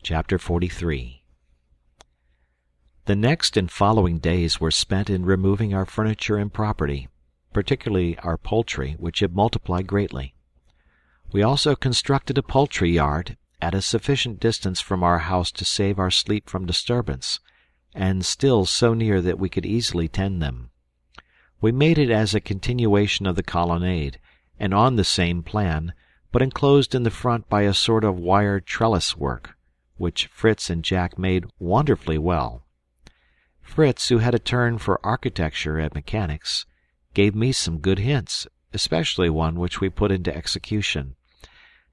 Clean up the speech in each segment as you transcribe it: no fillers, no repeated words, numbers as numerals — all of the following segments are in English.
Chapter 43. The next and following days were spent in removing our furniture and property, particularly our poultry, which had multiplied greatly. We also constructed a poultry yard at a sufficient distance from our house to save our sleep from disturbance, and still so near that we could easily tend them. We made it as a continuation of the colonnade, and on the same plan, but enclosed in the front by a sort of wire trellis work, which Fritz and Jack made wonderfully well. Fritz, who had a turn for architecture and mechanics, gave me some good hints, especially one which we put into execution.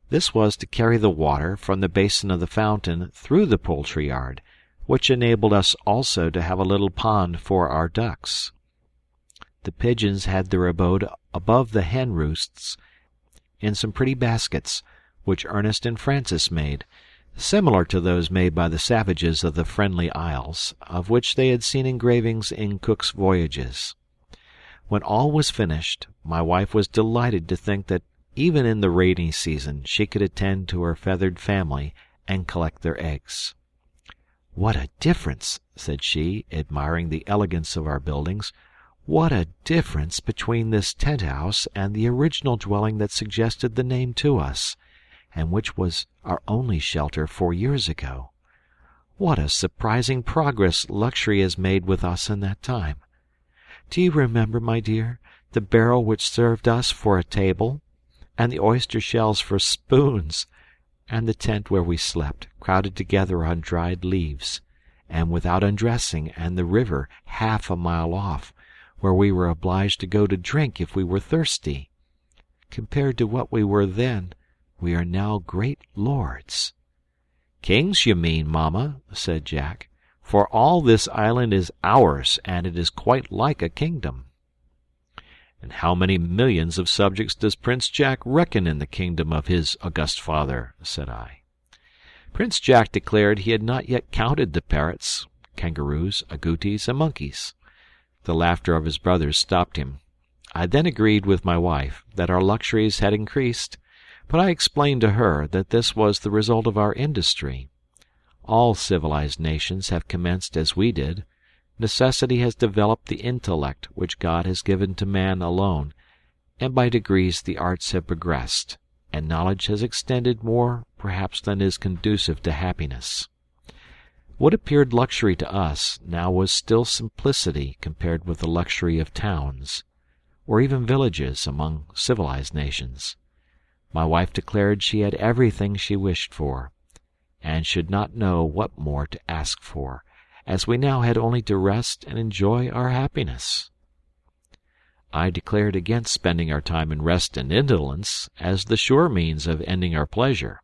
This was to carry the water from the basin of the fountain through the poultry yard, which enabled us also to have a little pond for our ducks. The pigeons had their abode above the hen roosts in some pretty baskets, which Ernest and Francis made, similar to those made by the savages of the Friendly Isles, of which they had seen engravings in Cook's voyages. When all was finished, my wife was delighted to think that even in the rainy season she could attend to her feathered family and collect their eggs. "What a difference," said she, admiring the elegance of our buildings, "what a difference between this tent-house and the original dwelling that suggested the name to us, and which was our only shelter 4 years ago. What a surprising progress luxury has made with us in that time. Do you remember, my dear, the barrel which served us for a table, and the oyster shells for spoons, and the tent where we slept, crowded together on dried leaves, and without undressing, and the river half a mile off, where we were obliged to go to drink if we were thirsty? Compared to what we were then, we are now great lords." "Kings, you mean, Mamma," said Jack, "for all this island is ours, and it is quite like a kingdom." "And how many millions of subjects does Prince Jack reckon in the kingdom of his august father?" said I. Prince Jack declared he had not yet counted the parrots, kangaroos, agoutis, and monkeys. The laughter of his brothers stopped him. I then agreed with my wife that our luxuries had increased, but I explained to her that this was the result of our industry. All civilized nations have commenced as we did. Necessity has developed the intellect which God has given to man alone, and by degrees the arts have progressed, and knowledge has extended more perhaps than is conducive to happiness. What appeared luxury to us now was still simplicity compared with the luxury of towns, or even villages among civilized nations. My wife declared she had everything she wished for, and should not know what more to ask for, as we now had only to rest and enjoy our happiness. I declared against spending our time in rest and indolence, as the sure means of ending our pleasure,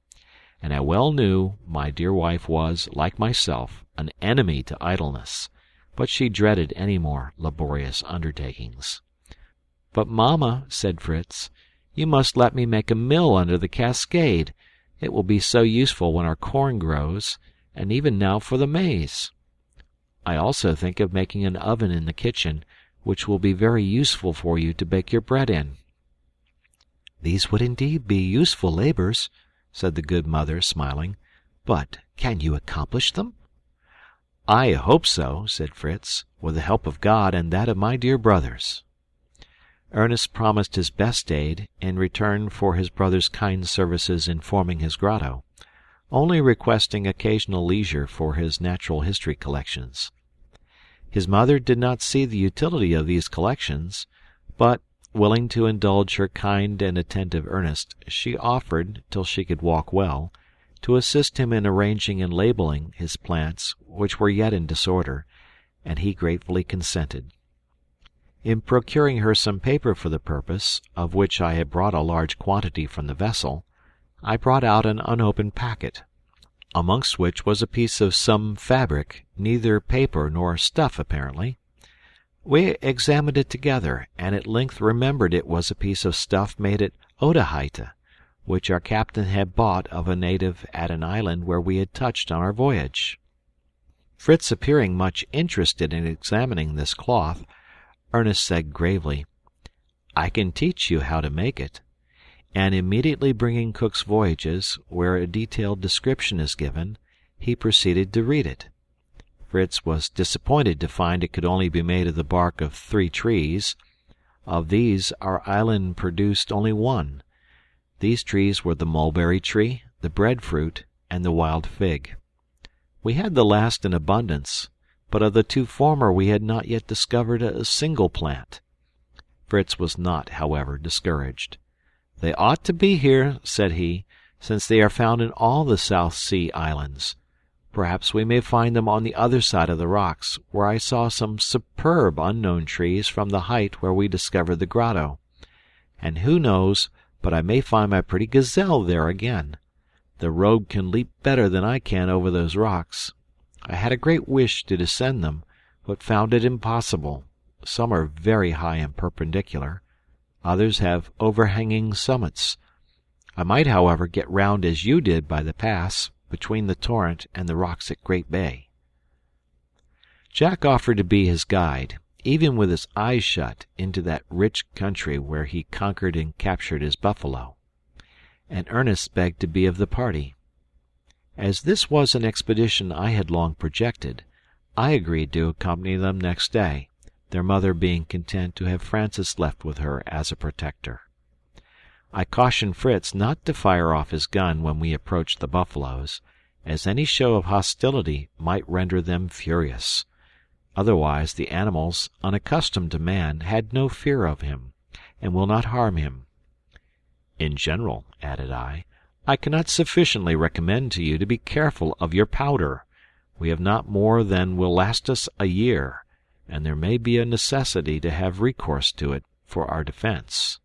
and I well knew my dear wife was, like myself, an enemy to idleness, but she dreaded any more laborious undertakings. "But, Mamma," said Fritz, "you must let me make a mill under the cascade. It will be so useful when our corn grows, and even now for the maize. I also think of making an oven in the kitchen, which will be very useful for you to bake your bread in." "These would indeed be useful labours," said the good mother, smiling. "But can you accomplish them?" "I hope so," said Fritz, "with the help of God and that of my dear brothers." Ernest promised his best aid in return for his brother's kind services in forming his grotto, only requesting occasional leisure for his natural history collections. His mother did not see the utility of these collections, but, willing to indulge her kind and attentive Ernest, she offered, till she could walk well, to assist him in arranging and labelling his plants, which were yet in disorder, and he gratefully consented. In procuring her some paper for the purpose, of which I had brought a large quantity from the vessel, I brought out an unopened packet, amongst which was a piece of some fabric, neither paper nor stuff apparently. We examined it together, and at length remembered it was a piece of stuff made at Otaheite, which our captain had bought of a native at an island where we had touched on our voyage. Fritz appearing much interested in examining this cloth, Ernest said gravely, "I can teach you how to make it," and immediately bringing Cook's Voyages, where a detailed description is given, he proceeded to read it. Fritz was disappointed to find it could only be made of the bark of 3 trees. Of these our island produced only 1. These trees were the mulberry tree, the breadfruit, and the wild fig. We had the last in abundance, but of the 2 former we had not yet discovered a single plant. Fritz was not, however, discouraged. "They ought to be here," said he, "since they are found in all the South Sea islands. Perhaps we may find them on the other side of the rocks, where I saw some superb unknown trees from the height where we discovered the grotto. And who knows but I may find my pretty gazelle there again. The rogue can leap better than I can over those rocks. I had a great wish to descend them, but found it impossible. Some are very high and perpendicular. Others have overhanging summits. I might, however, get round as you did by the pass, between the torrent and the rocks at Great Bay." Jack offered to be his guide, even with his eyes shut, into that rich country where he conquered and captured his buffalo, and Ernest begged to be of the party. As this was an expedition I had long projected, I agreed to accompany them next day, their mother being content to have Francis left with her as a protector. I cautioned Fritz not to fire off his gun when we approached the buffaloes, as any show of hostility might render them furious. Otherwise the animals, unaccustomed to man, had no fear of him, and will not harm him. "In general," added I cannot sufficiently recommend to you to be careful of your powder. We have not more than will last us a year, and there may be a necessity to have recourse to it for our defence."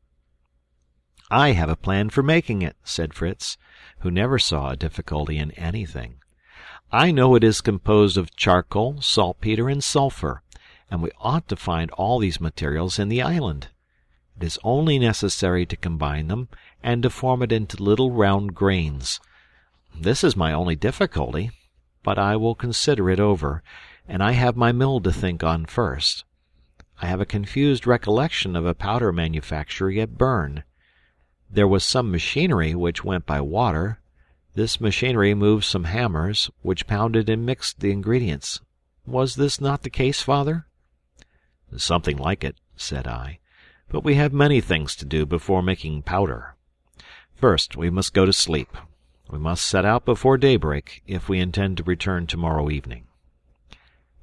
"I have a plan for making it," said Fritz, who never saw a difficulty in anything. "I know it is composed of charcoal, saltpetre, and sulphur, and we ought to find all these materials in the island. It is only necessary to combine them, and to form it into little round grains. This is my only difficulty, but I will consider it over, and I have my mill to think on first. I have a confused recollection of a powder manufactory at Bern. There was some machinery which went by water. This machinery moved some hammers, which pounded and mixed the ingredients. Was this not the case, father?" "Something like it," said I, "but we have many things to do before making powder. First, we must go to sleep. We must set out before daybreak, if we intend to return tomorrow evening."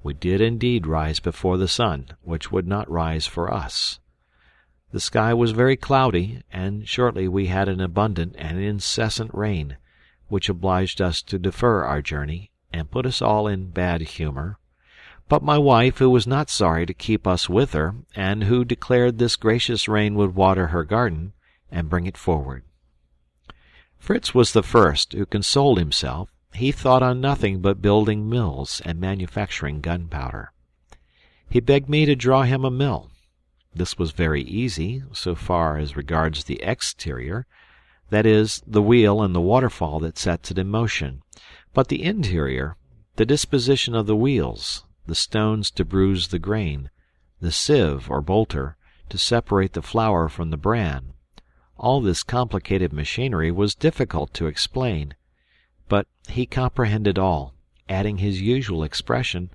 We did indeed rise before the sun, which would not rise for us. The sky was very cloudy, and shortly we had an abundant and incessant rain, which obliged us to defer our journey, and put us all in bad humour. But my wife, who was not sorry to keep us with her, and who declared this gracious rain would water her garden, and bring it forward. Fritz was the first who consoled himself. He thought on nothing but building mills and manufacturing gunpowder. He begged me to draw him a mill. This was very easy, so far as regards the exterior, that is, the wheel and the waterfall that sets it in motion, but the interior, the disposition of the wheels, the stones to bruise the grain, the sieve or bolter to separate the flour from the bran, all this complicated machinery was difficult to explain, but he comprehended all, adding his usual expression,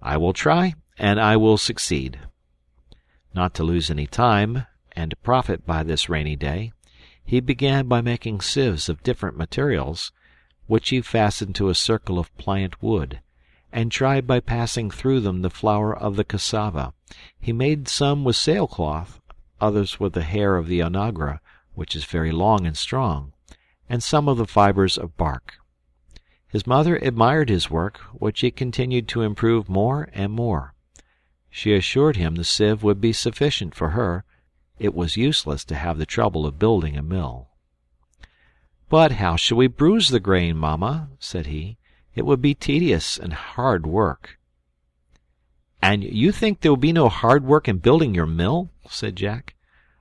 "I will try, and I will succeed." Not to lose any time, and to profit by this rainy day, he began by making sieves of different materials, which he fastened to a circle of pliant wood, and tried by passing through them the flour of the cassava. He made some with sailcloth, others with the hair of the onagra, which is very long and strong, and some of the fibres of bark. His mother admired his work, which he continued to improve more and more. She assured him the sieve would be sufficient for her. It was useless to have the trouble of building a mill. "But how shall we bruise the grain, mamma?" said he. "It would be tedious and hard work." "And you think there will be no hard work in building your mill?" said Jack.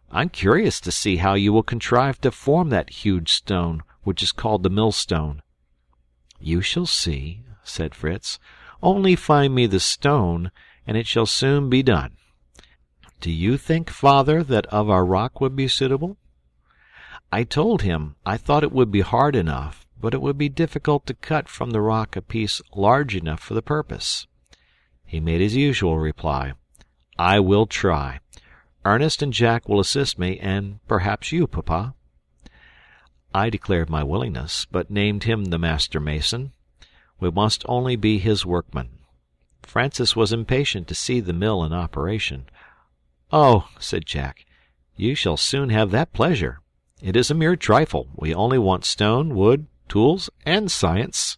"I'm curious to see how you will contrive to form that huge stone, which is called the millstone." "You shall see," said Fritz. "Only find me the stone, and it shall soon be done. Do you think, father, that of our rock would be suitable?" I told him I thought it would be hard enough, but it would be difficult to cut from the rock a piece large enough for the purpose. He made his usual reply, "I will try. Ernest and Jack will assist me, and perhaps you, Papa." I declared my willingness, but named him the master mason. We must only be his workmen. Francis was impatient to see the mill in operation. "Oh," said Jack, "you shall soon have that pleasure. It is a mere trifle. We only want stone, wood, tools, and science."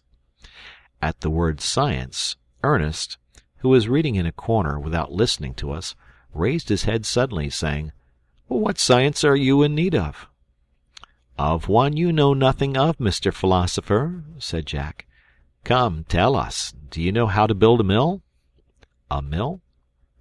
At the word science, Ernest, who was reading in a corner without listening to us, raised his head suddenly, saying, "What science are you in need of?" "Of one you know nothing of, Mr. Philosopher," said Jack. "Come, tell us, do you know how to build a mill?" "A mill?"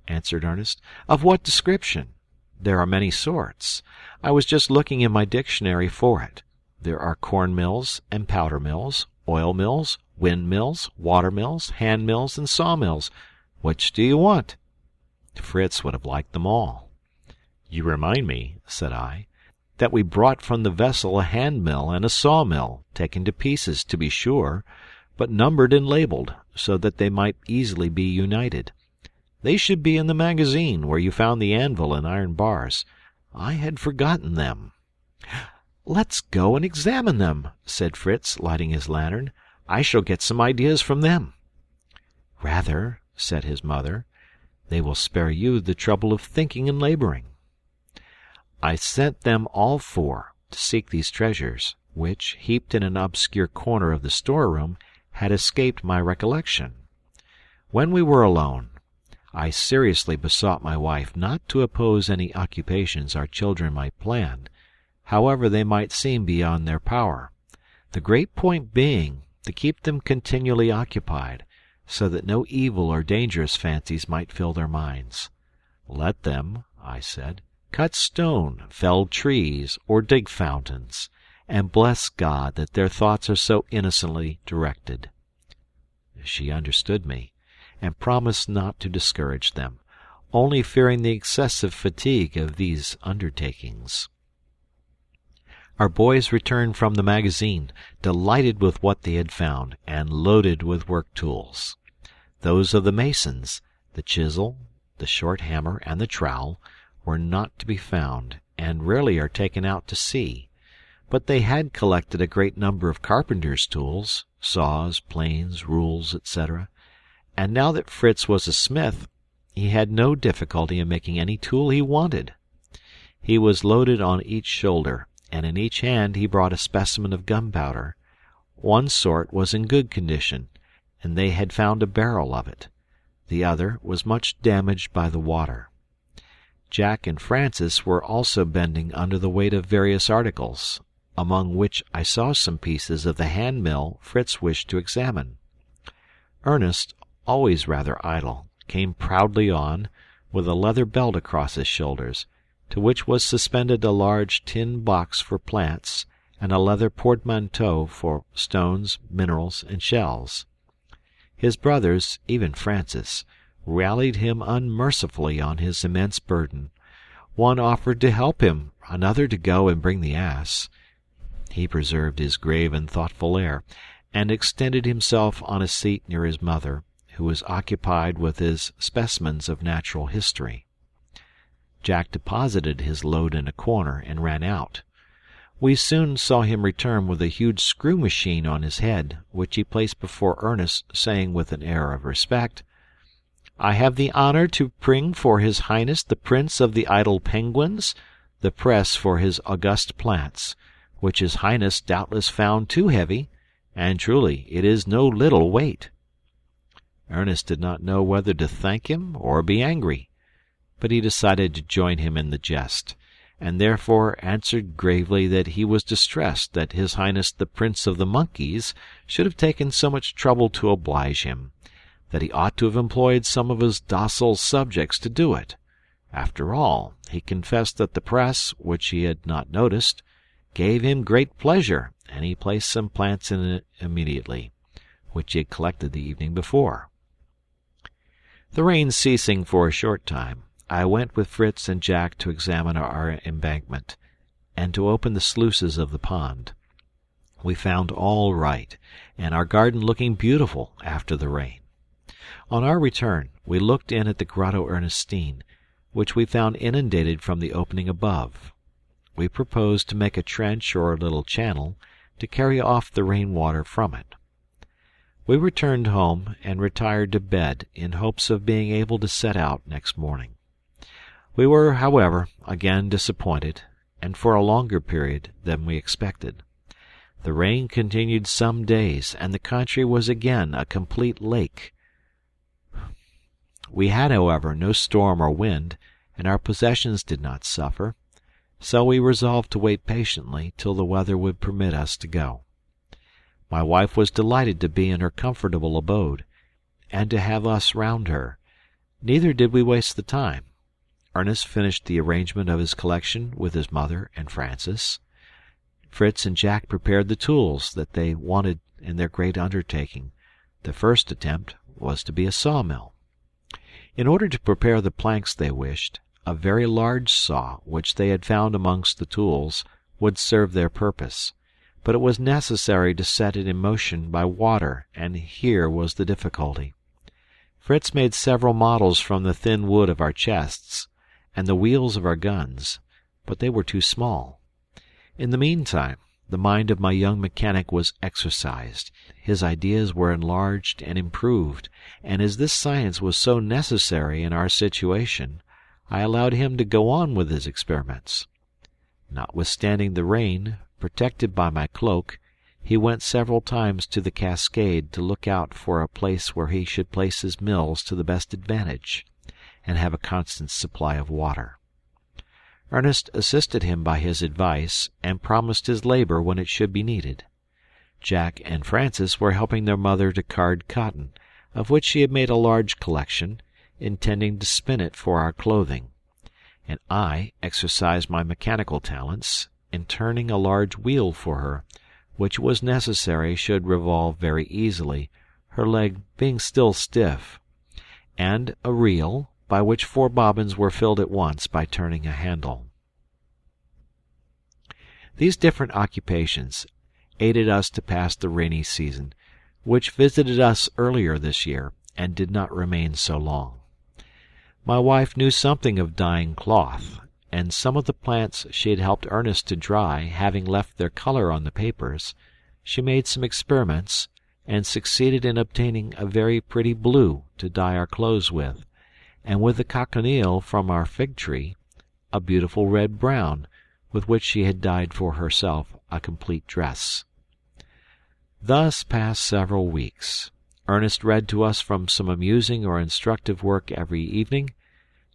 answered Ernest. "Of what description? There are many sorts. I was just looking in my dictionary for it. There are corn mills and powder mills, oil mills, wind mills, water mills, hand mills, and saw mills. Which do you want?" Fritz would have liked them all. "You remind me," said I, "that we brought from the vessel a hand mill and a saw mill, taken to pieces, to be sure, but numbered and labelled, so that they might easily be united. They should be in the magazine where you found the anvil and iron bars. I had forgotten them." "Let's go and examine them," said Fritz, lighting his lantern. "I shall get some ideas from them." "Rather," said his mother. "They will spare you the trouble of thinking and labouring." I sent them all four to seek these treasures, which, heaped in an obscure corner of the storeroom, had escaped my recollection. When we were alone, I seriously besought my wife not to oppose any occupations our children might plan, however they might seem beyond their power, the great point being to keep them continually occupied, so that no evil or dangerous fancies might fill their minds. "Let them," I said, "cut stone, fell trees, or dig fountains, and bless God that their thoughts are so innocently directed." She understood me, and promised not to discourage them, only fearing the excessive fatigue of these undertakings. Our boys returned from the magazine, delighted with what they had found, and loaded with work tools. Those of the masons, the chisel, the short hammer, and the trowel, were not to be found, and rarely are taken out to sea, but they had collected a great number of carpenters' tools, saws, planes, rules, etc., and now that Fritz was a smith, he had no difficulty in making any tool he wanted. He was loaded on each shoulder, and in each hand he brought a specimen of gunpowder. One sort was in good condition, and they had found a barrel of it. The other was much damaged by the water. Jack and Francis were also bending under the weight of various articles, among which I saw some pieces of the hand mill Fritz wished to examine. Ernest, always rather idle, came proudly on, with a leather belt across his shoulders, to which was suspended a large tin box for plants, and a leather portmanteau for stones, minerals, and shells. His brothers, even Francis, rallied him unmercifully on his immense burden. One offered to help him, another to go and bring the ass. He preserved his grave and thoughtful air, and extended himself on a seat near his mother, who was occupied with his specimens of natural history. Jack deposited his load in a corner and ran out. We soon saw him return with a huge screw machine on his head, which he placed before Ernest, saying with an air of respect, "I have the honour to bring for His Highness the Prince of the Idle Penguins, the press for his august plants, which His Highness doubtless found too heavy, and truly it is no little weight." Ernest did not know whether to thank him or be angry, but he decided to join him in the jest, and therefore answered gravely that he was distressed that His Highness the Prince of the Monkeys should have taken so much trouble to oblige him, that he ought to have employed some of his docile subjects to do it. After all, he confessed that the press, which he had not noticed, gave him great pleasure, and he placed some plants in it immediately, which he had collected the evening before. The rain ceasing for a short time, I went with Fritz and Jack to examine our embankment, and to open the sluices of the pond. We found all right, and our garden looking beautiful after the rain. On our return, we looked in at the Grotto Ernestine, which we found inundated from the opening above. We proposed to make a trench or a little channel to carry off the rain-water from it. We returned home and retired to bed in hopes of being able to set out next morning. We were, however, again disappointed, and for a longer period than we expected. The rain continued some days, and the country was again a complete lake. We had, however, no storm or wind, and our possessions did not suffer, so we resolved to wait patiently till the weather would permit us to go. My wife was delighted to be in her comfortable abode, and to have us round her. Neither did we waste the time. Ernest finished the arrangement of his collection with his mother and Francis. Fritz and Jack prepared the tools that they wanted in their great undertaking. The first attempt was to be a sawmill. In order to prepare the planks they wished, a very large saw, which they had found amongst the tools, would serve their purpose. But it was necessary to set it in motion by water, and here was the difficulty. Fritz made several models from the thin wood of our chests, and the wheels of our guns, but they were too small. In the meantime, the mind of my young mechanic was exercised. His ideas were enlarged and improved, and as this science was so necessary in our situation, I allowed him to go on with his experiments. Notwithstanding the rain, protected by my cloak, he went several times to the cascade to look out for a place where he should place his mills to the best advantage, and have a constant supply of water. Ernest assisted him by his advice, and promised his labor when it should be needed. Jack and Francis were helping their mother to card cotton, of which she had made a large collection, intending to spin it for our clothing, and I exercised my mechanical talents in turning a large wheel for her, which it was necessary should revolve very easily, her leg being still stiff, and a reel, by which 4 bobbins were filled at once by turning a handle. These different occupations aided us to pass the rainy season, which visited us earlier this year, and did not remain so long. My wife knew something of dyeing cloth, and some of the plants she had helped Ernest to dry having left their color on the papers, she made some experiments, and succeeded in obtaining a very pretty blue to dye our clothes with, and with the cochineal from our fig tree, a beautiful red-brown, with which she had dyed for herself a complete dress. Thus passed several weeks. Ernest read to us from some amusing or instructive work every evening,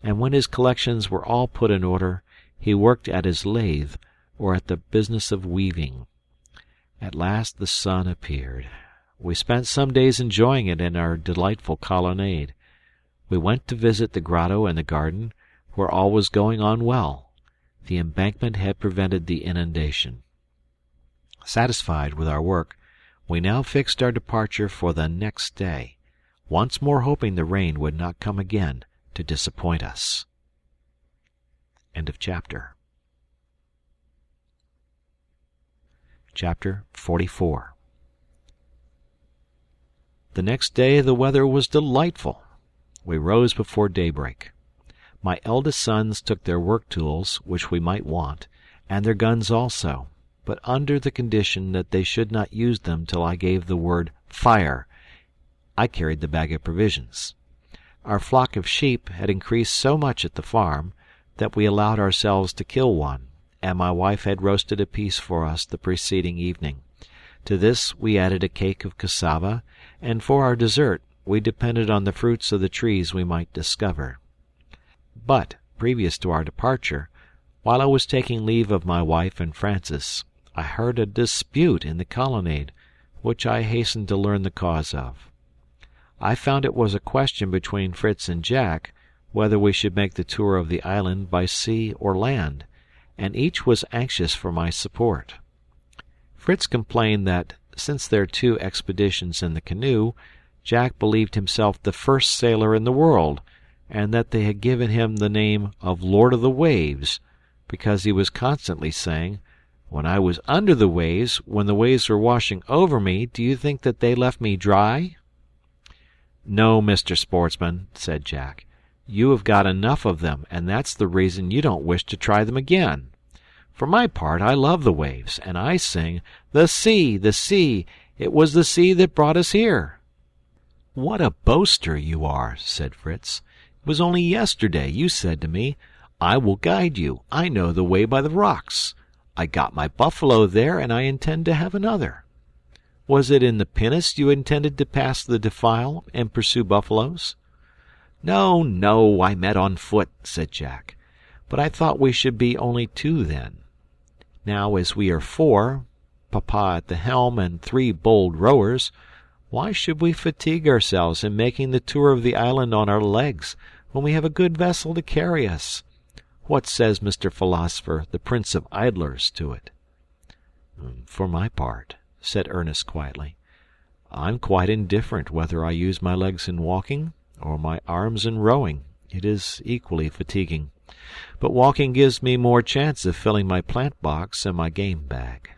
and when his collections were all put in order, he worked at his lathe or at the business of weaving. At last the sun appeared. We spent some days enjoying it in our delightful colonnade. We went to visit the grotto and the garden, where all was going on well. The embankment had prevented the inundation. Satisfied with our work, we now fixed our departure for the next day, once more hoping the rain would not come again to disappoint us. End of chapter. Chapter 44. The next day the weather was delightful. We rose before daybreak. My eldest sons took their work tools, which we might want, and their guns also, but under the condition that they should not use them till I gave the word "fire." I carried the bag of provisions. Our flock of sheep had increased so much at the farm that we allowed ourselves to kill one, and my wife had roasted a piece for us the preceding evening. To this we added a cake of cassava, and for our dessert we depended on the fruits of the trees we might discover. But, previous to our departure, while I was taking leave of my wife and Francis, I heard a dispute in the colonnade, which I hastened to learn the cause of. I found it was a question between Fritz and Jack whether we should make the tour of the island by sea or land, and each was anxious for my support. Fritz complained that, since their 2 expeditions in the canoe, Jack believed himself the first sailor in the world, and that they had given him the name of Lord of the Waves, because he was constantly saying, When I was under the waves, when the waves were washing over me, do you think that they left me dry?" "No, Mr. Sportsman," said Jack. "You have got enough of them, and that's the reason you don't wish to try them again. For my part, I love the waves, and I sing, 'The sea, the sea, it was the sea that brought us here.'" "What a boaster you are," said Fritz. "It was only yesterday you said to me, 'I will guide you. I know the way by the rocks. I got my buffalo there, and I intend to have another.' Was it in the pinnace you intended to pass the defile and pursue buffaloes?" "No, no, I meant on foot," said Jack. "But I thought we should be only two then. Now, as we are four, Papa at the helm and 3 bold rowers, why should we fatigue ourselves in making the tour of the island on our legs, when we have a good vessel to carry us? What says Mr. Philosopher, the Prince of Idlers, to it?" "For my part," said Ernest quietly, "I'm quite indifferent whether I use my legs in walking or my arms in rowing. It is equally fatiguing. But walking gives me more chance of filling my plant box and my game bag."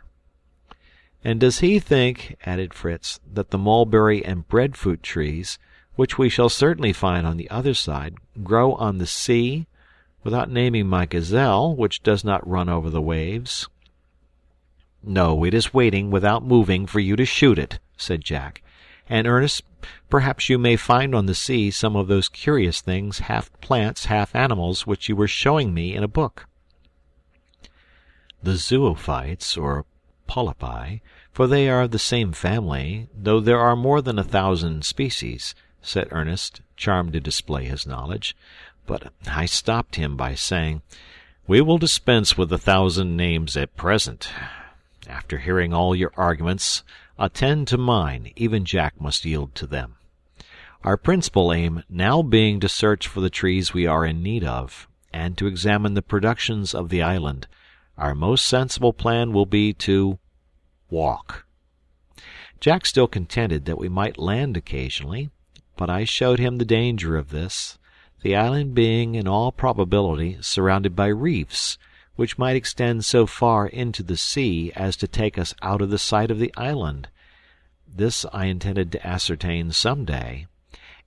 "And does he think," added Fritz, "that the mulberry and breadfruit trees, which we shall certainly find on the other side, grow on the sea, without naming my gazelle, which does not run over the waves?" "No, it is waiting, without moving, for you to shoot it," said Jack. "And, Ernest, perhaps you may find on the sea some of those curious things, half plants, half animals, which you were showing me in a book." "The zoophytes, or polypi, for they are of the same family, though there are more than 1,000 species," said Ernest, charmed to display his knowledge. But I stopped him by saying, "We will dispense with 1,000 names at present. After hearing all your arguments, attend to mine. Even Jack must yield to them. Our principal aim now being to search for the trees we are in need of, and to examine the productions of the island, our most sensible plan will be to walk." Jack still contended that we might land occasionally, but I showed him the danger of this, the island being in all probability surrounded by reefs, which might extend so far into the sea as to take us out of the sight of the island. This I intended to ascertain some day,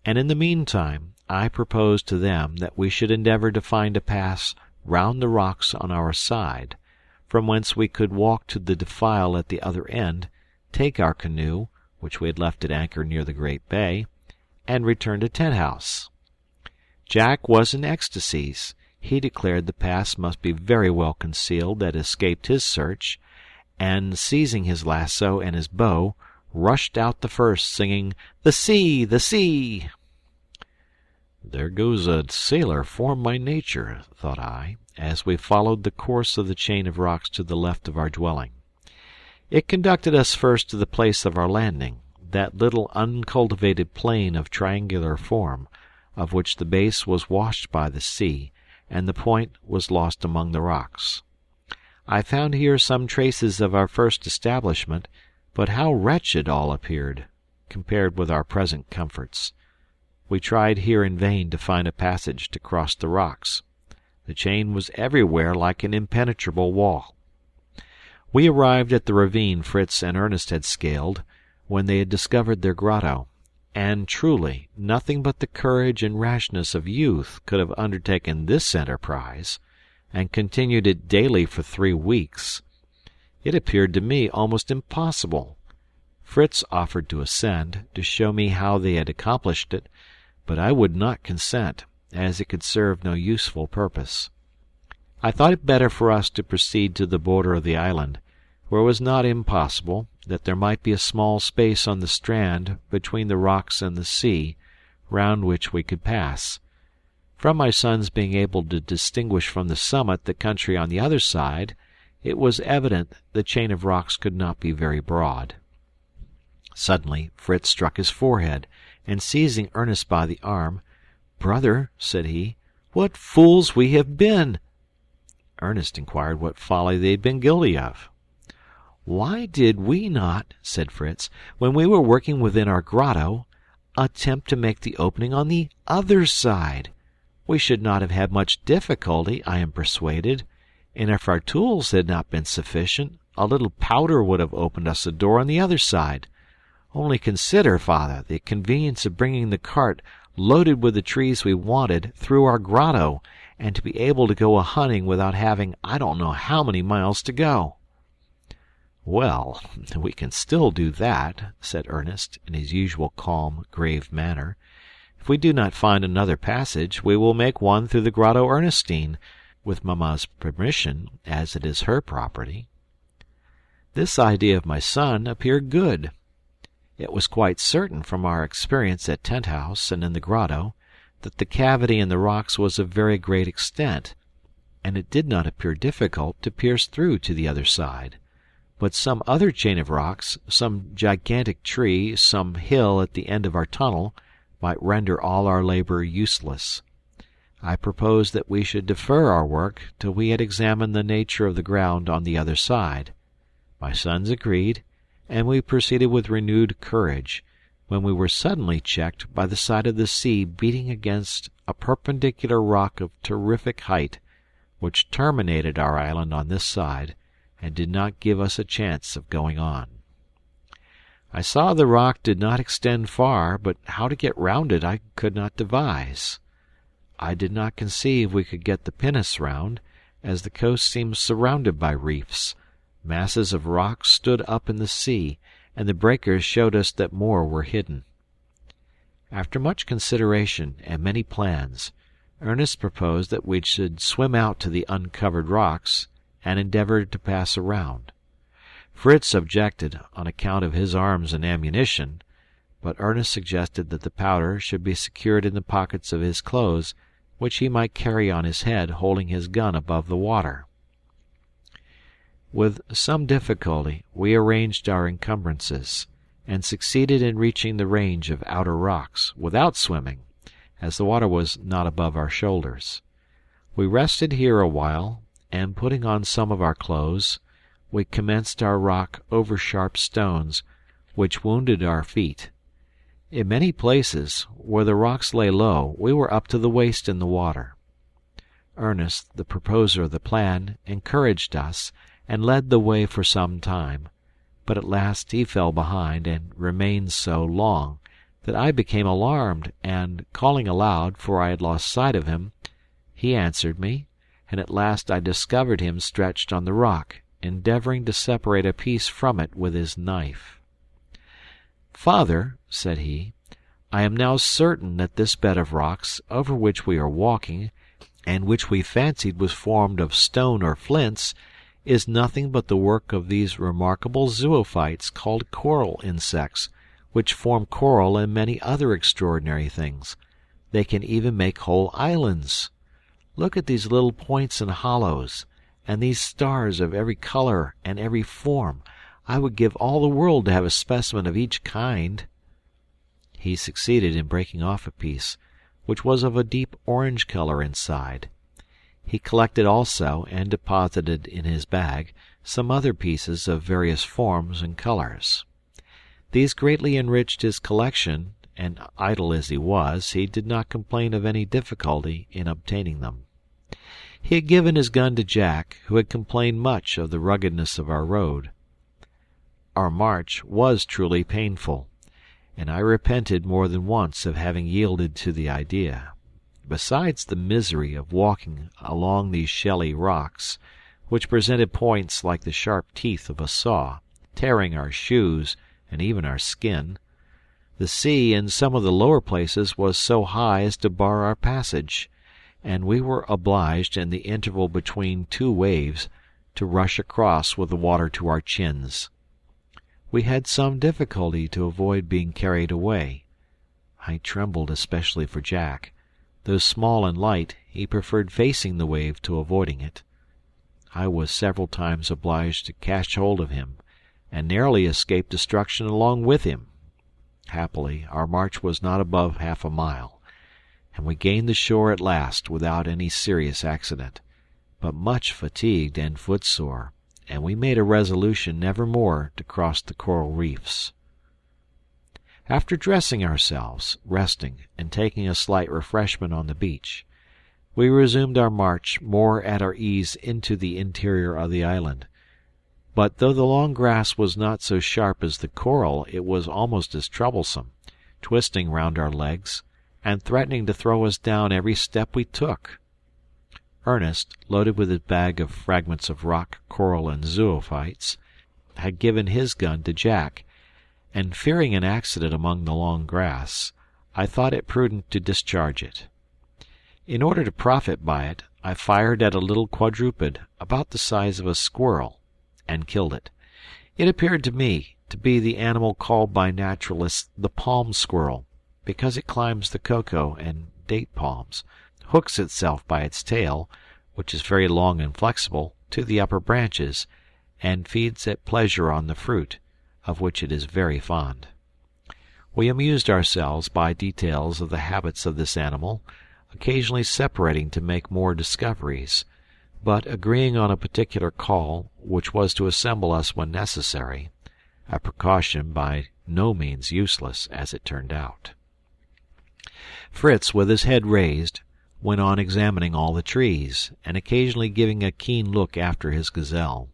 and in the meantime I proposed to them that we should endeavour to find a pass round the rocks on our side, from whence we could walk to the defile at the other end, take our canoe, which we had left at anchor near the great bay, and return to Tent House. Jack was in ecstasies. He declared the pass must be very well concealed that escaped his search, and, seizing his lasso and his bow, rushed out the first, singing, "The sea, the sea!" "There goes a sailor formed by nature," thought I, as we followed the course of the chain of rocks to the left of our dwelling. It conducted us first to the place of our landing, that little uncultivated plain of triangular form, of which the base was washed by the sea, and the point was lost among the rocks. I found here some traces of our first establishment, but how wretched all appeared, compared with our present comforts. We tried here in vain to find a passage to cross the rocks. The chain was everywhere like an impenetrable wall. We arrived at the ravine Fritz and Ernest had scaled, when they had discovered their grotto, and truly nothing but the courage and rashness of youth could have undertaken this enterprise, and continued it daily for 3 weeks. It appeared to me almost impossible. Fritz offered to ascend, to show me how they had accomplished it, but I would not consent, as it could serve no useful purpose. I thought it better for us to proceed to the border of the island, where it was not impossible that there might be a small space on the strand between the rocks and the sea, round which we could pass. From my son's being able to distinguish from the summit the country on the other side, it was evident the chain of rocks could not be very broad. Suddenly Fritz struck his forehead, and seizing Ernest by the arm, "Brother," said he, "what fools we have been!" Ernest inquired what folly they had been guilty of. "Why did we not," said Fritz, "when we were working within our grotto, attempt to make the opening on the other side? We should not have had much difficulty, I am persuaded. and if our tools had not been sufficient, a little powder would have opened us a door on the other side. Only consider, Father, the convenience of bringing the cart loaded with the trees we wanted through our grotto, and to be able to go a-hunting without having I don't know how many miles to go." "Well, we can still do that," said Ernest, in his usual calm, grave manner. "If we do not find another passage, we will make one through the Grotto Ernestine, with Mamma's permission, as it is her property." This idea of my son appeared good. It was quite certain from our experience at Tent House and in the grotto that the cavity in the rocks was of very great extent, and it did not appear difficult to pierce through to the other side. But some other chain of rocks, some gigantic tree, some hill at the end of our tunnel, might render all our labor useless. I proposed that we should defer our work till we had examined the nature of the ground on the other side. My sons agreed, and we proceeded with renewed courage, when we were suddenly checked by the sight of the sea beating against a perpendicular rock of terrific height, which terminated our island on this side, and did not give us a chance of going on. I saw the rock did not extend far, but how to get round it I could not devise. I did not conceive we could get the pinnace round, as the coast seemed surrounded by reefs. Masses of rock stood up in the sea, and the breakers showed us that more were hidden. After much consideration and many plans, Ernest proposed that we should swim out to the uncovered rocks and endeavor to pass around. Fritz objected, on account of his arms and ammunition, but Ernest suggested that the powder should be secured in the pockets of his clothes, which he might carry on his head, holding his gun above the water. With some difficulty we arranged our encumbrances, and succeeded in reaching the range of outer rocks, without swimming, as the water was not above our shoulders. We rested here a while, and putting on some of our clothes, we commenced our rock over sharp stones, which wounded our feet. In many places, where the rocks lay low, we were up to the waist in the water. Ernest, the proposer of the plan, encouraged us, and led the way for some time, but at last he fell behind, and remained so long that I became alarmed, and, calling aloud, for I had lost sight of him, he answered me, and at last I discovered him stretched on the rock, endeavoring to separate a piece from it with his knife. "Father," said he, "I am now certain that this bed of rocks, over which we are walking, and which we fancied was formed of stone or flints, is nothing but the work of these remarkable zoophytes called coral insects, which form coral and many other extraordinary things. They can even make whole islands. Look at these little points and hollows, and these stars of every color and every form. I would give all the world to have a specimen of each kind." He succeeded in breaking off a piece, which was of a deep orange color inside. He collected also, and deposited in his bag, some other pieces of various forms and colors. These greatly enriched his collection, and idle as he was, he did not complain of any difficulty in obtaining them. He had given his gun to Jack, who had complained much of the ruggedness of our road. Our march was truly painful, and I repented more than once of having yielded to the idea. Besides the misery of walking along these shelly rocks, which presented points like the sharp teeth of a saw, tearing our shoes and even our skin, the sea in some of the lower places was so high as to bar our passage, and we were obliged, in the interval between two waves, to rush across with the water to our chins. We had some difficulty to avoid being carried away. I trembled especially for Jack. Though small and light, he preferred facing the wave to avoiding it. I was several times obliged to catch hold of him, and narrowly escaped destruction along with him. Happily, our march was not above half a mile, and we gained the shore at last without any serious accident, but much fatigued and footsore, and we made a resolution never more to cross the coral reefs. After dressing ourselves, resting, and taking a slight refreshment on the beach, We resumed our march more at our ease into the interior of the island. But though the long grass was not so sharp as the coral, it was almost as troublesome, twisting round our legs, and threatening to throw us down every step we took. Ernest, loaded with his bag of fragments of rock, coral, and zoophytes, had given his gun to Jack, and fearing an accident among the long grass, I thought it prudent to discharge it. In order to profit by it, I fired at a little quadruped about the size of a squirrel, and killed it. It appeared to me to be the animal called by naturalists the palm squirrel, because it climbs the cocoa and date palms, hooks itself by its tail, which is very long and flexible, to the upper branches, and feeds at pleasure on the fruit, of which it is very fond. We amused ourselves by details of the habits of this animal, occasionally separating to make more discoveries, but agreeing on a particular call, which was to assemble us when necessary, a precaution by no means useless, as it turned out. Fritz, with his head raised, went on examining all the trees, and occasionally giving a keen look after his gazelle.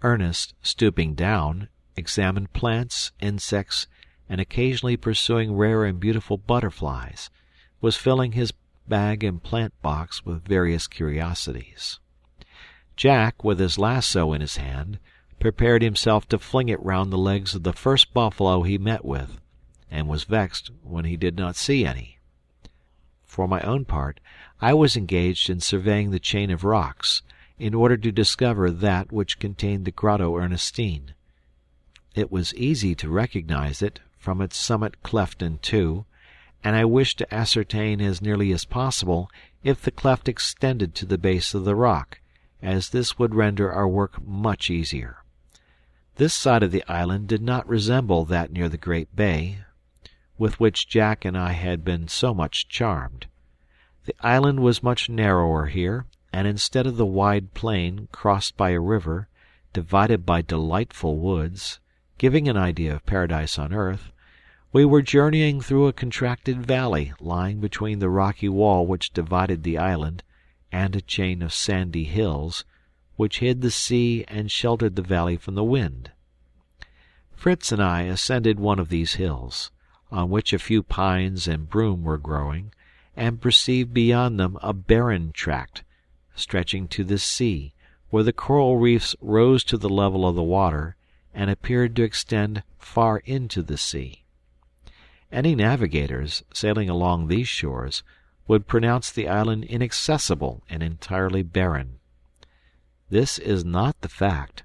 Ernest, stooping down, examined plants, insects, and occasionally pursuing rare and beautiful butterflies, was filling his bag and plant box with various curiosities. Jack, with his lasso in his hand, prepared himself to fling it round the legs of the first buffalo he met with, and was vexed when he did not see any. For my own part, I was engaged in surveying the chain of rocks, in order to discover that which contained the Grotto Ernestine. It was easy to recognize it, from its summit cleft in two, and I wished to ascertain as nearly as possible if the cleft extended to the base of the rock, as this would render our work much easier. This side of the island did not resemble that near the great bay, with which Jack and I had been so much charmed. The island was much narrower here, and instead of the wide plain crossed by a river, divided by delightful woods, giving an idea of paradise on earth, we were journeying through a contracted valley lying between the rocky wall which divided the island and a chain of sandy hills, which hid the sea and sheltered the valley from the wind. Fritz and I ascended one of these hills, on which a few pines and broom were growing, and perceived beyond them a barren tract, stretching to the sea, where the coral reefs rose to the level of the water and appeared to extend far into the sea. Any navigators, sailing along these shores, would pronounce the island inaccessible and entirely barren. This is not the fact.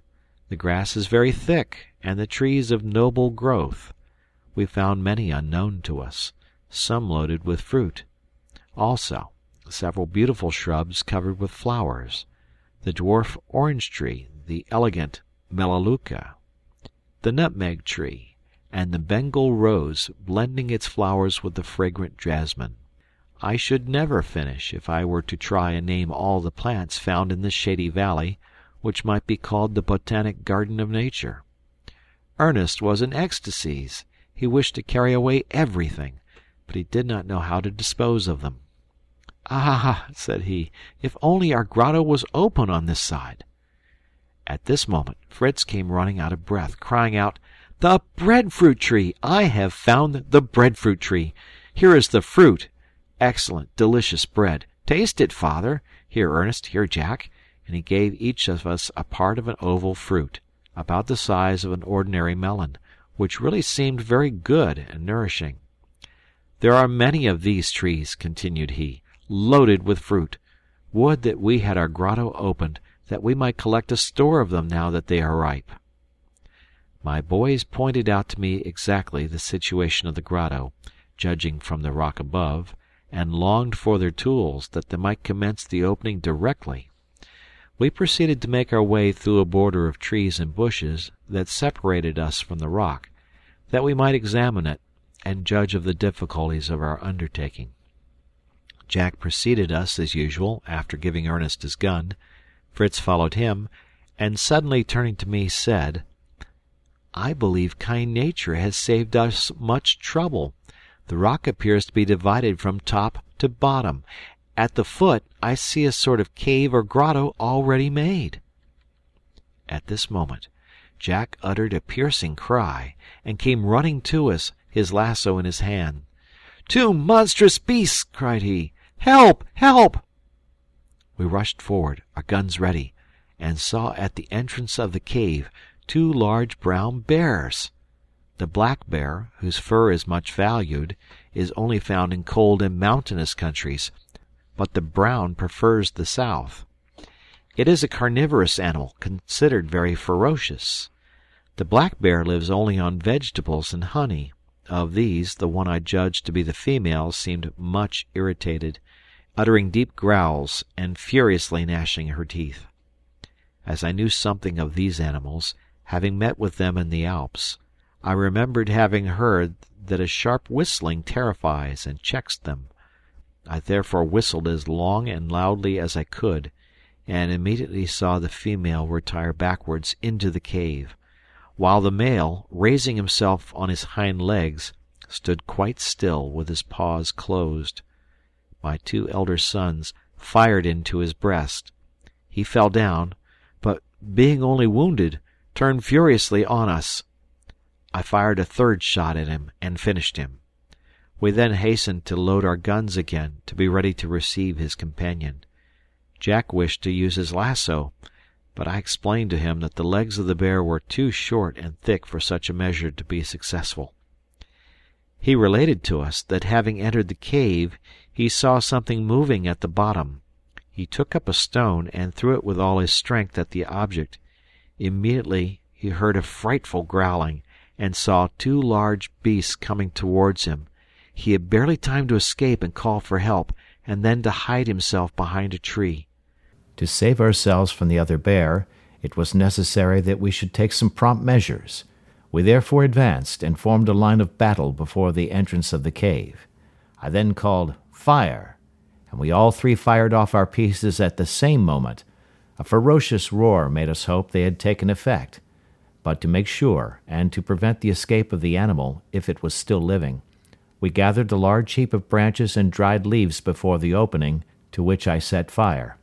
The grass is very thick, and the trees of noble growth. We found many unknown to us, some loaded with fruit. Also, several beautiful shrubs covered with flowers, the dwarf orange tree, the elegant melaleuca, the nutmeg tree, and the Bengal rose blending its flowers with the fragrant jasmine. I should never finish if I were to try and name all the plants found in this shady valley, which might be called the botanic garden of nature. Ernest was in ecstasies. He wished to carry away everything, but he did not know how to dispose of them. "Ah," said he, "if only our grotto was open on this side!" At this moment Fritz came running out of breath, crying out, "The breadfruit tree! I have found the breadfruit tree! Here is the fruit! Excellent, delicious bread! Taste it, father! Here, Ernest, here, Jack!" And he gave each of us a part of an oval fruit, about the size of an ordinary melon, which really seemed very good and nourishing. "There are many of these trees," continued he, "loaded with fruit. Would that we had our grotto opened, that we might collect a store of them now that they are ripe." My boys pointed out to me exactly the situation of the grotto, judging from the rock above, and longed for their tools, that they might commence the opening directly. We proceeded to make our way through a border of trees and bushes that separated us from the rock, that we might examine it and judge of the difficulties of our undertaking. Jack preceded us as usual, after giving Ernest his gun. Fritz followed him, and suddenly turning to me said, "I believe kind nature has saved us much trouble. The rock appears to be divided from top to bottom, At the foot I see a sort of cave or grotto already made." At this moment Jack uttered a piercing cry, and came running to us, his lasso in his hand. "Two monstrous beasts!" cried he. "Help! Help!" We rushed forward, our guns ready, and saw at the entrance of the cave 2 large brown bears. The black bear, whose fur is much valued, is only found in cold and mountainous countries, but the brown prefers the south. It is a carnivorous animal, considered very ferocious. The black bear lives only on vegetables and honey. Of these, the one I judged to be the female seemed much irritated, uttering deep growls and furiously gnashing her teeth. As I knew something of these animals, having met with them in the Alps, I remembered having heard that a sharp whistling terrifies and checks them. I therefore whistled as long and loudly as I could, and immediately saw the female retire backwards into the cave, while the male, raising himself on his hind legs, stood quite still with his paws closed. My 2 elder sons fired into his breast. He fell down, but, being only wounded, turned furiously on us. I fired a 3rd shot at him and finished him. We then hastened to load our guns again, to be ready to receive his companion. Jack wished to use his lasso, but I explained to him that the legs of the bear were too short and thick for such a measure to be successful. He related to us that having entered the cave, he saw something moving at the bottom. He took up a stone and threw it with all his strength at the object. Immediately he heard a frightful growling, and saw 2 large beasts coming towards him. He had barely time to escape and call for help, and then to hide himself behind a tree. To save ourselves from the other bear, it was necessary that we should take some prompt measures. We therefore advanced and formed a line of battle before the entrance of the cave. I then called, "Fire!" and we all 3 fired off our pieces at the same moment. A ferocious roar made us hope they had taken effect. But to make sure, and to prevent the escape of the animal, if it was still living, we gathered a large heap of branches and dried leaves before the opening, to which I set fire.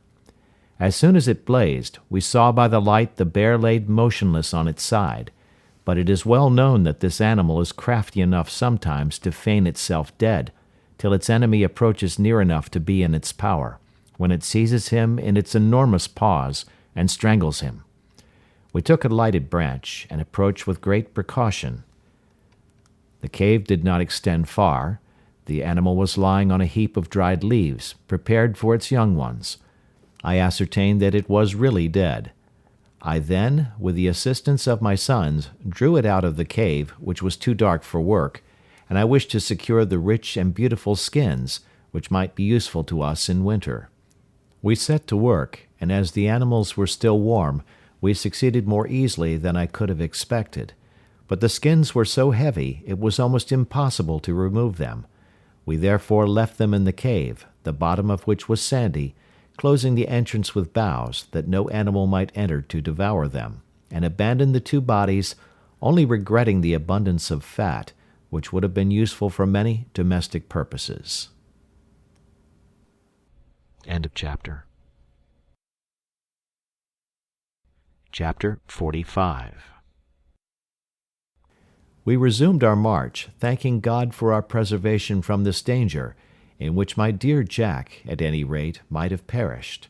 As soon as it blazed, we saw by the light the bear laid motionless on its side, but it is well known that this animal is crafty enough sometimes to feign itself dead, till its enemy approaches near enough to be in its power, when it seizes him in its enormous paws and strangles him. We took a lighted branch and approached with great precaution. The cave did not extend far. The animal was lying on a heap of dried leaves, prepared for its young ones. I ascertained that it was really dead. I then, with the assistance of my sons, drew it out of the cave, which was too dark for work, and I wished to secure the rich and beautiful skins, which might be useful to us in winter. We set to work, and as the animals were still warm, we succeeded more easily than I could have expected. But the skins were so heavy it was almost impossible to remove them. We therefore left them in the cave, the bottom of which was sandy, closing the entrance with boughs, that no animal might enter to devour them, and abandoned the 2 bodies, only regretting the abundance of fat, which would have been useful for many domestic purposes. End of chapter. Chapter 45. We resumed our march, thanking God for our preservation from this danger, in which my dear Jack, at any rate, might have perished.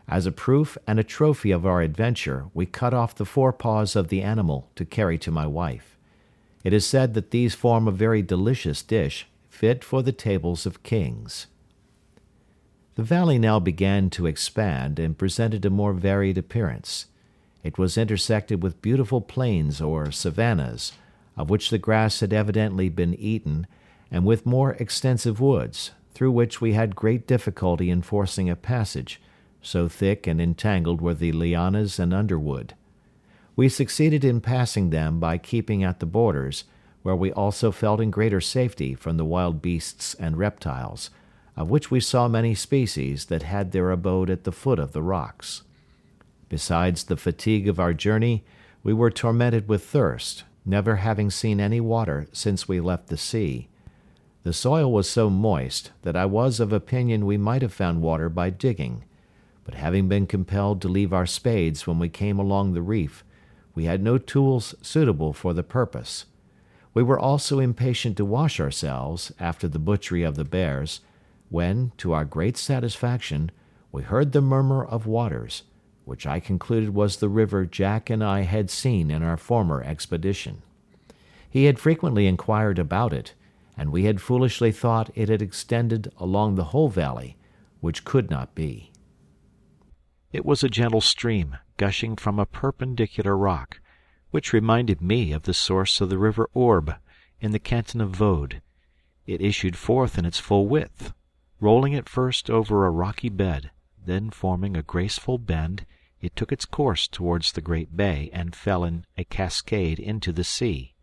As a proof and a trophy of our adventure, we cut off the 4 paws of the animal to carry to my wife. It is said that these form a very delicious dish, fit for the tables of kings. The valley now began to expand and presented a more varied appearance. It was intersected with beautiful plains or savannas, of which the grass had evidently been eaten, and with more extensive woods, through which we had great difficulty in forcing a passage, so thick and entangled were the lianas and underwood. We succeeded in passing them by keeping at the borders, where we also felt in greater safety from the wild beasts and reptiles, of which we saw many species that had their abode at the foot of the rocks. Besides the fatigue of our journey, we were tormented with thirst, never having seen any water since we left the sea. The soil was so moist that I was of opinion we might have found water by digging, but having been compelled to leave our spades when we came along the reef, we had no tools suitable for the purpose. We were also impatient to wash ourselves after the butchery of the bears, when, to our great satisfaction, we heard the murmur of waters, which I concluded was the river Jack and I had seen in our former expedition. He had frequently inquired about it, and we had foolishly thought it had extended along the whole valley, which could not be. It was a gentle stream gushing from a perpendicular rock, which reminded me of the source of the river Orbe in the canton of Vaud. It issued forth in its full width, rolling at first over a rocky bed, then forming a graceful bend, it took its course towards the great bay and fell in a cascade into the sea.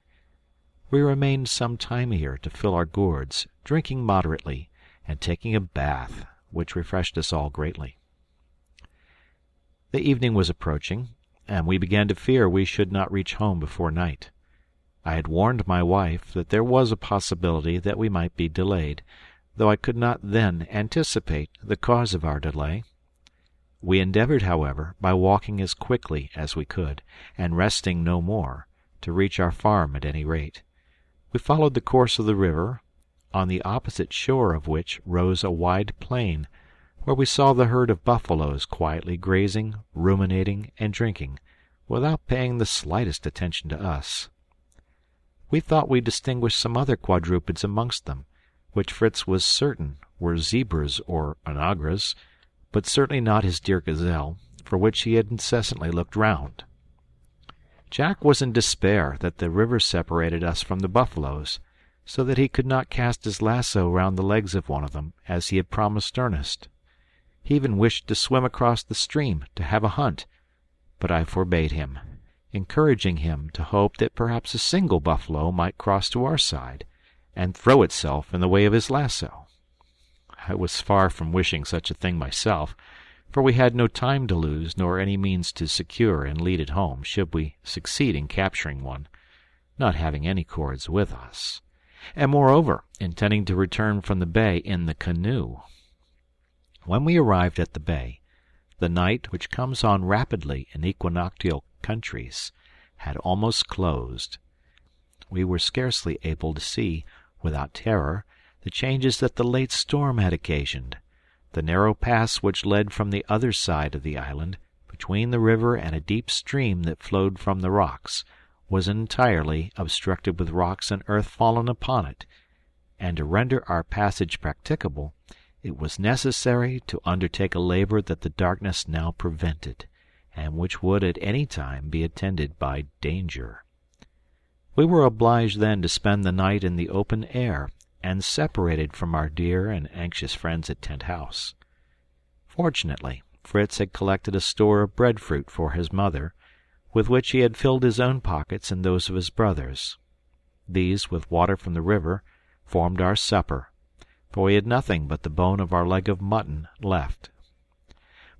We remained some time here to fill our gourds, drinking moderately, and taking a bath, which refreshed us all greatly. The evening was approaching, and we began to fear we should not reach home before night. I had warned my wife that there was a possibility that we might be delayed, though I could not then anticipate the cause of our delay. We endeavored, however, by walking as quickly as we could, and resting no more, to reach our farm at any rate. We followed the course of the river, on the opposite shore of which rose a wide plain, where we saw the herd of buffaloes quietly grazing, ruminating, and drinking, without paying the slightest attention to us. We thought we distinguished some other quadrupeds amongst them, which Fritz was certain were zebras or onagras, but certainly not his dear gazelle, for which he had incessantly looked round. Jack was in despair that the river separated us from the buffaloes, so that he could not cast his lasso round the legs of one of them, as he had promised Ernest. He even wished to swim across the stream to have a hunt, but I forbade him, encouraging him to hope that perhaps a single buffalo might cross to our side, and throw itself in the way of his lasso. I was far from wishing such a thing myself, for we had no time to lose nor any means to secure and lead it home should we succeed in capturing one, not having any cords with us, and moreover intending to return from the bay in the canoe. When we arrived at the bay, the night, which comes on rapidly in equinoctial countries, had almost closed. We were scarcely able to see, without terror, the changes that the late storm had occasioned. The narrow pass which led from the other side of the island, between the river and a deep stream that flowed from the rocks, was entirely obstructed with rocks and earth fallen upon it, and to render our passage practicable, it was necessary to undertake a labor that the darkness now prevented, and which would at any time be attended by danger. We were obliged then to spend the night in the open air, and separated from our dear and anxious friends at Tent House. Fortunately, Fritz had collected a store of breadfruit for his mother, with which he had filled his own pockets and those of his brothers. These, with water from the river, formed our supper, for we had nothing but the bone of our leg of mutton left.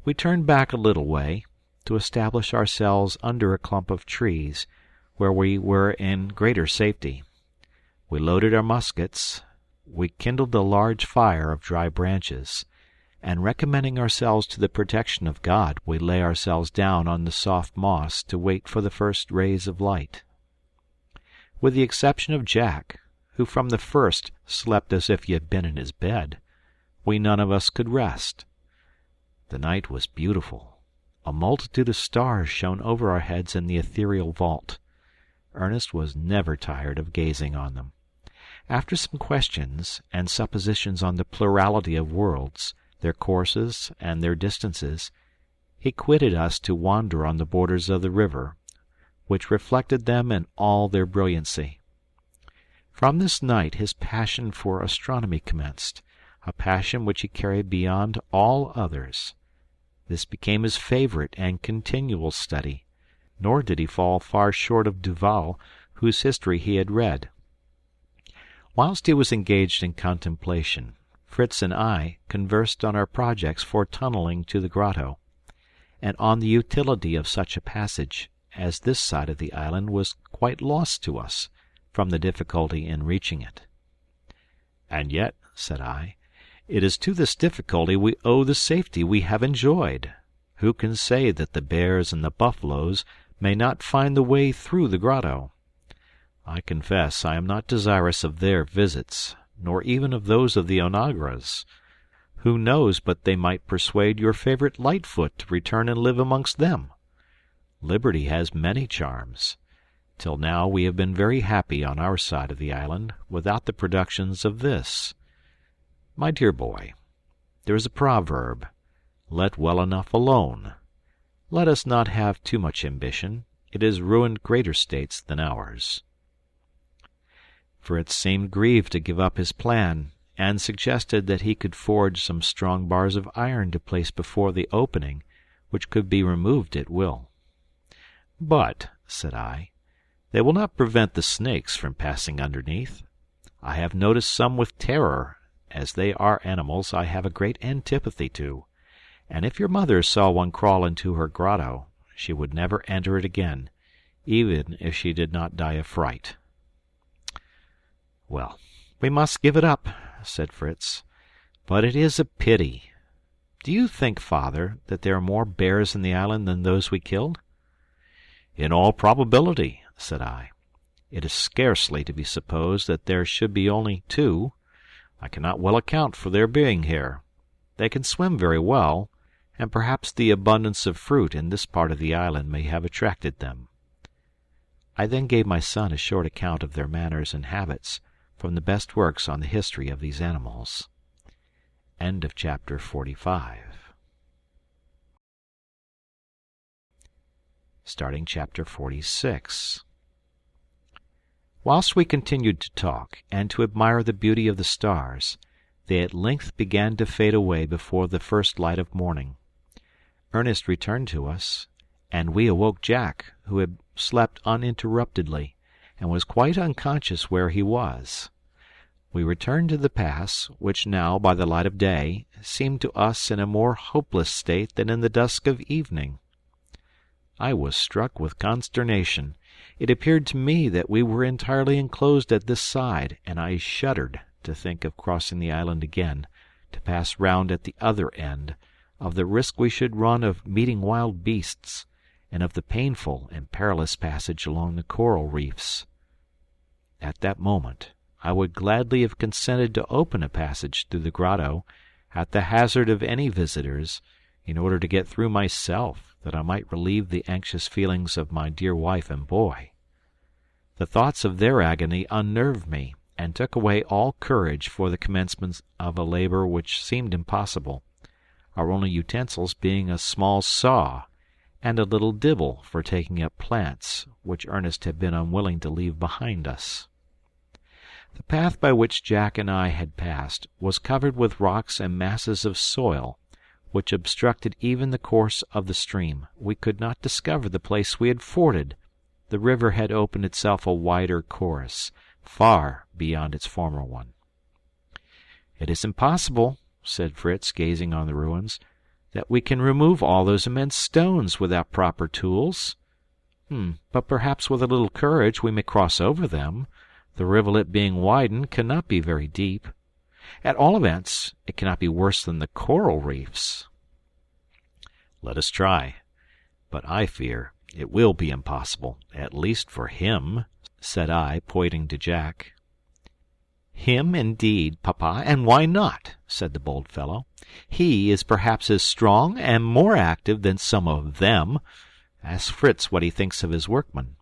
We turned back a little way, to establish ourselves under a clump of trees, where we were in greater safety. We loaded our muskets, we kindled a large fire of dry branches, and recommending ourselves to the protection of God, we lay ourselves down on the soft moss to wait for the first rays of light. With the exception of Jack, who from the first slept as if he had been in his bed, we none of us could rest. The night was beautiful. A multitude of stars shone over our heads in the ethereal vault. Ernest was never tired of gazing on them. After some questions and suppositions on the plurality of worlds, their courses and their distances, he quitted us to wander on the borders of the river, which reflected them in all their brilliancy. From this night his passion for astronomy commenced, a passion which he carried beyond all others. This became his favorite and continual study, nor did he fall far short of Duval, whose history he had read. Whilst he was engaged in contemplation, Fritz and I conversed on our projects for tunneling to the grotto, and on the utility of such a passage, as this side of the island was quite lost to us, from the difficulty in reaching it. "And yet," said I, "it is to this difficulty we owe the safety we have enjoyed. Who can say that the bears and the buffaloes may not find the way through the grotto? I confess I am not desirous of their visits, nor even of those of the onagras. Who knows but they might persuade your favorite Lightfoot to return and live amongst them? Liberty has many charms. Till now we have been very happy on our side of the island, without the productions of this. My dear boy, there is a proverb, 'Let well enough alone.' Let us not have too much ambition. It has ruined greater states than ours." Fritz seemed grieved to give up his plan, and suggested that he could forge some strong bars of iron to place before the opening, which could be removed at will. "But," said I, "they will not prevent the snakes from passing underneath. I have noticed some with terror, as they are animals I have a great antipathy to, and if your mother saw one crawl into her grotto, she would never enter it again, even if she did not die of fright." "Well, we must give it up," said Fritz. "But it is a pity. Do you think, father, that there are more bears in the island than those we killed?" "In all probability," said I. "It is scarcely to be supposed that there should be only 2. I cannot well account for their being here. They can swim very well, and perhaps the abundance of fruit in this part of the island may have attracted them." I then gave my son a short account of their manners and habits, from the best works on the history of these animals. Chapter 45. Chapter 46. Whilst we continued to talk, and to admire the beauty of the stars, they at length began to fade away before the first light of morning. Ernest returned to us, and we awoke Jack, who had slept uninterruptedly, and was quite unconscious where he was. We returned to the pass, which now, by the light of day, seemed to us in a more hopeless state than in the dusk of evening. I was struck with consternation. It appeared to me that we were entirely enclosed at this side, and I shuddered to think of crossing the island again, to pass round at the other end, of the risk we should run of meeting wild beasts, and of the painful and perilous passage along the coral reefs. At that moment I would gladly have consented to open a passage through the grotto, at the hazard of any visitors, in order to get through myself, that I might relieve the anxious feelings of my dear wife and boy. The thoughts of their agony unnerved me, and took away all courage for the commencement of a labour which seemed impossible, our only utensils being a small saw, and a little dibble for taking up plants, which Ernest had been unwilling to leave behind us. The path by which Jack and I had passed was covered with rocks and masses of soil, which obstructed even the course of the stream. We could not discover the place we had forded. The river had opened itself a wider course, far beyond its former one. "It is impossible," said Fritz, gazing on the ruins, "that we can remove all those immense stones without proper tools. But perhaps with a little courage we may cross over them. The rivulet being widened cannot be very deep. At all events, it cannot be worse than the coral reefs." "Let us try. But I fear it will be impossible, at least for him," said I, pointing to Jack. "Him, indeed, papa, and why not?" said the bold fellow. "He is perhaps as strong and more active than some of them. Ask Fritz what he thinks of his workmen.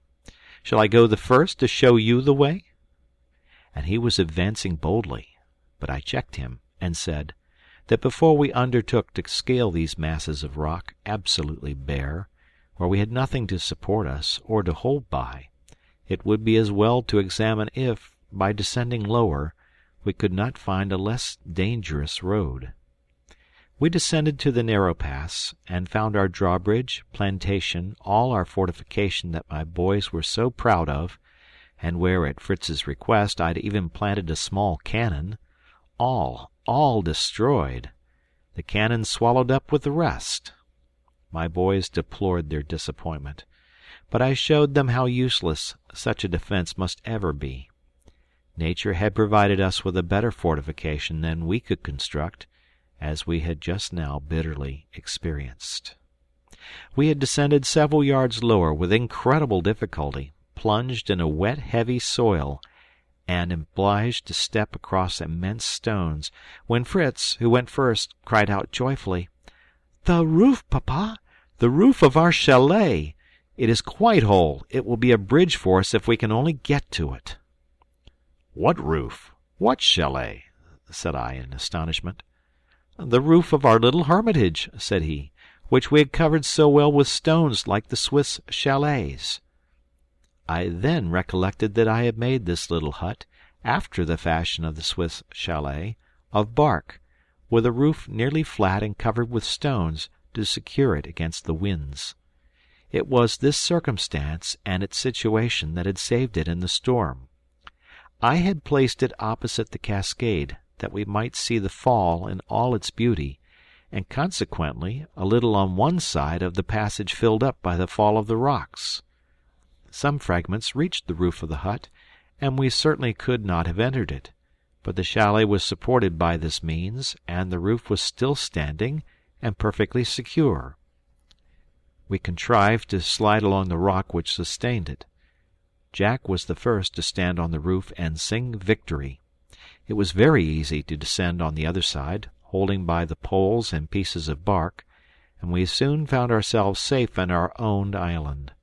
Shall I go the first to show you the way?" And he was advancing boldly, but I checked him, and said that before we undertook to scale these masses of rock absolutely bare, where we had nothing to support us or to hold by, it would be as well to examine if, by descending lower, we could not find a less dangerous road. We descended to the narrow pass, and found our drawbridge, plantation, all our fortification that my boys were so proud of, and where, at Fritz's request, I had even planted a small cannon, all destroyed, the cannon swallowed up with the rest. My boys deplored their disappointment, but I showed them how useless such a defence must ever be. Nature had provided us with a better fortification than we could construct, as we had just now bitterly experienced. We had descended several yards lower with incredible difficulty, plunged in a wet, heavy soil, and obliged to step across immense stones, when Fritz, who went first, cried out joyfully, "The roof, Papa! The roof of our chalet! It is quite whole. It will be a bridge for us if we can only get to it." "What roof? What chalet?" said I in astonishment. "The roof of our little hermitage," said he, "which we had covered so well with stones like the Swiss chalets." I then recollected that I had made this little hut, after the fashion of the Swiss chalet, of bark, with a roof nearly flat and covered with stones to secure it against the winds. It was this circumstance and its situation that had saved it in the storm. I had placed it opposite the cascade, that we might see the fall in all its beauty, and consequently a little on one side of the passage filled up by the fall of the rocks. Some fragments reached the roof of the hut, and we certainly could not have entered it, but the chalet was supported by this means, and the roof was still standing and perfectly secure. We contrived to slide along the rock which sustained it. Jack was the first to stand on the roof and sing victory. It was very easy to descend on the other side, holding by the poles and pieces of bark, and we soon found ourselves safe in our own island.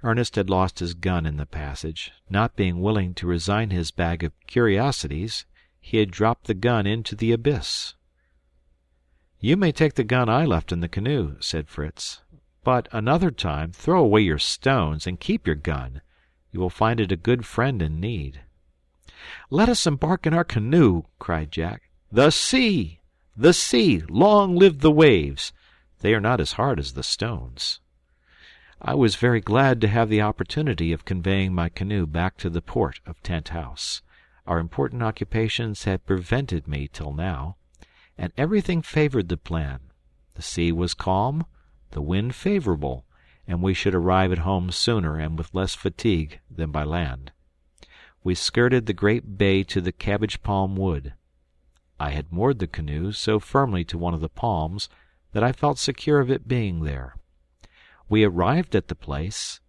Ernest had lost his gun in the passage. Not being willing to resign his bag of curiosities, he had dropped the gun into the abyss. "You may take the gun I left in the canoe," said Fritz. "But another time throw away your stones and keep your gun. You will find it a good friend in need." "Let us embark in our canoe," cried Jack. "The sea! The sea! Long live the waves! They are not as hard as the stones." I was very glad to have the opportunity of conveying my canoe back to the port of Tent House. Our important occupations had prevented me till now, and everything favored the plan. The sea was calm, the wind favorable, and we should arrive at home sooner and with less fatigue than by land. We skirted the great bay to the cabbage palm wood. I had moored the canoe so firmly to one of the palms that I felt secure of it being there. We arrived at the place,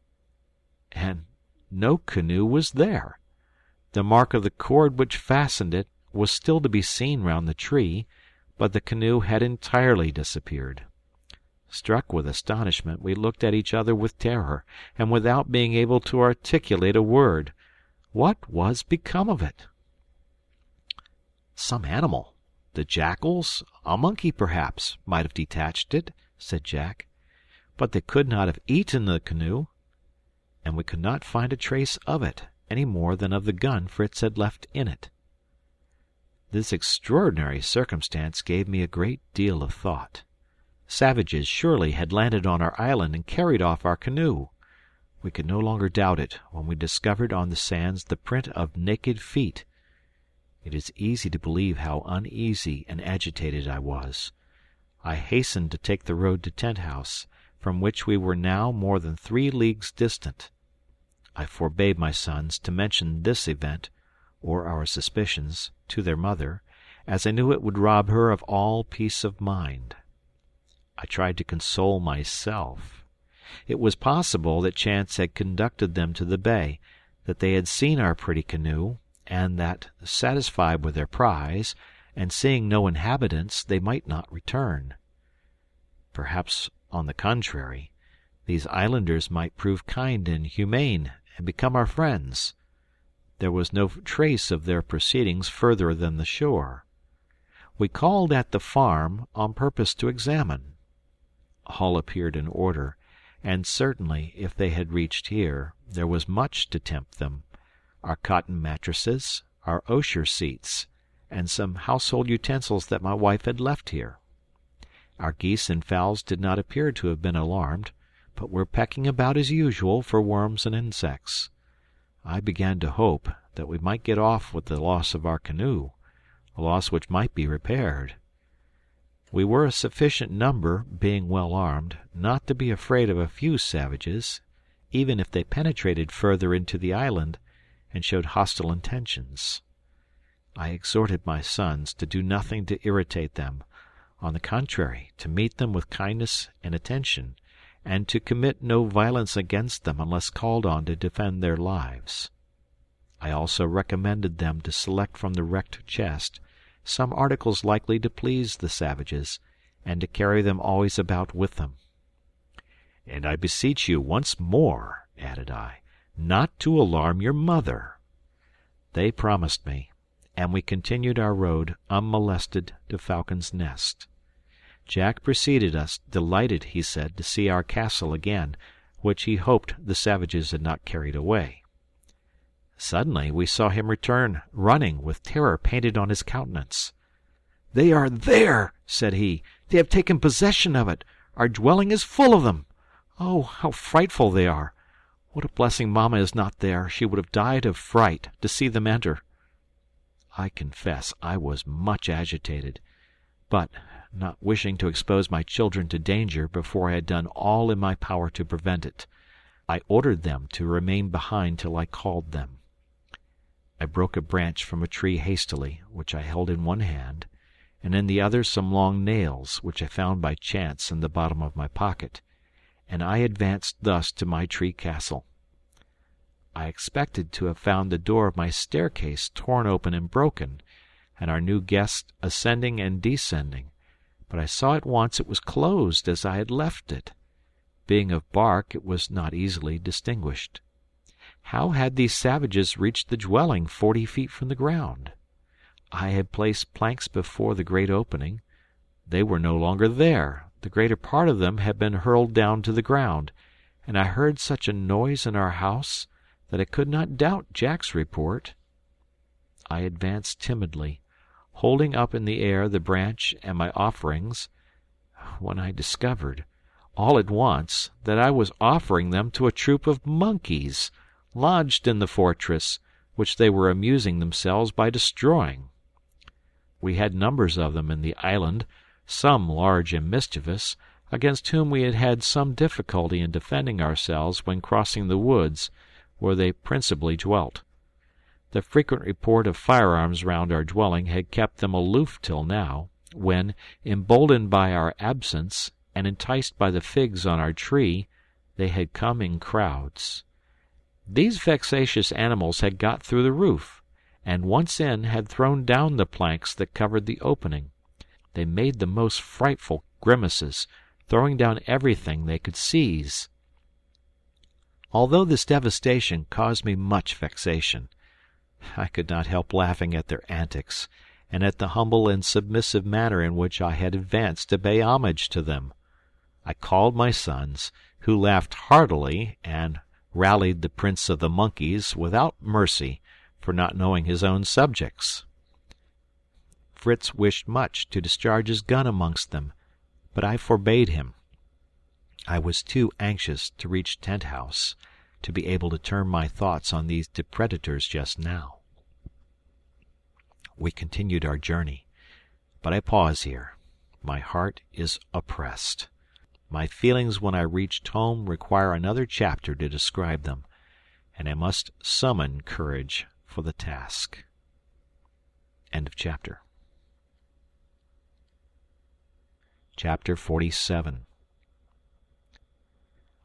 and no canoe was there. The mark of the cord which fastened it was still to be seen round the tree, but the canoe had entirely disappeared. Struck with astonishment, we looked at each other with terror, and without being able to articulate a word. What was become of it? "Some animal, the jackals, a monkey perhaps, might have detached it," said Jack. "But they could not have eaten the canoe." And we could not find a trace of it, any more than of the gun Fritz had left in it. This extraordinary circumstance gave me a great deal of thought. Savages surely had landed on our island and carried off our canoe. We could no longer doubt it when we discovered on the sands the print of naked feet. It is easy to believe how uneasy and agitated I was. I hastened to take the road to Tent House, from which we were now more than 3 leagues distant. I forbade my sons to mention this event, or our suspicions, to their mother, as I knew it would rob her of all peace of mind. I tried to console myself. It was possible that chance had conducted them to the bay, that they had seen our pretty canoe, and that, satisfied with their prize, and seeing no inhabitants, they might not return. Perhaps, on the contrary, these islanders might prove kind and humane, and become our friends. There was no trace of their proceedings further than the shore. We called at the farm on purpose to examine. All appeared in order, and certainly, if they had reached here, there was much to tempt them: our cotton mattresses, our osier seats, and some household utensils that my wife had left here. Our geese and fowls did not appear to have been alarmed, but were pecking about as usual for worms and insects. I began to hope that we might get off with the loss of our canoe, a loss which might be repaired. We were a sufficient number, being well armed, not to be afraid of a few savages, even if they penetrated further into the island, and showed hostile intentions. I exhorted my sons to do nothing to irritate them, on the contrary, to meet them with kindness and attention, and to commit no violence against them unless called on to defend their lives. I also recommended them to select from the wrecked chest some articles likely to please the savages, and to carry them always about with them. "And I beseech you once more," added I, "not to alarm your mother." They promised me, and we continued our road unmolested to Falcon's Nest. Jack preceded us, delighted, he said, to see our castle again, which he hoped the savages had not carried away. Suddenly we saw him return, running, with terror painted on his countenance. "They are there," said he. "They have taken possession of it. Our dwelling is full of them. Oh, how frightful they are! What a blessing Mamma is not there. She would have died of fright to see them enter." I confess I was much agitated, but, not wishing to expose my children to danger before I had done all in my power to prevent it, I ordered them to remain behind till I called them. I broke a branch from a tree hastily, which I held in one hand, and in the other some long nails, which I found by chance in the bottom of my pocket, and I advanced thus to my tree castle. I expected to have found the door of my staircase torn open and broken, and our new guests ascending and descending, but I saw at once it was closed as I had left it. Being of bark, it was not easily distinguished. How had these savages reached the dwelling 40 feet from the ground? I had placed planks before the great opening. They were no longer there. The greater part of them had been hurled down to the ground, and I heard such a noise in our house that I could not doubt Jack's report. I advanced timidly, holding up in the air the branch and my offerings, when I discovered, all at once, that I was offering them to a troop of monkeys, lodged in the fortress, which they were amusing themselves by destroying. We had numbers of them in the island, some large and mischievous, against whom we had had some difficulty in defending ourselves when crossing the woods, where they principally dwelt. The frequent report of firearms round our dwelling had kept them aloof till now, when, emboldened by our absence, and enticed by the figs on our tree, they had come in crowds. These vexatious animals had got through the roof, and once in had thrown down the planks that covered the opening. They made the most frightful grimaces, throwing down everything they could seize. Although this devastation caused me much vexation, I could not help laughing at their antics, and at the humble and submissive manner in which I had advanced to pay homage to them. I called my sons, who laughed heartily, and rallied the prince of the monkeys without mercy for not knowing his own subjects. Fritz wished much to discharge his gun amongst them, but I forbade him. I was too anxious to reach Tent House to be able to turn my thoughts on these depredators just now. We continued our journey, but I pause here. My heart is oppressed. My feelings when I reached home require another chapter to describe them, and I must summon courage for the task. End of chapter. Chapter 47.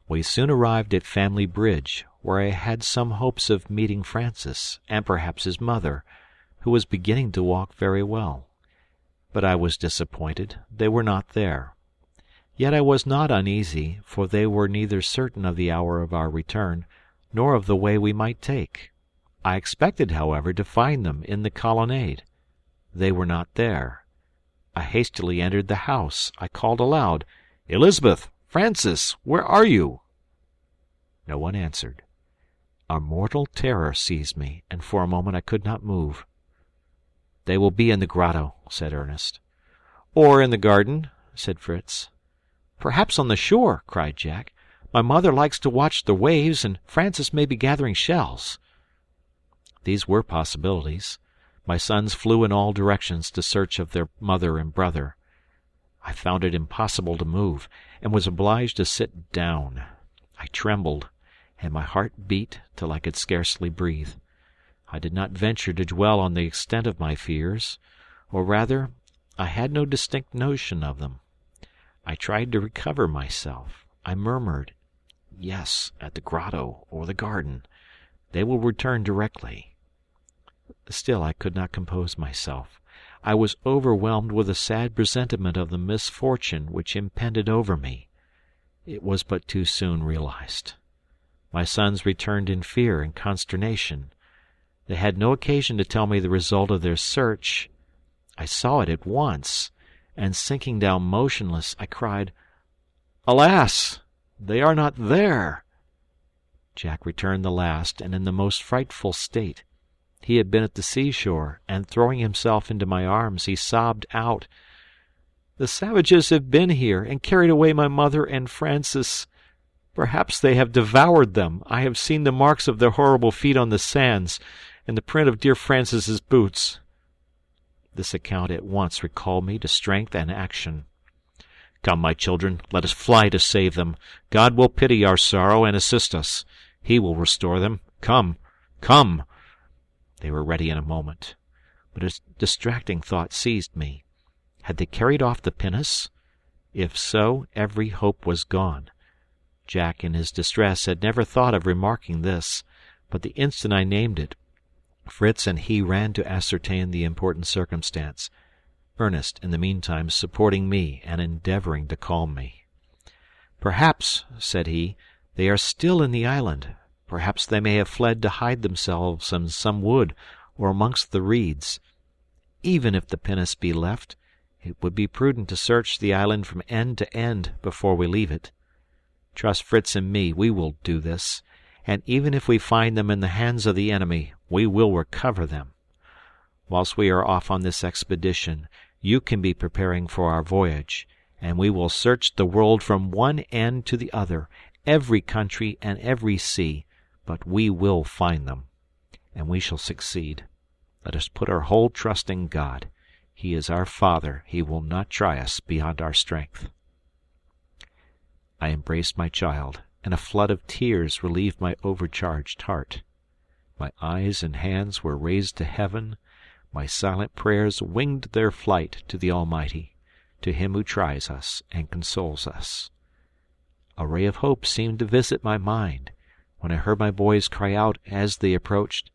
We soon arrived at Family Bridge, where I had some hopes of meeting Francis, and perhaps his mother, who was beginning to walk very well. But I was disappointed. They were not there. Yet I was not uneasy, for they were neither certain of the hour of our return, nor of the way we might take. I expected, however, to find them in the colonnade. They were not there. I hastily entered the house. I called aloud, "Elizabeth! Francis! Where are you?" No one answered. A mortal terror seized me, and for a moment I could not move. "They will be in the grotto," said Ernest. "Or in the garden," said Fritz. "Perhaps on the shore," cried Jack. "My mother likes to watch the waves, and Francis may be gathering shells." These were possibilities. My sons flew in all directions to search of their mother and brother. I found it impossible to move, and was obliged to sit down. I trembled, and my heart beat till I could scarcely breathe. I did not venture to dwell on the extent of my fears, or rather, I had no distinct notion of them. I tried to recover myself. I murmured, "Yes, at the grotto or the garden. They will return directly." Still I could not compose myself. I was overwhelmed with a sad presentiment of the misfortune which impended over me. It was but too soon realized. My sons returned in fear and consternation. They had no occasion to tell me the result of their search. I saw it at once, and sinking down motionless, I cried, "Alas! They are not there!" Jack returned the last, and in the most frightful state. He had been at the seashore, and throwing himself into my arms, he sobbed out, "The savages have been here, and carried away my mother and Francis. Perhaps they have devoured them. I have seen the marks of their horrible feet on the sands, and the print of dear Francis's boots." This account at once recalled me to strength and action. "Come, my children, let us fly to save them. God will pity our sorrow and assist us. He will restore them. Come, come!" They were ready in a moment. But a distracting thought seized me. Had they carried off the pinnace? If so, every hope was gone. Jack, in his distress, had never thought of remarking this, but the instant I named it, Fritz and he ran to ascertain the important circumstance, Ernest, in the meantime, supporting me and endeavouring to calm me. "Perhaps," said he, "they are still in the island. Perhaps they may have fled to hide themselves in some wood or amongst the reeds. Even if the pinnace be left, it would be prudent to search the island from end to end before we leave it. Trust Fritz and me, we will do this, and even if we find them in the hands of the enemy, we will recover them. Whilst we are off on this expedition, you can be preparing for our voyage, and we will search the world from one end to the other, every country and every sea, but we will find them, and we shall succeed. Let us put our whole trust in God. He is our Father. He will not try us beyond our strength." I embraced my child, and a flood of tears relieved my overcharged heart. My eyes and hands were raised to heaven. My silent prayers winged their flight to the Almighty, to Him who tries us and consoles us. A ray of hope seemed to visit my mind, when I heard my boys cry out as they approached,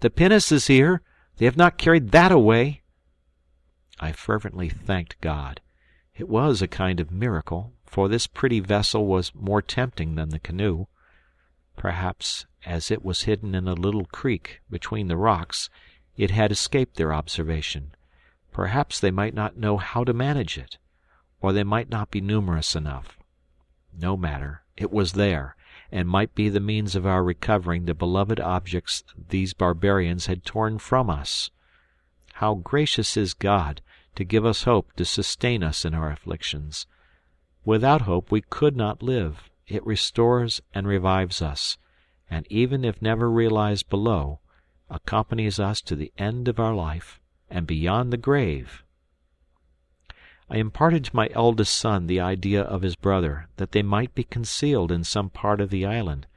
"The pinnace is here! They have not carried that away!" I fervently thanked God. It was a kind of miracle, for this pretty vessel was more tempting than the canoe. Perhaps, as it was hidden in a little creek between the rocks, it had escaped their observation. Perhaps they might not know how to manage it, or they might not be numerous enough. No matter, it was there, and might be the means of our recovering the beloved objects these barbarians had torn from us. How gracious is God to give us hope to sustain us in our afflictions! Without hope we could not live. It restores and revives us, and even if never realized below, accompanies us to the end of our life and beyond the grave. I imparted to my eldest son the idea of his brother, that they might be concealed in some part of the island,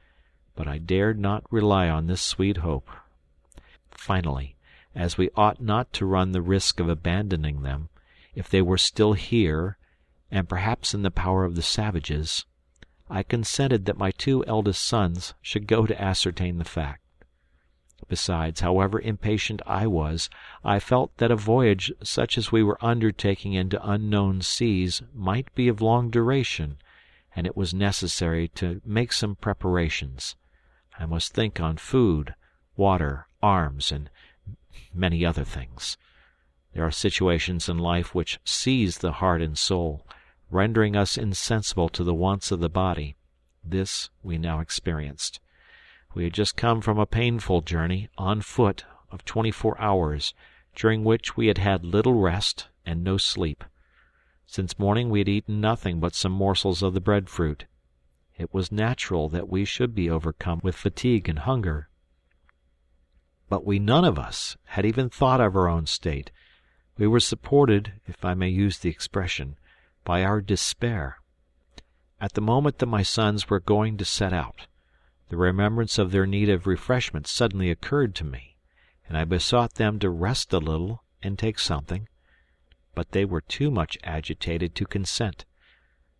but I dared not rely on this sweet hope. Finally, as we ought not to run the risk of abandoning them, if they were still here, and perhaps in the power of the savages, I consented that my 2 eldest sons should go to ascertain the fact. Besides, however impatient I was, I felt that a voyage such as we were undertaking into unknown seas might be of long duration, and it was necessary to make some preparations. I must think on food, water, arms, and many other things. There are situations in life which seize the heart and soul, rendering us insensible to the wants of the body. This we now experienced. We had just come from a painful journey, on foot, of 24 hours, during which we had had little rest and no sleep. Since morning we had eaten nothing but some morsels of the breadfruit. It was natural that we should be overcome with fatigue and hunger. But we none of us had even thought of our own state. We were supported, if I may use the expression, by our despair. At the moment that my sons were going to set out, the remembrance of their need of refreshment suddenly occurred to me, and I besought them to rest a little and take something, but they were too much agitated to consent.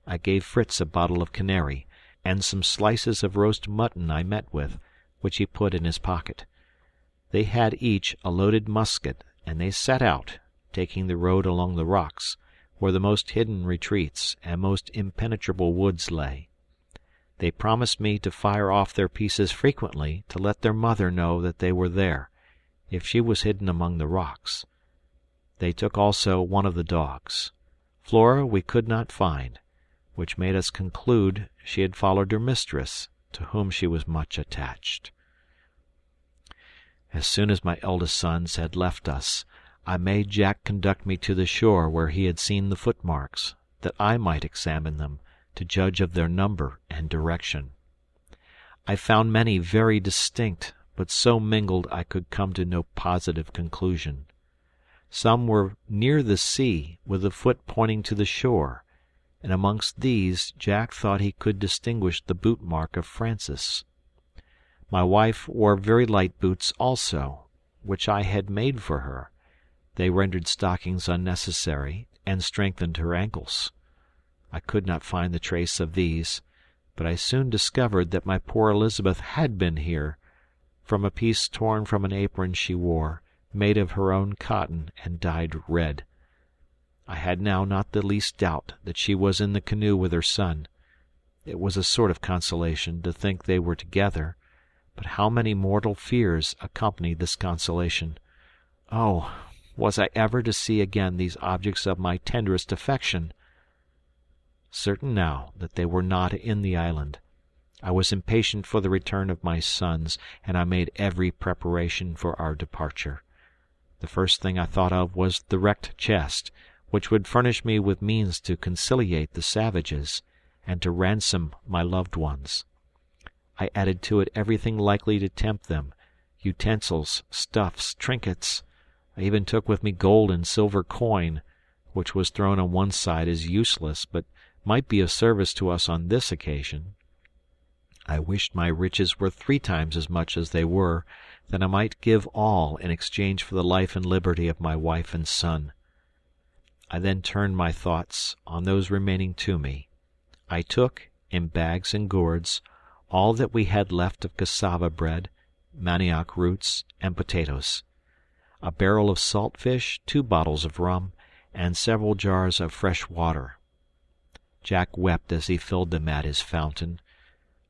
I gave Fritz a bottle of Canary, and some slices of roast mutton I met with, which he put in his pocket. They had each a loaded musket, and they set out, taking the road along the rocks, where the most hidden retreats and most impenetrable woods lay. They promised me to fire off their pieces frequently to let their mother know that they were there, if she was hidden among the rocks. They took also one of the dogs. Flora we could not find, which made us conclude she had followed her mistress, to whom she was much attached. As soon as my eldest sons had left us, I made Jack conduct me to the shore where he had seen the footmarks, that I might examine them, to judge of their number and direction. I found many very distinct, but so mingled I could come to no positive conclusion. Some were near the sea, with the foot pointing to the shore, and amongst these Jack thought he could distinguish the boot mark of Francis. My wife wore very light boots also, which I had made for her. They rendered stockings unnecessary, and strengthened her ankles. I could not find the trace of these, but I soon discovered that my poor Elizabeth had been here, from a piece torn from an apron she wore, made of her own cotton and dyed red. I had now not the least doubt that she was in the canoe with her son. It was a sort of consolation to think they were together, but how many mortal fears accompanied this consolation! Oh, was I ever to see again these objects of my tenderest affection? Certain now that they were not in the island, I was impatient for the return of my sons, and I made every preparation for our departure. The first thing I thought of was the wrecked chest, which would furnish me with means to conciliate the savages, and to ransom my loved ones. I added to it everything likely to tempt them, utensils, stuffs, trinkets. I even took with me gold and silver coin, which was thrown on one side as useless, but might be of service to us on this occasion. I wished my riches were 3 times as much as they were, that I might give all in exchange for the life and liberty of my wife and son. I then turned my thoughts on those remaining to me. I took, in bags and gourds, all that we had left of cassava bread, manioc roots, and potatoes, a barrel of salt fish, 2 bottles of rum, and several jars of fresh water. Jack wept as he filled them at his fountain,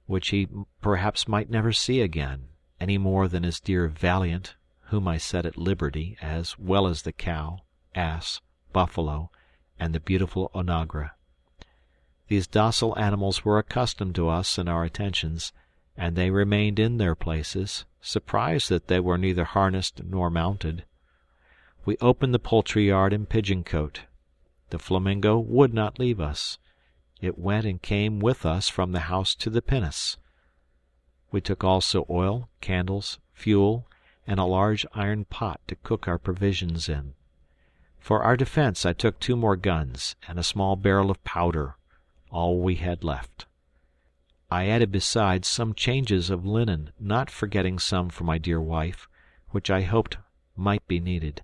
which he perhaps might never see again, any more than his dear Valiant, whom I set at liberty, as well as the cow, ass, buffalo, and the beautiful onagra. These docile animals were accustomed to us and our attentions, and they remained in their places, surprised that they were neither harnessed nor mounted. We opened the poultry yard and pigeon cote. The flamingo would not leave us. It went and came with us from the house to the pinnace. We took also oil, candles, fuel, and a large iron pot to cook our provisions in. For our defence I took 2 more guns, and a small barrel of powder, all we had left. I added besides some changes of linen, not forgetting some for my dear wife, which I hoped might be needed.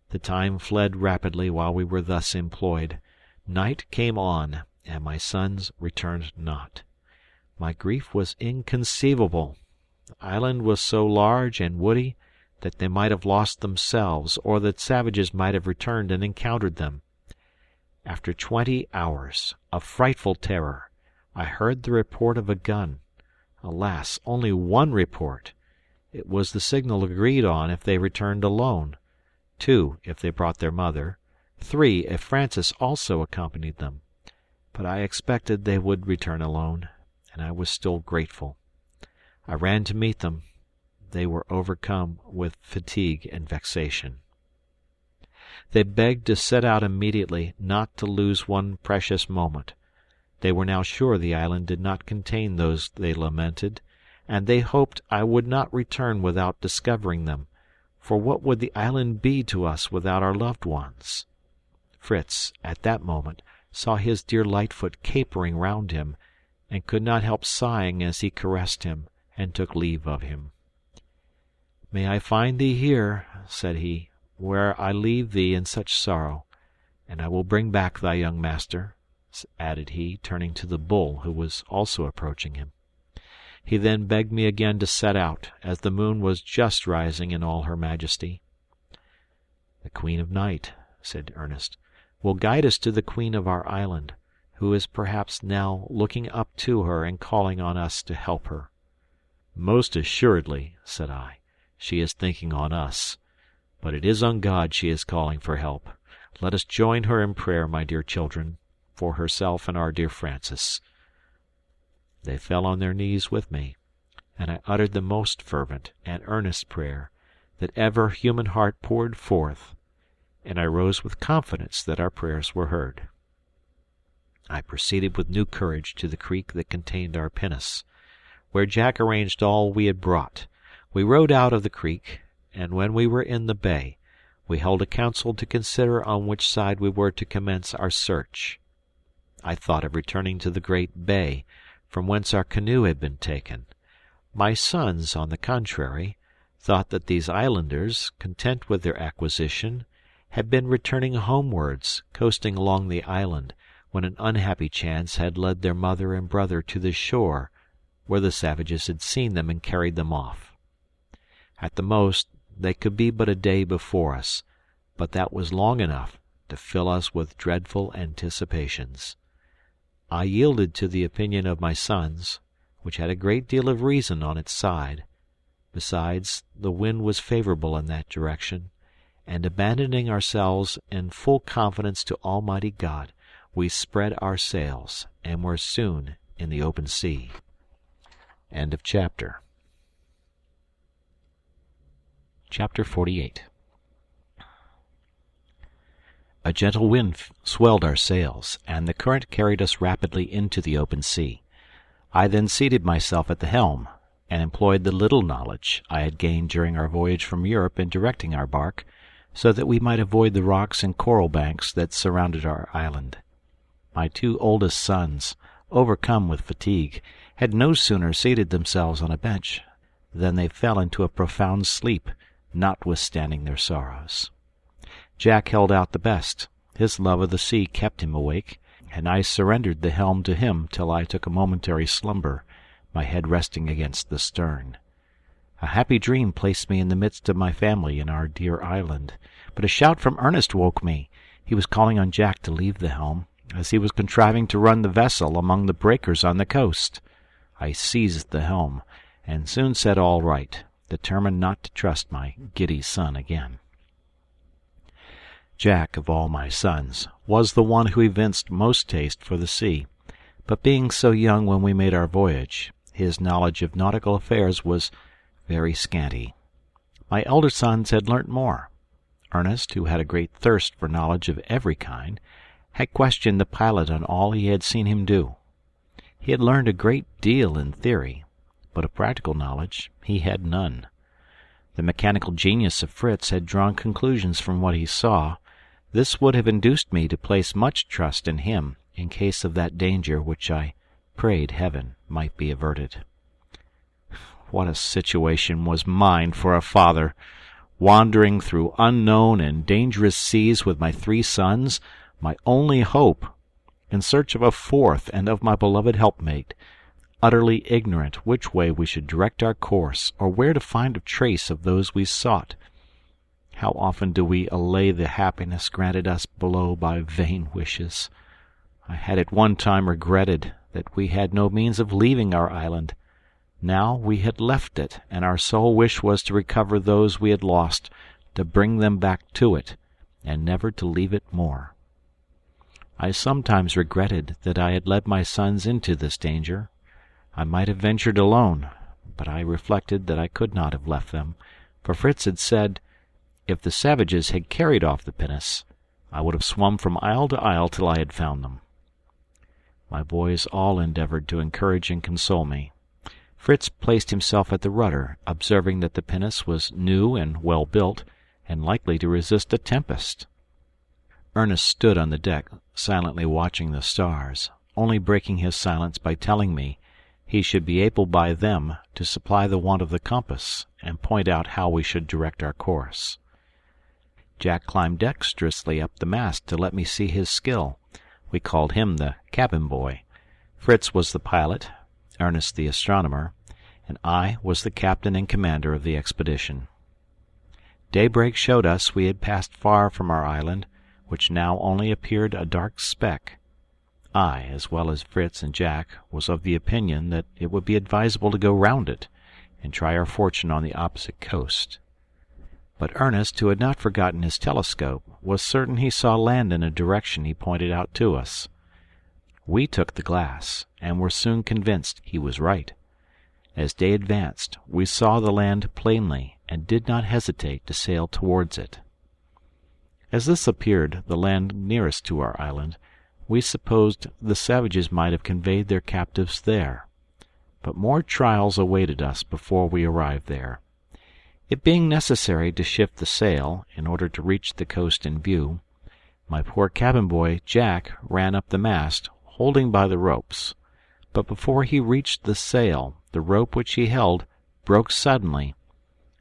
The time fled rapidly while we were thus employed. Night came on, and my sons returned not. My grief was inconceivable. The island was so large and woody that they might have lost themselves, or that savages might have returned and encountered them. After 20 hours of frightful terror, I heard the report of a gun. Alas, only 1 report! It was the signal agreed on if they returned alone, 2 if they brought their mother, 3 if Francis also accompanied them. But I expected they would return alone, and I was still grateful. I ran to meet them. They were overcome with fatigue and vexation. They begged to set out immediately, not to lose one precious moment. They were now sure the island did not contain those they lamented, and they hoped I would not return without discovering them, for what would the island be to us without our loved ones? Fritz, at that moment, saw his dear Lightfoot capering round him, and could not help sighing as he caressed him and took leave of him. "May I find thee here," said he, "where I leave thee in such sorrow, and I will bring back thy young master," added he, turning to the bull, who was also approaching him. He then begged me again to set out, as the moon was just rising in all her majesty. "The Queen of Night," said Ernest, "will guide us to the Queen of our island, who is perhaps now looking up to her and calling on us to help her." "Most assuredly," said I, "she is thinking on us. But it is on God she is calling for help. Let us join her in prayer, my dear children, for herself and our dear Francis." They fell on their knees with me, and I uttered the most fervent and earnest prayer that ever human heart poured forth, and I rose with confidence that our prayers were heard. I proceeded with new courage to the creek that contained our pinnace, where Jack arranged all we had brought. We rowed out of the creek, and when we were in the bay, we held a council to consider on which side we were to commence our search. I thought of returning to the great bay, from whence our canoe had been taken. My sons, on the contrary, thought that these islanders, content with their acquisition, had been returning homewards, coasting along the island, when an unhappy chance had led their mother and brother to the shore, where the savages had seen them and carried them off. At the most, they could be but a day before us, but that was long enough to fill us with dreadful anticipations. I yielded to the opinion of my sons, which had a great deal of reason on its side. Besides, the wind was favorable in that direction, and abandoning ourselves in full confidence to Almighty God, we spread our sails, and were soon in the open sea. End of chapter. Chapter 48. A gentle wind swelled our sails, and the current carried us rapidly into the open sea. I then seated myself at the helm, and employed the little knowledge I had gained during our voyage from Europe in directing our bark, so that we might avoid the rocks and coral banks that surrounded our island. My two oldest sons, overcome with fatigue, had no sooner seated themselves on a bench than they fell into a profound sleep, notwithstanding their sorrows. Jack held out the best. His love of the sea kept him awake, and I surrendered the helm to him till I took a momentary slumber, my head resting against the stern. A happy dream placed me in the midst of my family in our dear island, but a shout from Ernest woke me. He was calling on Jack to leave the helm, as he was contriving to run the vessel among the breakers on the coast. I seized the helm, and soon set all right, determined not to trust my giddy son again. Jack, of all my sons, was the one who evinced most taste for the sea, but being so young when we made our voyage, his knowledge of nautical affairs was very scanty. My elder sons had learnt more. Ernest, who had a great thirst for knowledge of every kind, had questioned the pilot on all he had seen him do. He had learned a great deal in theory, but of practical knowledge he had none. The mechanical genius of Fritz had drawn conclusions from what he saw. This would have induced me to place much trust in him in case of that danger which I prayed Heaven might be averted. What a situation was mine for a father! Wandering through unknown and dangerous seas with my 3 sons, my only hope, in search of a fourth and of my beloved helpmate, utterly ignorant which way we should direct our course or where to find a trace of those we sought. How often do we allay the happiness granted us below by vain wishes! I had at one time regretted that we had no means of leaving our island. Now we had left it, and our sole wish was to recover those we had lost, to bring them back to it, and never to leave it more. I sometimes regretted that I had led my sons into this danger. I might have ventured alone, but I reflected that I could not have left them, for Fritz had said, if the savages had carried off the pinnace, I would have swum from isle to isle till I had found them. My boys all endeavored to encourage and console me. Fritz placed himself at the rudder, observing that the pinnace was new and well built, and likely to resist a tempest. Ernest stood on the deck, silently watching the stars, only breaking his silence by telling me he should be able by them to supply the want of the compass and point out how we should direct our course. Jack climbed dexterously up the mast to let me see his skill. We called him the cabin boy. Fritz was the pilot, Ernest the astronomer, and I was the captain and commander of the expedition. Daybreak showed us we had passed far from our island, which now only appeared a dark speck. I, as well as Fritz and Jack, was of the opinion that it would be advisable to go round it, and try our fortune on the opposite coast. But Ernest, who had not forgotten his telescope, was certain he saw land in a direction he pointed out to us. We took the glass, and were soon convinced he was right. As day advanced, we saw the land plainly, and did not hesitate to sail towards it. As this appeared the land nearest to our island, we supposed the savages might have conveyed their captives there. But more trials awaited us before we arrived there. It being necessary to shift the sail, in order to reach the coast in view, my poor cabin boy Jack ran up the mast, holding by the ropes. But before he reached the sail, the rope which he held broke suddenly.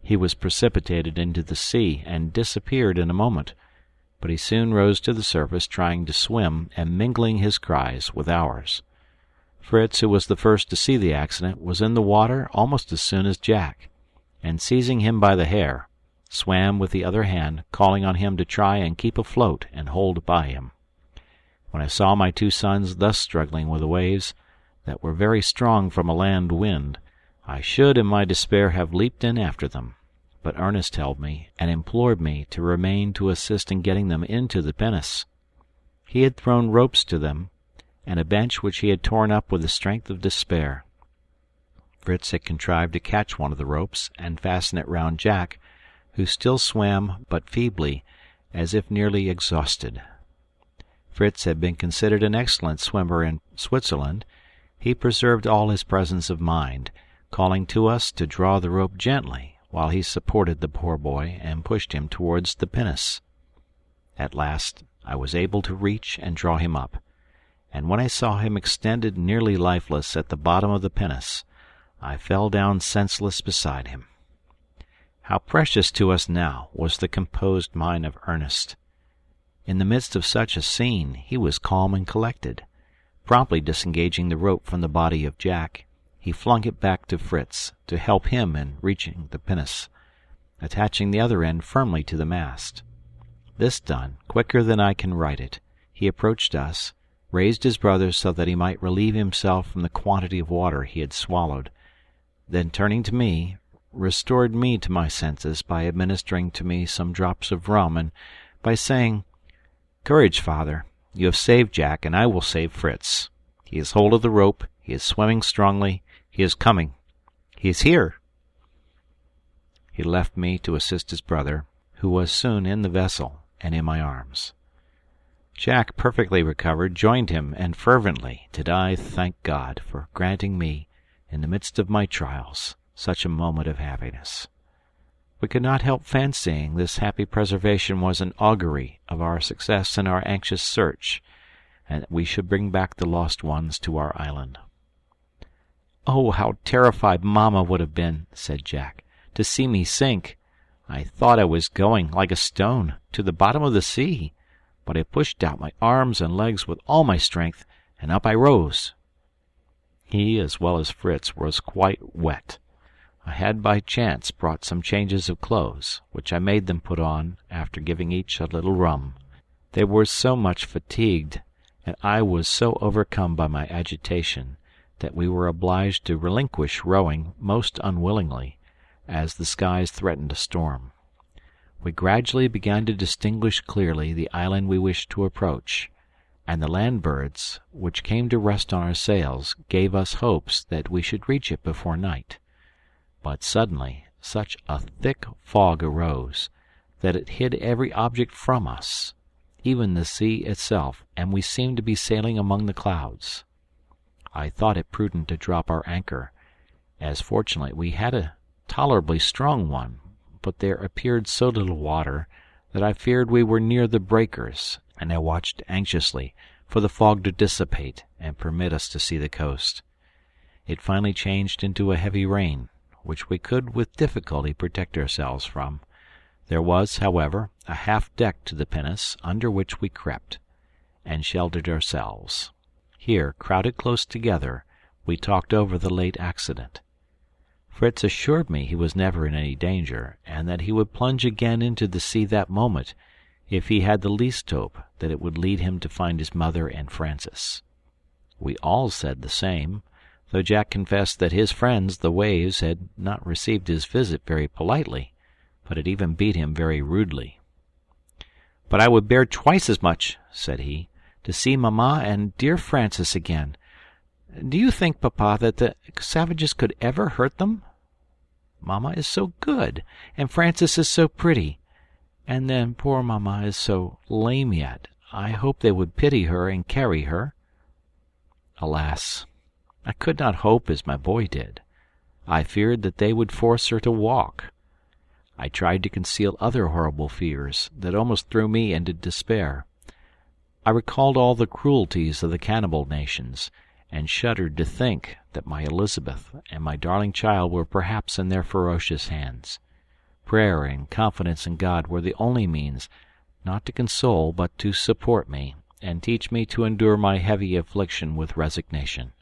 He was precipitated into the sea and disappeared in a moment, but he soon rose to the surface, trying to swim and mingling his cries with ours. Fritz, who was the first to see the accident, was in the water almost as soon as Jack, and seizing him by the hair, swam with the other hand, calling on him to try and keep afloat and hold by him. When I saw my two sons thus struggling with the waves, that were very strong from a land wind, I should in my despair have leaped in after them. But Ernest held me, and implored me to remain to assist in getting them into the pinnace. He had thrown ropes to them, and a bench which he had torn up with the strength of despair. Fritz had contrived to catch one of the ropes and fasten it round Jack, who still swam but feebly, as if nearly exhausted. Fritz had been considered an excellent swimmer in Switzerland. He preserved all his presence of mind, calling to us to draw the rope gently, while he supported the poor boy and pushed him towards the pinnace. At last I was able to reach and draw him up, and when I saw him extended nearly lifeless at the bottom of the pinnace, I fell down senseless beside him. How precious to us now was the composed mind of Ernest! In the midst of such a scene he was calm and collected. Promptly disengaging the rope from the body of Jack, he flung it back to Fritz, to help him in reaching the pinnace, attaching the other end firmly to the mast. This done, quicker than I can write it, he approached us, raised his brother so that he might relieve himself from the quantity of water he had swallowed, then turning to me, restored me to my senses by administering to me some drops of rum, and by saying, "Courage, father. You have saved Jack, and I will save Fritz. He has hold of the rope. He is swimming strongly. He is coming. He is here." He left me to assist his brother, who was soon in the vessel and in my arms. Jack, perfectly recovered, joined him, and fervently did I thank God for granting me, in the midst of my trials, such a moment of happiness. We could not help fancying this happy preservation was an augury of our success in our anxious search, and that we should bring back the lost ones to our island. "Oh, how terrified Mamma would have been," said Jack, "to see me sink. I thought I was going, like a stone, to the bottom of the sea, but I pushed out my arms and legs with all my strength, and up I rose." He, as well as Fritz, was quite wet. I had by chance brought some changes of clothes, which I made them put on, after giving each a little rum. They were so much fatigued, and I was so overcome by my agitation, that we were obliged to relinquish rowing most unwillingly, as the skies threatened a storm. We gradually began to distinguish clearly the island we wished to approach, and the land birds, which came to rest on our sails, gave us hopes that we should reach it before night. But suddenly such a thick fog arose that it hid every object from us, even the sea itself, and we seemed to be sailing among the clouds. I thought it prudent to drop our anchor, as fortunately we had a tolerably strong one, but there appeared so little water that I feared we were near the breakers, and I watched anxiously for the fog to dissipate and permit us to see the coast. it finally changed into a heavy rain, which we could with difficulty protect ourselves from. There was, however, a half-deck to the pinnace, under which we crept, and sheltered ourselves. Here, crowded close together, we talked over the late accident. Fritz assured me he was never in any danger, and that he would plunge again into the sea that moment, if he had the least hope that it would lead him to find his mother and Francis. We all said the same, though Jack confessed that his friends, the waves, had not received his visit very politely, but had even beat him very rudely. "But I would bear twice as much," said he, "to see Mamma and dear Francis again. Do you think, Papa, that the savages could ever hurt them? Mamma is so good, and Francis is so pretty. And then poor Mamma is so lame yet. I hope they would pity her and carry her." Alas! I could not hope as my boy did. I feared that they would force her to walk. I tried to conceal other horrible fears that almost threw me into despair. I recalled all the cruelties of the cannibal nations, and shuddered to think that my Elizabeth and my darling child were perhaps in their ferocious hands. Prayer and confidence in God were the only means, not to console but to support me, and teach me to endure my heavy affliction with resignation.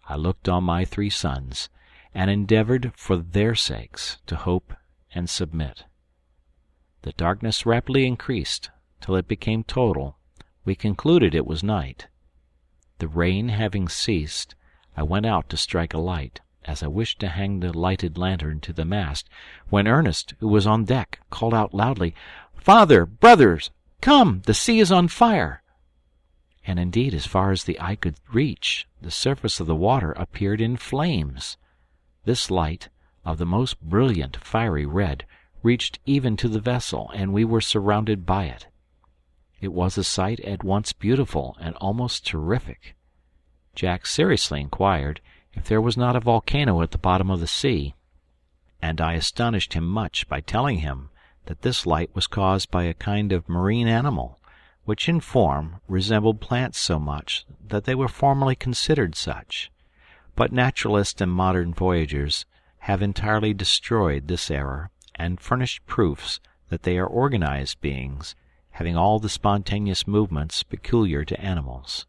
I looked on my 3 sons, and endeavored for their sakes to hope and submit. The darkness rapidly increased, till it became total. We concluded it was night. The rain having ceased, I went out to strike a light, as I wished to hang the lighted lantern to the mast, when Ernest, who was on deck, called out loudly, "Father, brothers, come, the sea is on fire!" And indeed, as far as the eye could reach, the surface of the water appeared in flames. This light, of the most brilliant fiery red, reached even to the vessel, and we were surrounded by it. It was a sight at once beautiful and almost terrific. Jack seriously inquired if there was not a volcano at the bottom of the sea, and I astonished him much by telling him that this light was caused by a kind of marine animal, which in form resembled plants so much that they were formerly considered such. But naturalists and modern voyagers have entirely destroyed this error, and furnished proofs that they are organized beings, having all the spontaneous movements peculiar to animals.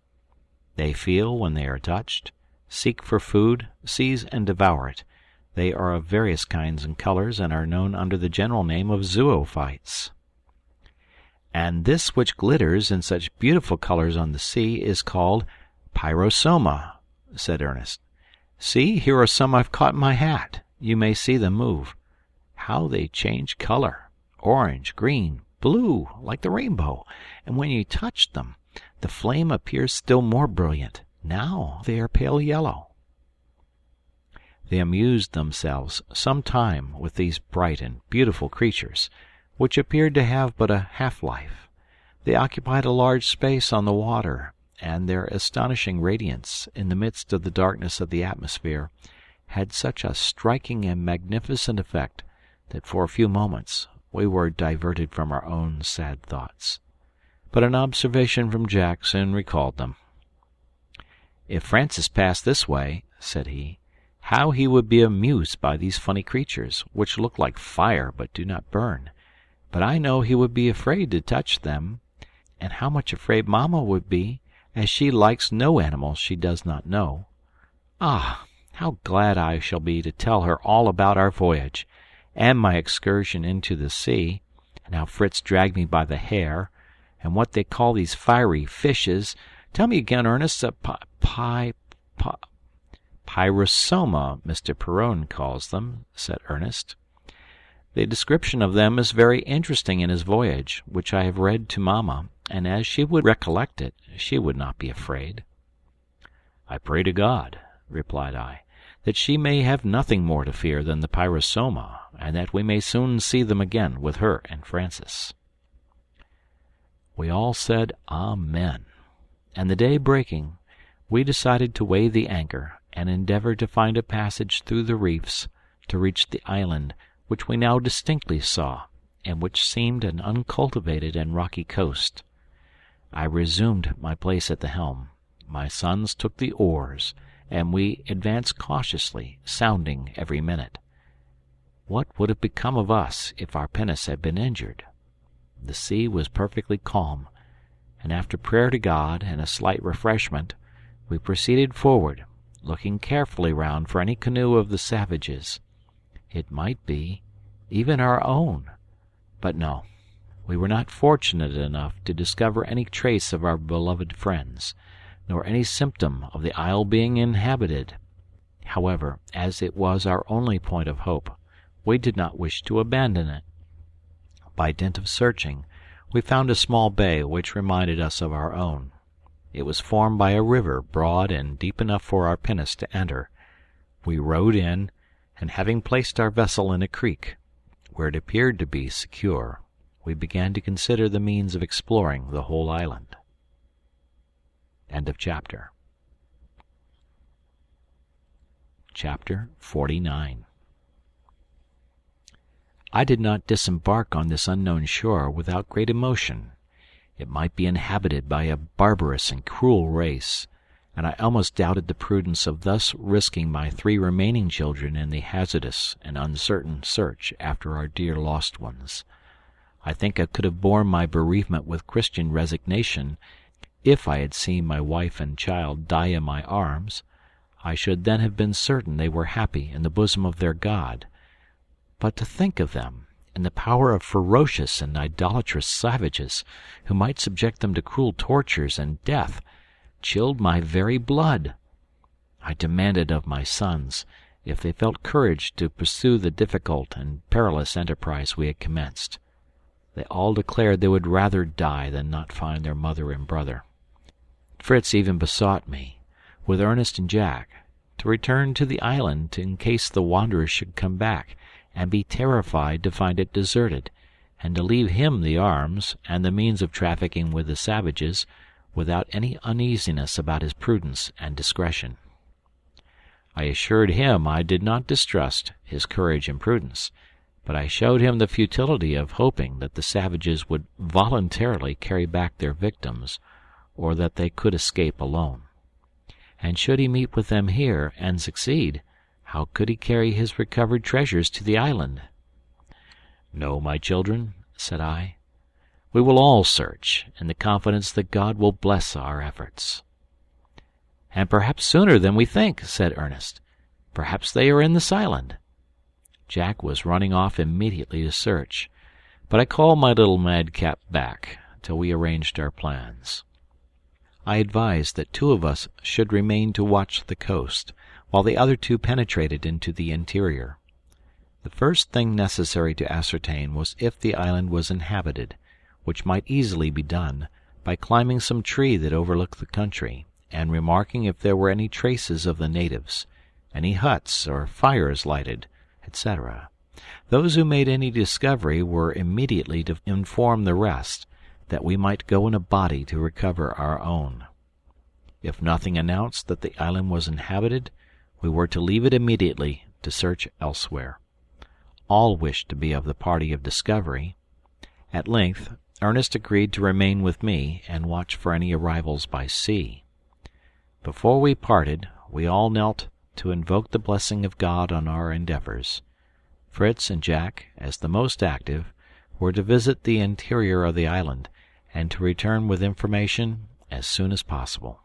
They feel when they are touched, seek for food, seize and devour it. They are of various kinds and colors, and are known under the general name of zoophytes. "And this which glitters in such beautiful colors on the sea is called pyrosoma," said Ernest. "See, here are some I've caught in my hat. You may see them move. How they change color! Orange, green, blue, like the rainbow, and when you touch them, the flame appears still more brilliant. Now they are pale yellow." They amused themselves some time with these bright and beautiful creatures, which appeared to have but a half-life. They occupied a large space on the water, and their astonishing radiance, in the midst of the darkness of the atmosphere, had such a striking and magnificent effect that for a few moments we were diverted from our own sad thoughts. But an observation from Jack soon recalled them. "If Francis passed this way," said he, "how he would be amused by these funny creatures, which look like fire but do not burn. But I know he would be afraid to touch them, and how much afraid Mamma would be, as she likes no animal she does not know. Ah, how glad I shall be to tell her all about our voyage, and my excursion into the sea, and how Fritz dragged me by the hair, and what they call these fiery fishes. Tell me again, Ernest, pyrosoma, Mr. Perron calls them," said Ernest. "The description of them is very interesting in his voyage, which I have read to Mamma, and as she would recollect it, she would not be afraid." "I pray to God," replied I, "that she may have nothing more to fear than the pyrosoma, and that we may soon see them again with her and Francis." We all said Amen, and the day breaking, we decided to weigh the anchor, and endeavor to find a passage through the reefs to reach the island, which we now distinctly saw, and which seemed an uncultivated and rocky coast. I resumed my place at the helm. My sons took the oars, and we advanced cautiously, sounding every minute. What would have become of us if our pinnace had been injured? The sea was perfectly calm, and after prayer to God and a slight refreshment, we proceeded forward, looking carefully round for any canoe of the savages. It might be even our own, but no, we were not fortunate enough to discover any trace of our beloved friends, nor any symptom of the isle being inhabited. However, as it was our only point of hope, we did not wish to abandon it. By dint of searching, we found a small bay which reminded us of our own. It was formed by a river broad and deep enough for our pinnace to enter. We rowed in, and having placed our vessel in a creek, where it appeared to be secure, we began to consider the means of exploring the whole island. End of chapter. Chapter 49. I did not disembark on this unknown shore without great emotion. It might be inhabited by a barbarous and cruel race, and I almost doubted the prudence of thus risking my 3 remaining children in the hazardous and uncertain search after our dear lost ones. I think I could have borne my bereavement with Christian resignation if I had seen my wife and child die in my arms. I should then have been certain they were happy in the bosom of their God. But to think of them in the power of ferocious and idolatrous savages, who might subject them to cruel tortures and death, chilled my very blood. I demanded of my sons if they felt courage to pursue the difficult and perilous enterprise we had commenced. They all declared they would rather die than not find their mother and brother. Fritz even besought me, with Ernest and Jack, to return to the island in case the wanderers should come back, and be terrified to find it deserted, and to leave him the arms and the means of trafficking with the savages, without any uneasiness about his prudence and discretion. I assured him I did not distrust his courage and prudence, but I showed him the futility of hoping that the savages would voluntarily carry back their victims, or that they could escape alone. And should he meet with them here and succeed, how could he carry his recovered treasures to the island? "No, my children," said I, "we will all search, in the confidence that God will bless our efforts." "And perhaps sooner than we think," said Ernest. "Perhaps they are in this island." Jack was running off immediately to search, but I called my little madcap back till we arranged our plans. I advised that 2 of us should remain to watch the coast, while the other 2 penetrated into the interior. The first thing necessary to ascertain was if the island was inhabited, which might easily be done by climbing some tree that overlooked the country, and remarking if there were any traces of the natives, any huts or fires lighted, etc. Those who made any discovery were immediately to inform the rest, that we might go in a body to recover our own. If nothing announced that the island was inhabited, we were to leave it immediately to search elsewhere. All wished to be of the party of discovery. At length Ernest agreed to remain with me and watch for any arrivals by sea. Before we parted, we all knelt to invoke the blessing of God on our endeavors. Fritz and Jack, as the most active, were to visit the interior of the island, and to return with information as soon as possible.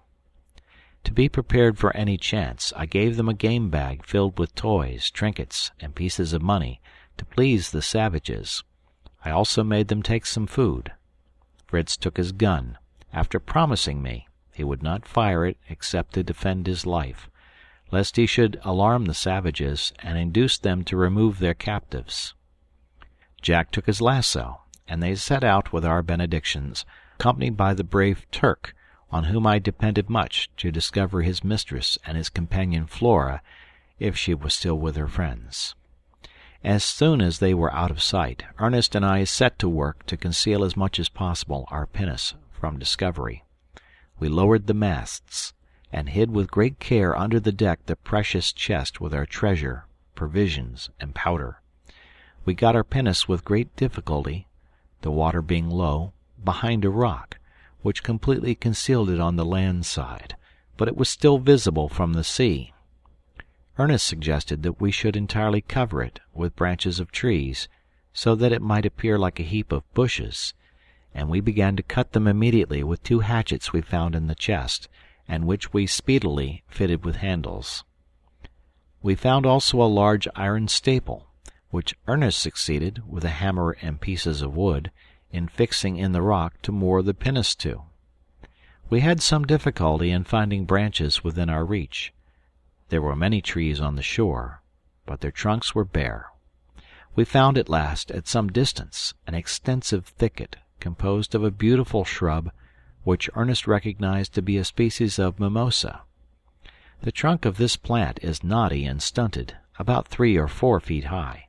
To be prepared for any chance, I gave them a game bag filled with toys, trinkets, and pieces of money, to please the savages. I also made them take some food. Fritz took his gun, after promising me he would not fire it except to defend his life, lest he should alarm the savages and induce them to remove their captives. Jack took his lasso, and they set out with our benedictions, accompanied by the brave Turk, on whom I depended much to discover his mistress and his companion Flora, if she was still with her friends. As soon as they were out of sight, Ernest and I set to work to conceal as much as possible our pinnace from discovery. We lowered the masts, and hid with great care under the deck the precious chest with our treasure, provisions, and powder. We got our pinnace with great difficulty, the water being low, behind a rock, which completely concealed it on the land side, but it was still visible from the sea. Ernest suggested that we should entirely cover it with branches of trees, so that it might appear like a heap of bushes, and we began to cut them immediately with 2 hatchets we found in the chest, and which we speedily fitted with handles. We found also a large iron staple, which Ernest succeeded, with a hammer and pieces of wood, in fixing in the rock to moor the pinnace to. We had some difficulty in finding branches within our reach. There were many trees on the shore, but their trunks were bare. We found at last, at some distance, an extensive thicket composed of a beautiful shrub, which Ernest recognized to be a species of mimosa. The trunk of this plant is knotty and stunted, about 3 or 4 feet high,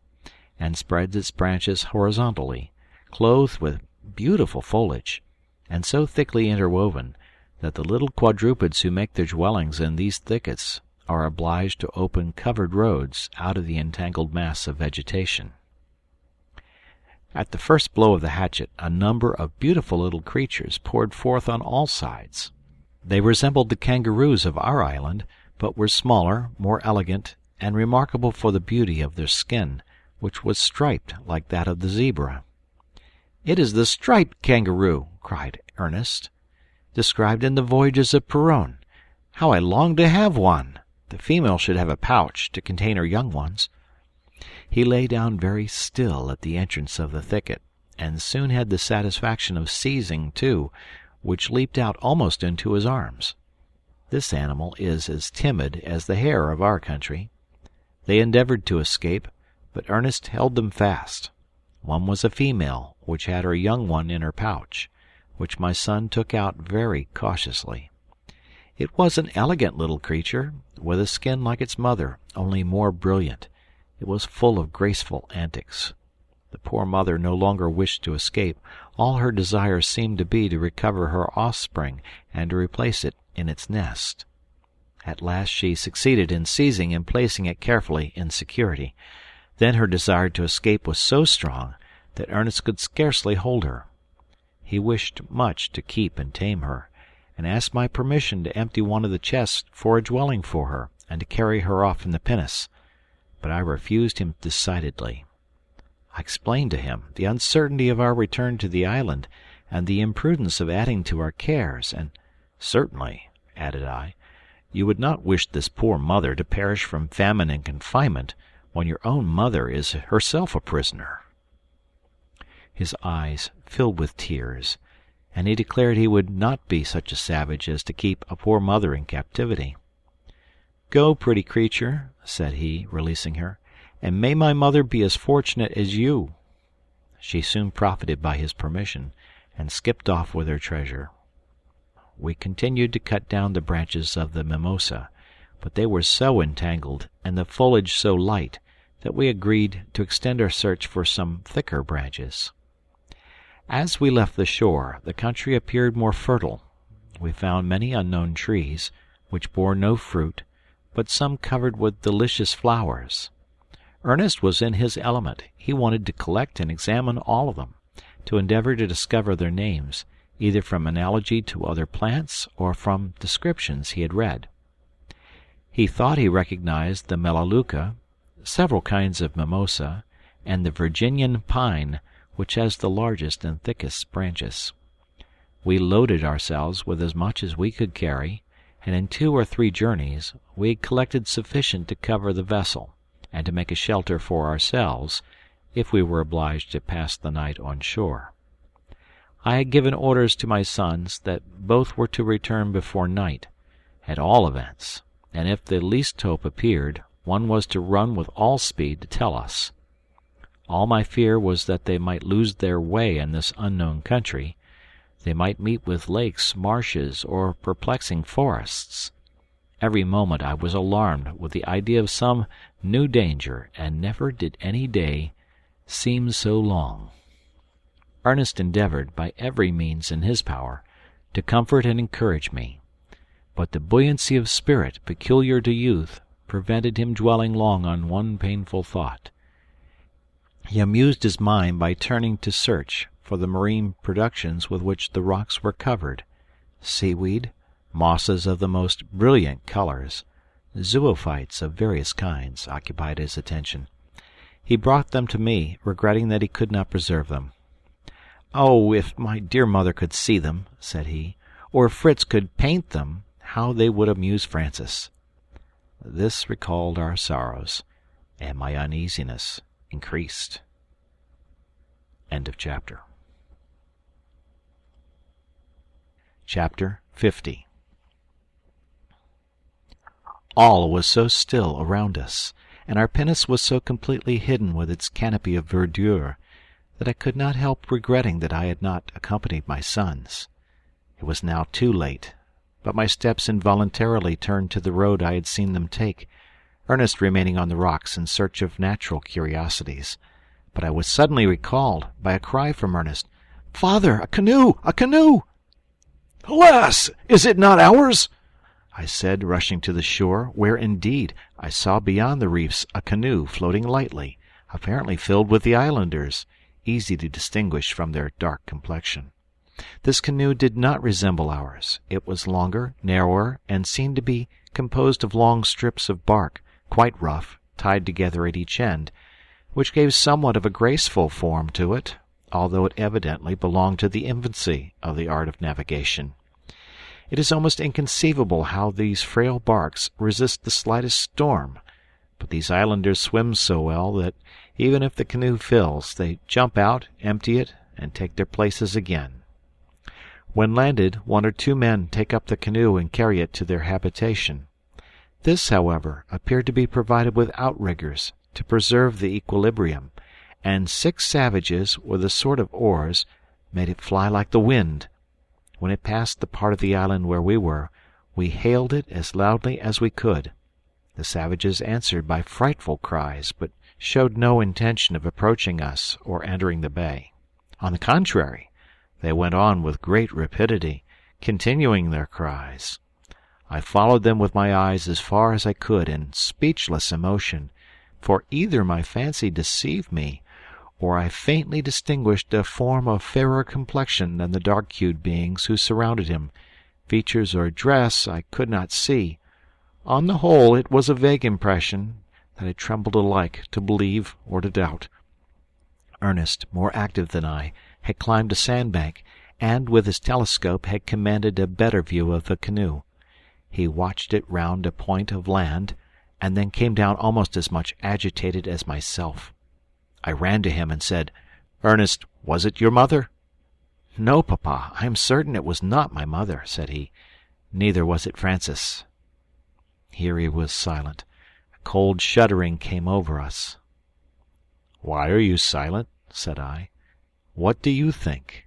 and spreads its branches horizontally, clothed with beautiful foliage, and so thickly interwoven that the little quadrupeds who make their dwellings in these thickets are obliged to open covered roads out of the entangled mass of vegetation. At the first blow of the hatchet, a number of beautiful little creatures poured forth on all sides. They resembled the kangaroos of our island, but were smaller, more elegant, and remarkable for the beauty of their skin, which was striped like that of the zebra. "It is the striped kangaroo," cried Ernest, "described in the Voyages of Perrault. How I long to have one! The female should have a pouch to contain her young ones." He lay down very still at the entrance of the thicket, and soon had the satisfaction of seizing 2, which leaped out almost into his arms. This animal is as timid as the hare of our country. They endeavored to escape, but Ernest held them fast. One was a female, which had her young one in her pouch, which my son took out very cautiously. It was an elegant little creature, with a skin like its mother, only more brilliant. It was full of graceful antics. The poor mother no longer wished to escape. All her desire seemed to be to recover her offspring and to replace it in its nest. At last she succeeded in seizing and placing it carefully in security. Then her desire to escape was so strong that Ernest could scarcely hold her. He wished much to keep and tame her, and asked my permission to empty one of the chests for a dwelling for her, and to carry her off in the pinnace, but I refused him decidedly. I explained to him the uncertainty of our return to the island, and the imprudence of adding to our cares, and "Certainly," added I, "you would not wish this poor mother to perish from famine and confinement, when your own mother is herself a prisoner." His eyes filled with tears, and he declared he would not be such a savage as to keep a poor mother in captivity. "Go, pretty creature," said he, releasing her, "and may my mother be as fortunate as you." She soon profited by his permission, and skipped off with her treasure. We continued to cut down the branches of the mimosa, but they were so entangled, and the foliage so light, that we agreed to extend our search for some thicker branches. As we left the shore, the country appeared more fertile. We found many unknown trees, which bore no fruit, but some covered with delicious flowers. Ernest was in his element. He wanted to collect and examine all of them, to endeavor to discover their names, either from analogy to other plants or from descriptions he had read. He thought he recognized the melaleuca, several kinds of mimosa, and the Virginian pine, which has the largest and thickest branches. We loaded ourselves with as much as we could carry, and in 2 or 3 journeys we had collected sufficient to cover the vessel, and to make a shelter for ourselves, if we were obliged to pass the night on shore. I had given orders to my sons that both were to return before night, at all events, and if the least hope appeared, one was to run with all speed to tell us. All my fear was that they might lose their way in this unknown country. They might meet with lakes, marshes, or perplexing forests. Every moment I was alarmed with the idea of some new danger, and never did any day seem so long. Ernest endeavored, by every means in his power, to comfort and encourage me, but the buoyancy of spirit peculiar to youth prevented him dwelling long on one painful thought. He amused his mind by turning to search for the marine productions with which the rocks were covered: seaweed, Mosses of the most brilliant colors, zoophytes of various kinds, occupied his attention. He brought them to me, regretting that he could not preserve them. "Oh, if my dear mother could see them," said he, "or if Fritz could paint them, how they would amuse Francis." This recalled our sorrows, and my uneasiness increased. End of chapter. Chapter 50. All was so still around us, and our pinnace was so completely hidden with its canopy of verdure, that I could not help regretting that I had not accompanied my sons. It was now too late, but my steps involuntarily turned to the road I had seen them take, Ernest remaining on the rocks in search of natural curiosities. But I was suddenly recalled by a cry from Ernest. "Father, a canoe! A canoe!" "Alas! Is it not ours?" I said, rushing to the shore, where, indeed, I saw beyond the reefs a canoe floating lightly, apparently filled with the islanders, easy to distinguish from their dark complexion. This canoe did not resemble ours. It was longer, narrower, and seemed to be composed of long strips of bark, quite rough, tied together at each end, which gave somewhat of a graceful form to it, although it evidently belonged to the infancy of the art of navigation. It is almost inconceivable how these frail barks resist the slightest storm, but these islanders swim so well that, even if the canoe fills, they jump out, empty it, and take their places again. When landed, 1 or 2 men take up the canoe and carry it to their habitation. This, however, appeared to be provided with outriggers to preserve the equilibrium, and 6 savages, with a sort of oars, made it fly like the wind. When it passed the part of the island where we were, we hailed it as loudly as we could. The savages answered by frightful cries, but showed no intention of approaching us or entering the bay. On the contrary, they went on with great rapidity, continuing their cries. I followed them with my eyes as far as I could in speechless emotion, for either my fancy deceived me, or I faintly distinguished a form of fairer complexion than the dark-hued beings who surrounded him. Features or dress I could not see. On the whole, it was a vague impression that I trembled alike to believe or to doubt. Ernest, more active than I, had climbed a sandbank, and with his telescope had commanded a better view of the canoe. He watched it round a point of land, and then came down almost as much agitated as myself. I ran to him and said, "Ernest, was it your mother?" "No, papa, I am certain it was not my mother," said he. "Neither was it Francis." Here he was silent. A cold shuddering came over us. "Why are you silent?" said I. "What do you think?"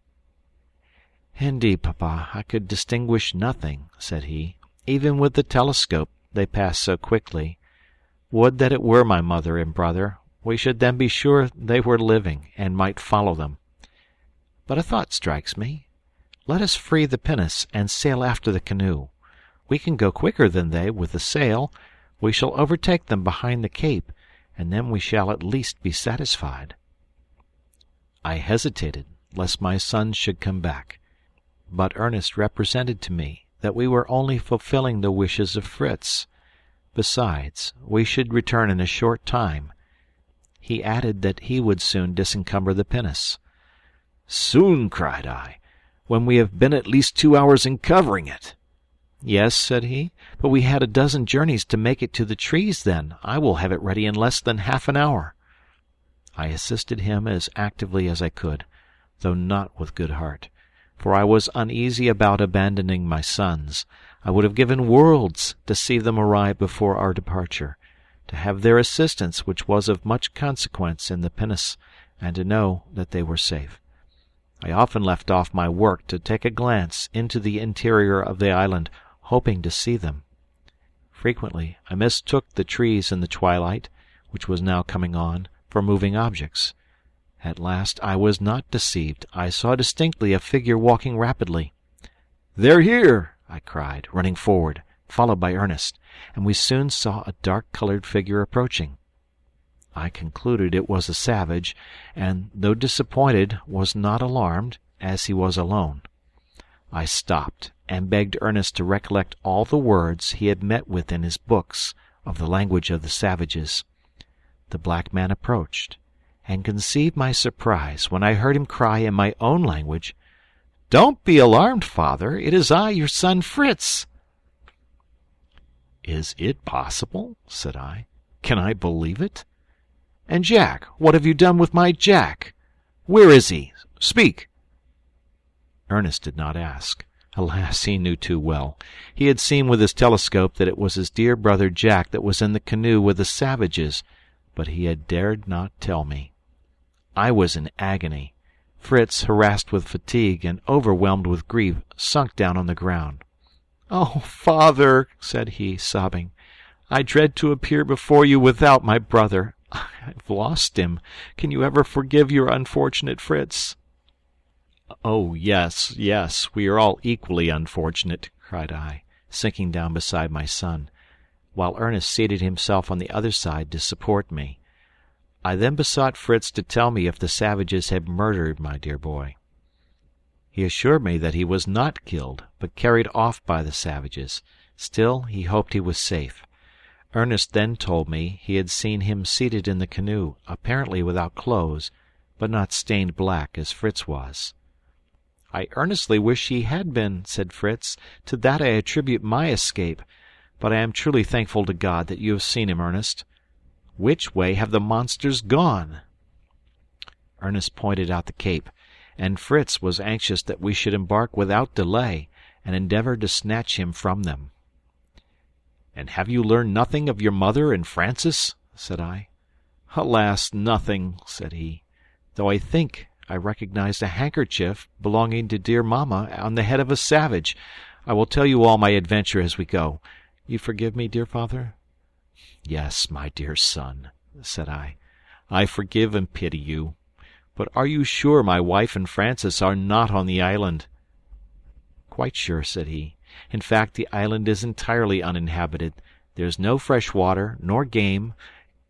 "Indeed, papa, I could distinguish nothing," said he. "Even with the telescope they pass so quickly. Would that it were my mother and brother. We should then be sure they were living, and might follow them. But a thought strikes me. Let us free the pinnace and sail after the canoe. We can go quicker than they with the sail. We shall overtake them behind the cape, and then we shall at least be satisfied." I hesitated, lest my sons should come back, but Ernest represented to me that we were only fulfilling the wishes of Fritz. Besides, we should return in a short time. He added that he would soon disencumber the pinnace. "Soon!" cried I, "when we have been at least 2 hours in covering it." "Yes," said he, "but we had a dozen journeys to make it to the trees then. I will have it ready in less than half an hour." I assisted him as actively as I could, though not with good heart, for I was uneasy about abandoning my sons. I would have given worlds to see them arrive before our departure, to have their assistance, which was of much consequence in the pinnace, and to know that they were safe. I often left off my work to take a glance into the interior of the island, hoping to see them. Frequently I mistook the trees in the twilight, which was now coming on, for moving objects. At last I was not deceived. I saw distinctly a figure walking rapidly. "They're here!" I cried, running forward, followed by Ernest, and we soon saw a dark-colored figure approaching. I concluded it was a savage, and, though disappointed, was not alarmed, as he was alone. I stopped, and begged Ernest to recollect all the words he had met with in his books of the language of the savages. The black man approached, and conceive my surprise when I heard him cry in my own language, "Don't be alarmed, father. It is I, your son Fritz." "Is it possible?" said I. "Can I believe it? And Jack, what have you done with my Jack? Where is he? Speak!" Ernest did not ask. Alas, he knew too well. He had seen with his telescope that it was his dear brother Jack that was in the canoe with the savages, but he had dared not tell me. I was in agony. Fritz, harassed with fatigue and overwhelmed with grief, sunk down on the ground. "Oh, father," said he, sobbing, "I dread to appear before you without my brother. I've lost him. Can you ever forgive your unfortunate Fritz?" "Oh, yes, yes, we are all equally unfortunate," cried I, sinking down beside my son, while Ernest seated himself on the other side to support me. I then besought Fritz to tell me if the savages had murdered my dear boy. He assured me that he was not killed, but carried off by the savages. Still, he hoped he was safe. Ernest then told me he had seen him seated in the canoe, apparently without clothes, but not stained black as Fritz was. "I earnestly wish he had been," said Fritz. "To that I attribute my escape. But I am truly thankful to God that you have seen him, Ernest. Which way have the monsters gone?" Ernest pointed out the cape, and Fritz was anxious that we should embark without delay, and endeavor to snatch him from them. "And have you learned nothing of your mother and Francis?" said I. "Alas, nothing," said he, "though I think I recognized a handkerchief belonging to dear mamma on the head of a savage. I will tell you all my adventure as we go. You forgive me, dear father?" "Yes, my dear son," said I. "I forgive and pity you. But are you sure my wife and Francis are not on the island?" "Quite sure," said he. "In fact, the island is entirely uninhabited. There is no fresh water, nor game,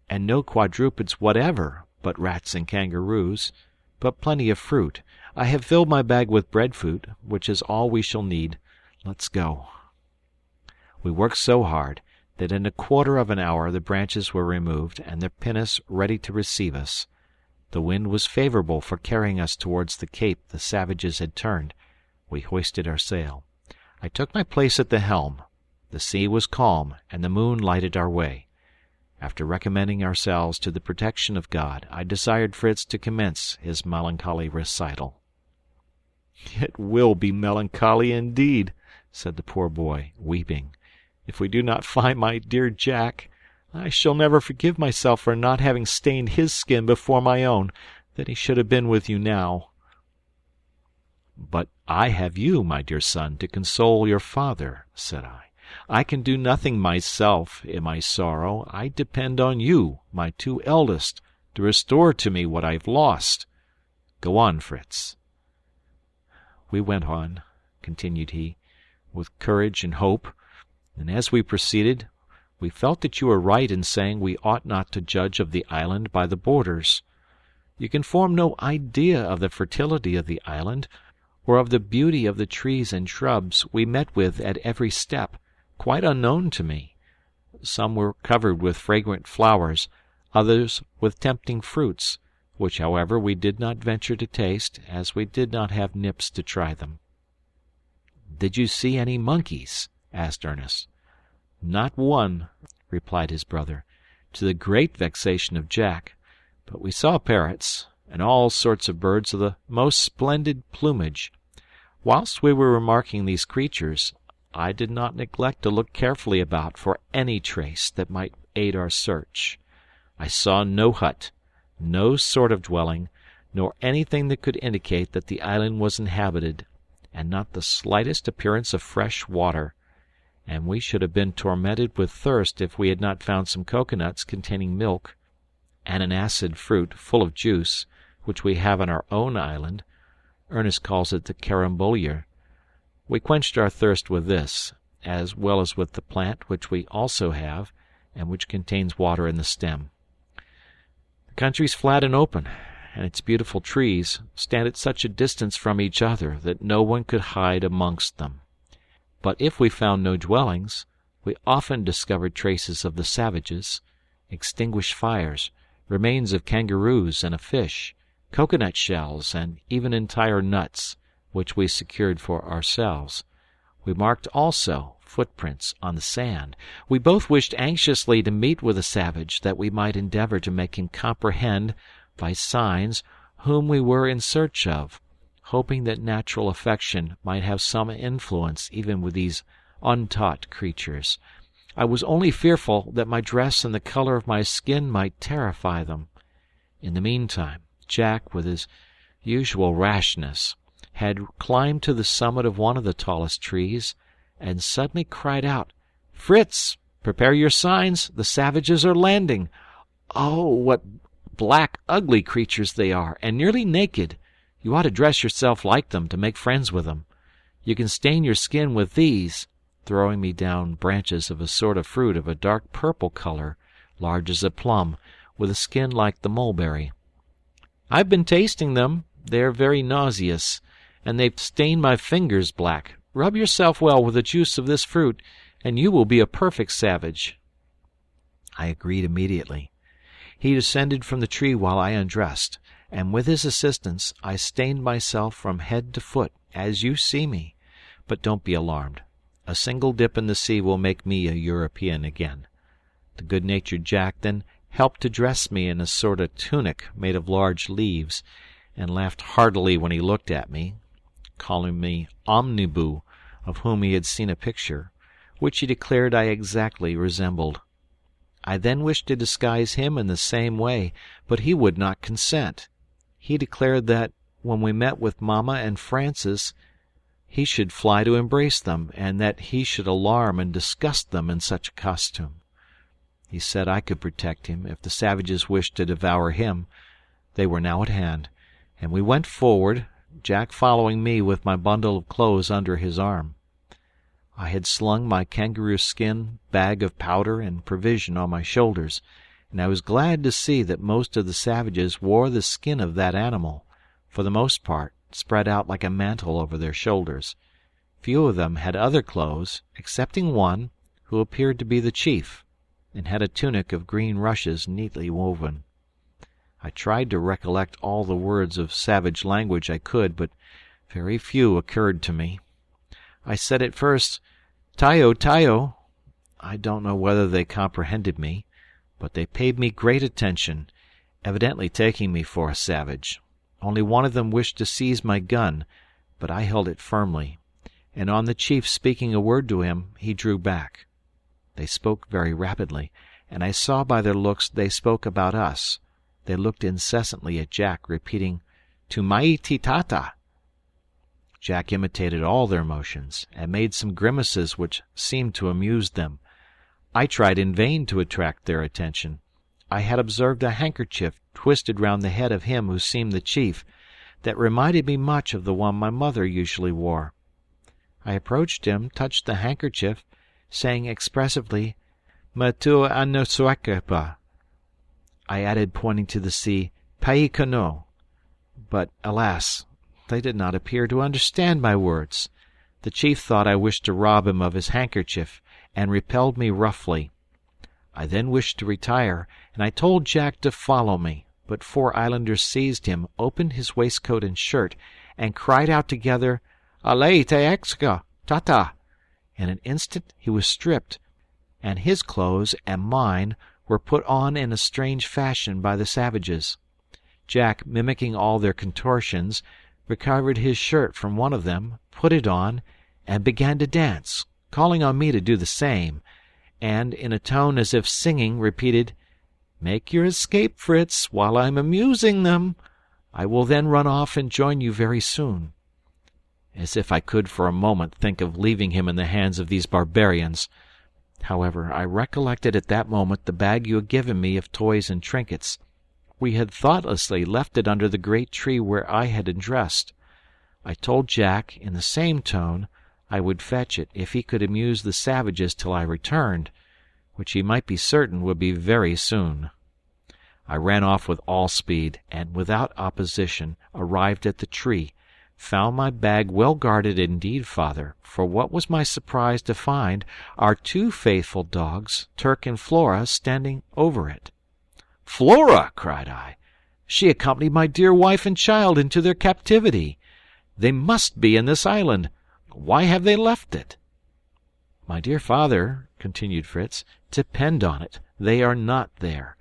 and no quadrupeds whatever, but rats and kangaroos, but plenty of fruit. I have filled my bag with breadfruit, which is all we shall need. Let's go." We worked so hard that in a quarter of an hour the branches were removed and the pinnace ready to receive us. The wind was favorable for carrying us towards the cape the savages had turned. We hoisted our sail. I took my place at the helm. The sea was calm, and the moon lighted our way. After recommending ourselves to the protection of God, I desired Fritz to commence his melancholy recital. "It will be melancholy indeed," said the poor boy, weeping, "if we do not find my dear Jack. I shall never forgive myself for not having stained his skin before my own, that he should have been with you now." "But I have you, my dear son, to console your father," said I. "I can do nothing myself in my sorrow. I depend on you, my two eldest, to restore to me what I've lost. Go on, Fritz." "We went on," continued he, "with courage and hope, and as we proceeded, we felt that you were right in saying we ought not to judge of the island by the borders. You can form no idea of the fertility of the island, or of the beauty of the trees and shrubs we met with at every step, quite unknown to me. Some were covered with fragrant flowers, others with tempting fruits, which, however, we did not venture to taste, as we did not have nips to try them." "Did you see any monkeys?" asked Ernest. "Not one," replied his brother, to the great vexation of Jack, "but we saw parrots, and all sorts of birds of the most splendid plumage. Whilst we were remarking these creatures, I did not neglect to look carefully about for any trace that might aid our search. I saw no hut, no sort of dwelling, nor anything that could indicate that the island was inhabited, and not the slightest appearance of fresh water, and we should have been tormented with thirst if we had not found some coconuts containing milk, and an acid fruit full of juice, which we have on our own island. Ernest calls it the carambolure. We quenched our thirst with this, as well as with the plant which we also have, and which contains water in the stem. The country's flat and open, and its beautiful trees stand at such a distance from each other that no one could hide amongst them. But if we found no dwellings, we often discovered traces of the savages, extinguished fires, remains of kangaroos and a fish, coconut shells, and even entire nuts, which we secured for ourselves. We marked also footprints on the sand. We both wished anxiously to meet with a savage, that we might endeavor to make him comprehend, by signs, whom we were in search of, hoping that natural affection might have some influence even with these untaught creatures. I was only fearful that my dress and the color of my skin might terrify them. In the meantime, Jack, with his usual rashness, had climbed to the summit of one of the tallest trees, and suddenly cried out, "Fritz, prepare your signs, the savages are landing. Oh, what black, ugly creatures they are, and nearly naked. You ought to dress yourself like them, to make friends with them. You can stain your skin with these," throwing me down branches of a sort of fruit of a dark purple color, large as a plum, with a skin like the mulberry. "I've been tasting them. They are very nauseous, and they've stained my fingers black. Rub yourself well with the juice of this fruit, and you will be a perfect savage." I agreed immediately. He descended from the tree while I undressed, and with his assistance I stained myself from head to foot, as you see me. But don't be alarmed. A single dip in the sea will make me a European again. The good-natured Jack then helped to dress me in a sort of tunic made of large leaves, and laughed heartily when he looked at me, calling me Omniboo, of whom he had seen a picture, which he declared I exactly resembled. I then wished to disguise him in the same way, but he would not consent. He declared that, when we met with Mamma and Francis, he should fly to embrace them, and that he should alarm and disgust them in such a costume. He said I could protect him if the savages wished to devour him. They were now at hand, and we went forward, Jack following me with my bundle of clothes under his arm. I had slung my kangaroo skin bag of powder and provision on my shoulders, and I was glad to see that most of the savages wore the skin of that animal, for the most part spread out like a mantle over their shoulders. Few of them had other clothes, excepting one, who appeared to be the chief, and had a tunic of green rushes neatly woven. I tried to recollect all the words of savage language I could, but very few occurred to me. I said at first, "Tayo, Tayo." I don't know whether they comprehended me, but they paid me great attention, evidently taking me for a savage. Only one of them wished to seize my gun, but I held it firmly, and on the chief speaking a word to him, he drew back. They spoke very rapidly, and I saw by their looks they spoke about us. They looked incessantly at Jack, repeating, "Tumaiti tata." Jack imitated all their motions, and made some grimaces which seemed to amuse them. I tried in vain to attract their attention. I had observed a handkerchief twisted round the head of him who seemed the chief, that reminded me much of the one my mother usually wore. I approached him, touched the handkerchief, saying expressively, "Matua anosuakepa." I added, pointing to the sea, "Paikano." But, alas, they did not appear to understand my words. The chief thought I wished to rob him of his handkerchief, and repelled me roughly. I then wished to retire, and I told Jack to follow me, but 4 islanders seized him, opened his waistcoat and shirt, and cried out together, "Allez, Taexka, Tata!" In an instant he was stripped, and his clothes and mine were put on in a strange fashion by the savages. Jack, mimicking all their contortions, recovered his shirt from one of them, put it on, and began to dance, calling on me to do the same, and, in a tone as if singing, repeated, "Make your escape, Fritz, while I'm amusing them. I will then run off and join you very soon." As if I could for a moment think of leaving him in the hands of these barbarians! However, I recollected at that moment the bag you had given me of toys and trinkets. We had thoughtlessly left it under the great tree where I had undressed. I told Jack, in the same tone, I would fetch it if he could amuse the savages till I returned, which he might be certain would be very soon. I ran off with all speed, and without opposition arrived at the tree, found my bag well guarded indeed, father, for what was my surprise to find our two faithful dogs, Turk and Flora, standing over it. "Flora!" cried I. "She accompanied my dear wife and child into their captivity. They must be in this island. Why have they left it?" "My dear father," continued Fritz, "depend on it, they are not there.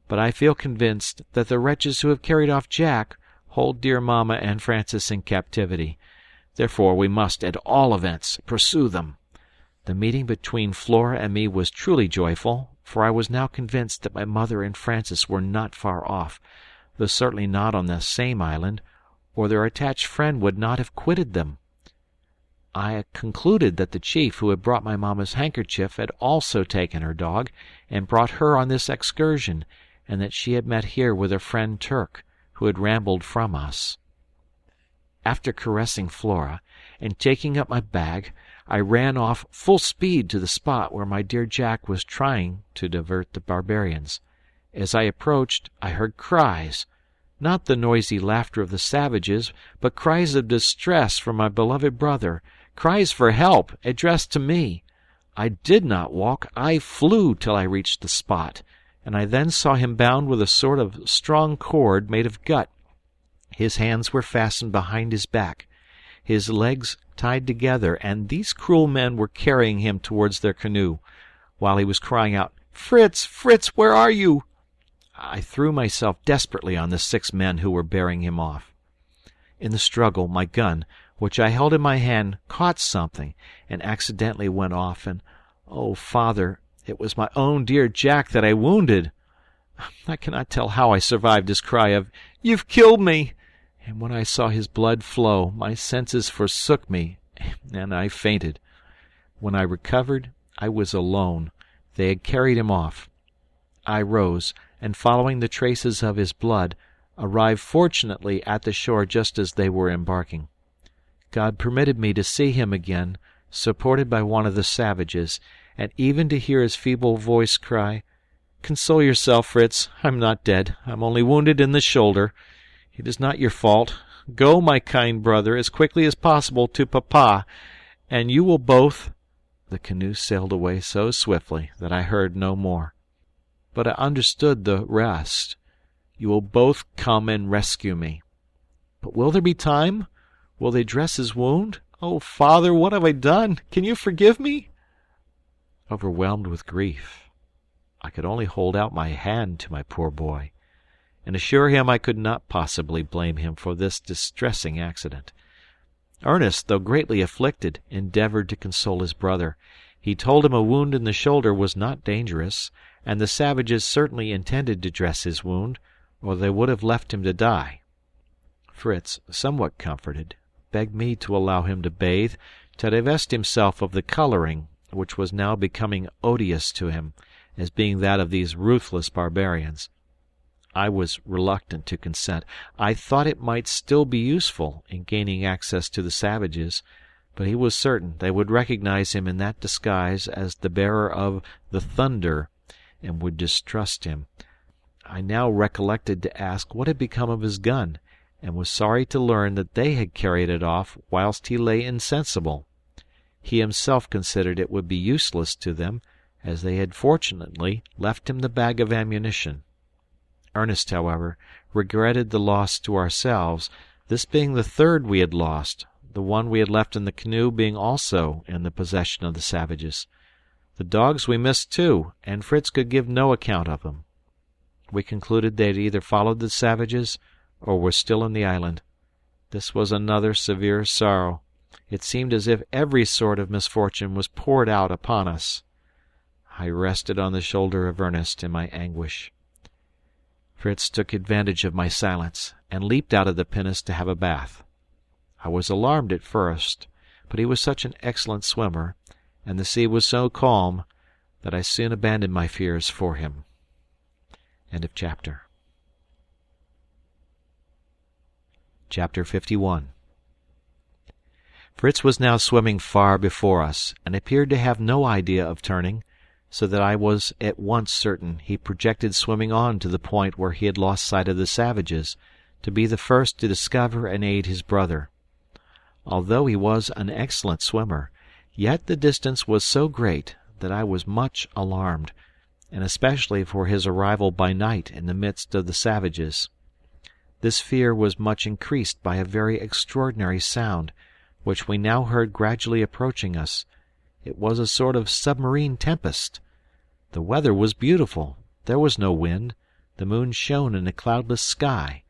But I feel convinced that the wretches who have carried off Jack hold dear mamma and Francis in captivity. Therefore we must, at all events, pursue them." The meeting between Flora and me was truly joyful, for I was now convinced that my mother and Francis were not far off, though certainly not on the same island, or their attached friend would not have quitted them. I concluded that the chief who had brought my mamma's handkerchief had also taken her dog, and brought her on this excursion, and that she had met here with her friend Turk, who had rambled from us. After caressing Flora, and taking up my bag, I ran off full speed to the spot where my dear Jack was trying to divert the barbarians. As I approached, I heard cries, not the noisy laughter of the savages, but cries of distress for my beloved brother, cries for help, addressed to me. I did not walk, I flew till I reached the spot, and I then saw him bound with a sort of strong cord made of gut. His hands were fastened behind his back, his legs tied together, and these cruel men were carrying him towards their canoe, while he was crying out, "Fritz, Fritz, where are you?" I threw myself desperately on the 6 men who were bearing him off. In the struggle, my gun, which I held in my hand, caught something, and accidentally went off, and, oh, father, it was my own dear Jack that I wounded. I cannot tell how I survived his cry of, "You've killed me!" And when I saw his blood flow, my senses forsook me, and I fainted. When I recovered, I was alone. They had carried him off. I rose, and following the traces of his blood, arrived fortunately at the shore just as they were embarking. God permitted me to see him again, supported by one of the savages, and even to hear his feeble voice cry, "Console yourself, Fritz. I'm not dead. I'm only wounded in the shoulder. It is not your fault. Go, my kind brother, as quickly as possible to Papa, and you will both—" The canoe sailed away so swiftly that I heard no more. But I understood the rest. "You will both come and rescue me." "But will there be time? Will they dress his wound? Oh, father, what have I done? Can you forgive me?" Overwhelmed with grief, I could only hold out my hand to my poor boy, and assure him I could not possibly blame him for this distressing accident. Ernest, though greatly afflicted, endeavoured to console his brother. He told him a wound in the shoulder was not dangerous, and the savages certainly intended to dress his wound, or they would have left him to die. Fritz, somewhat comforted, begged me to allow him to bathe, to divest himself of the colouring, which was now becoming odious to him, as being that of these ruthless barbarians. I was reluctant to consent. I thought it might still be useful in gaining access to the savages, but he was certain they would recognize him in that disguise as the bearer of the thunder, and would distrust him. I now recollected to ask what had become of his gun, and was sorry to learn that they had carried it off whilst he lay insensible. He himself considered it would be useless to them, as they had fortunately left him the bag of ammunition. Ernest, however, regretted the loss to ourselves, this being the third we had lost, the one we had left in the canoe being also in the possession of the savages. The dogs we missed too, and Fritz could give no account of them. We concluded they had either followed the savages or were still in the island. This was another severe sorrow. It seemed as if every sort of misfortune was poured out upon us. I rested on the shoulder of Ernest in my anguish. Fritz took advantage of my silence, and leaped out of the pinnace to have a bath. I was alarmed at first, but he was such an excellent swimmer, and the sea was so calm, that I soon abandoned my fears for him. End of chapter. Chapter 51. Fritz was now swimming far before us, and appeared to have no idea of turning, so that I was at once certain he projected swimming on to the point where he had lost sight of the savages, to be the first to discover and aid his brother. Although he was an excellent swimmer, yet the distance was so great that I was much alarmed, and especially for his arrival by night in the midst of the savages. This fear was much increased by a very extraordinary sound, which we now heard gradually approaching us. It was a sort of submarine tempest. The weather was beautiful. There was no wind. The moon shone in a cloudless sky.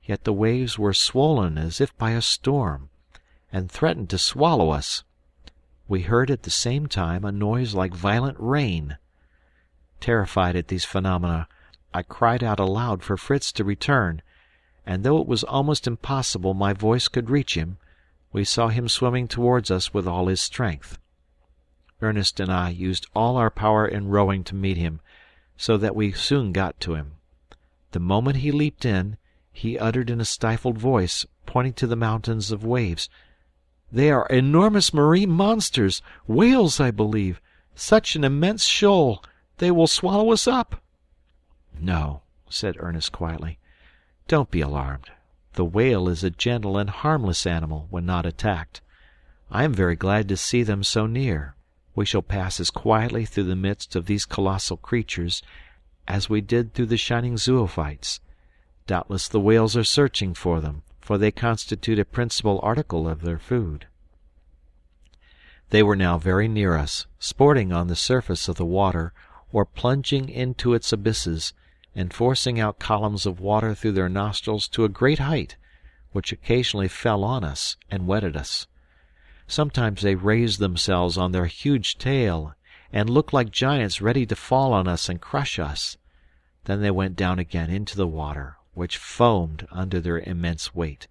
Yet the waves were swollen as if by a storm, and threatened to swallow us. We heard at the same time a noise like violent rain. Terrified at these phenomena, I cried out aloud for Fritz to return, and though it was almost impossible my voice could reach him, we saw him swimming towards us with all his strength. Ernest and I used all our power in rowing to meet him, so that we soon got to him. The moment he leaped in, he uttered in a stifled voice, pointing to the mountains of waves, "They are enormous marine monsters, whales, I believe. Such an immense shoal! They will swallow us up." "No," said Ernest quietly. "Don't be alarmed. The whale is a gentle and harmless animal when not attacked. I am very glad to see them so near. We shall pass as quietly through the midst of these colossal creatures as we did through the shining zoophytes. Doubtless the whales are searching for them, for they constitute a principal article of their food." They were now very near us, sporting on the surface of the water, or plunging into its abysses, and forcing out columns of water through their nostrils to a great height, which occasionally fell on us and wetted us. Sometimes they raised themselves on their huge tail, and looked like giants ready to fall on us and crush us. Then they went down again into the water, which foamed under their immense weight.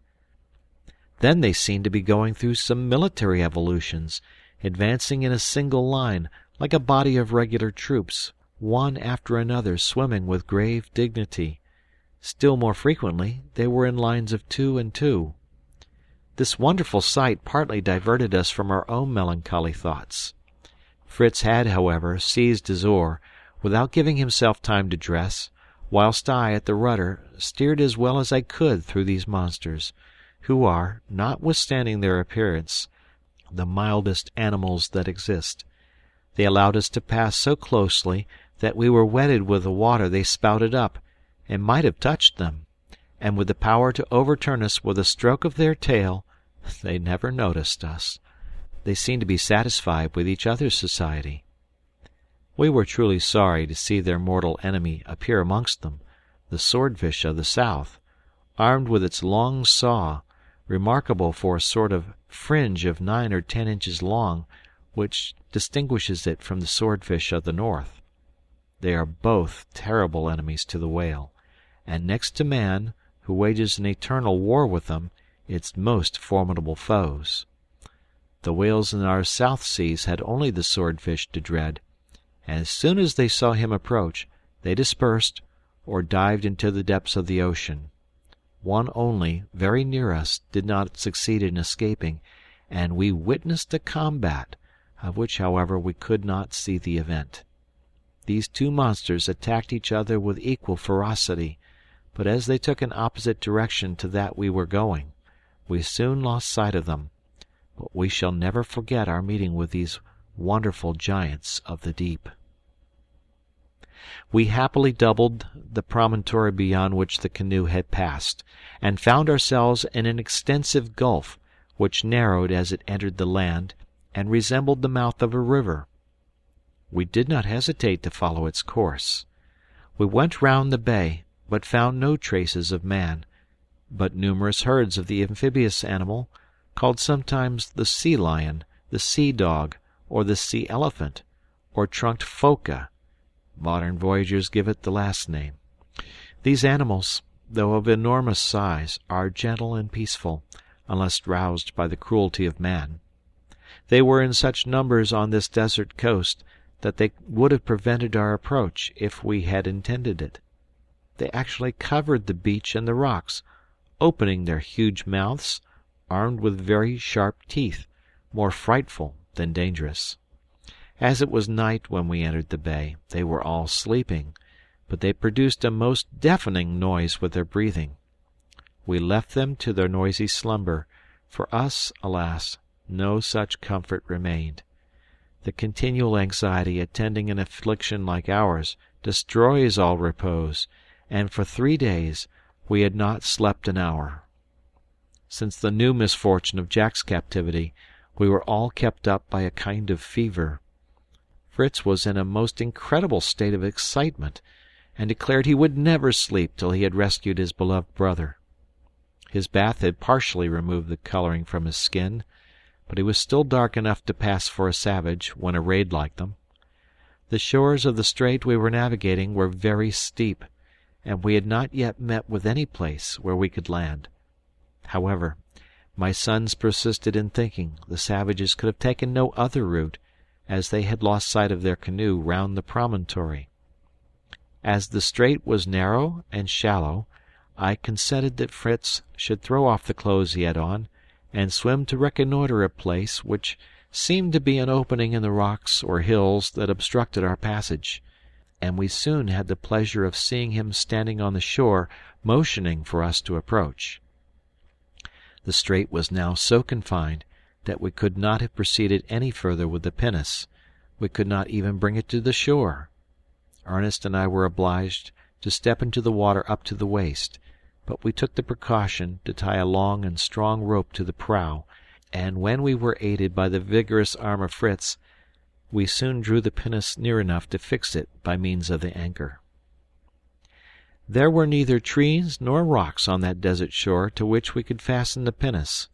Then they seemed to be going through some military evolutions, advancing in a single line, like a body of regular troops, one after another swimming with grave dignity. Still more frequently they were in lines of 2 and 2. This wonderful sight partly diverted us from our own melancholy thoughts. Fritz had, however, seized his oar, without giving himself time to dress, whilst I, at the rudder, steered as well as I could through these monsters, who are, notwithstanding their appearance, the mildest animals that exist. They allowed us to pass so closely that we were wetted with the water they spouted up, and might have touched them, and with the power to overturn us with a stroke of their tail, they never noticed us. They seemed to be satisfied with each other's society. We were truly sorry to see their mortal enemy appear amongst them, the swordfish of the south, armed with its long saw, remarkable for a sort of fringe of 9 or 10 inches long, which distinguishes it from the swordfish of the north. They are both terrible enemies to the whale, and next to man, who wages an eternal war with them, its most formidable foes. The whales in our South Seas had only the swordfish to dread, and as soon as they saw him approach, they dispersed, or dived into the depths of the ocean. One only, very near us, did not succeed in escaping, and we witnessed a combat, of which, however, we could not see the event. These two monsters attacked each other with equal ferocity, but as they took an opposite direction to that we were going, we soon lost sight of them. But we shall never forget our meeting with these wonderful giants of the deep. We happily doubled the promontory beyond which the canoe had passed, and found ourselves in an extensive gulf, which narrowed as it entered the land, and resembled the mouth of a river. We did not hesitate to follow its course. We went round the bay, but found no traces of man, but numerous herds of the amphibious animal, called sometimes the sea lion, the sea dog, or the sea elephant, or trunked phoca. Modern voyagers give it the last name. These animals, though of enormous size, are gentle and peaceful, unless roused by the cruelty of man. They were in such numbers on this desert coast that they would have prevented our approach if we had intended it. They actually covered the beach and the rocks, opening their huge mouths, armed with very sharp teeth, more frightful than dangerous. As it was night when we entered the bay, they were all sleeping, but they produced a most deafening noise with their breathing. We left them to their noisy slumber, For us, alas, no such comfort remained. The continual anxiety attending an affliction like ours destroys all repose, and for 3 days we had not slept an hour. Since the new misfortune of Jack's captivity, we were all kept up by a kind of fever. Fritz was in a most incredible state of excitement, and declared he would never sleep till he had rescued his beloved brother. His bath had partially removed the coloring from his skin, but he was still dark enough to pass for a savage when arrayed like them. The shores of the strait we were navigating were very steep, and we had not yet met with any place where we could land. However, my sons persisted in thinking the savages could have taken no other route, as they had lost sight of their canoe round the promontory. As the strait was narrow and shallow, I consented that Fritz should throw off the clothes he had on, and swim to reconnoitre a place which seemed to be an opening in the rocks or hills that obstructed our passage, and we soon had the pleasure of seeing him standing on the shore, motioning for us to approach. The strait was now so confined that we could not have proceeded any further with the pinnace. We could not even bring it to the shore. Ernest and I were obliged to step into the water up to the waist, but we took the precaution to tie a long and strong rope to the prow, and when we were aided by the vigorous arm of Fritz, we soon drew the pinnace near enough to fix it by means of the anchor. There were neither trees nor rocks on that desert shore to which we could fasten the pinnace,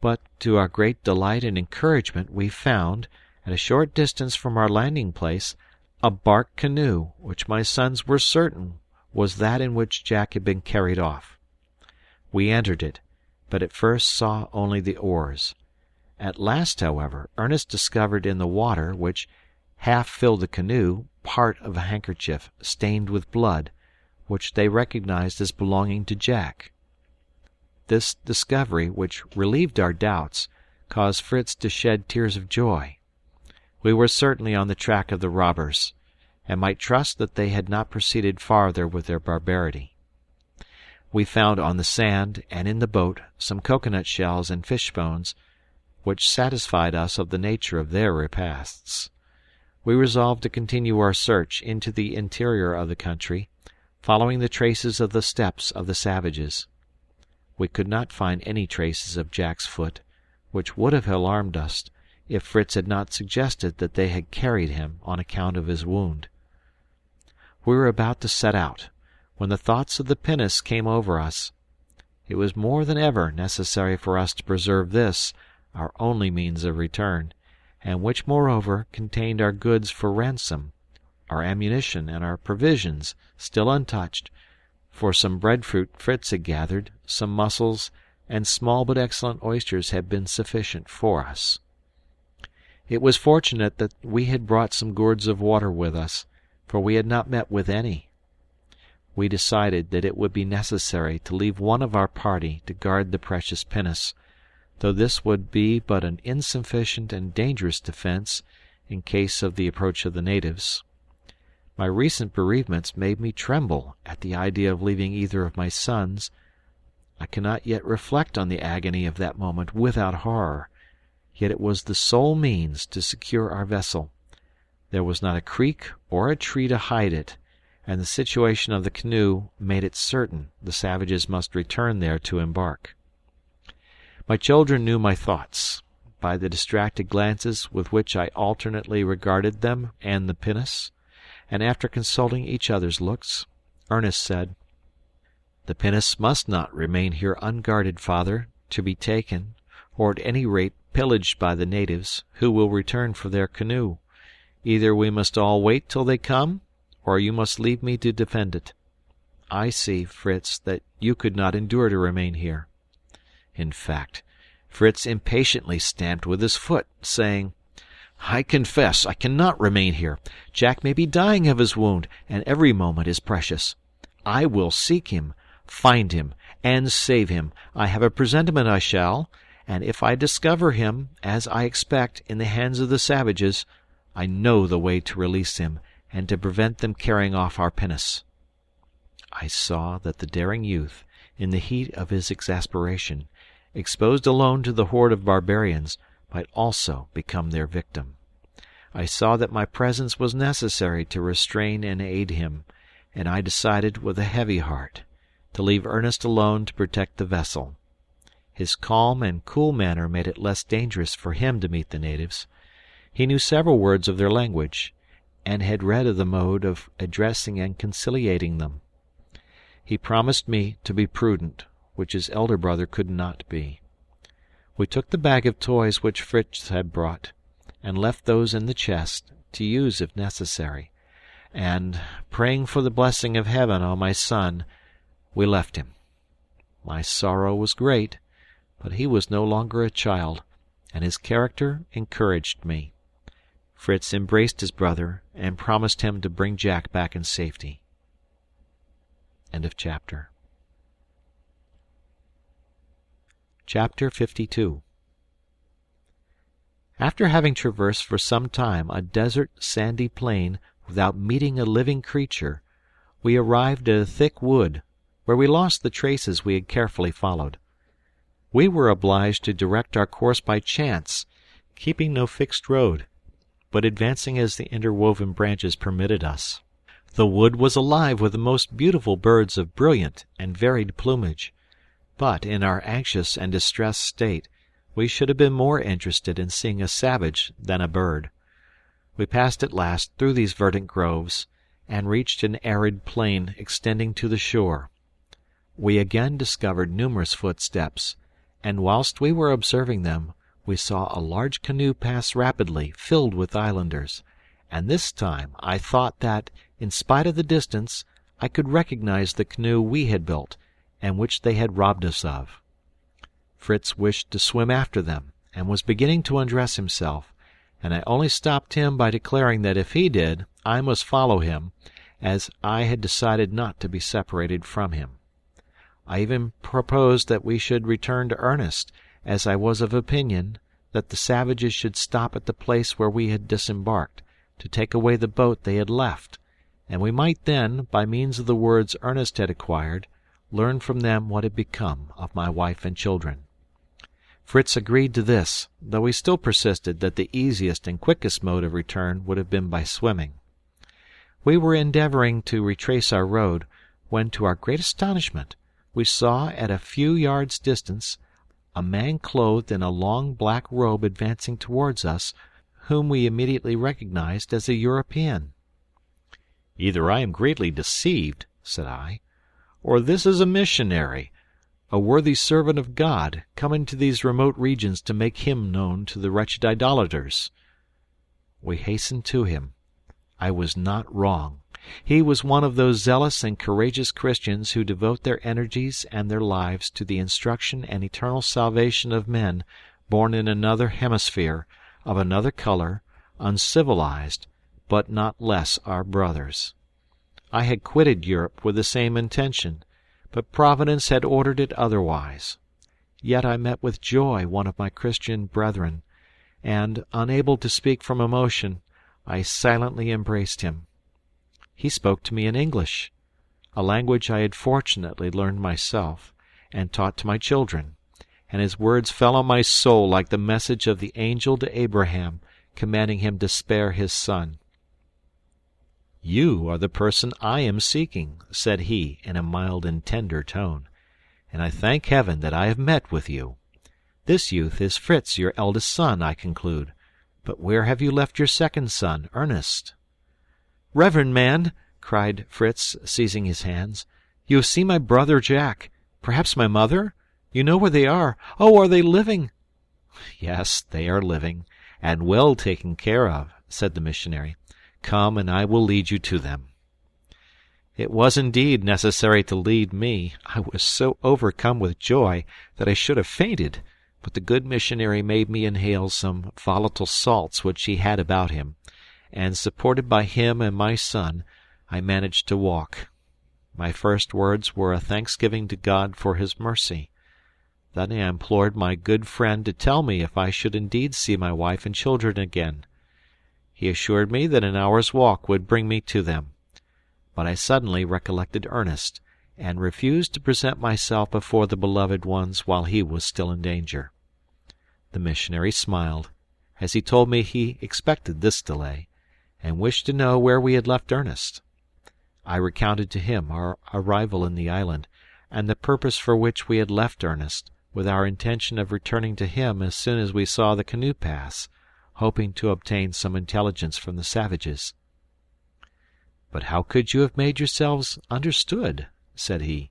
but to our great delight and encouragement we found, at a short distance from our landing place, a bark canoe, which my sons were certain was that in which Jack had been carried off. We entered it, but at first saw only the oars. At last, however, Ernest discovered in the water, which half filled the canoe, part of a handkerchief stained with blood, which they recognized as belonging to Jack. This discovery, which relieved our doubts, caused Fritz to shed tears of joy. We were certainly on the track of the robbers, and might trust that they had not proceeded farther with their barbarity. We found on the sand and in the boat some coconut shells and fish bones, which satisfied us of the nature of their repasts. We resolved to continue our search into the interior of the country, following the traces of the steps of the savages. We could not find any traces of Jack's foot, which would have alarmed us if Fritz had not suggested that they had carried him on account of his wound. We were about to set out, when the thoughts of the pinnace came over us. It was more than ever necessary for us to preserve this, our only means of return, and which moreover contained our goods for ransom, our ammunition and our provisions, still untouched, for some breadfruit Fritz had gathered, some mussels, and small but excellent oysters had been sufficient for us. It was fortunate that we had brought some gourds of water with us, for we had not met with any. We decided that it would be necessary to leave one of our party to guard the precious pinnace, though this would be but an insufficient and dangerous defence in case of the approach of the natives. My recent bereavements made me tremble at the idea of leaving either of my sons. I cannot yet reflect on the agony of that moment without horror, yet it was the sole means to secure our vessel. There was not a creek or a tree to hide it, and the situation of the canoe made it certain the savages must return there to embark. My children knew my thoughts, by the distracted glances with which I alternately regarded them and the pinnace, and after consulting each other's looks, Ernest said, "The pinnace must not remain here unguarded, father, to be taken, or at any rate pillaged by the natives, who will return for their canoe. Either we must all wait till they come, or you must leave me to defend it. I see, Fritz, that you could not endure to remain here." In fact, Fritz impatiently stamped with his foot, saying, "I confess I cannot remain here. Jack may be dying of his wound, and every moment is precious. I will seek him, find him, and save him. I have a presentiment I shall, and if I discover him, as I expect, in the hands of the savages, I know the way to release him, and to prevent them carrying off our pinnace." I saw that the daring youth, in the heat of his exasperation, exposed alone to the horde of barbarians, might also become their victim. I saw that my presence was necessary to restrain and aid him, and I decided, with a heavy heart, to leave Ernest alone to protect the vessel. His calm and cool manner made it less dangerous for him to meet the natives. He knew several words of their language, and had read of the mode of addressing and conciliating them. He promised me to be prudent, which his elder brother could not be. We took the bag of toys which Fritz had brought, and left those in the chest, to use if necessary, and, praying for the blessing of heaven on my son, we left him. My sorrow was great, but he was no longer a child, and his character encouraged me. Fritz embraced his brother, and promised him to bring Jack back in safety. End of chapter. Chapter 52. After having traversed for some time a desert sandy plain without meeting a living creature, we arrived at a thick wood, where we lost the traces we had carefully followed. We were obliged to direct our course by chance, keeping no fixed road, but advancing as the interwoven branches permitted us. The wood was alive with the most beautiful birds of brilliant and varied plumage, but in our anxious and distressed state we should have been more interested in seeing a savage than a bird. We passed at last through these verdant groves, and reached an arid plain extending to the shore. We again discovered numerous footsteps, and whilst we were observing them, we saw a large canoe pass rapidly, filled with islanders, and this time I thought that, in spite of the distance, I could recognize the canoe we had built, and which they had robbed us of. Fritz wished to swim after them, and was beginning to undress himself, and I only stopped him by declaring that if he did, I must follow him, as I had decided not to be separated from him. I even proposed that we should return to Ernest, as I was of opinion that the savages should stop at the place where we had disembarked, to take away the boat they had left, and we might then, by means of the words Ernest had acquired, learn from them what had become of my wife and children. Fritz agreed to this, though he still persisted that the easiest and quickest mode of return would have been by swimming. We were endeavoring to retrace our road, when, to our great astonishment, we saw at a few yards' distance a man clothed in a long black robe advancing towards us, whom we immediately recognized as a European. "Either I am greatly deceived," said I, "or this is a missionary, a worthy servant of God, come into these remote regions to make him known to the wretched idolaters." We hastened to him. I was not wrong. He was one of those zealous and courageous Christians who devote their energies and their lives to the instruction and eternal salvation of men born in another hemisphere, of another color, uncivilized, but not less our brothers. I had quitted Europe with the same intention, but Providence had ordered it otherwise. Yet I met with joy one of my Christian brethren, and, unable to speak from emotion, I silently embraced him. He spoke to me in English, a language I had fortunately learned myself, and taught to my children, and his words fell on my soul like the message of the angel to Abraham, commanding him to spare his son. "You are the person I am seeking," said he in a mild and tender tone, "and I thank heaven that I have met with you. This youth is Fritz, your eldest son, I conclude, but where have you left your second son, Ernest?" "Reverend man," cried Fritz, seizing his hands, "you have seen my brother Jack, perhaps my mother? You know where they are. Oh, are they living?" "Yes, they are living, and well taken care of," said the missionary. "Come, and I will lead you to them." It was indeed necessary to lead me. I was so overcome with joy that I should have fainted, but the good missionary made me inhale some volatile salts which he had about him, and, supported by him and my son, I managed to walk. My first words were a thanksgiving to God for his mercy. Then I implored my good friend to tell me if I should indeed see my wife and children again. He assured me that an hour's walk would bring me to them. But I suddenly recollected Ernest, and refused to present myself before the beloved ones while he was still in danger. The missionary smiled, as he told me he expected this delay, and wished to know where we had left Ernest. I recounted to him our arrival in the island, and the purpose for which we had left Ernest, with our intention of returning to him as soon as we saw the canoe pass, hoping to obtain some intelligence from the savages. "But how could you have made yourselves understood?" said he.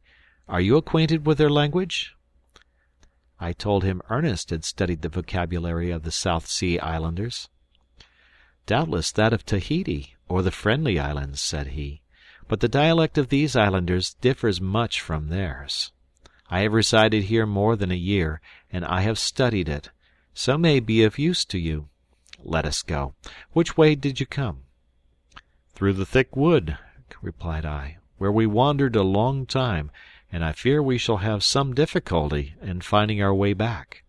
"Are you acquainted with their language?" I told him Ernest had studied the vocabulary of the South Sea Islanders. "Doubtless that of Tahiti, or the Friendly Islands," said he. "But the dialect of these islanders differs much from theirs. I have resided here more than a year, and I have studied it, so may be of use to you. Let us go. Which way did you come?" "Through the thick wood," replied I, "where we wandered a long time, and I fear we shall have some difficulty in finding our way back."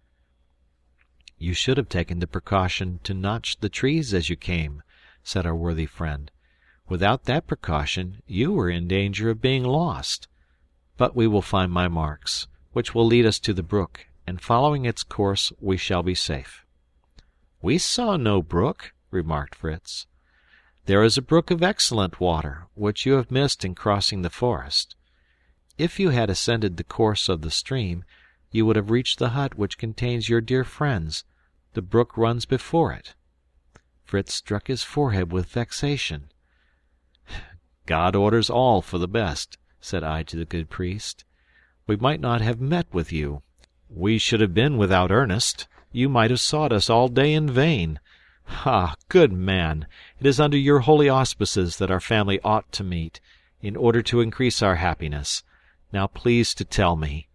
"You should have taken the precaution to notch the trees as you came," said our worthy friend. "Without that precaution you were in danger of being lost. But we will find my marks, which will lead us to the brook, and following its course we shall be safe." "We saw no brook," remarked Fritz. "There is a brook of excellent water, which you have missed in crossing the forest. If you had ascended the course of the stream, you would have reached the hut which contains your dear friends. The brook runs before it." Fritz struck his forehead with vexation. "God orders all for the best," said I to the good priest. "We might not have met with you. We should have been without Ernest. You might have sought us all day in vain. Ah, good man, it is under your holy auspices that our family ought to meet, in order to increase our happiness. Now please to tell me—"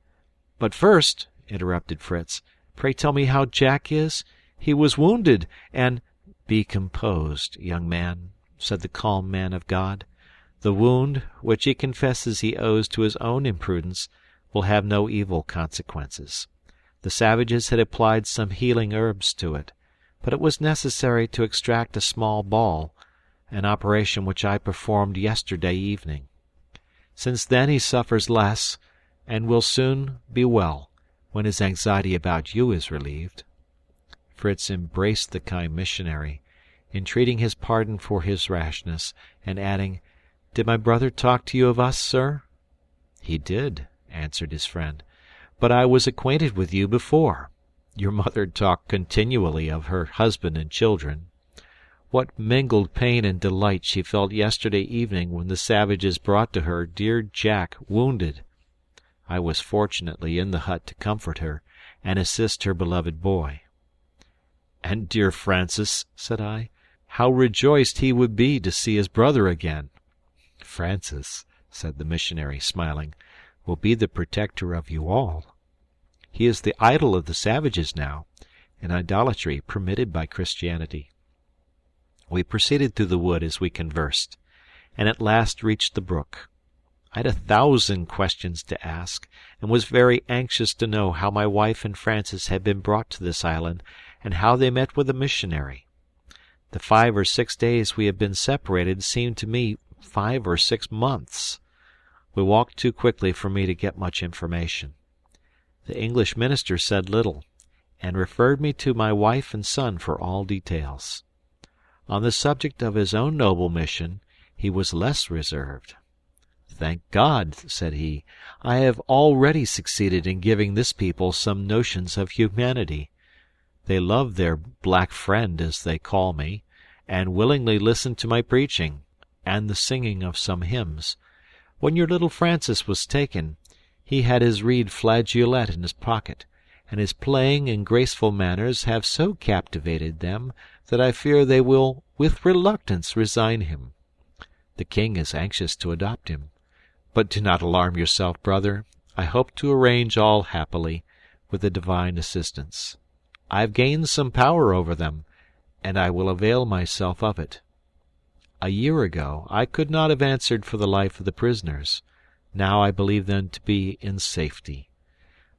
"But first," interrupted Fritz, "pray tell me how Jack is. He was wounded, and—" "Be composed, young man," said the calm man of God. "The wound, which he confesses he owes to his own imprudence, will have no evil consequences. The savages had applied some healing herbs to it, but it was necessary to extract a small ball, an operation which I performed yesterday evening. Since then he suffers less, and will soon be well, when his anxiety about you is relieved." Fritz embraced the kind missionary, entreating his pardon for his rashness, and adding, "Did my brother talk to you of us, sir?" "He did," answered his friend, "but I was acquainted with you before. Your mother talked continually of her husband and children. What mingled pain and delight she felt yesterday evening when the savages brought to her dear Jack wounded. I was fortunately in the hut to comfort her, and assist her beloved boy." "And dear Francis," said I, "how rejoiced he would be to see his brother again!" "Francis," said the missionary, smiling, "will be the protector of you all. He is the idol of the savages now, an idolatry permitted by Christianity." We proceeded through the wood as we conversed, and at last reached the brook. I had 1,000 questions to ask, and was very anxious to know how my wife and Francis had been brought to this island, and how they met with the missionary. The 5 or 6 days we had been separated seemed to me 5 or 6 months. We walked too quickly for me to get much information. The English minister said little, and referred me to my wife and son for all details. On the subject of his own noble mission he was less reserved. "Thank God," said he, "I have already succeeded in giving this people some notions of humanity. They love their black friend, as they call me, and willingly listen to my preaching, and the singing of some hymns. When your little Francis was taken, he had his reed flageolet in his pocket, and his playing and graceful manners have so captivated them that I fear they will with reluctance resign him. The king is anxious to adopt him. But do not alarm yourself, brother. I hope to arrange all happily, with the divine assistance. I have gained some power over them, and I will avail myself of it. A year ago I could not have answered for the life of the prisoners. Now I believe them to be in safety.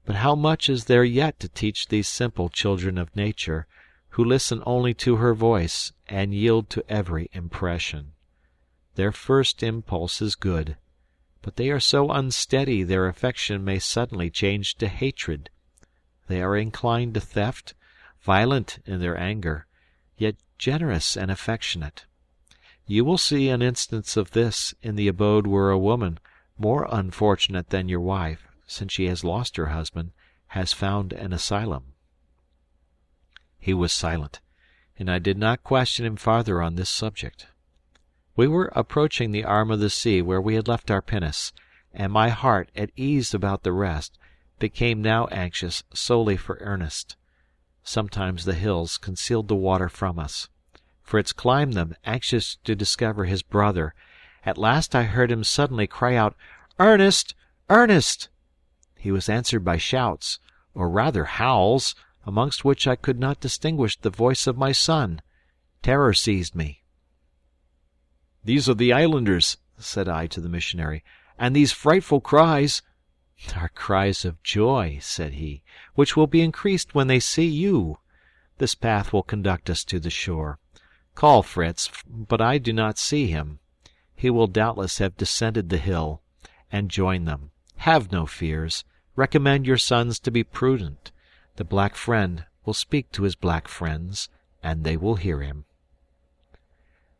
But how much is there yet to teach these simple children of nature, who listen only to her voice and yield to every impression. Their first impulse is good, but they are so unsteady their affection may suddenly change to hatred. They are inclined to theft, violent in their anger, yet generous and affectionate. You will see an instance of this in the abode where a woman, more unfortunate than your wife, since she has lost her husband, has found an asylum." He was silent, and I did not question him farther on this subject. We were approaching the arm of the sea where we had left our pinnace, and my heart, at ease about the rest, became now anxious solely for Ernest. Sometimes the hills concealed the water from us. Fritz climbed them, anxious to discover his brother. At last I heard him suddenly cry out, "Ernest! Ernest!" He was answered by shouts, or rather howls, amongst which I could not distinguish the voice of my son. Terror seized me. "These are the islanders," said I to the missionary, "and these frightful cries—" "Are cries of joy," said he, "which will be increased when they see you. This path will conduct us to the shore. Call Fritz, but I do not see him. He will doubtless have descended the hill, and joined them. Have no fears. Recommend your sons to be prudent. The black friend will speak to his black friends, and they will hear him."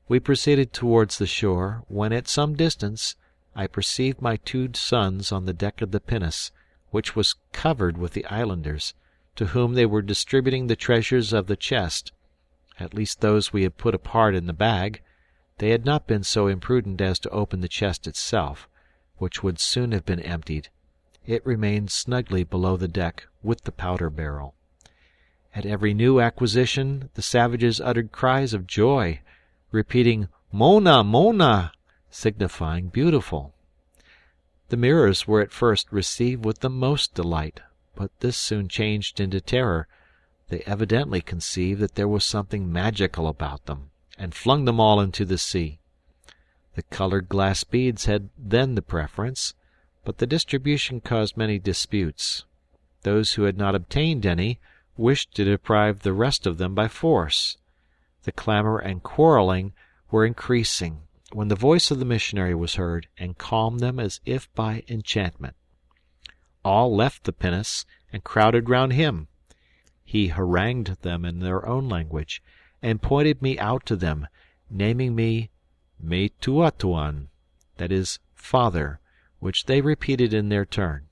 We proceeded towards the shore, when at some distance I perceived my 2 sons on the deck of the pinnace, which was covered with the islanders, to whom they were distributing the treasures of the chest, at least those we had put apart in the bag. They had not been so imprudent as to open the chest itself, which would soon have been emptied. It remained snugly below the deck, with the powder barrel. At every new acquisition the savages uttered cries of joy, repeating "Mona, Mona," signifying beautiful. The mirrors were at first received with the most delight, but this soon changed into terror. They evidently conceived that there was something magical about them, and flung them all into the sea. The colored glass beads had then the preference, but the distribution caused many disputes. Those who had not obtained any wished to deprive the rest of them by force. The clamor and quarreling were increasing, when the voice of the missionary was heard, and calmed them as if by enchantment. All left the pinnace and crowded round him. He harangued them in their own language, and pointed me out to them, naming me "Me Tuatuan," that is, father, which they repeated in their turn.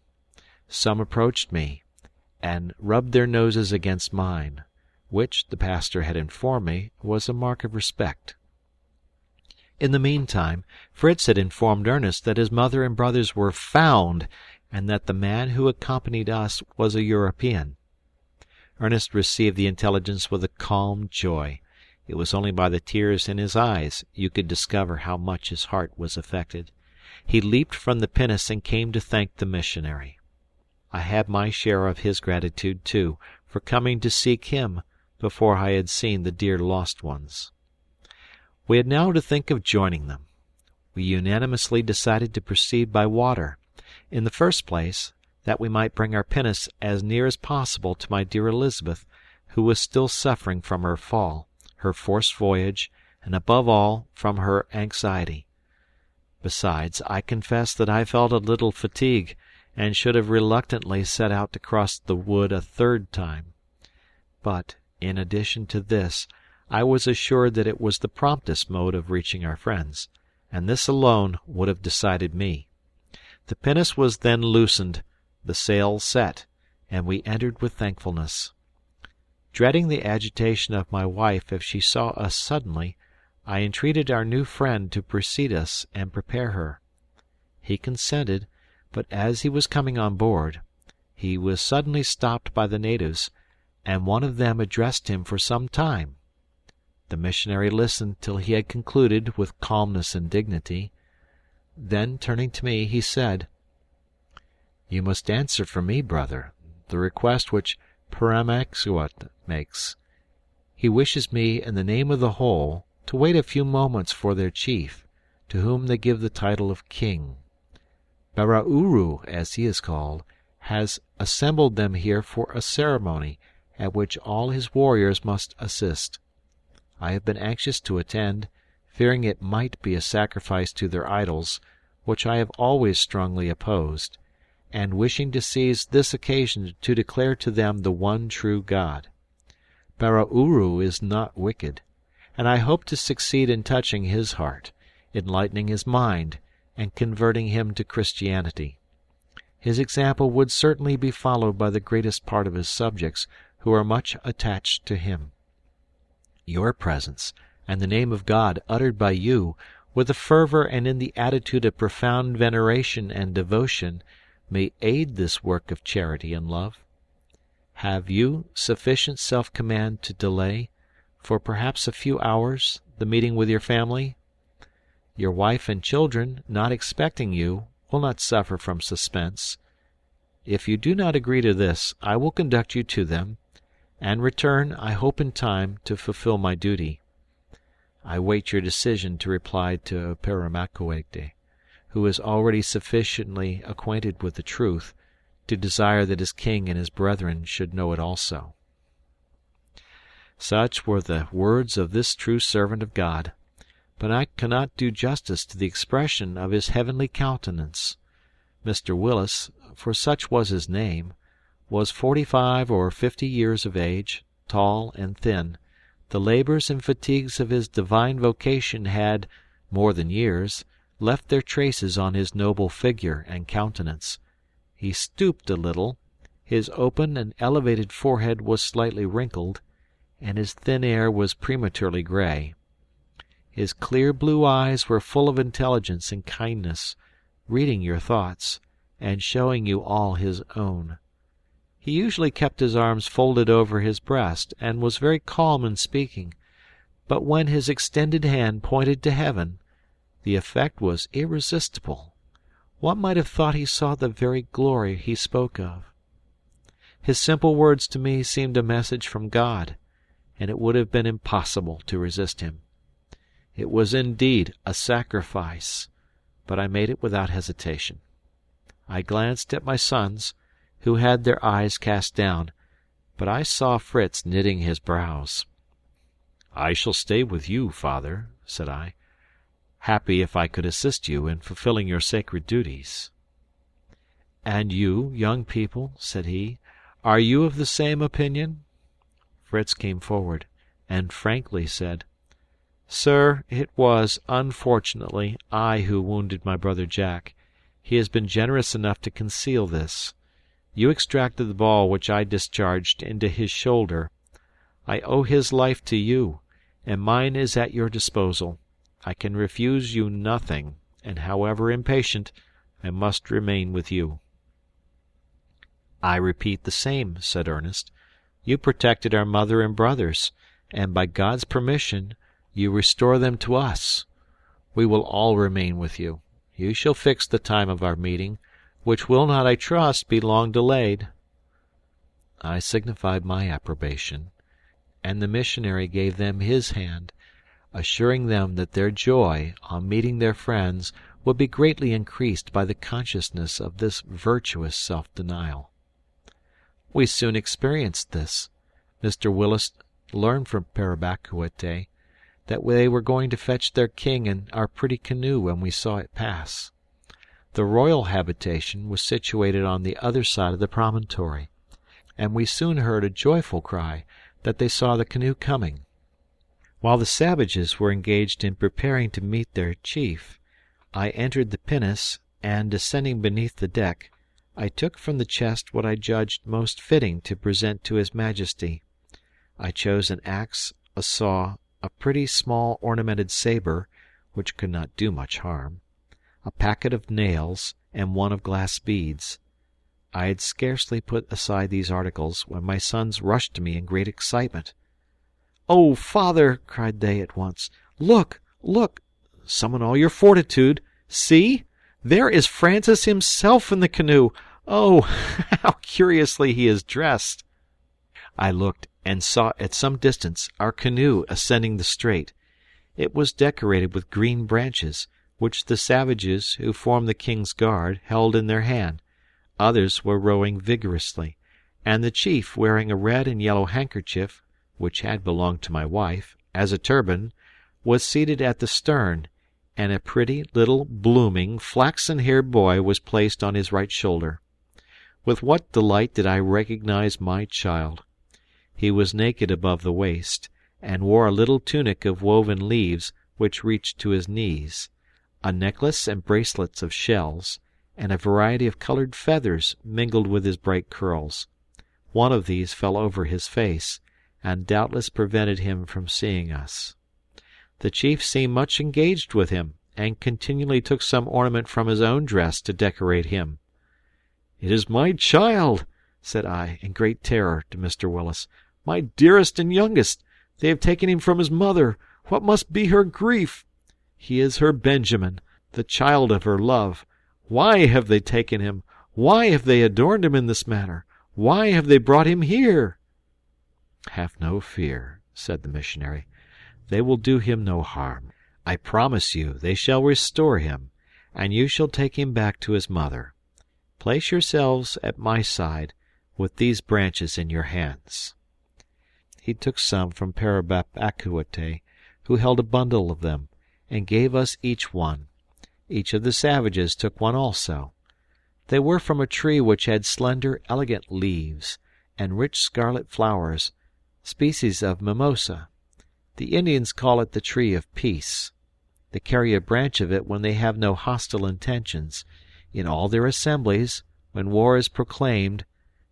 Some approached me, and rubbed their noses against mine, which, the pastor had informed me, was a mark of respect. In the meantime, Fritz had informed Ernest that his mother and brothers were found, and that the man who accompanied us was a European. Ernest received the intelligence with a calm joy. It was only by the tears in his eyes you could discover how much his heart was affected. He leaped from the pinnace and came to thank the missionary. I had my share of his gratitude, too, for coming to seek him before I had seen the dear lost ones. We had now to think of joining them. We unanimously decided to proceed by water. In the first place, that we might bring our pinnace as near as possible to my dear Elizabeth, who was still suffering from her fall, her forced voyage, and above all from her anxiety. Besides, I confess that I felt a little fatigue, and should have reluctantly set out to cross the wood a 3rd time. But, in addition to this, I was assured that it was the promptest mode of reaching our friends, and this alone would have decided me. The pinnace was then loosened, the sail set, and we entered with thankfulness. Dreading the agitation of my wife if she saw us suddenly, I entreated our new friend to precede us and prepare her. He consented, but as he was coming on board, he was suddenly stopped by the natives, and one of them addressed him for some time. The missionary listened till he had concluded with calmness and dignity. Then, turning to me, he said, "You must answer for me, brother, the request which Paramaxuat makes. He wishes me, in the name of the whole, to wait a few moments for their chief, to whom they give the title of king. Barauru, as he is called, has assembled them here for a ceremony, at which all his warriors must assist. I have been anxious to attend, fearing it might be a sacrifice to their idols, which I have always strongly opposed, and wishing to seize this occasion to declare to them the one true God. Barauru is not wicked, and I hope to succeed in touching his heart, enlightening his mind, and converting him to Christianity. His example would certainly be followed by the greatest part of his subjects, who are much attached to him. Your presence, and the name of God uttered by you, with a fervor and in the attitude of profound veneration and devotion, may aid this work of charity and love. Have you sufficient self-command to delay, for perhaps a few hours, the meeting with your family? Your wife and children, not expecting you, will not suffer from suspense. If you do not agree to this, I will conduct you to them, and return, I hope in time, to fulfill my duty. I wait your decision to reply to Paramaquete, who is already sufficiently acquainted with the truth to desire that his king and his brethren should know it also. Such were the words of this true servant of God, but I cannot do justice to the expression of his heavenly countenance. Mr. Willis, for such was his name, was 45 or 50 years of age, tall and thin. The labors and fatigues of his divine vocation had, more than years, left their traces on his noble figure and countenance. He stooped a little, his open and elevated forehead was slightly wrinkled, and his thin hair was prematurely gray. His clear blue eyes were full of intelligence and kindness, reading your thoughts, and showing you all his own. He usually kept his arms folded over his breast, and was very calm in speaking, but when his extended hand pointed to heaven, the effect was irresistible. One might have thought he saw the very glory he spoke of. His simple words to me seemed a message from God, and it would have been impossible to resist him. It was indeed a sacrifice, but I made it without hesitation. I glanced at my sons, who had their eyes cast down, but I saw Fritz knitting his brows. "I shall stay with you, father," said I, "happy if I could assist you in fulfilling your sacred duties." "And you, young people," said he, "are you of the same opinion?" Fritz came forward, and frankly said, "Sir, it was, unfortunately, I who wounded my brother Jack. He has been generous enough to conceal this. You extracted the ball which I discharged into his shoulder. I owe his life to you, and mine is at your disposal. I can refuse you nothing, and however impatient, I must remain with you." "I repeat the same," said Ernest. "You protected our mother and brothers, and by God's permission you restore them to us. We will all remain with you. You shall fix the time of our meeting, which will not, I trust, be long delayed." I signified my approbation, and the missionary gave them his hand, assuring them that their joy on meeting their friends would be greatly increased by the consciousness of this virtuous self-denial. We soon experienced this. Mr. Willis learned from Parabacuete that they were going to fetch their king in our pretty canoe when we saw it pass. The royal habitation was situated on the other side of the promontory, and we soon heard a joyful cry that they saw the canoe coming. While the savages were engaged in preparing to meet their chief, I entered the pinnace, and descending beneath the deck, I took from the chest what I judged most fitting to present to his Majesty. I chose an axe, a saw, a pretty small ornamented sabre, which could not do much harm, a packet of nails, and one of glass beads. I had scarcely put aside these articles when my sons rushed to me in great excitement. "Oh, father!" cried they at once. "Look, look! Summon all your fortitude! See! There is Francis himself in the canoe! Oh, how curiously he is dressed!" I looked, and saw at some distance our canoe ascending the strait. It was decorated with green branches, which the savages, who formed the king's guard, held in their hand. Others were rowing vigorously, and the chief, wearing a red and yellow handkerchief, which had belonged to my wife, as a turban, was seated at the stern, and a pretty, little, blooming, flaxen-haired boy was placed on his right shoulder. With what delight did I recognize my child! He was naked above the waist, and wore a little tunic of woven leaves which reached to his knees, a necklace and bracelets of shells, and a variety of coloured feathers mingled with his bright curls. One of these fell over his face, and doubtless prevented him from seeing us. The chief seemed much engaged with him, and continually took some ornament from his own dress to decorate him. "It is my child," said I, in great terror, to Mr. Willis. "My dearest and youngest. They have taken him from his mother. What must be her grief! He is her Benjamin, the child of her love. Why have they taken him? Why have they adorned him in this manner? Why have they brought him here?" "Have no fear," said the missionary. "They will do him no harm. I promise you they shall restore him, and you shall take him back to his mother. Place yourselves at my side, with these branches in your hands." He took some from Parabap Akuate, who held a bundle of them, and gave us each one. Each of the savages took one also. They were from a tree which had slender, elegant leaves, and rich scarlet flowers, species of mimosa. The Indians call it the tree of peace. They carry a branch of it when they have no hostile intentions. In all their assemblies, when war is proclaimed,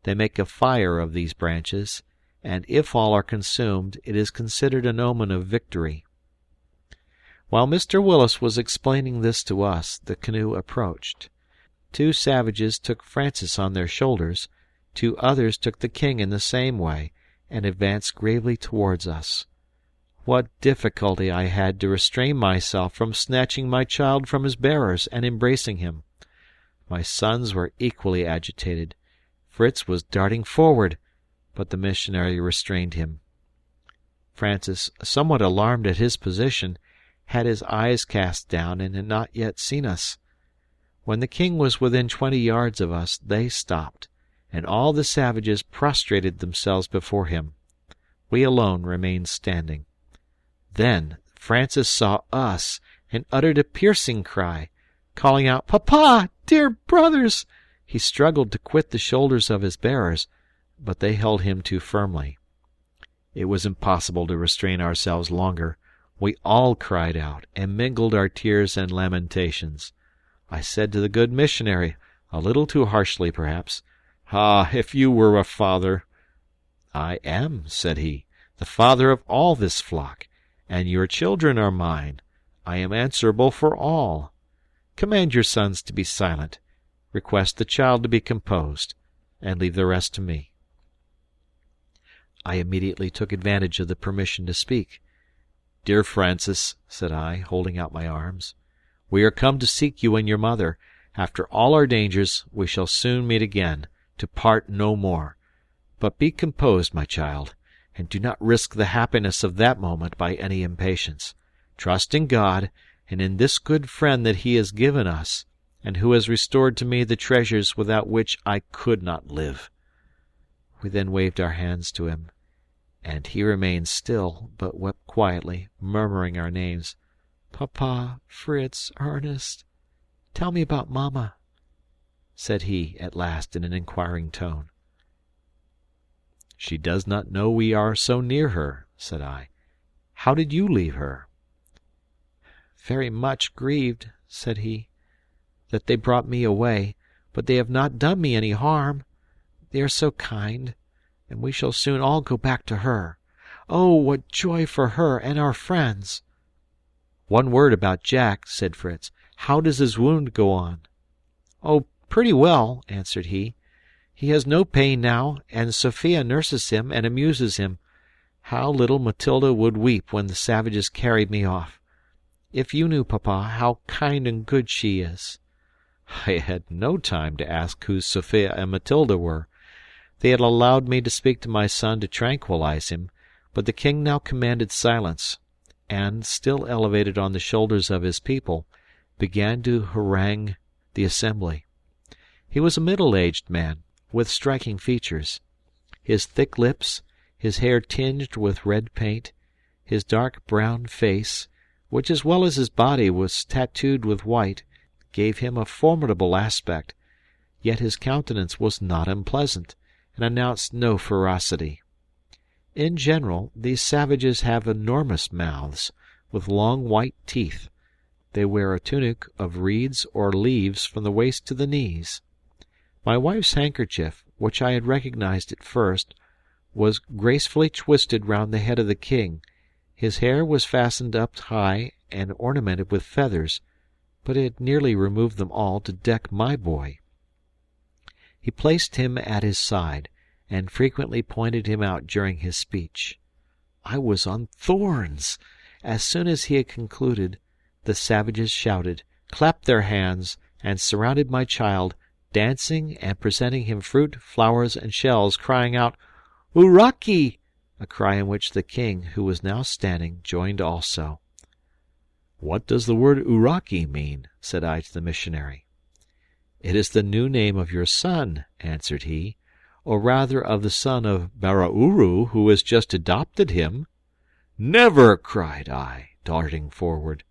they make a fire of these branches, and if all are consumed, it is considered an omen of victory. While Mr. Willis was explaining this to us, the canoe approached. 2 savages took Francis on their shoulders, 2 others took the king in the same way, and advanced gravely towards us. What difficulty I had to restrain myself from snatching my child from his bearers and embracing him. My sons were equally agitated. Fritz was darting forward, but the missionary restrained him. Francis, somewhat alarmed at his position, had his eyes cast down and had not yet seen us. When the king was within 20 yards of us, they stopped, and all the savages prostrated themselves before him. We alone remained standing. Then Francis saw us, and uttered a piercing cry, calling out, "Papa! Dear brothers!" He struggled to quit the shoulders of his bearers, but they held him too firmly. It was impossible to restrain ourselves longer. We all cried out, and mingled our tears and lamentations. I said to the good missionary, a little too harshly perhaps, "Ah, if you were a father!" "I am," said he, "the father of all this flock, and your children are mine. I am answerable for all. Command your sons to be silent, request the child to be composed, and leave the rest to me." I immediately took advantage of the permission to speak. "Dear Francis," said I, holding out my arms, "we are come to seek you and your mother. After all our dangers, we shall soon meet again, to part no more. But be composed, my child, and do not risk the happiness of that moment by any impatience. Trust in God, and in this good friend that he has given us, and who has restored to me the treasures without which I could not live." We then waved our hands to him, and he remained still, but wept quietly, murmuring our names. "Papa, Fritz, Ernest, tell me about Mamma," said he at last in an inquiring tone. "She does not know we are so near her," said I. "How did you leave her?" "Very much grieved," said he, "that they brought me away, but they have not done me any harm. They are so kind, and we shall soon all go back to her. Oh, what joy for her and our friends!" "One word about Jack," said Fritz. "How does his wound go on?" "Oh, pretty well," answered he. "He has no pain now, and Sophia nurses him and amuses him. How little Matilda would weep when the savages carried me off! If you knew, Papa, how kind and good she is!" I had no time to ask who Sophia and Matilda were. They had allowed me to speak to my son to tranquilize him, but the king now commanded silence, and, still elevated on the shoulders of his people, began to harangue the assembly. He was a middle-aged man, with striking features. His thick lips, his hair tinged with red paint, his dark brown face, which as well as his body was tattooed with white, gave him a formidable aspect, yet his countenance was not unpleasant, and announced no ferocity. In general, these savages have enormous mouths, with long white teeth. They wear a tunic of reeds or leaves from the waist to the knees. My wife's handkerchief, which I had recognized at first, was gracefully twisted round the head of the king. His hair was fastened up high and ornamented with feathers, but it had nearly removed them all to deck my boy. He placed him at his side, and frequently pointed him out during his speech. I was on thorns. As soon as he had concluded, the savages shouted, clapped their hands, and surrounded my child, dancing and presenting him fruit, flowers, and shells, crying out, "Uraki!" a cry in which the king, who was now standing, joined also. "What does the word Uraki mean?" said I to the missionary. "It is the new name of your son," answered he, "or rather of the son of Barauru, who has just adopted him." "Never!" cried I, darting forward.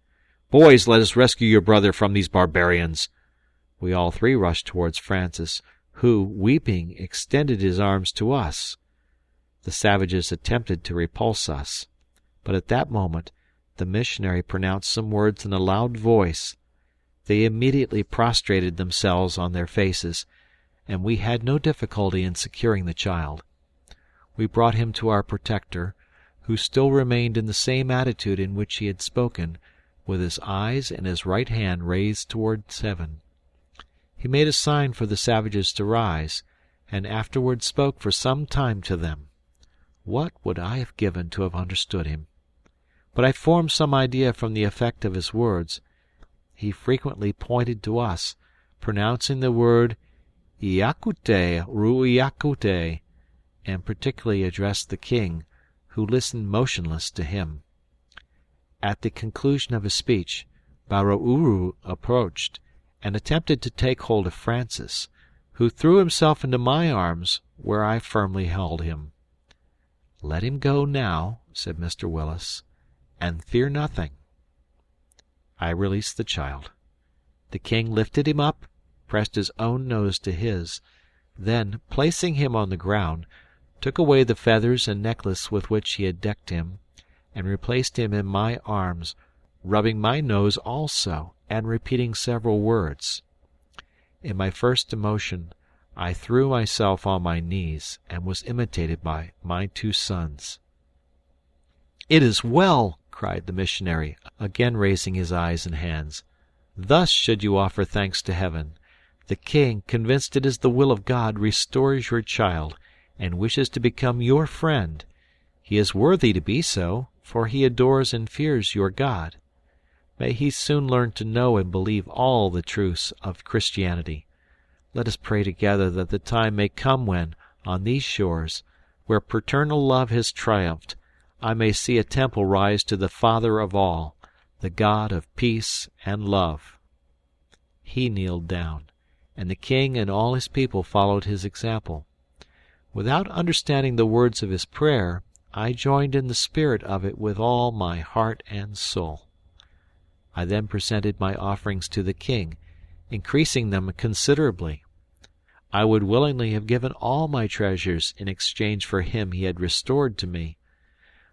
"Boys, let us rescue your brother from these barbarians." We all three rushed towards Francis, who, weeping, extended his arms to us. The savages attempted to repulse us, but at that moment the missionary pronounced some words in a loud voice. They immediately prostrated themselves on their faces, and we had no difficulty in securing the child. We brought him to our protector, who still remained in the same attitude in which he had spoken, with his eyes and his right hand raised towards heaven. He made a sign for the savages to rise, and afterward spoke for some time to them. What would I have given to have understood him? But I formed some idea from the effect of his words. He frequently pointed to us, pronouncing the word Iakute, Ruiakute, and particularly addressed the king, who listened motionless to him. At the conclusion of his speech, Barauru approached, and attempted to take hold of Francis, who threw himself into my arms, where I firmly held him. "Let him go now," said Mr. Willis, "and fear nothing." I released the child. The king lifted him up, pressed his own nose to his, then, placing him on the ground, took away the feathers and necklace with which he had decked him, and replaced him in my arms, rubbing my nose also, and repeating several words. In my first emotion, I threw myself on my knees, and was imitated by my two sons. "It is well!" cried the missionary, again raising his eyes and hands. "Thus should you offer thanks to heaven. The king, convinced it is the will of God, restores your child, and wishes to become your friend. He is worthy to be so, for he adores and fears your God. May he soon learn to know and believe all the truths of Christianity. Let us pray together that the time may come when, on these shores, where paternal love has triumphed, I may see a temple rise to the Father of all, the God of peace and love." He kneeled down, and the king and all his people followed his example. Without understanding the words of his prayer, I joined in the spirit of it with all my heart and soul. I then presented my offerings to the king, increasing them considerably. I would willingly have given all my treasures in exchange for him he had restored to me.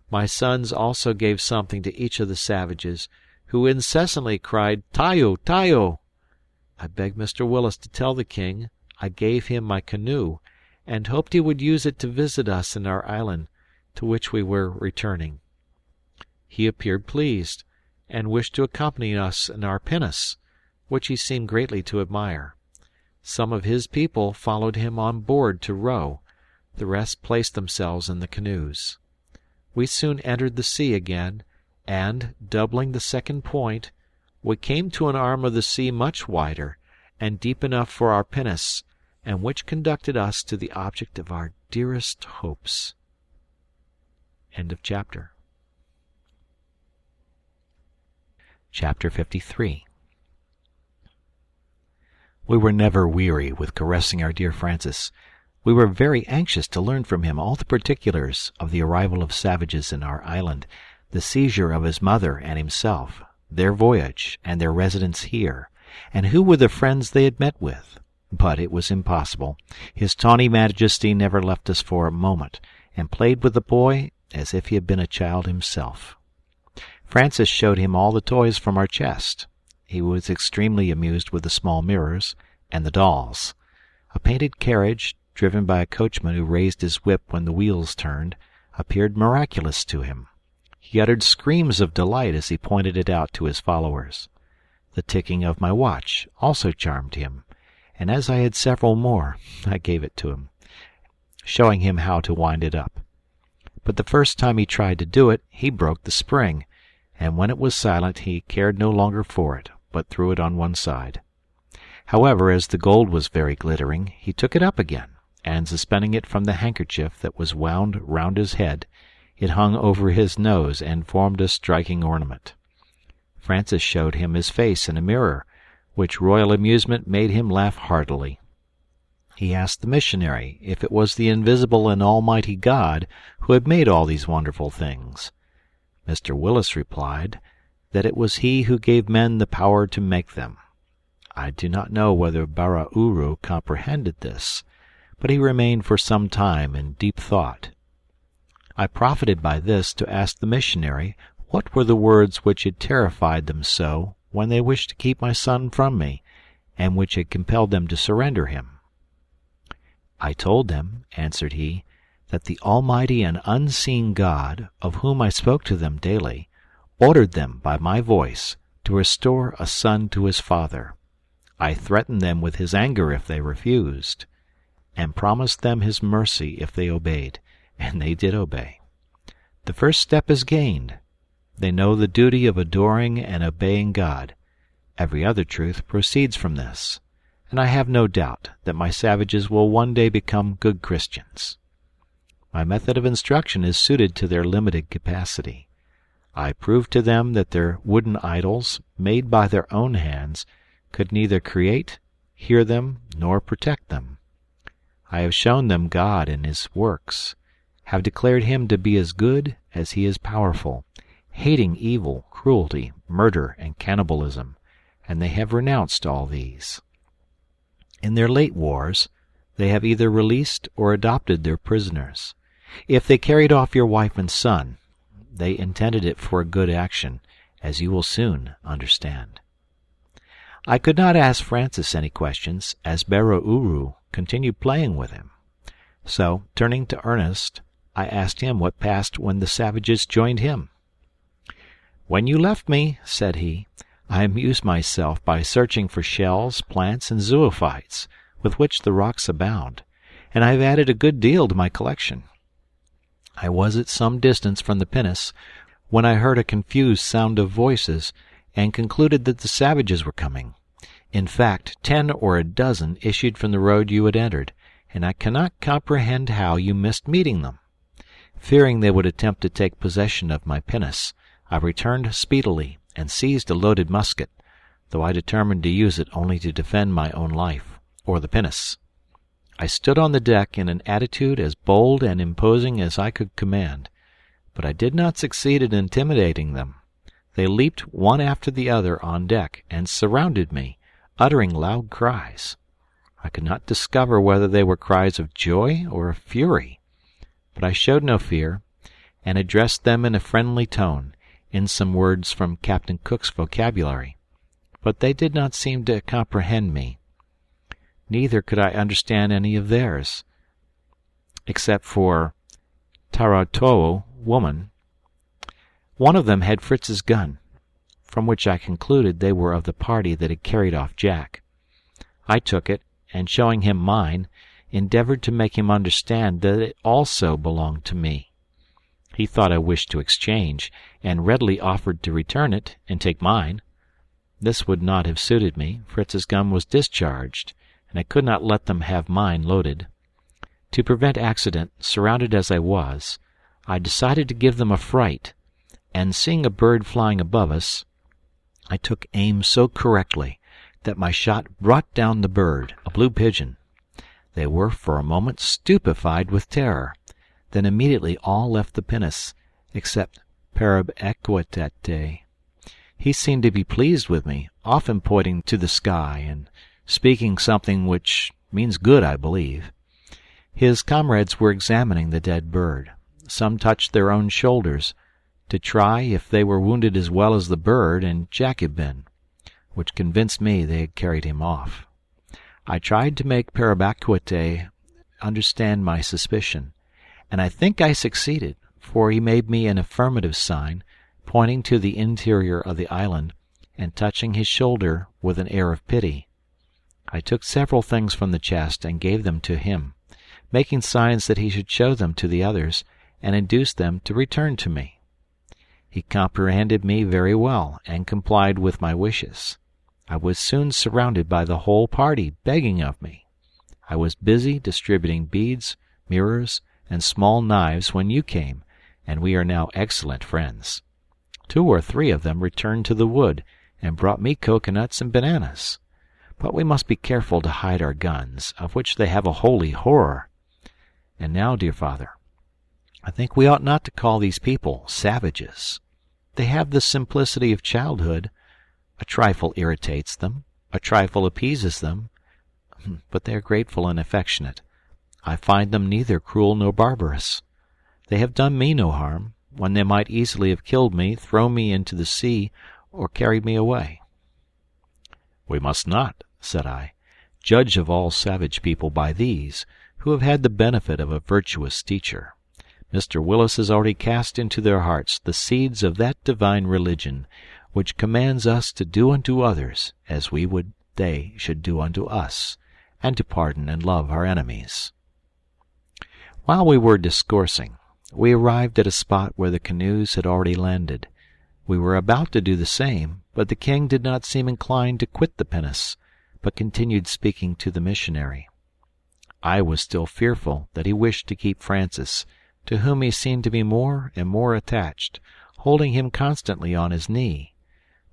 My sons also gave something to each of the savages, who incessantly cried, "Tayo, Tayo!" I begged Mr. Willis to tell the king I gave him my canoe, and hoped he would use it to visit us in our island, to which we were returning. He appeared pleased, and wished to accompany us in our pinnace, which he seemed greatly to admire. Some of his people followed him on board to row, the rest placed themselves in the canoes. We soon entered the sea again, and, doubling the second point, we came to an arm of the sea much wider, and deep enough for our pinnace, and which conducted us to the object of our dearest hopes. End of chapter. Chapter 53. We were never weary with caressing our dear Francis. We were very anxious to learn from him all the particulars of the arrival of savages in our island, the seizure of his mother and himself, their voyage, and their residence here, and who were the friends they had met with. But it was impossible. His tawny majesty never left us for a moment, and played with the boy as if he had been a child himself. Francis showed him all the toys from our chest. He was extremely amused with the small mirrors and the dolls. A painted carriage, driven by a coachman who raised his whip when the wheels turned, appeared miraculous to him. He uttered screams of delight as he pointed it out to his followers. The ticking of my watch also charmed him, and as I had several more, I gave it to him, showing him how to wind it up. But the first time he tried to do it, he broke the spring, and when it was silent he cared no longer for it, but threw it on one side. However, as the gold was very glittering, he took it up again, and suspending it from the handkerchief that was wound round his head, it hung over his nose and formed a striking ornament. Francis showed him his face in a mirror, which royal amusement made him laugh heartily. He asked the missionary if it was the invisible and almighty God who had made all these wonderful things. Mr. Willis replied that it was he who gave men the power to make them. I do not know whether Bara Uru comprehended this, but he remained for some time in deep thought. I profited by this to ask the missionary what were the words which had terrified them so when they wished to keep my son from me, and which had compelled them to surrender him. I told them, answered he, that the almighty and unseen God, of whom I spoke to them daily, ordered them by my voice to restore a son to his father. I threatened them with his anger if they refused, and promised them his mercy if they obeyed, and they did obey. The first step is gained. They know the duty of adoring and obeying God. Every other truth proceeds from this, and I have no doubt that my savages will one day become good Christians. My method of instruction is suited to their limited capacity. I prove to them that their wooden idols, made by their own hands, could neither create, hear them, nor protect them. I have shown them God in his works, have declared him to be as good as he is powerful, hating evil, cruelty, murder, and cannibalism, and they have renounced all these. In their late wars, they have either released or adopted their prisoners. If they carried off your wife and son, they intended it for a good action, as you will soon understand. I could not ask Francis any questions, as Bara Uru continued playing with him. So, turning to Ernest, I asked him what passed when the savages joined him. "When you left me," said he, "I amused myself by searching for shells, plants, and zoophytes, with which the rocks abound, and I have added a good deal to my collection. I was at some distance from the pinnace, when I heard a confused sound of voices, and concluded that the savages were coming. In fact, 10 or a dozen issued from the road you had entered, and I cannot comprehend how you missed meeting them. Fearing they would attempt to take possession of my pinnace, I returned speedily, and seized a loaded musket, though I determined to use it only to defend my own life, or the pinnace. I stood on the deck in an attitude as bold and imposing as I could command, but I did not succeed in intimidating them. They leaped one after the other on deck, and surrounded me, uttering loud cries. I could not discover whether they were cries of joy or of fury, but I showed no fear, and addressed them in a friendly tone, in some words from Captain Cook's vocabulary, but they did not seem to comprehend me. Neither could I understand any of theirs, except for Taratoo, woman. One of them had Fritz's gun, from which I concluded they were of the party that had carried off Jack. I took it, and showing him mine, endeavored to make him understand that it also belonged to me. He thought I wished to exchange, and readily offered to return it and take mine. This would not have suited me. Fritz's gun was discharged, and I could not let them have mine loaded. To prevent accident, surrounded as I was, I decided to give them a fright, and seeing a bird flying above us, I took aim so correctly that my shot brought down the bird, a blue pigeon. They were for a moment stupefied with terror. Then immediately all left the pinnace, except parabaquatate. He seemed to be pleased with me, often pointing to the sky and speaking something which means good, I believe. His comrades were examining the dead bird. Some touched their own shoulders, to try if they were wounded as well as the bird and Jack had been, which convinced me they had carried him off. I tried to make Parabaquate understand my suspicion, and I think I succeeded, for he made me an affirmative sign, pointing to the interior of the island, and touching his shoulder with an air of pity. I took several things from the chest and gave them to him, making signs that he should show them to the others, and induce them to return to me. He comprehended me very well, and complied with my wishes. I was soon surrounded by the whole party, begging of me. I was busy distributing beads, mirrors, and small knives when you came, and we are now excellent friends. 2 or 3 of them returned to the wood, and brought me coconuts and bananas. But we must be careful to hide our guns, of which they have a holy horror. And now, dear father, I think we ought not to call these people savages. They have the simplicity of childhood. A trifle irritates them, a trifle appeases them, but they are grateful and affectionate. I find them neither cruel nor barbarous. They have done me no harm, when they might easily have killed me, thrown me into the sea, or carried me away. We must not, said I, judge of all savage people by these, who have had the benefit of a virtuous teacher. Mr. Willis has already cast into their hearts the seeds of that divine religion which commands us to do unto others as we would they should do unto us, and to pardon and love our enemies. While we were discoursing, we arrived at a spot where the canoes had already landed. We were about to do the same, but the king did not seem inclined to quit the pinnace, but continued speaking to the missionary. I was still fearful that he wished to keep Francis, to whom he seemed to be more and more attached, holding him constantly on his knee,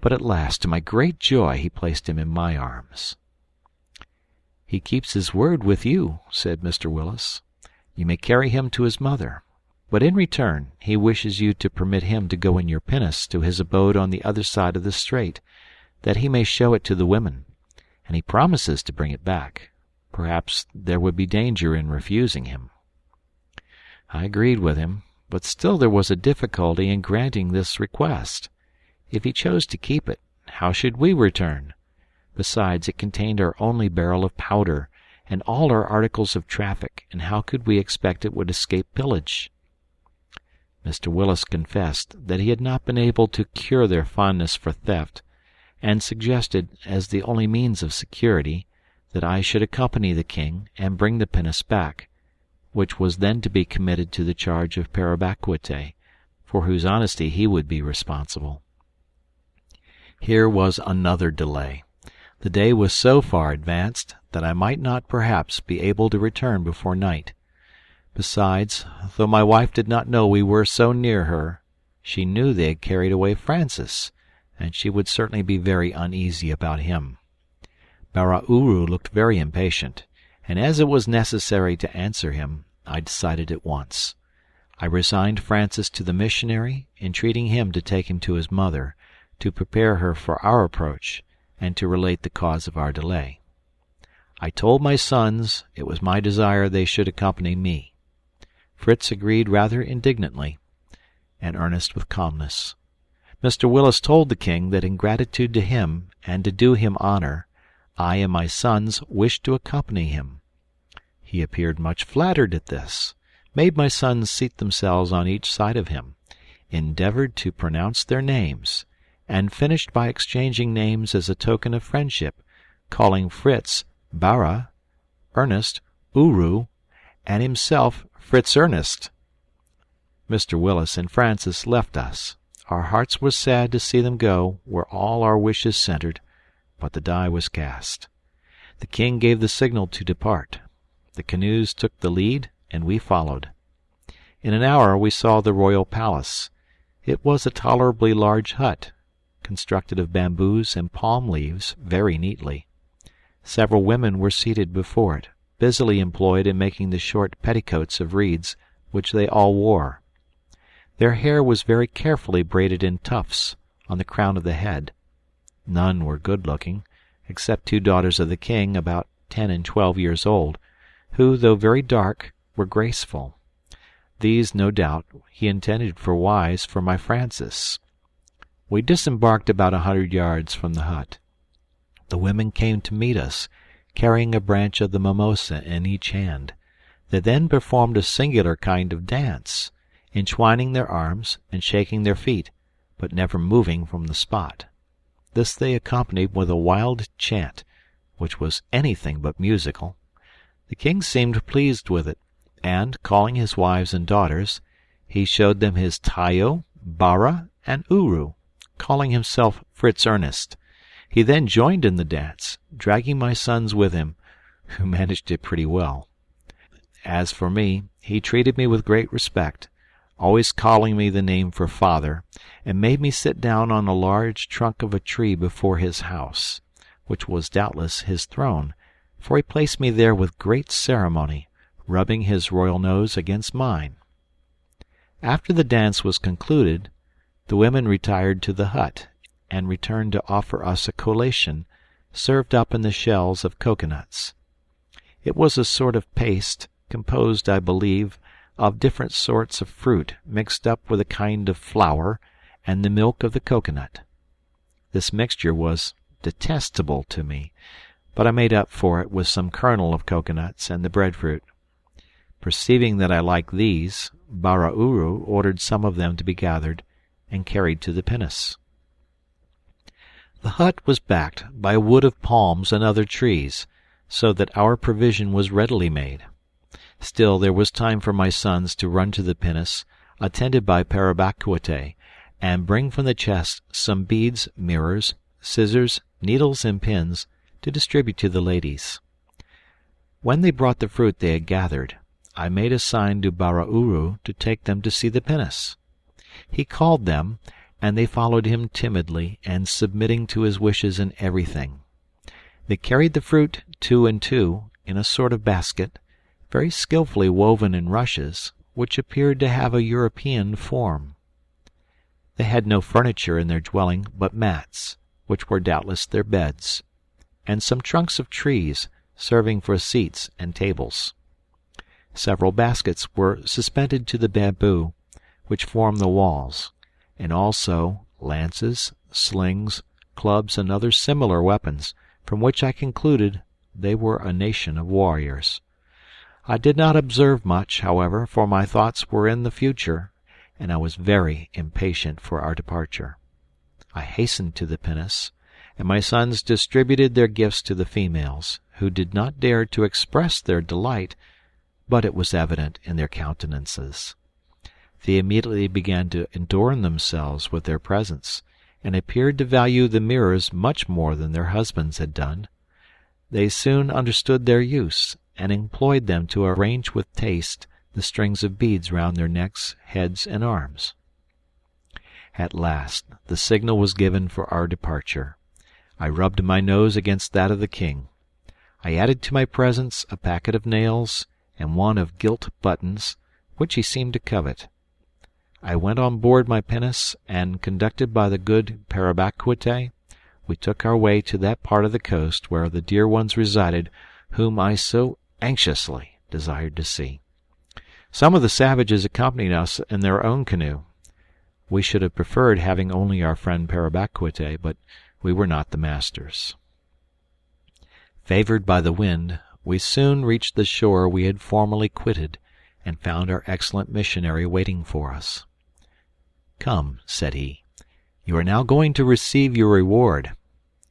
but at last, to my great joy, he placed him in my arms. "He keeps his word with you," said Mr. Willis. "You may carry him to his mother, but in return he wishes you to permit him to go in your pinnace to his abode on the other side of the strait, that he may show it to the women, and he promises to bring it back. Perhaps there would be danger in refusing him." I agreed with him, but still there was a difficulty in granting this request. If he chose to keep it, how should we return? Besides, it contained our only barrel of powder, and all our articles of traffic, and how could we expect it would escape pillage? Mr. Willis confessed that he had not been able to cure their fondness for theft, and suggested, as the only means of security, that I should accompany the king and bring the pinnace back, which was then to be committed to the charge of Parabaquate, for whose honesty he would be responsible. Here was another delay. The day was so far advanced that I might not perhaps be able to return before night. Besides, though my wife did not know we were so near her, she knew they had carried away Francis, and she would certainly be very uneasy about him. Barauru looked very impatient, and as it was necessary to answer him, I decided at once. I resigned Francis to the missionary, entreating him to take him to his mother, to prepare her for our approach, and to relate the cause of our delay. I told my sons it was my desire they should accompany me. Fritz agreed rather indignantly, and Ernest with calmness. Mr. Willis told the king that in gratitude to him, and to do him honor, I and my sons wished to accompany him. He appeared much flattered at this, made my sons seat themselves on each side of him, endeavored to pronounce their names, and finished by exchanging names as a token of friendship, calling Fritz Bara, Ernest Uru, and himself Fritz Ernest. Mr. Willis and Francis left us. Our hearts were sad to see them go where all our wishes centered, but the die was cast. The king gave the signal to depart. The canoes took the lead, and we followed. In an hour we saw the royal palace. It was a tolerably large hut, constructed of bamboos and palm leaves very neatly. Several women were seated before it, busily employed in making the short petticoats of reeds which they all wore. Their hair was very carefully braided in tufts on the crown of the head. None were good-looking, except 2 daughters of the king, about 10 and 12 years old, who, though very dark, were graceful. These, no doubt, he intended for wives for my Frances. We disembarked about 100 yards from the hut. The women came to meet us, carrying a branch of the mimosa in each hand. They then performed a singular kind of dance, entwining their arms and shaking their feet, but never moving from the spot. This they accompanied with a wild chant, which was anything but musical. The king seemed pleased with it, and, calling his wives and daughters, he showed them his tayo, bara, and uru, calling himself Fritz Ernest. He then joined in the dance, dragging my sons with him, who managed it pretty well. As for me, he treated me with great respect, always calling me the name for father, and made me sit down on a large trunk of a tree before his house, which was doubtless his throne, for he placed me there with great ceremony, rubbing his royal nose against mine. After the dance was concluded, the women retired to the hut, and returned to offer us a collation, served up in the shells of coconuts. It was a sort of paste, composed, I believe, of different sorts of fruit mixed up with a kind of flour and the milk of the coconut. This mixture was detestable to me, but I made up for it with some kernel of coconuts and the breadfruit. Perceiving that I liked these, Bara-Uru ordered some of them to be gathered and carried to the pinnace. The hut was backed by a wood of palms and other trees, so that our provision was readily made. Still, there was time for my sons to run to the pinnace, attended by Parabacuite, and bring from the chest some beads, mirrors, scissors, needles, and pins, to distribute to the ladies. When they brought the fruit they had gathered, I made a sign to Bara-Uru to take them to see the pinnace. He called them, and they followed him timidly, and submitting to his wishes in everything. They carried the fruit 2 and 2 in a sort of basket, very skilfully woven in rushes, which appeared to have a European form. They had no furniture in their dwelling but mats, which were doubtless their beds, and some trunks of trees, serving for seats and tables. Several baskets were suspended to the bamboo, which formed the walls, and also lances, slings, clubs, and other similar weapons, from which I concluded they were a nation of warriors. I did not observe much, however, for my thoughts were in the future, and I was very impatient for our departure. I hastened to the pinnace, and my sons distributed their gifts to the females, who did not dare to express their delight, but it was evident in their countenances. They immediately began to adorn themselves with their presents, and appeared to value the mirrors much more than their husbands had done. They soon understood their use, and employed them to arrange with taste the strings of beads round their necks, heads, and arms. At last the signal was given for our departure. I rubbed my nose against that of the king. I added to my presents a packet of nails and one of gilt buttons, which he seemed to covet. I went on board my pinnace, and, conducted by the good Parabacuite, we took our way to that part of the coast where the dear ones resided whom I so anxiously desired to see. Some of the savages accompanied us in their own canoe. We should have preferred having only our friend Parabacuite, but we were not the masters. Favored by the wind, we soon reached the shore we had formerly quitted, and found our excellent missionary waiting for us. "Come," said he, "you are now going to receive your reward.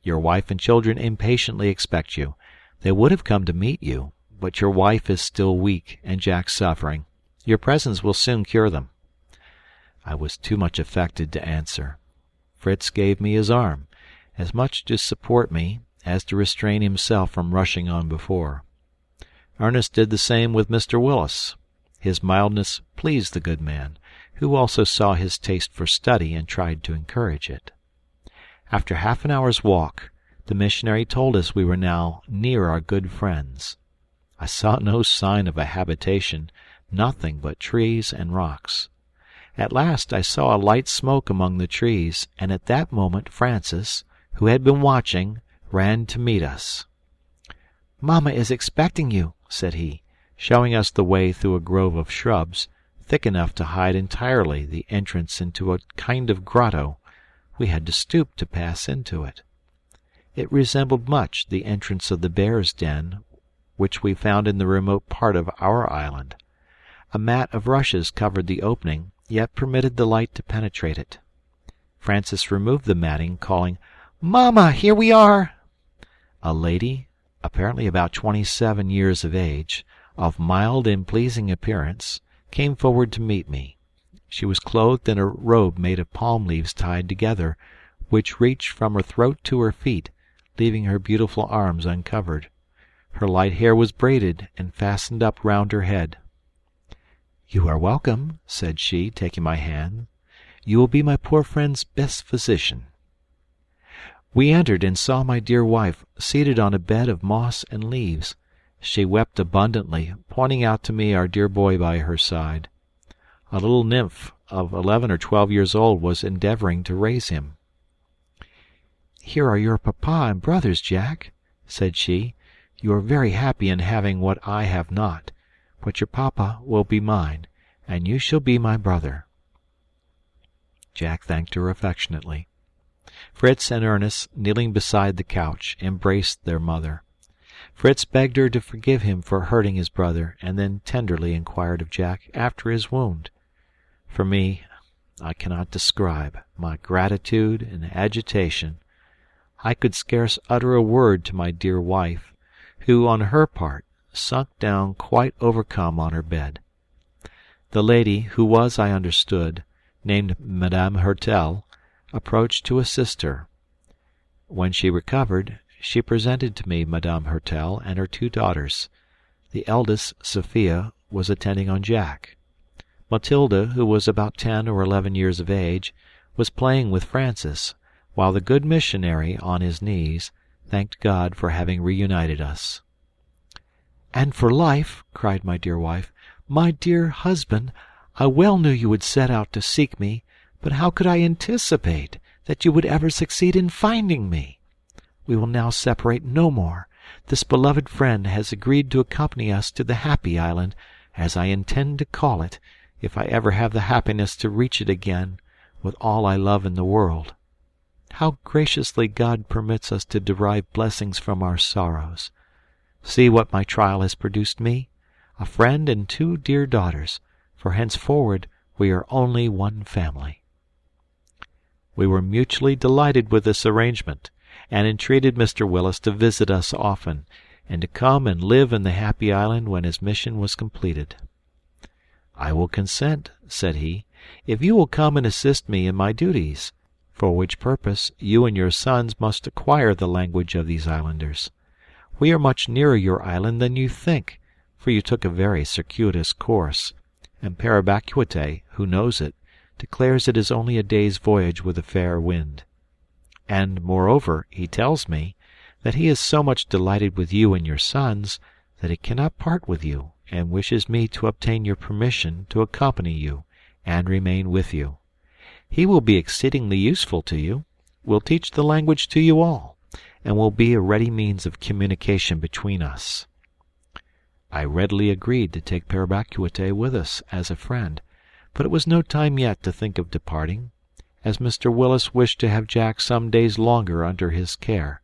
Your wife and children impatiently expect you. They would have come to meet you, but your wife is still weak, and Jack suffering. Your presence will soon cure them." I was too much affected to answer. Fritz gave me his arm, as much to support me as to restrain himself from rushing on before. Ernest did the same with Mr. Willis. His mildness pleased the good man, who also saw his taste for study and tried to encourage it. After half an hour's walk, the missionary told us we were now near our good friends. I saw no sign of a habitation, nothing but trees and rocks. At last I saw a light smoke among the trees, and at that moment Francis, who had been watching, ran to meet us. "Mamma is expecting you," said he, showing us the way through a grove of shrubs, thick enough to hide entirely the entrance into a kind of grotto. We had to stoop to pass into it. It resembled much the entrance of the bear's den, which we found in the remote part of our island. A mat of rushes covered the opening, yet permitted the light to penetrate it. Francis removed the matting, calling, "Mamma, here we are!" A lady, apparently about 27 years of age, of mild and pleasing appearance, came forward to meet me. She was clothed in a robe made of palm leaves tied together, which reached from her throat to her feet, leaving her beautiful arms uncovered. Her light hair was braided and fastened up round her head. "You are welcome," said she, taking my hand. "You will be my poor friend's best physician." We entered and saw my dear wife seated on a bed of moss and leaves. She wept abundantly, pointing out to me our dear boy by her side. A little nymph of 11 or 12 years old was endeavouring to raise him. "Here are your papa and brothers, Jack," said she. "You are very happy in having what I have not, but your papa will be mine, and you shall be my brother." Jack thanked her affectionately. Fritz and Ernest, kneeling beside the couch, embraced their mother. Fritz begged her to forgive him for hurting his brother, and then tenderly inquired of Jack after his wound. For me, I cannot describe my gratitude and agitation. I could scarce utter a word to my dear wife, who, on her part, sunk down quite overcome on her bed. The lady, who was, I understood, named Madame Hertel, approached to assist her. When she recovered, she presented to me Madame Hertel and her 2 daughters. The eldest, Sophia, was attending on Jack. Matilda, who was about 10 or 11 years of age, was playing with Francis, while the good missionary, on his knees, thanked God for having reunited us. "And for life," cried my dear wife. "My dear husband, I well knew you would set out to seek me, but how could I anticipate that you would ever succeed in finding me? We will now separate no more. This beloved friend has agreed to accompany us to the Happy Island, as I intend to call it, if I ever have the happiness to reach it again, with all I love in the world. How graciously God permits us to derive blessings from our sorrows. See what my trial has produced me, a friend and 2 dear daughters, for henceforward we are only one family." We were mutually delighted with this arrangement, and entreated Mr. Willis to visit us often, and to come and live in the Happy Island when his mission was completed. "I will consent," said he, "if you will come and assist me in my duties, for which purpose you and your sons must acquire the language of these islanders. We are much nearer your island than you think, for you took a very circuitous course, and Pere Bacuite, who knows it, declares it is only a day's voyage with a fair wind. And, moreover, he tells me that he is so much delighted with you and your sons that he cannot part with you, and wishes me to obtain your permission to accompany you and remain with you. He will be exceedingly useful to you, will teach the language to you all, and will be a ready means of communication between us." I readily agreed to take Pere Bacuite with us as a friend, but it was no time yet to think of departing, as Mr. Willis wished to have Jack some days longer under his care.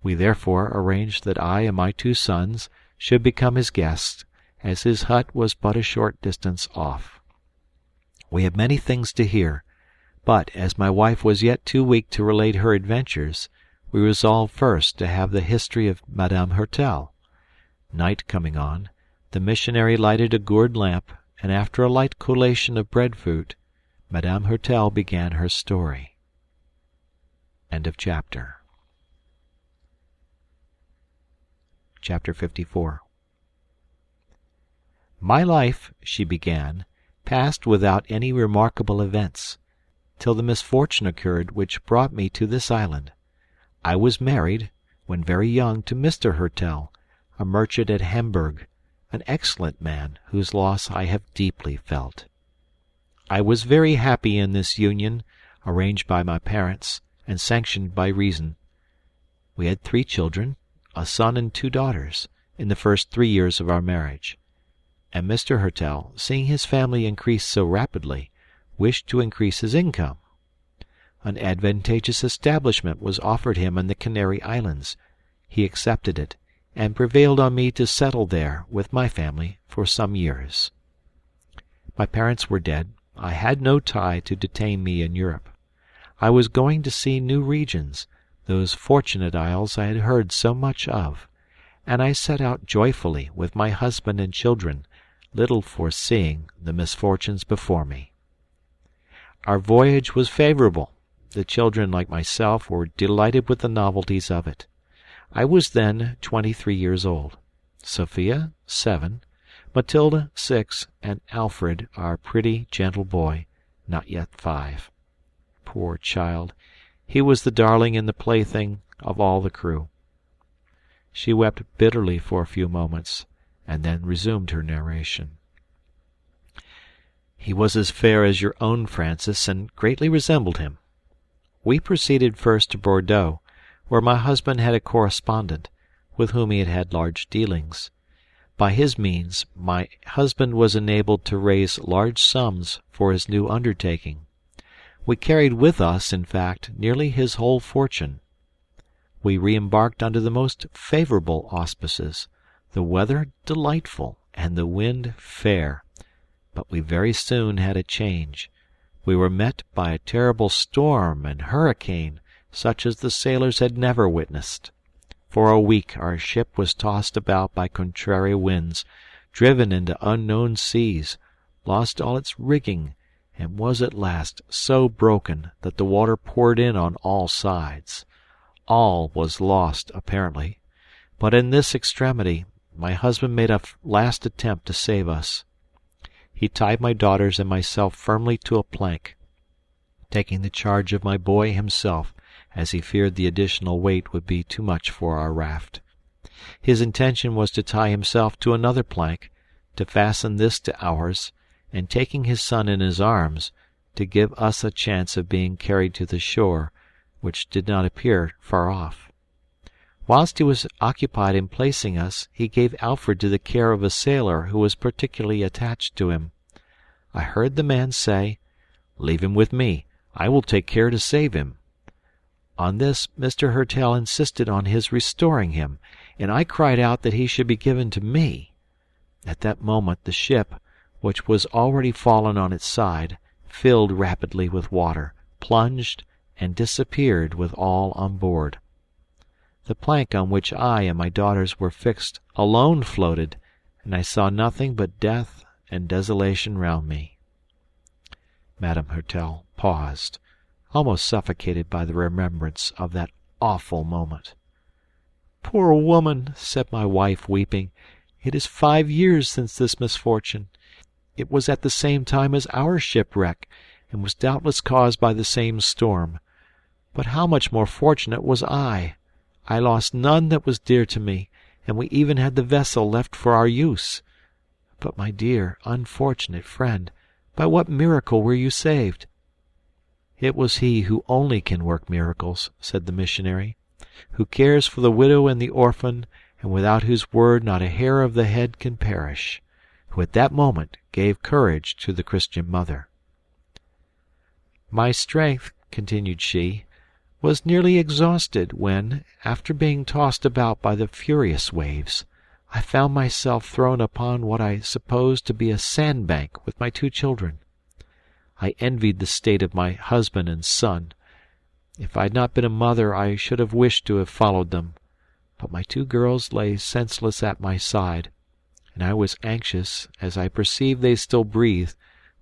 We therefore arranged that I and my 2 sons should become his guests, as his hut was but a short distance off. We had many things to hear, but, as my wife was yet too weak to relate her adventures, we resolved first to have the history of Madame Hertel. Night coming on, the missionary lighted a gourd lamp, and after a light collation of breadfruit, Madame Hertel began her story. End of chapter. Chapter 54. My life, she began, passed without any remarkable events, till the misfortune occurred which brought me to this island. I was married, when very young, to Mr. Hertel, a merchant at Hamburg, an excellent man, whose loss I have deeply felt. I was very happy in this union, arranged by my parents, and sanctioned by reason. We had 3 children, a son and 2 daughters, in the first 3 years of our marriage, and Mr. Hertel, seeing his family increase so rapidly, wished to increase his income. An advantageous establishment was offered him in the Canary Islands. He accepted it, and prevailed on me to settle there with my family for some years. My parents were dead. I had no tie to detain me in Europe. I was going to see new regions, those fortunate isles I had heard so much of, and I set out joyfully with my husband and children, little foreseeing the misfortunes before me. Our voyage was favorable. The children, like myself, were delighted with the novelties of it. I was then 23 years old, Sophia 7, Matilda 6, and Alfred, our pretty, gentle boy, not yet 5. Poor child! He was the darling and the plaything of all the crew. She wept bitterly for a few moments, and then resumed her narration. He was as fair as your own Francis, and greatly resembled him. We proceeded first to Bordeaux, where my husband had a correspondent, with whom he had had large dealings. By his means, my husband was enabled to raise large sums for his new undertaking. We carried with us, in fact, nearly his whole fortune. We re-embarked under the most favorable auspices, the weather delightful, and the wind fair. But we very soon had a change. We were met by a terrible storm and hurricane, such as the sailors had never witnessed. For a week our ship was tossed about by contrary winds, driven into unknown seas, lost all its rigging, and was at last so broken that the water poured in on all sides. All was lost, apparently, but in this extremity my husband made a last attempt to save us. He tied my daughters and myself firmly to a plank, taking the charge of my boy himself, as he feared the additional weight would be too much for our raft. His intention was to tie himself to another plank, to fasten this to ours, and taking his son in his arms, to give us a chance of being carried to the shore, which did not appear far off. Whilst he was occupied in placing us, he gave Alfred to the care of a sailor who was particularly attached to him. I heard the man say, "Leave him with me. I will take care to save him." On this Mr. Hertel insisted on his restoring him, and I cried out that he should be given to me. At that moment the ship, which was already fallen on its side, filled rapidly with water, plunged, and disappeared with all on board. The plank on which I and my daughters were fixed alone floated, and I saw nothing but death and desolation round me. Madame Hertel paused, almost suffocated by the remembrance of that awful moment. "Poor woman," said my wife, weeping, "it is 5 years since this misfortune. It was at the same time as our shipwreck, and was doubtless caused by the same storm. But how much more fortunate was I! I lost none that was dear to me, and we even had the vessel left for our use. But, my dear, unfortunate friend, by what miracle were you saved?" "It was He who only can work miracles," said the missionary, "who cares for the widow and the orphan, and without whose word not a hair of the head can perish, who at that moment gave courage to the Christian mother." "My strength," continued she, "was nearly exhausted when, after being tossed about by the furious waves, I found myself thrown upon what I supposed to be a sandbank with my 2 children. I envied the state of my husband and son. If I had not been a mother I should have wished to have followed them, but my 2 girls lay senseless at my side, and I was anxious, as I perceived they still breathed,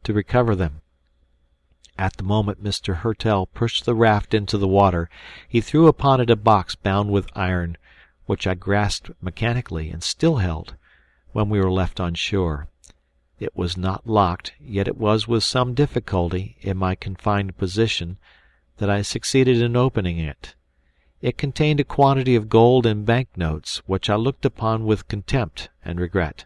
to recover them. At the moment Mr. Hertel pushed the raft into the water, he threw upon it a box bound with iron, which I grasped mechanically and still held, when we were left on shore. It was not locked, yet it was with some difficulty, in my confined position, that I succeeded in opening it. It contained a quantity of gold and bank-notes, which I looked upon with contempt and regret.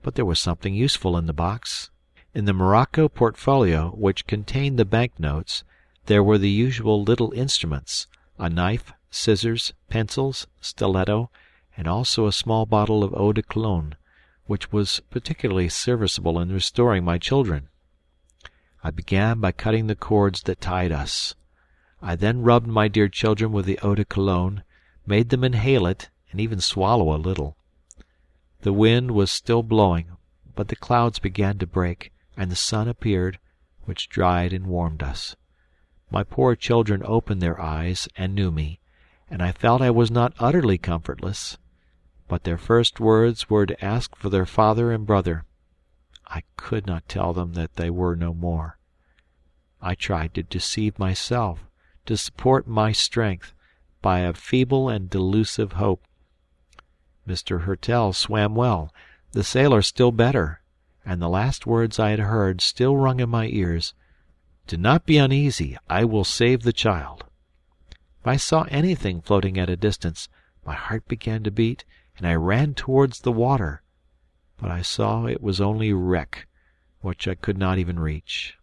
But there was something useful in the box. In the morocco portfolio, which contained the banknotes, there were the usual little instruments, a knife, scissors, pencils, stiletto, and also a small bottle of eau de cologne, which was particularly serviceable in restoring my children. I began by cutting the cords that tied us. I then rubbed my dear children with the eau de cologne, made them inhale it, and even swallow a little. The wind was still blowing, but the clouds began to break, and the sun appeared, which dried and warmed us. My poor children opened their eyes and knew me, and I felt I was not utterly comfortless. But their first words were to ask for their father and brother. I could not tell them that they were no more. I tried to deceive myself, to support my strength, by a feeble and delusive hope. Mr. Hertel swam well, the sailor still better, and the last words I had heard still rung in my ears, "Do not be uneasy, I will save the child." If I saw anything floating at a distance, my heart began to beat, and I ran towards the water, but I saw it was only wreck, which I could not even reach.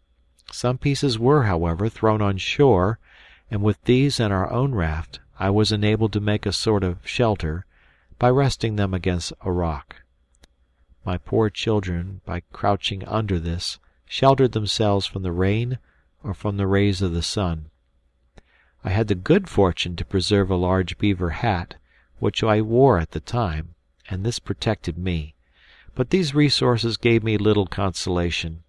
Some pieces were, however, thrown on shore, and with these and our own raft I was enabled to make a sort of shelter, by resting them against a rock. My poor children, by crouching under this, sheltered themselves from the rain or from the rays of the sun. I had the good fortune to preserve a large beaver hat, which I wore at the time, and this protected me. But these resources gave me little consolation.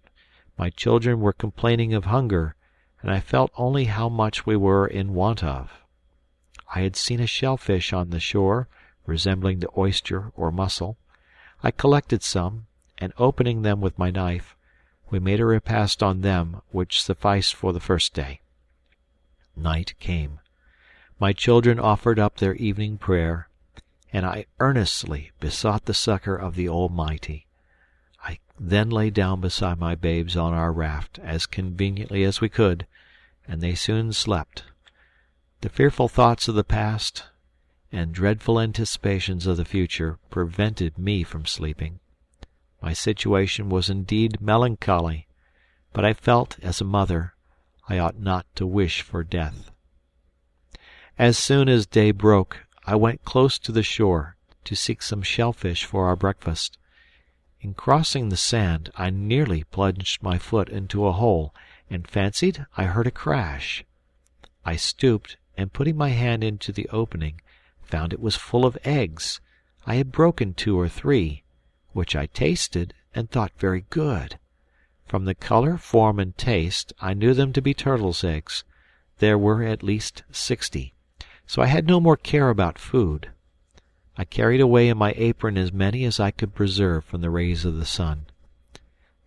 My children were complaining of hunger, and I felt only how much we were in want of. I had seen a shellfish on the shore, resembling the oyster or mussel. I collected some, and opening them with my knife, we made a repast on them which sufficed for the first day. Night came. My children offered up their evening prayer, and I earnestly besought the succor of the Almighty. I then lay down beside my babes on our raft as conveniently as we could, and they soon slept. The fearful thoughts of the past and dreadful anticipations of the future prevented me from sleeping. My situation was indeed melancholy, but I felt, as a mother, I ought not to wish for death. As soon as day broke, I went close to the shore to seek some shellfish for our breakfast. In crossing the sand, I nearly plunged my foot into a hole, and fancied I heard a crash. I stooped, and putting my hand into the opening, found it was full of eggs. I had broken 2 or 3, which I tasted and thought very good. From the color, form, and taste, I knew them to be turtles' eggs. There were at least 60, so I had no more care about food. I carried away in my apron as many as I could preserve from the rays of the sun.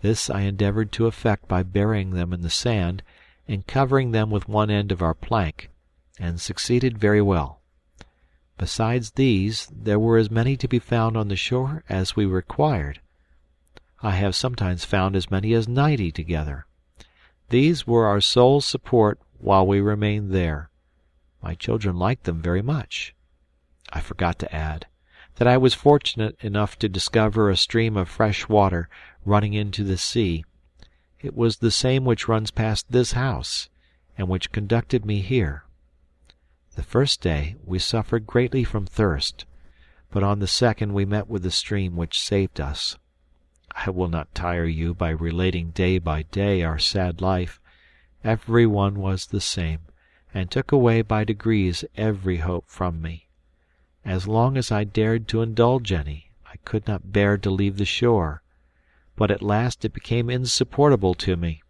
This I endeavored to effect by burying them in the sand and covering them with one end of our plank, and succeeded very well. Besides these, there were as many to be found on the shore as we required. I have sometimes found as many as 90 together. These were our sole support while we remained there. My children liked them very much. I forgot to add that I was fortunate enough to discover a stream of fresh water running into the sea. It was the same which runs past this house, and which conducted me here. The first day we suffered greatly from thirst, but on the second we met with the stream which saved us. I will not tire you by relating day by day our sad life. Every one was the same, and took away by degrees every hope from me. As long as I dared to indulge any, I could not bear to leave the shore, but at last it became insupportable to me.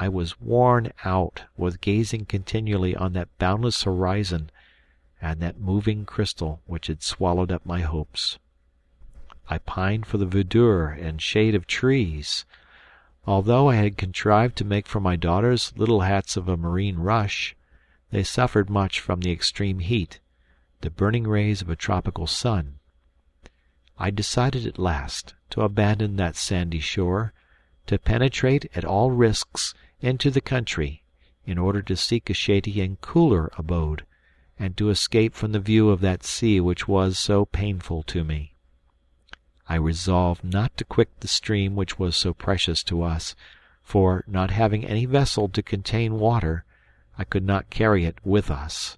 I was worn out with gazing continually on that boundless horizon and that moving crystal which had swallowed up my hopes. I pined for the verdure and shade of trees. Although I had contrived to make for my daughters little hats of a marine rush, they suffered much from the extreme heat, the burning rays of a tropical sun. I decided at last to abandon that sandy shore, to penetrate at all risks into the country, in order to seek a shady and cooler abode, and to escape from the view of that sea which was so painful to me. I resolved not to quit the stream which was so precious to us, for, not having any vessel to contain water, I could not carry it with us.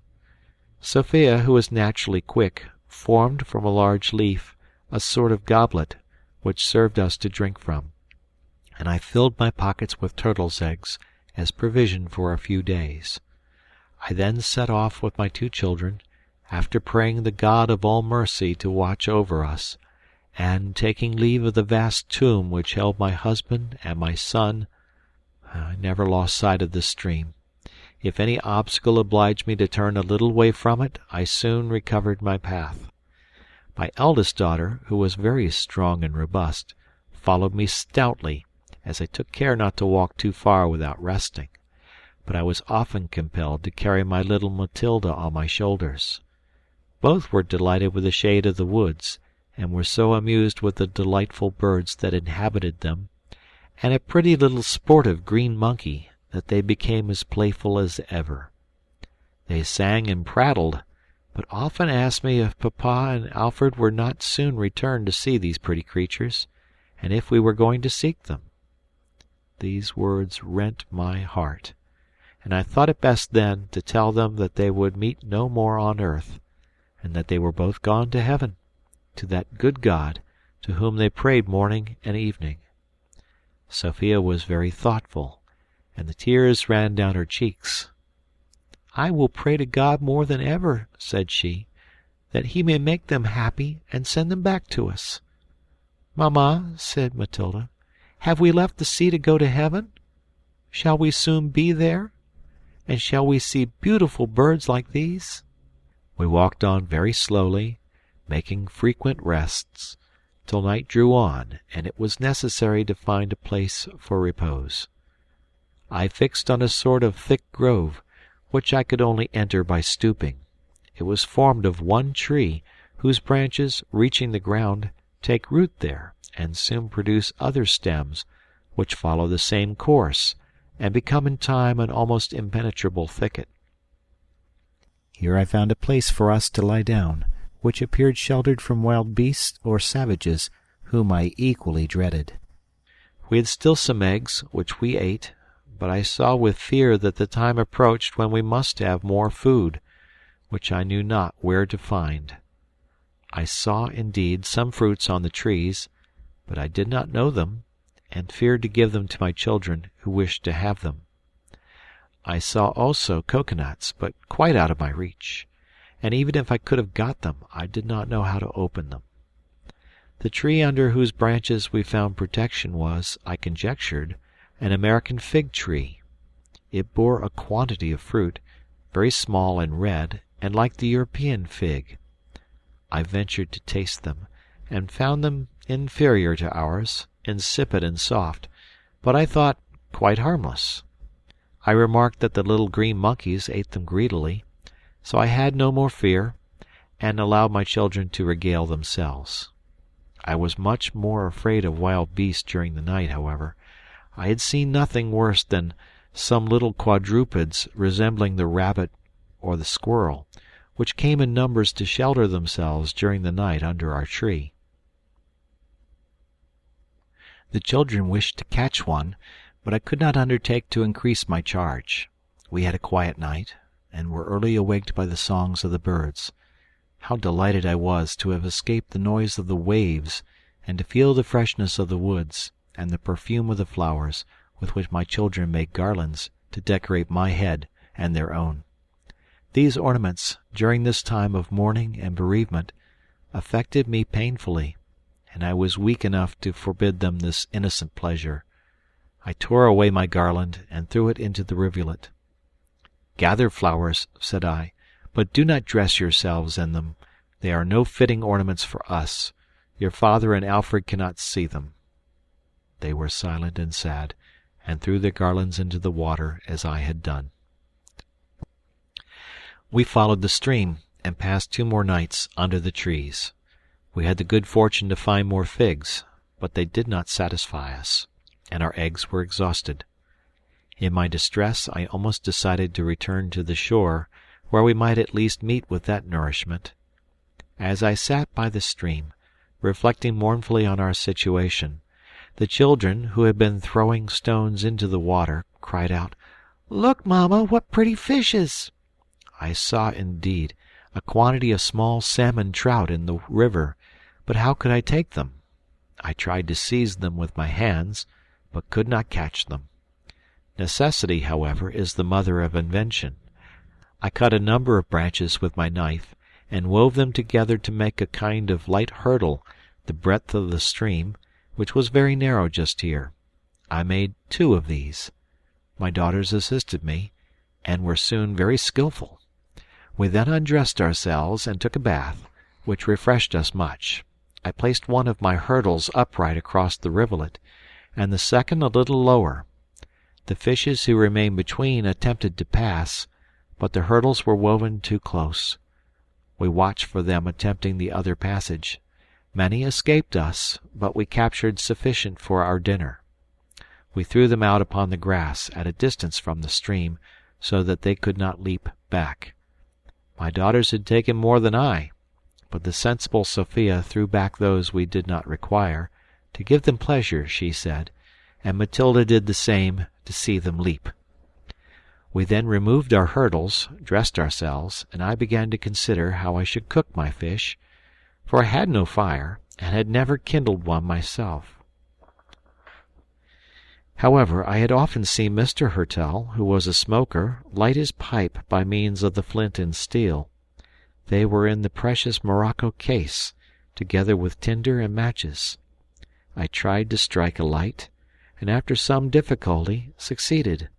Sophia, who was naturally quick, formed from a large leaf a sort of goblet, which served us to drink from, and I filled my pockets with turtles' eggs as provision for a few days. I then set off with my 2 children, after praying the God of all mercy to watch over us, and, taking leave of the vast tomb which held my husband and my son, I never lost sight of the stream. If any obstacle obliged me to turn a little way from it, I soon recovered my path. My eldest daughter, who was very strong and robust, followed me stoutly, as I took care not to walk too far without resting, but I was often compelled to carry my little Matilda on my shoulders. Both were delighted with the shade of the woods, and were so amused with the delightful birds that inhabited them, and a pretty little sportive green monkey, that they became as playful as ever. They sang and prattled, but often asked me if Papa and Alfred were not soon returned to see these pretty creatures, and if we were going to seek them. These words rent my heart, and I thought it best then to tell them that they would meet no more on earth, and that they were both gone to heaven, to that good God to whom they prayed morning and evening. Sophia was very thoughtful, and the tears ran down her cheeks. "I will pray to God more than ever," said she, "that he may make them happy and send them back to us." "Mamma," said Matilda, "have we left the sea to go to heaven? Shall we soon be there? And shall we see beautiful birds like these?" We walked on very slowly, making frequent rests, till night drew on, and it was necessary to find a place for repose. I fixed on a sort of thick grove, which I could only enter by stooping. It was formed of one tree, whose branches, reaching the ground, take root there, and soon produce other stems, which follow the same course, and become in time an almost impenetrable thicket. Here I found a place for us to lie down, which appeared sheltered from wild beasts or savages, whom I equally dreaded. We had still some eggs, which we ate, but I saw with fear that the time approached when we must have more food, which I knew not where to find. I saw, indeed, some fruits on the trees, but I did not know them, and feared to give them to my children, who wished to have them. I saw also coconuts, but quite out of my reach, and even if I could have got them, I did not know how to open them. The tree under whose branches we found protection was, I conjectured, an American fig tree. It bore a quantity of fruit, very small and red, and like the European fig. I ventured to taste them, and found them inferior to ours, insipid and soft, but I thought quite harmless. I remarked that the little green monkeys ate them greedily, so I had no more fear, and allowed my children to regale themselves. I was much more afraid of wild beasts during the night, however. I had seen nothing worse than some little quadrupeds resembling the rabbit or the squirrel, which came in numbers to shelter themselves during the night under our tree. The children wished to catch one, but I could not undertake to increase my charge. We had a quiet night, and were early awaked by the songs of the birds. How delighted I was to have escaped the noise of the waves, and to feel the freshness of the woods, and the perfume of the flowers, with which my children made garlands to decorate my head and their own. These ornaments, during this time of mourning and bereavement, affected me painfully, and I was weak enough to forbid them this innocent pleasure. I tore away my garland, and threw it into the rivulet. "Gather flowers," said I, "but do not dress yourselves in them. They are no fitting ornaments for us. Your father and Alfred cannot see them." They were silent and sad, and threw their garlands into the water as I had done. We followed the stream, and passed 2 more nights under the trees. We had the good fortune to find more figs, but they did not satisfy us, and our eggs were exhausted. In my distress I almost decided to return to the shore, where we might at least meet with that nourishment. As I sat by the stream, reflecting mournfully on our situation. The children, who had been throwing stones into the water, cried out, "Look, Mamma, what pretty fishes!" I saw, indeed, a quantity of small salmon trout in the river, but how could I take them? I tried to seize them with my hands, but could not catch them. Necessity, however, is the mother of invention. I cut a number of branches with my knife, and wove them together to make a kind of light hurdle the breadth of the stream, which was very narrow just here. I made 2 of these. My daughters assisted me, and were soon very skilful. We then undressed ourselves and took a bath, which refreshed us much. I placed one of my hurdles upright across the rivulet, and the second a little lower. The fishes who remained between attempted to pass, but the hurdles were woven too close. We watched for them attempting the other passage. Many escaped us, but we captured sufficient for our dinner. We threw them out upon the grass at a distance from the stream, so that they could not leap back. My daughters had taken more than I, but the sensible Sophia threw back those we did not require, to give them pleasure, she said, and Matilda did the same to see them leap. We then removed our hurdles, dressed ourselves, and I began to consider how I should cook my fish, for I had no fire, and had never kindled one myself. However, I had often seen Mr. Hertel, who was a smoker, light his pipe by means of the flint and steel. They were in the precious morocco case, together with tinder and matches. I tried to strike a light, and after some difficulty succeeded.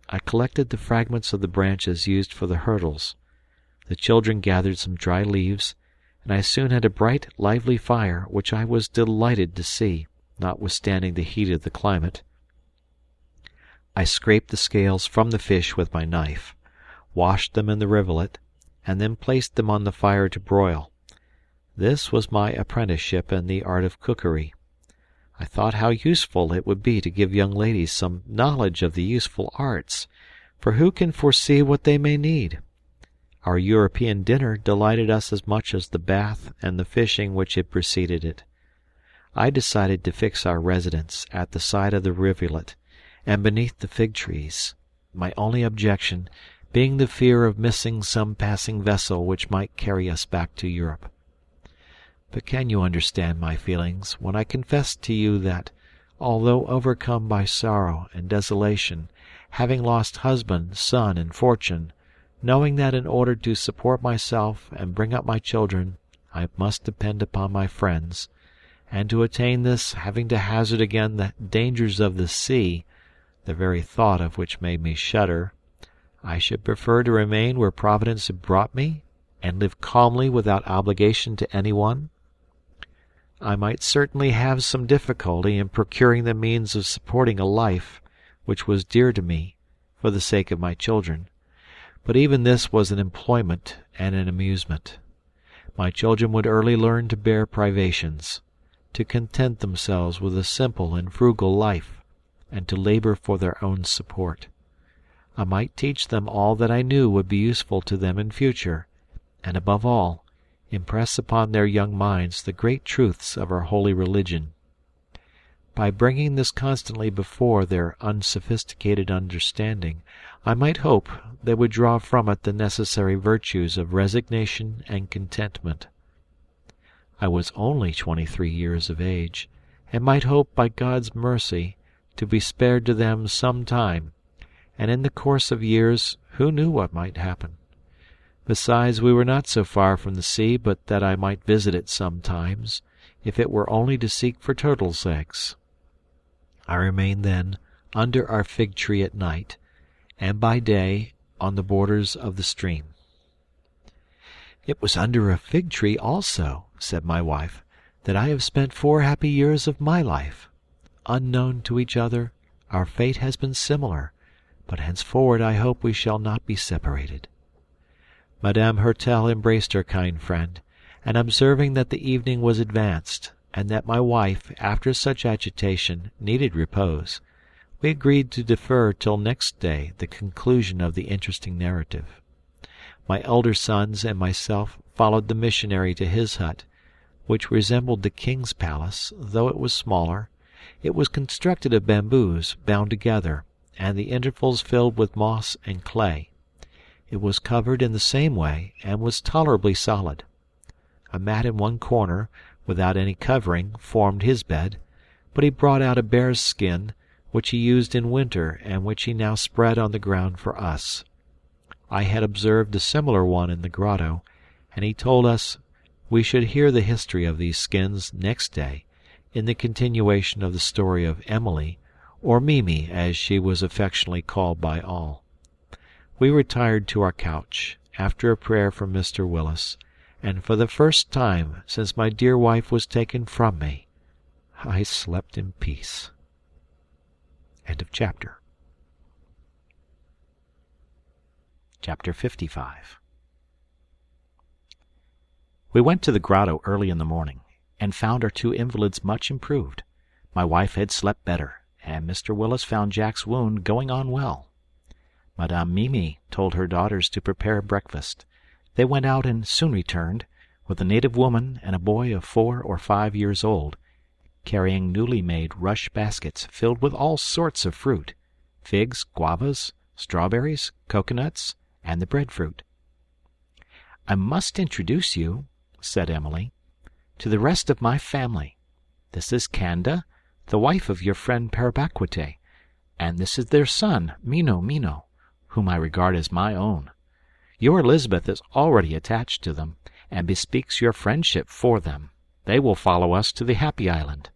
I collected the fragments of the branches used for the hurdles. The children gathered some dry leaves, and I soon had a bright, lively fire, which I was delighted to see, notwithstanding the heat of the climate. I scraped the scales from the fish with my knife, washed them in the rivulet, and then placed them on the fire to broil. This was my apprenticeship in the art of cookery. I thought how useful it would be to give young ladies some knowledge of the useful arts, for who can foresee what they may need? Our European dinner delighted us as much as the bath and the fishing which had preceded it. I decided to fix our residence at the side of the rivulet, and beneath the fig trees, my only objection being the fear of missing some passing vessel which might carry us back to Europe. But can you understand my feelings when I confess to you that, although overcome by sorrow and desolation, having lost husband, son, and fortune, knowing that in order to support myself and bring up my children I must depend upon my friends, and to attain this having to hazard again the dangers of the sea, the very thought of which made me shudder, I should prefer to remain where Providence had brought me, and live calmly without obligation to anyone? I might certainly have some difficulty in procuring the means of supporting a life which was dear to me, for the sake of my children, but even this was an employment and an amusement. My children would early learn to bear privations, to content themselves with a simple and frugal life, and to labor for their own support. I might teach them all that I knew would be useful to them in future, and above all, impress upon their young minds the great truths of our holy religion. By bringing this constantly before their unsophisticated understanding, I might hope they would draw from it the necessary virtues of resignation and contentment. I was only 23 years of age, and might hope by God's mercy to be spared to them some time, and in the course of years who knew what might happen? Besides, we were not so far from the sea but that I might visit it sometimes, if it were only to seek for turtles' eggs. I remained then under our fig tree at night, and by day on the borders of the stream. "It was under a fig tree also," said my wife, "that I have spent 4 happy years of my life. Unknown to each other, our fate has been similar, but henceforward I hope we shall not be separated." Madame Hertel embraced her kind friend, and observing that the evening was advanced, and that my wife, after such agitation, needed repose, we agreed to defer till next day the conclusion of the interesting narrative. My elder sons and myself followed the missionary to his hut, which resembled the king's palace, though it was smaller. It was constructed of bamboos bound together, and the intervals filled with moss and clay. It was covered in the same way, and was tolerably solid. A mat in one corner, without any covering, formed his bed, but he brought out a bear's skin, which he used in winter, and which he now spread on the ground for us. I had observed a similar one in the grotto, and he told us we should hear the history of these skins next day, in the continuation of the story of Emily, or Mimi as she was affectionately called by all. We retired to our couch, after a prayer from Mr. Willis, and for the first time since my dear wife was taken from me, I slept in peace. End of chapter. Chapter 55. We went to the grotto early in the morning, and found our two invalids much improved. My wife had slept better, and Mr. Willis found Jack's wound going on well. Madame Mimi told her daughters to prepare breakfast. They went out and soon returned, with a native woman and a boy of 4 or 5 years old, carrying newly made rush baskets filled with all sorts of fruit, figs, guavas, strawberries, coconuts, and the breadfruit. "I must introduce you," said Emily, "to the rest of my family. This is Canda, the wife of your friend Parabaquite, and this is their son, Mino, whom I regard as my own. Your Elizabeth is already attached to them, and bespeaks your friendship for them. They will follow us to the Happy Island."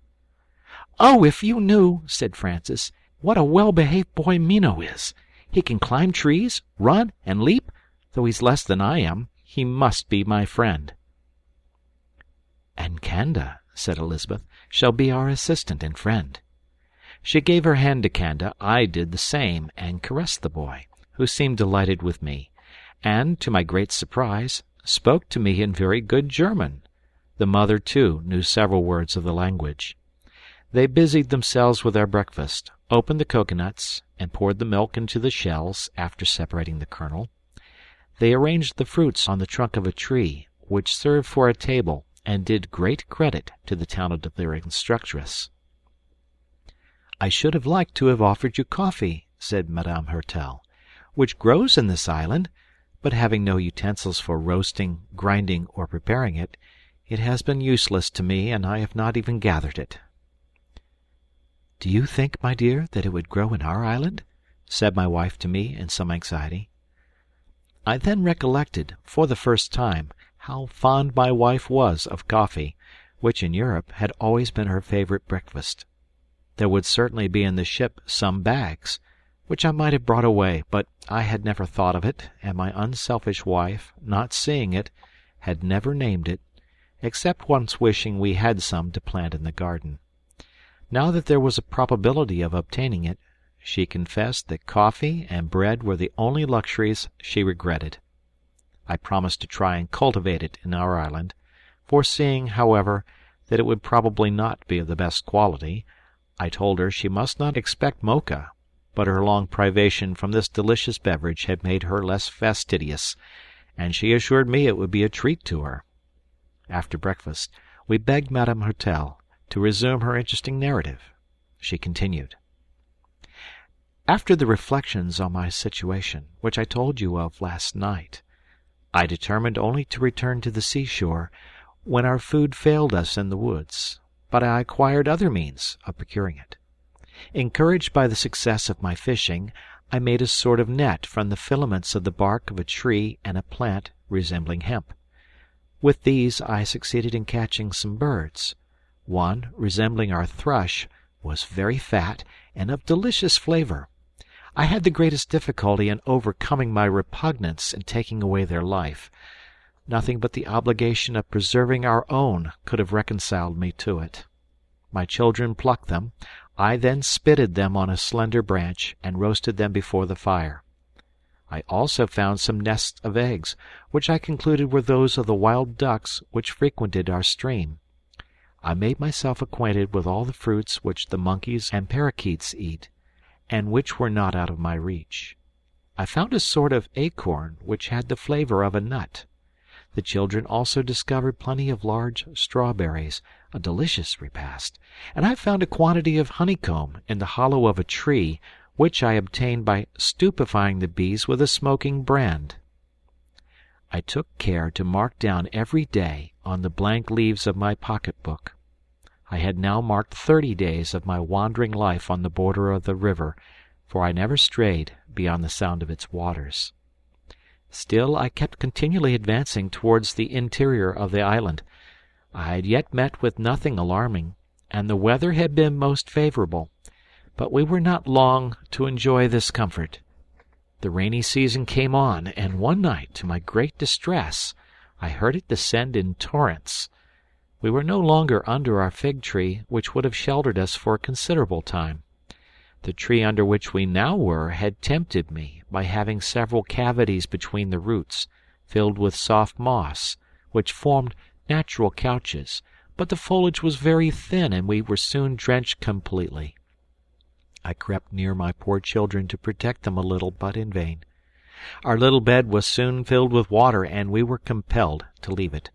"Oh, if you knew," said Frances, "what a well-behaved boy Mino is! He can climb trees, run, and leap, though he's less than I am. He must be my friend." "And Canda," said Elizabeth, "shall be our assistant and friend." She gave her hand to Canda. I did the same, and caressed the boy, who seemed delighted with me, and, to my great surprise, spoke to me in very good German. The mother, too, knew several words of the language. They busied themselves with our breakfast, opened the coconuts, and poured the milk into the shells after separating the kernel. They arranged the fruits on the trunk of a tree, which served for a table, and did great credit to the talent of their instructress. "I should have liked to have offered you coffee," said Madame Hertel, "which grows in this island, but having no utensils for roasting, grinding, or preparing it, it has been useless to me, and I have not even gathered it." "Do you think, my dear, that it would grow in our island?" said my wife to me in some anxiety. I then recollected, for the first time, how fond my wife was of coffee, which in Europe had always been her favorite breakfast. There would certainly be in the ship some bags, which I might have brought away, but I had never thought of it, and my unselfish wife, not seeing it, had never named it, except once wishing we had some to plant in the garden. Now that there was a probability of obtaining it, she confessed that coffee and bread were the only luxuries she regretted. I promised to try and cultivate it in our island, foreseeing, however, that it would probably not be of the best quality. I told her she must not expect mocha, but her long privation from this delicious beverage had made her less fastidious, and she assured me it would be a treat to her. After breakfast, we begged Madame Hertel to resume her interesting narrative. She continued. "After the reflections on my situation, which I told you of last night, I determined only to return to the seashore when our food failed us in the woods, but I acquired other means of procuring it. Encouraged by the success of my fishing, I made a sort of net from the filaments of the bark of a tree and a plant resembling hemp. With these I succeeded in catching some birds. One, resembling our thrush, was very fat and of delicious flavor. I had the greatest difficulty in overcoming my repugnance in taking away their life. Nothing but the obligation of preserving our own could have reconciled me to it. My children plucked them. I then spitted them on a slender branch and roasted them before the fire. I also found some nests of eggs, which I concluded were those of the wild ducks which frequented our stream. I made myself acquainted with all the fruits which the monkeys and parakeets eat, and which were not out of my reach. I found a sort of acorn which had the flavor of a nut. The children also discovered plenty of large strawberries, a delicious repast, and I found a quantity of honeycomb in the hollow of a tree, which I obtained by stupefying the bees with a smoking brand. I took care to mark down every day on the blank leaves of my pocket-book. I had now marked 30 days of my wandering life on the border of the river, for I never strayed beyond the sound of its waters. Still I kept continually advancing towards the interior of the island. I had yet met with nothing alarming, and the weather had been most favourable. But we were not long to enjoy this comfort. The rainy season came on, and one night, to my great distress, I heard it descend in torrents. We were no longer under our fig tree, which would have sheltered us for a considerable time. The tree under which we now were had tempted me by having several cavities between the roots, filled with soft moss, which formed natural couches, but the foliage was very thin, and we were soon drenched completely. I crept near my poor children to protect them a little, but in vain. Our little bed was soon filled with water, and we were compelled to leave it.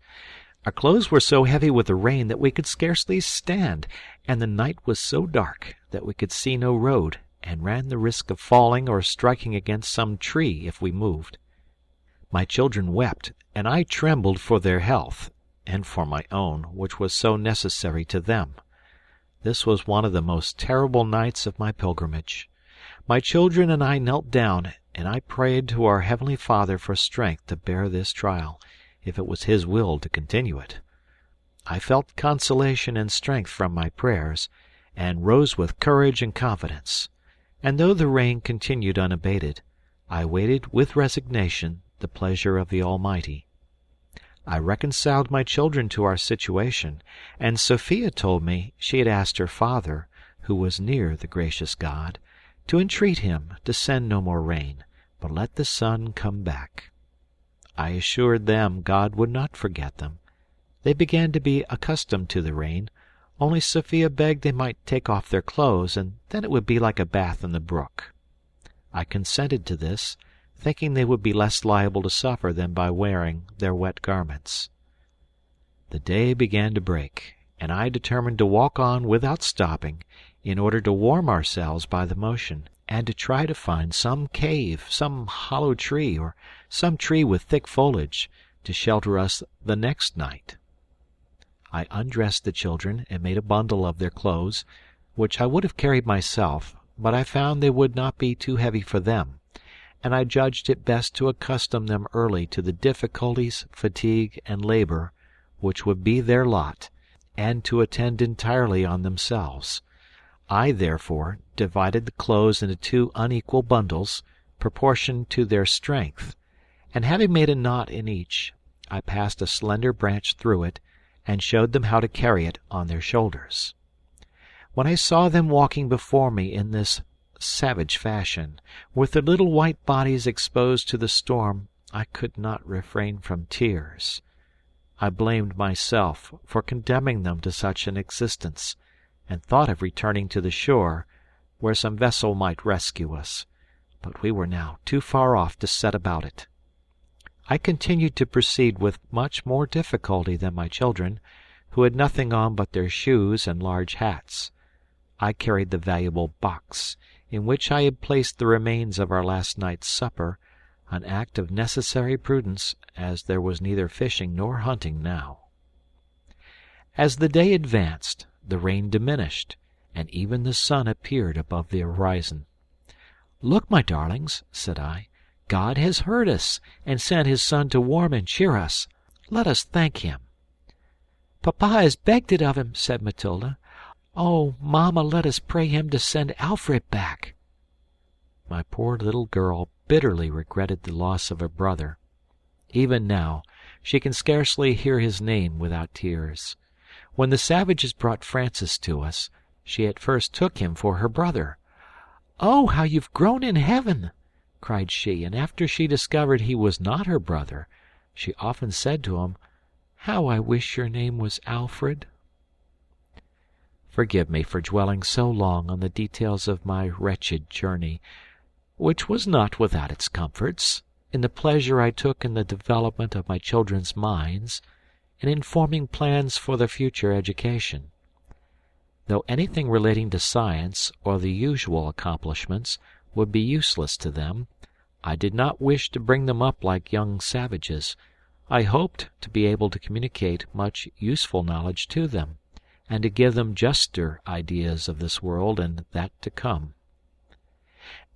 Our clothes were so heavy with the rain that we could scarcely stand, and the night was so dark that we could see no road, and ran the risk of falling or striking against some tree if we moved. My children wept, and I trembled for their health, and for my own, which was so necessary to them. This was one of the most terrible nights of my pilgrimage. My children and I knelt down, and I prayed to our Heavenly Father for strength to bear this trial, if it was His will to continue it. I felt consolation and strength from my prayers, and rose with courage and confidence. And though the rain continued unabated, I waited with resignation the pleasure of the Almighty. I reconciled my children to our situation, and Sophia told me she had asked her father, who was near the gracious God, to entreat him to send no more rain, but let the sun come back. I assured them God would not forget them. They began to be accustomed to the rain, only Sophia begged they might take off their clothes, and then it would be like a bath in the brook. I consented to this, thinking they would be less liable to suffer than by wearing their wet garments. The day began to break, and I determined to walk on without stopping, in order to warm ourselves by the motion, and to try to find some cave, some hollow tree, or some tree with thick foliage, to shelter us the next night. I undressed the children and made a bundle of their clothes, which I would have carried myself, but I found they would not be too heavy for them, and I judged it best to accustom them early to the difficulties, fatigue, and labor which would be their lot, and to attend entirely on themselves. I, therefore, divided the clothes into 2 unequal bundles, proportioned to their strength, and having made a knot in each, I passed a slender branch through it, and showed them how to carry it on their shoulders. When I saw them walking before me in this savage fashion, with their little white bodies exposed to the storm, I could not refrain from tears. I blamed myself for condemning them to such an existence, and thought of returning to the shore, where some vessel might rescue us, but we were now too far off to set about it. I continued to proceed with much more difficulty than my children, who had nothing on but their shoes and large hats. I carried the valuable box, in which I had placed the remains of our last night's supper, an act of necessary prudence, as there was neither fishing nor hunting now. As the day advanced, the rain diminished, and even the sun appeared above the horizon. "Look, my darlings," said I, "God has heard us, and sent His Son to warm and cheer us. Let us thank Him." "Papa has begged it of Him," said Matilda. "Oh, Mamma, let us pray Him to send Alfred back." My poor little girl bitterly regretted the loss of her brother. Even now, she can scarcely hear his name without tears. When the savages brought Francis to us, she at first took him for her brother. "Oh, how you've grown in heaven!" cried she, and after she discovered he was not her brother, she often said to him, "How I wish your name was Alfred." Forgive me for dwelling so long on the details of my wretched journey, which was not without its comforts, in the pleasure I took in the development of my children's minds, and in forming plans for their future education. Though anything relating to science or the usual accomplishments would be useless to them, I did not wish to bring them up like young savages. I hoped to be able to communicate much useful knowledge to them, and to give them juster ideas of this world and that to come.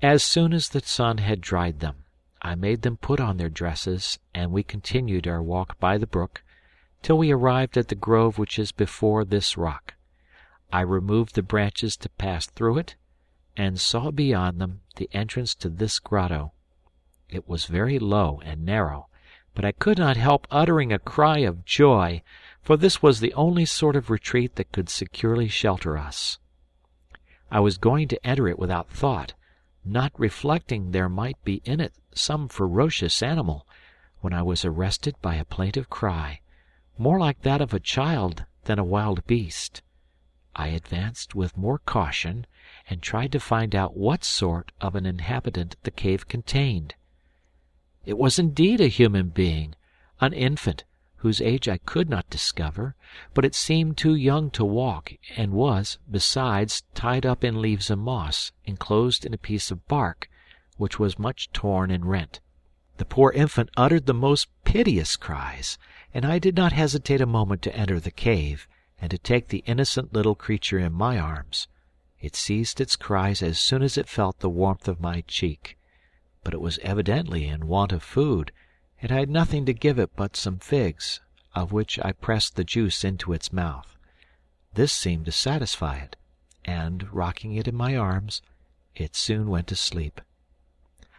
As soon as the sun had dried them, I made them put on their dresses, and we continued our walk by the brook, till we arrived at the grove which is before this rock. I removed the branches to pass through it, and saw beyond them the entrance to this grotto. It was very low and narrow, but I could not help uttering a cry of joy, for this was the only sort of retreat that could securely shelter us. I was going to enter it without thought, not reflecting there might be in it some ferocious animal, when I was arrested by a plaintive cry, more like that of a child than a wild beast. I advanced with more caution, and tried to find out what sort of an inhabitant the cave contained. It was indeed a human being, an infant, whose age I could not discover, but it seemed too young to walk, and was, besides, tied up in leaves and moss, enclosed in a piece of bark, which was much torn and rent. The poor infant uttered the most piteous cries, and I did not hesitate a moment to enter the cave, and to take the innocent little creature in my arms. It ceased its cries as soon as it felt the warmth of my cheek, but it was evidently in want of food, and I had nothing to give it but some figs, of which I pressed the juice into its mouth. This seemed to satisfy it, and, rocking it in my arms, it soon went to sleep.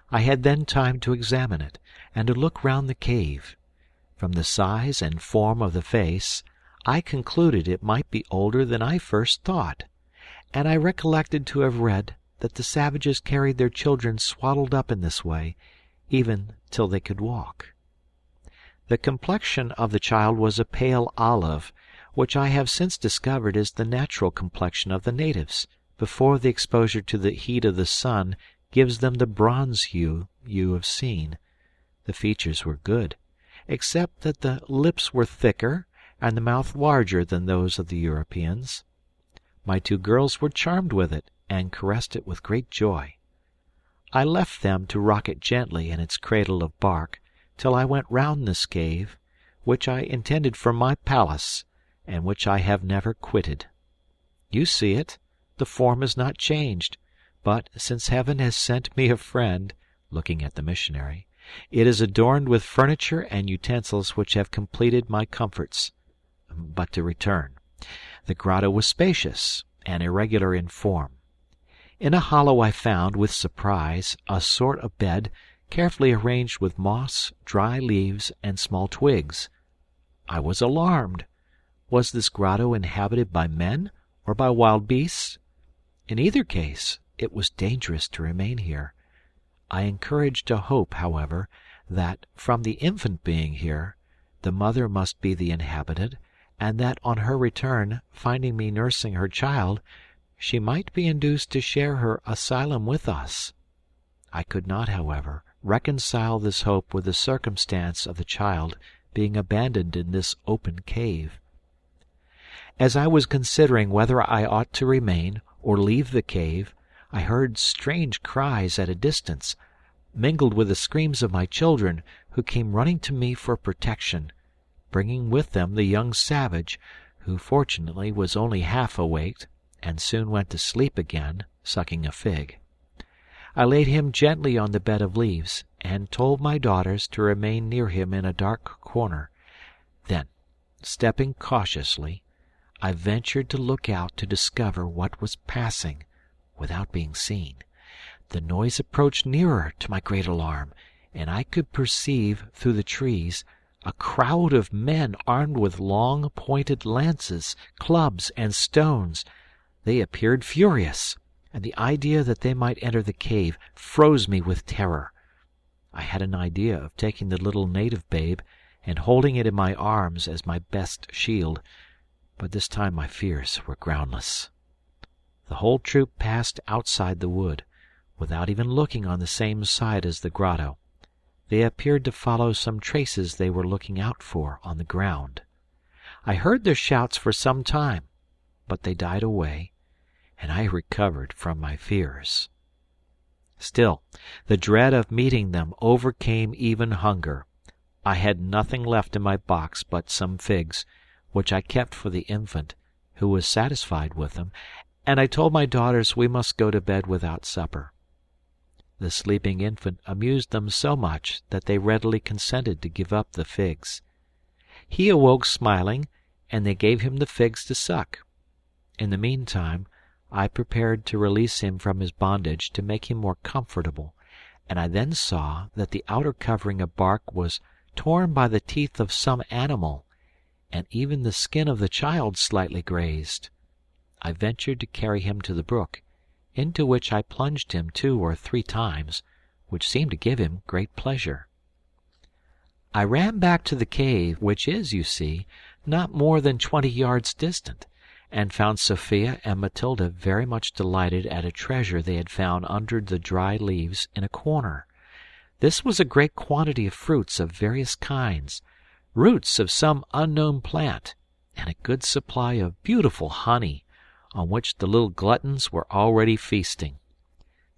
I had then time to examine it, and to look round the cave. From the size and form of the face, I concluded it might be older than I first thought, and I recollected to have read that the savages carried their children swaddled up in this way, even till they could walk. The complexion of the child was a pale olive, which I have since discovered is the natural complexion of the natives, before the exposure to the heat of the sun gives them the bronze hue you have seen. The features were good, except that the lips were thicker and the mouth larger than those of the Europeans. My two girls were charmed with it, and caressed it with great joy. I left them to rock it gently in its cradle of bark, till I went round this cave, which I intended for my palace, and which I have never quitted. You see it, the form is not changed, but, since heaven has sent me a friend, looking at the missionary, it is adorned with furniture and utensils which have completed my comforts. But to return. The grotto was spacious, and irregular in form. In a hollow I found, with surprise, a sort of bed, carefully arranged with moss, dry leaves, and small twigs. I was alarmed. Was this grotto inhabited by men, or by wild beasts? In either case, it was dangerous to remain here. I encouraged a hope, however, that, from the infant being here, the mother must be the inhabitant, and that on her return, finding me nursing her child, she might be induced to share her asylum with us. I could not, however, reconcile this hope with the circumstance of the child being abandoned in this open cave. As I was considering whether I ought to remain or leave the cave, I heard strange cries at a distance, mingled with the screams of my children, who came running to me for protection, bringing with them the young savage, who fortunately was only half awake, and soon went to sleep again, sucking a fig. I laid him gently on the bed of leaves, and told my daughters to remain near him in a dark corner. Then, stepping cautiously, I ventured to look out to discover what was passing, without being seen. The noise approached nearer, to my great alarm, and I could perceive, through the trees, a crowd of men armed with long pointed lances, clubs, and stones. They appeared furious, and the idea that they might enter the cave froze me with terror. I had an idea of taking the little native babe and holding it in my arms as my best shield, but this time my fears were groundless. The whole troop passed outside the wood, without even looking on the same side as the grotto. they appeared to follow some traces they were looking out for on the ground. I heard their shouts for some time, but they died away, and I recovered from my fears. Still, the dread of meeting them overcame even hunger. I had nothing left in my box but some figs, which I kept for the infant, who was satisfied with them, and I told my daughters we must go to bed without supper. The sleeping infant amused them so much that they readily consented to give up the figs. He awoke smiling, and they gave him the figs to suck. In the meantime, I prepared to release him from his bondage to make him more comfortable, and I then saw that the outer covering of bark was torn by the teeth of some animal, and even the skin of the child slightly grazed. I ventured to carry him to the brook, into which I plunged him 2 or 3 times, which seemed to give him great pleasure. I ran back to the cave, which is, you see, not more than 20 yards distant, and found Sophia and Matilda very much delighted at a treasure they had found under the dry leaves in a corner. This was a great quantity of fruits of various kinds, roots of some unknown plant, and a good supply of beautiful honey, on which the little gluttons were already feasting.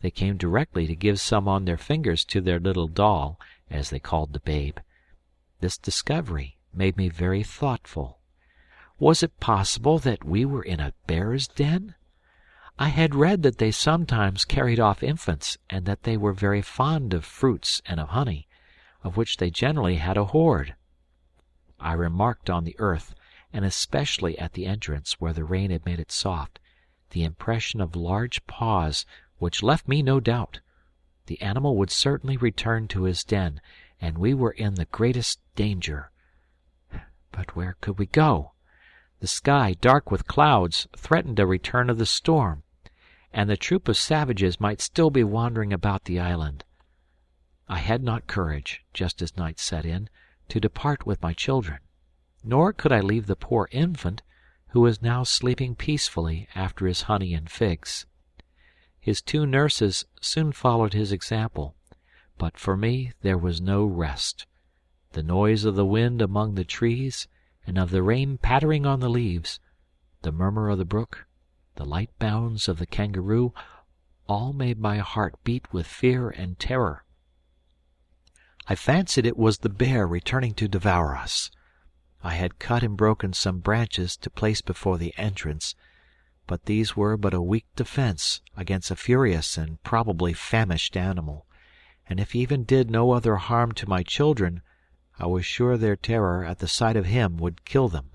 They came directly to give some on their fingers to their little doll, as they called the babe. This discovery made me very thoughtful. Was it possible that we were in a bear's den? I had read that they sometimes carried off infants, and that they were very fond of fruits and of honey, of which they generally had a hoard. I remarked on the earth, and especially at the entrance where the rain had made it soft, the impression of large paws, which left me no doubt. The animal would certainly return to his den, and we were in the greatest danger. But where could we go? The sky, dark with clouds, threatened a return of the storm, and the troop of savages might still be wandering about the island. I had not courage, just as night set in, to depart with my children, nor could I leave the poor infant, who was now sleeping peacefully after his honey and figs. His 2 nurses soon followed his example, but for me there was no rest. The noise of the wind among the trees, and of the rain pattering on the leaves, the murmur of the brook, the light bounds of the kangaroo, all made my heart beat with fear and terror. I fancied it was the bear returning to devour us. I had cut and broken some branches to place before the entrance, but these were but a weak defence against a furious and probably famished animal, and if he even did no other harm to my children, I was sure their terror at the sight of him would kill them.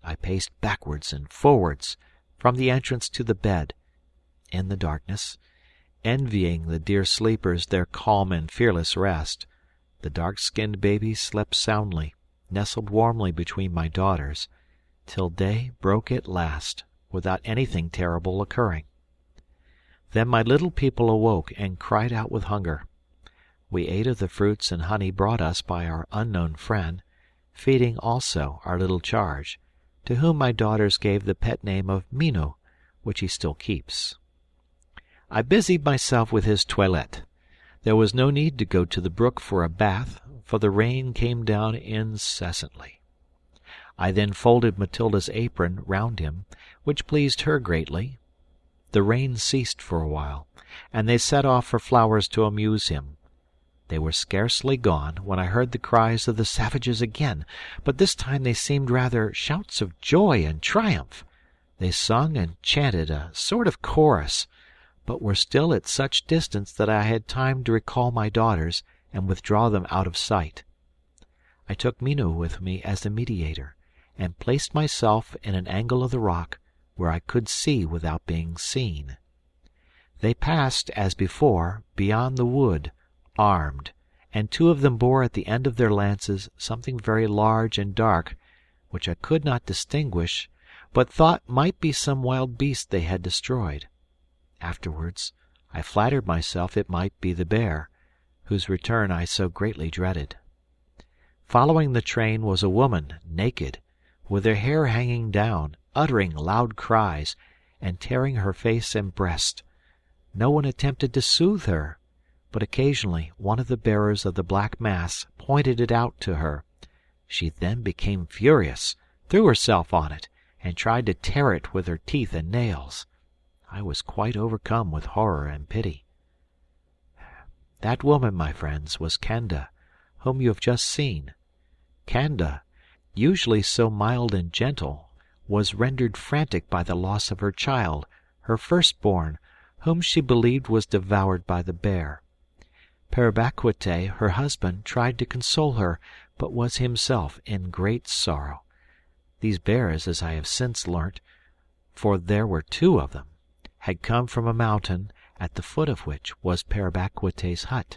I paced backwards and forwards from the entrance to the bed, in the darkness, envying the dear sleepers their calm and fearless rest. The dark-skinned baby slept soundly, nestled warmly between my daughters, till day broke at last, without anything terrible occurring. Then my little people awoke and cried out with hunger. We ate of the fruits and honey brought us by our unknown friend, feeding also our little charge, to whom my daughters gave the pet name of Mino, which he still keeps. I busied myself with his toilette. There was no need to go to the brook for a bath, for the rain came down incessantly. I then folded Matilda's apron round him, which pleased her greatly. The rain ceased for a while, and they set off for flowers to amuse him. They were scarcely gone when I heard the cries of the savages again, but this time they seemed rather shouts of joy and triumph. They sung and chanted a sort of chorus, but were still at such distance that I had time to recall my daughters and withdraw them out of sight. I took Mino with me as a mediator, and placed myself in an angle of the rock where I could see without being seen. They passed, as before, beyond the wood, armed, and 2 of them bore at the end of their lances something very large and dark, which I could not distinguish, but thought might be some wild beast they had destroyed. Afterwards I flattered myself it might be the bear, whose return I so greatly dreaded. Following the train was a woman, naked, with her hair hanging down, uttering loud cries, and tearing her face and breast. No one attempted to soothe her. but occasionally one of the bearers of the black mass pointed it out to her. She then became furious, threw herself on it, and tried to tear it with her teeth and nails. I was quite overcome with horror and pity. That woman, my friends, was Canda, whom you have just seen. Canda, usually so mild and gentle, was rendered frantic by the loss of her child, her firstborn, whom she believed was devoured by the bear. Pere Bacuite, her husband, tried to console her, but was himself in great sorrow. These bears, as I have since learnt, for there were 2 of them, had come from a mountain, at the foot of which was Pere Bacuite's hut.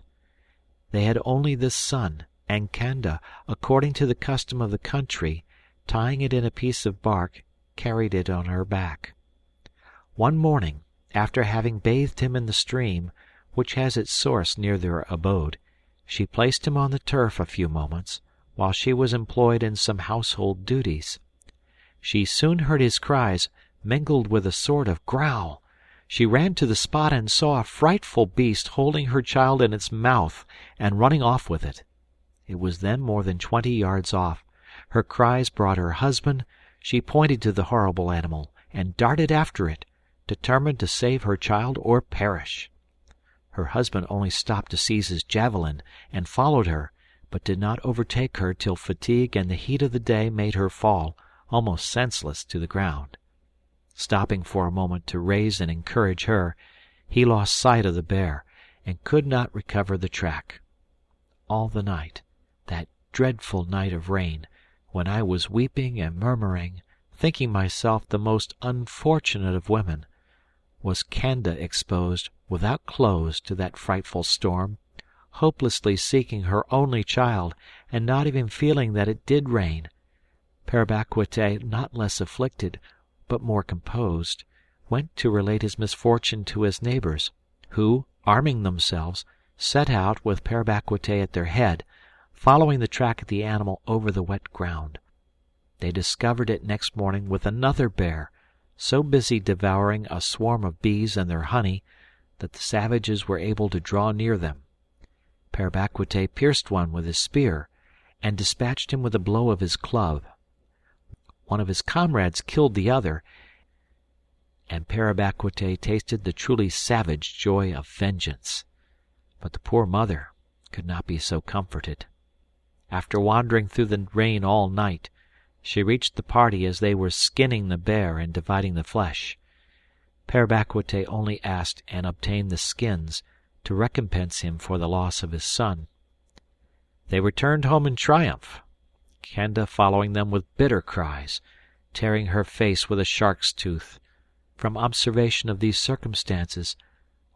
They had only this son, and Canda, according to the custom of the country, tying it in a piece of bark, carried it on her back. One morning, after having bathed him in the stream, which has its source near their abode, she placed him on the turf a few moments, while she was employed in some household duties. She soon heard his cries, mingled with a sort of growl. She ran to the spot and saw a frightful beast holding her child in its mouth and running off with it. It was then more than 20 yards off. Her cries brought her husband. She pointed to the horrible animal and darted after it, determined to save her child or perish. Her husband only stopped to seize his javelin and followed her, but did not overtake her till fatigue and the heat of the day made her fall, almost senseless, to the ground. Stopping for a moment to raise and encourage her, he lost sight of the bear and could not recover the track. All the night, that dreadful night of rain, when I was weeping and murmuring, thinking myself the most unfortunate of women, was Canda exposed, without clothes, to that frightful storm, hopelessly seeking her only child, and not even feeling that it did rain. Pere Bacuite, not less afflicted, but more composed, went to relate his misfortune to his neighbors, who, arming themselves, set out with Pere Bacuite at their head, following the track of the animal over the wet ground. They discovered it next morning with another bear, so busy devouring a swarm of bees and their honey that the savages were able to draw near them. Pere Bacuite pierced one with his spear and dispatched him with a blow of his club. One of his comrades killed the other, and Pere Bacuite tasted the truly savage joy of vengeance. But the poor mother could not be so comforted. After wandering through the rain all night, she reached the party as they were skinning the bear and dividing the flesh. Pere Bacuite only asked and obtained the skins to recompense him for the loss of his son. They returned home in triumph, Canda following them with bitter cries, tearing her face with a shark's tooth. From observation of these circumstances,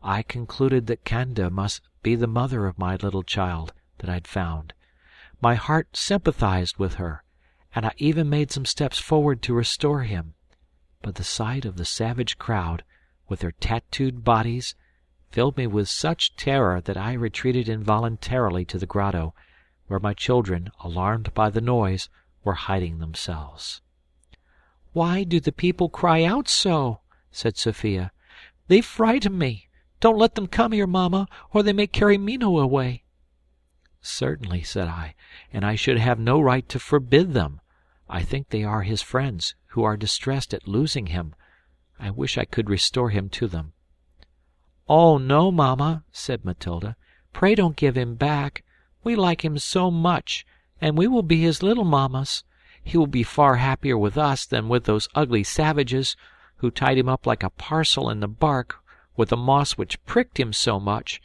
I concluded that Canda must be the mother of my little child that I had found. My heart sympathized with her, and I even made some steps forward to restore him. But the sight of the savage crowd, with their tattooed bodies, filled me with such terror that I retreated involuntarily to the grotto, where my children, alarmed by the noise, were hiding themselves. "Why do the people cry out so?" said Sophia. "They frighten me. Don't let them come here, Mamma, or they may carry Mino away." "Certainly," said I, "and I should have no right to forbid them. I think they are his friends, who are distressed at losing him. I wish I could restore him to them." "Oh, no, Mamma," said Matilda. "Pray don't give him back. We like him so much, and we will be his little mammas. He will be far happier with us than with those ugly savages, who tied him up like a parcel in the bark, with the moss which pricked him so much.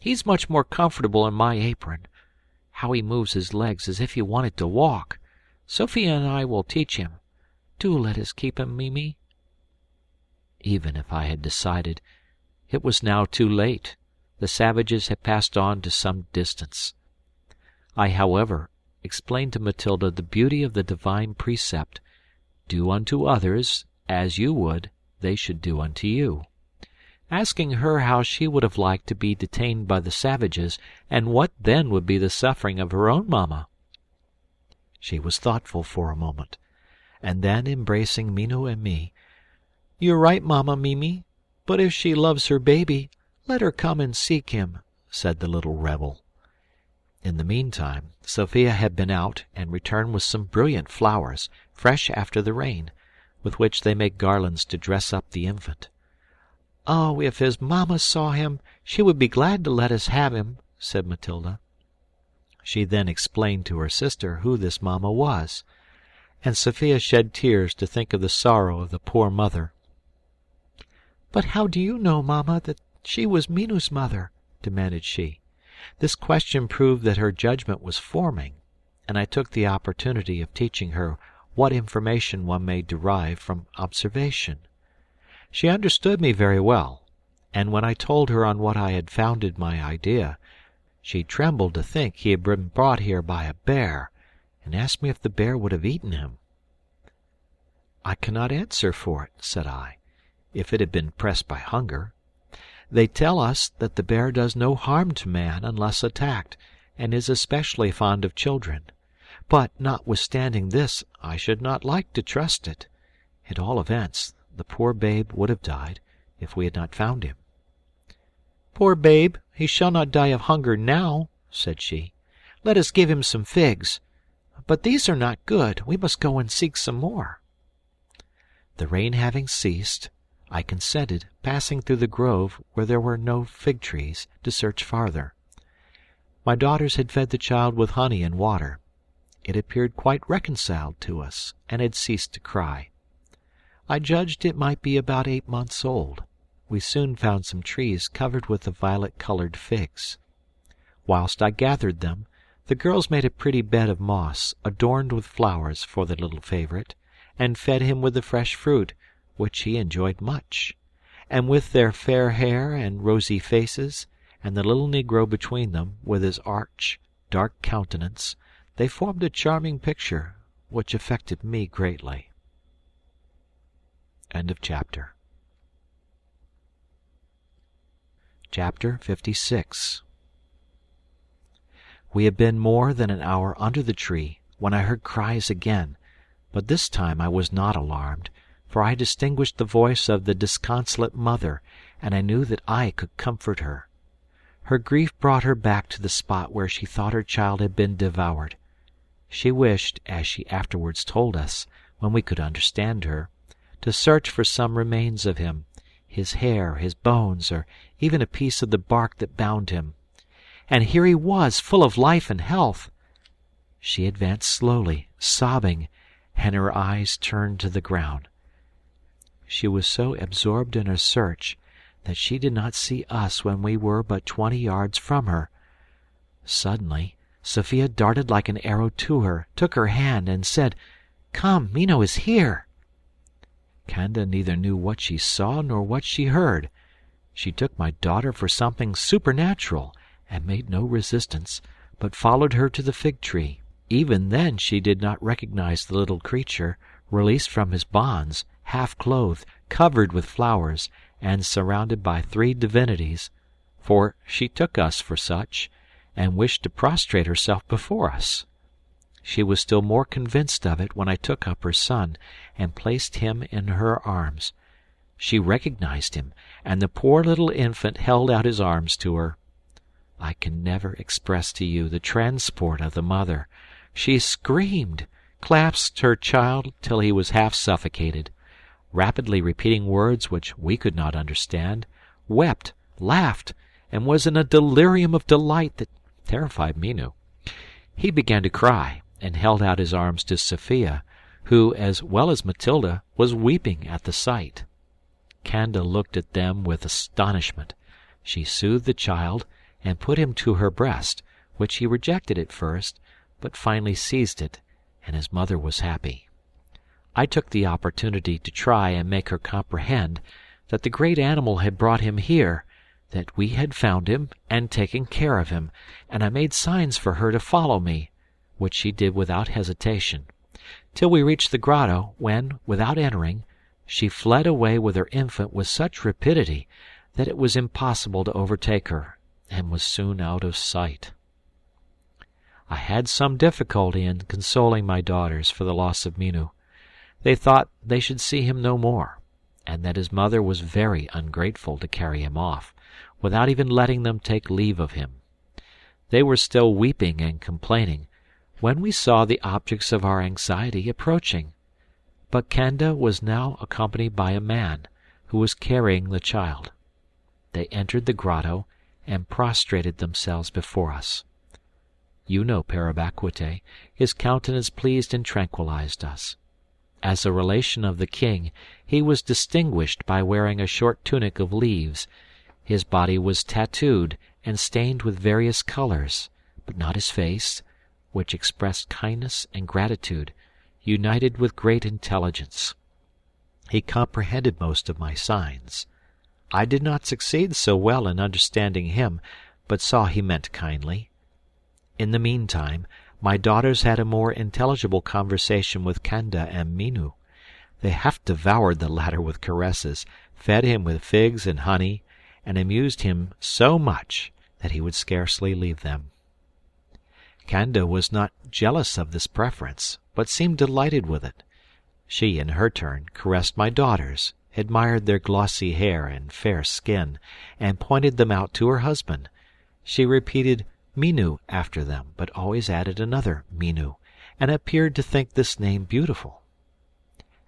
He's much more comfortable in my apron. How he moves his legs as if he wanted to walk! Sophia and I will teach him. Do let us keep him, Mimi." Even if I had decided, it was now too late. The savages had passed on to some distance. I, however, explained to Matilda the beauty of the divine precept, "Do unto others as you would they should do unto you," asking her how she would have liked to be detained by the savages, and what then would be the suffering of her own mamma. She was thoughtful for a moment, and then, embracing Mino and me, "You're right, Mamma Mimi, but if she loves her baby, let her come and seek him. said the little rebel. In the meantime, Sophia had been out and returned with some brilliant flowers, fresh after the rain, with which they made garlands to dress up the infant. "Oh, if his mamma saw him, she would be glad to let us have him," said Matilda. She then explained to her sister who this mamma was, and Sophia shed tears to think of the sorrow of the poor mother. "But how do you know, mamma, that she was Minu's mother?" demanded she. This question proved that her judgment was forming, and I took the opportunity of teaching her what information one may derive from observation. She understood me very well, and when I told her on what I had founded my idea, she trembled to think he had been brought here by a bear, and asked me if the bear would have eaten him. "I cannot answer for it," said I, "if it had been pressed by hunger. They tell us that the bear does no harm to man unless attacked, and is especially fond of children. But, notwithstanding this, I should not like to trust it. At all events, the poor babe would have died if we had not found him." "Poor babe, he shall not die of hunger now," said she. "Let us give him some figs. But these are not good. We must go and seek some more." The rain having ceased, I consented, passing through the grove, where there were no fig trees, to search farther. My daughters had fed the child with honey and water. It appeared quite reconciled to us, and had ceased to cry. I judged it might be about 8 months old. We soon found some trees covered with the violet-colored figs. Whilst I gathered them, the girls made a pretty bed of moss, adorned with flowers, for the little favourite, and fed him with the fresh fruit, which he enjoyed much, and with their fair hair and rosy faces, and the little negro between them, with his arch, dark countenance, they formed a charming picture, which affected me greatly. End of chapter. Chapter 56. We had been more than an hour under the tree when I heard cries again, but this time I was not alarmed, for I distinguished the voice of the disconsolate mother, and I knew that I could comfort her. Her grief brought her back to the spot where she thought her child had been devoured. She wished, as she afterwards told us, when we could understand her, to search for some remains of him, his hair, his bones, or even a piece of the bark that bound him. And here he was, full of life and health. She advanced slowly, sobbing, and her eyes turned to the ground. She was so absorbed in her search that she did not see us when we were but 20 yards from her. Suddenly, Sophia darted like an arrow to her, took her hand, and said, "Come, Mino is here." Canda neither knew what she saw nor what she heard. She took my daughter for something supernatural, and made no resistance, but followed her to the fig tree. Even then she did not recognize the little creature, released from his bonds, half clothed, covered with flowers, and surrounded by 3 divinities, for she took us for such, and wished to prostrate herself before us. She was still more convinced of it when I took up her son, and placed him in her arms. She recognized him, and the poor little infant held out his arms to her. I can never express to you the transport of the mother. She screamed, clasped her child till he was half suffocated, rapidly repeating words which we could not understand, wept, laughed, and was in a delirium of delight that terrified Minu. He began to cry, and held out his arms to Sophia, who, as well as Matilda, was weeping at the sight. Canda looked at them with astonishment. She soothed the child, and put him to her breast, which he rejected at first, but finally seized it, and his mother was happy. I took the opportunity to try and make her comprehend that the great animal had brought him here, that we had found him and taken care of him, and I made signs for her to follow me, which she did without hesitation, till we reached the grotto, when, without entering, she fled away with her infant with such rapidity that it was impossible to overtake her, and was soon out of sight. I had some difficulty in consoling my daughters for the loss of Minu. They thought they should see him no more, and that his mother was very ungrateful to carry him off, without even letting them take leave of him. They were still weeping and complaining, when we saw the objects of our anxiety approaching. But Kanda was now accompanied by a man, who was carrying the child. They entered the grotto, and prostrated themselves before us. You know Parabaquite. His countenance pleased and tranquilized us. As a relation of the king, he was distinguished by wearing a short tunic of leaves. His body was tattooed and stained with various colors, but not his face, which expressed kindness and gratitude, united with great intelligence. He comprehended most of my signs. I did not succeed so well in understanding him, but saw he meant kindly. In the meantime, my daughters had a more intelligible conversation with Kanda and Minu. They half devoured the latter with caresses, fed him with figs and honey, and amused him so much that he would scarcely leave them. Kanda was not jealous of this preference, but seemed delighted with it. She, in her turn, caressed my daughters, admired their glossy hair and fair skin, and pointed them out to her husband. She repeated Minu after them, but always added another Minu, and appeared to think this name beautiful.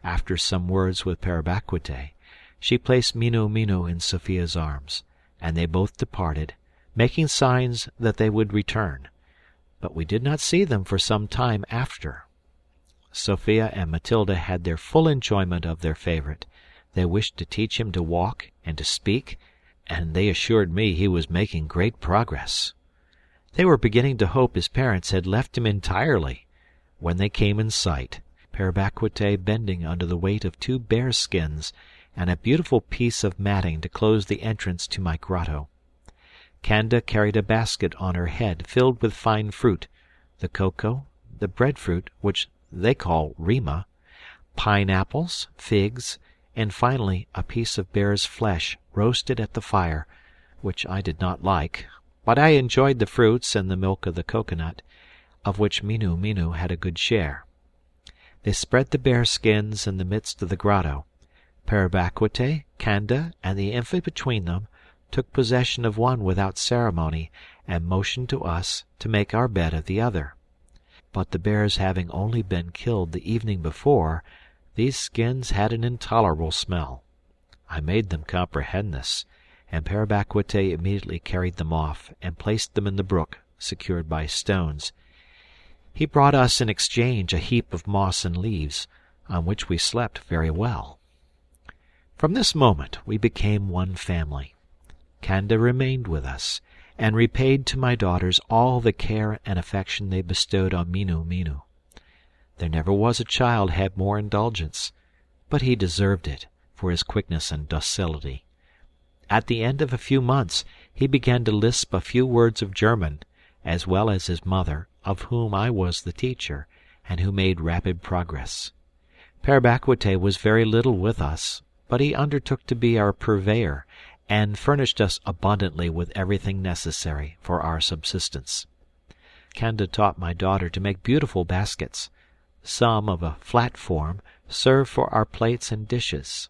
After some words with Parabaquite, she placed Minu Minu in Sophia's arms, and they both departed, making signs that they would return. But we did not see them for some time after. Sophia and Matilda had their full enjoyment of their favorite. They wished to teach him to walk and to speak, and they assured me he was making great progress. They were beginning to hope his parents had left him entirely, when they came in sight, Parabaquite bending under the weight of 2 bear skins and a beautiful piece of matting to close the entrance to my grotto. Kanda carried a basket on her head filled with fine fruit, the cocoa, the breadfruit, which they call rima, pineapples, figs, and finally a piece of bear's flesh roasted at the fire, which I did not like, but I enjoyed the fruits and the milk of the coconut, of which Minu Minu had a good share. They spread the bear skins in the midst of the grotto. Parabaquite, Kanda, and the infant between them took possession of one without ceremony, and motioned to us to make our bed of the other. But the bears having only been killed the evening before, these skins had an intolerable smell. I made them comprehend this, and Parabaquite immediately carried them off and placed them in the brook, secured by stones. He brought us in exchange a heap of moss and leaves, on which we slept very well. From this moment we became one family. Kanda remained with us, and repaid to my daughters all the care and affection they bestowed on Minu Minu. There never was a child had more indulgence, but he deserved it for his quickness and docility. At the end of a few months he began to lisp a few words of German, as well as his mother, of whom I was the teacher, and who made rapid progress. Parabaquite was very little with us, but he undertook to be our purveyor, and furnished us abundantly with everything necessary for our subsistence. Kanda taught my daughter to make beautiful baskets. Some, of a flat form, served for our plates and dishes.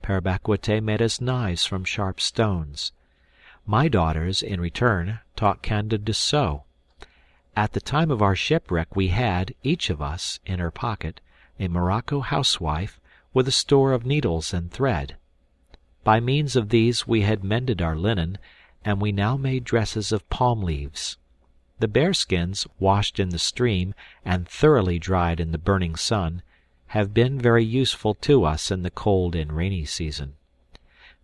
Parabaquite made us knives from sharp stones. My daughters, in return, taught Kanda to sew. At the time of our shipwreck we had, each of us, in her pocket, a Morocco housewife with a store of needles and thread. By means of these we had mended our linen, and we now made dresses of palm leaves. The bearskins, washed in the stream and thoroughly dried in the burning sun, have been very useful to us in the cold and rainy season.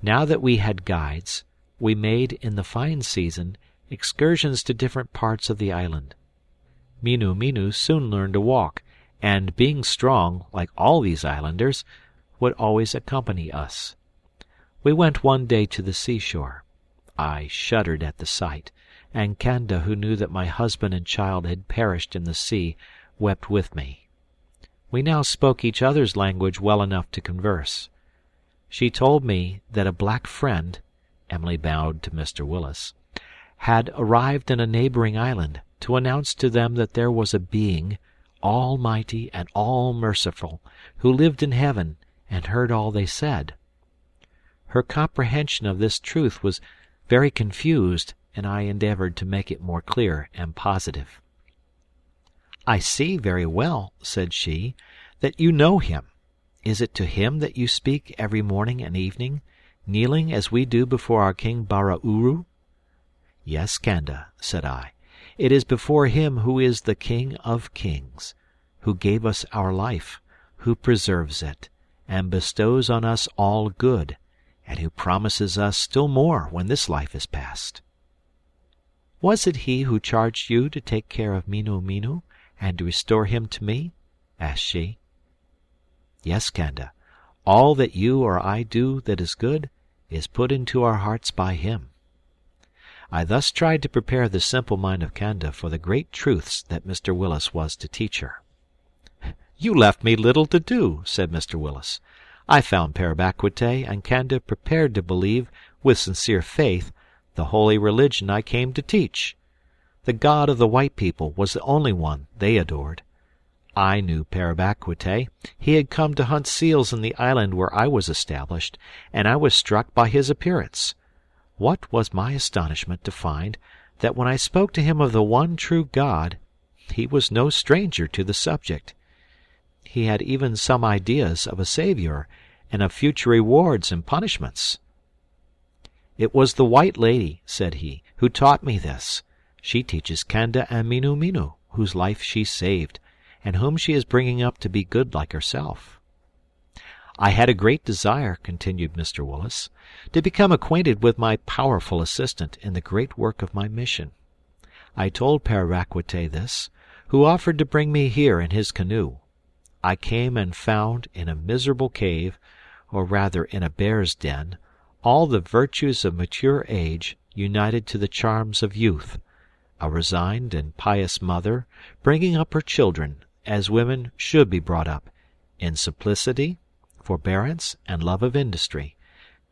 Now that we had guides, we made, in the fine season, excursions to different parts of the island. Minu Minu soon learned to walk, and, being strong, like all these islanders, would always accompany us. We went one day to the seashore. I shuddered at the sight, and Kanda, who knew that my husband and child had perished in the sea, wept with me. We now spoke each other's language well enough to converse. She told me that a black friend, Emily bowed to Mr. Willis, had arrived in a neighboring island to announce to them that there was a being, almighty and all-merciful, who lived in heaven and heard all they said. Her comprehension of this truth was very confused, and I endeavored to make it more clear and positive. "I see very well," said she, "that you know him. Is it to him that you speak every morning and evening, kneeling as we do before our King Bara-Uru?" "Yes, Kanda," said I. "It is before him who is the King of Kings, who gave us our life, who preserves it, and bestows on us all good, and who promises us still more when this life is past." "Was it he who charged you to take care of Minu Minu, and to restore him to me?" asked she. "Yes, Kanda. All that you or I do that is good is put into our hearts by him." I thus tried to prepare the simple mind of Kanda for the great truths that Mr. Willis was to teach her. "You left me little to do," said Mr. Willis. "I found Père Bacquete and Kanda prepared to believe, with sincere faith, the holy religion I came to teach. The God of the white people was the only one they adored. I knew Père Bacquete. He had come to hunt seals in the island where I was established, and I was struck by his appearance. What was my astonishment to find that when I spoke to him of the one true God, he was no stranger to the subject. He had even some ideas of a Saviour, and of future rewards and punishments. "It was the white lady," said he, "who taught me this. She teaches Kanda and Minu Minu, whose life she saved, and whom she is bringing up to be good like herself." "I had a great desire," continued Mr. Willis, "to become acquainted with my powerful assistant in the great work of my mission. I told Père Bacquete this, who offered to bring me here in his canoe. I came and found, in a miserable cave, or rather in a bear's den, all the virtues of mature age united to the charms of youth, a resigned and pious mother bringing up her children as women should be brought up, in simplicity, forbearance, and love of industry,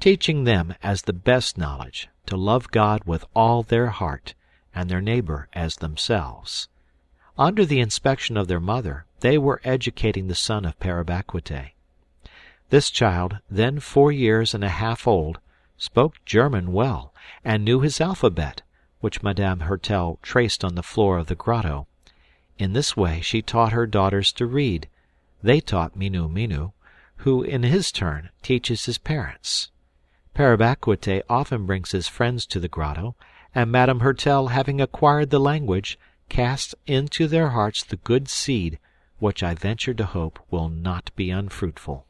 teaching them as the best knowledge to love God with all their heart and their neighbor as themselves. Under the inspection of their mother, they were educating the son of Père Bacquete. This child, then 4 years and a half old, spoke German well, and knew his alphabet, which Madame Hertel traced on the floor of the grotto. In this way she taught her daughters to read. They taught Minu Minu, who, in his turn, teaches his parents. Père Bacquete often brings his friends to the grotto, and Madame Hertel, having acquired the language, casts into their hearts the good seed, which I venture to hope will not be unfruitful.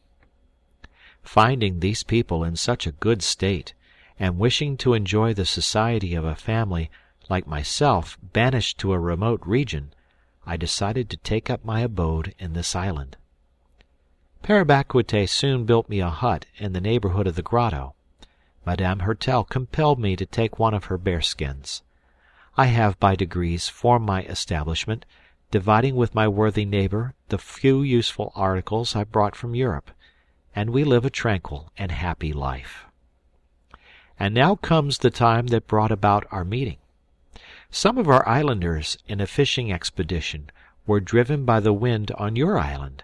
Finding these people in such a good state, and wishing to enjoy the society of a family, like myself, banished to a remote region, I decided to take up my abode in this island. Père Bacquete soon built me a hut in the neighborhood of the grotto. Madame Hertel compelled me to take one of her bearskins. I have by degrees formed my establishment, dividing with my worthy neighbor the few useful articles I brought from Europe, and we live a tranquil and happy life. And now comes the time that brought about our meeting. Some of our islanders in a fishing expedition were driven by the wind on your island.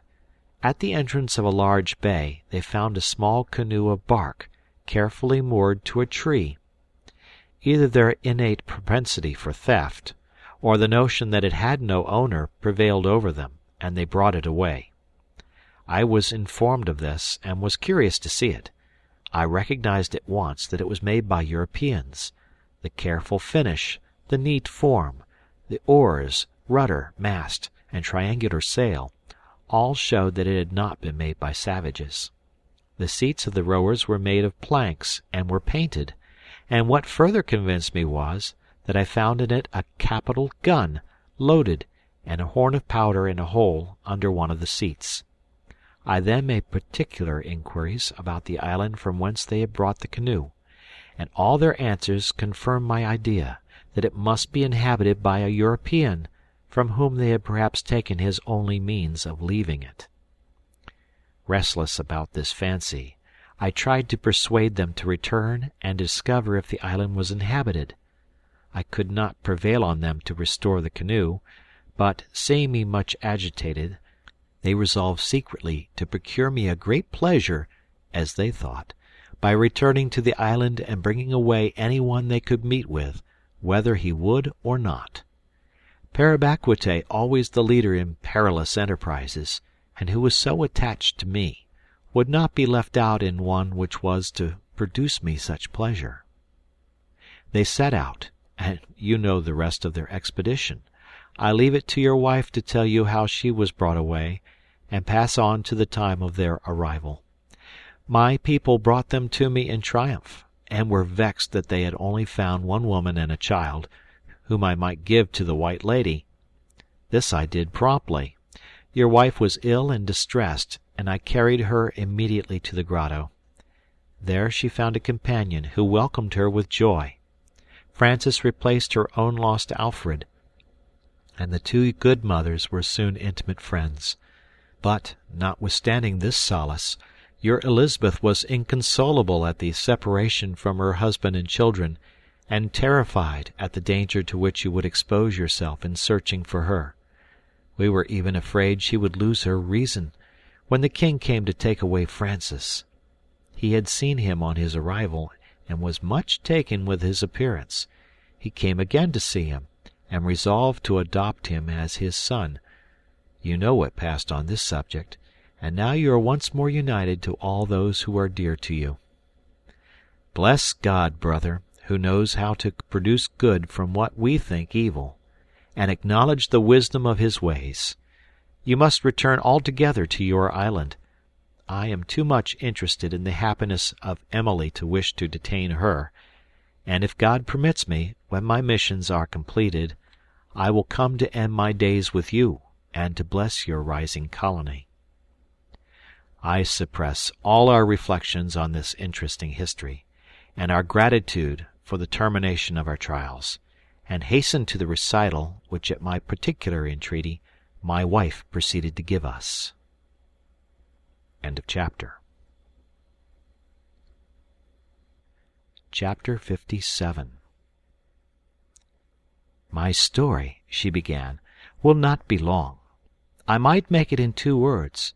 At the entrance of a large bay they found a small canoe of bark, carefully moored to a tree. Either their innate propensity for theft, or the notion that it had no owner prevailed over them, and they brought it away. I was informed of this, and was curious to see it. I recognized at once that it was made by Europeans. The careful finish, the neat form, the oars, rudder, mast, and triangular sail, all showed that it had not been made by savages. The seats of the rowers were made of planks and were painted, and what further convinced me was that I found in it a capital gun, loaded, and a horn of powder in a hole under one of the seats. I then made particular inquiries about the island from whence they had brought the canoe, and all their answers confirmed my idea that it must be inhabited by a European, from whom they had perhaps taken his only means of leaving it. Restless about this fancy, I tried to persuade them to return and discover if the island was inhabited. I could not prevail on them to restore the canoe, but, seeing me much agitated, they resolved secretly to procure me a great pleasure, as they thought, by returning to the island and bringing away any one they could meet with, whether he would or not. Parabaquite, always the leader in perilous enterprises, and who was so attached to me, would not be left out in one which was to produce me such pleasure. They set out, and you know the rest of their expedition. I leave it to your wife to tell you how she was brought away, and pass on to the time of their arrival. My people brought them to me in triumph, and were vexed that they had only found one woman and a child, whom I might give to the White Lady. This I did promptly. Your wife was ill and distressed, and I carried her immediately to the grotto. There she found a companion who welcomed her with joy. Frances replaced her own lost Alfred, and the two good mothers were soon intimate friends. But, notwithstanding this solace, your Elizabeth was inconsolable at the separation from her husband and children, and terrified at the danger to which you would expose yourself in searching for her. We were even afraid she would lose her reason, when the king came to take away Francis. He had seen him on his arrival, and was much taken with his appearance. He came again to see him, and resolved to adopt him as his son. You know what passed on this subject, and now you are once more united to all those who are dear to you. Bless God, brother, who knows how to produce good from what we think evil, and acknowledge the wisdom of his ways. You must return altogether to your island. I am too much interested in the happiness of Emily to wish to detain her, and if God permits me, when my missions are completed, I will come to end my days with you, and to bless your rising colony. I suppress all our reflections on this interesting history, and our gratitude for the termination of our trials, and hasten to the recital which at my particular entreaty my wife proceeded to give us. End of chapter. Chapter 57. My story, she began, will not be long. I might make it in 2 words.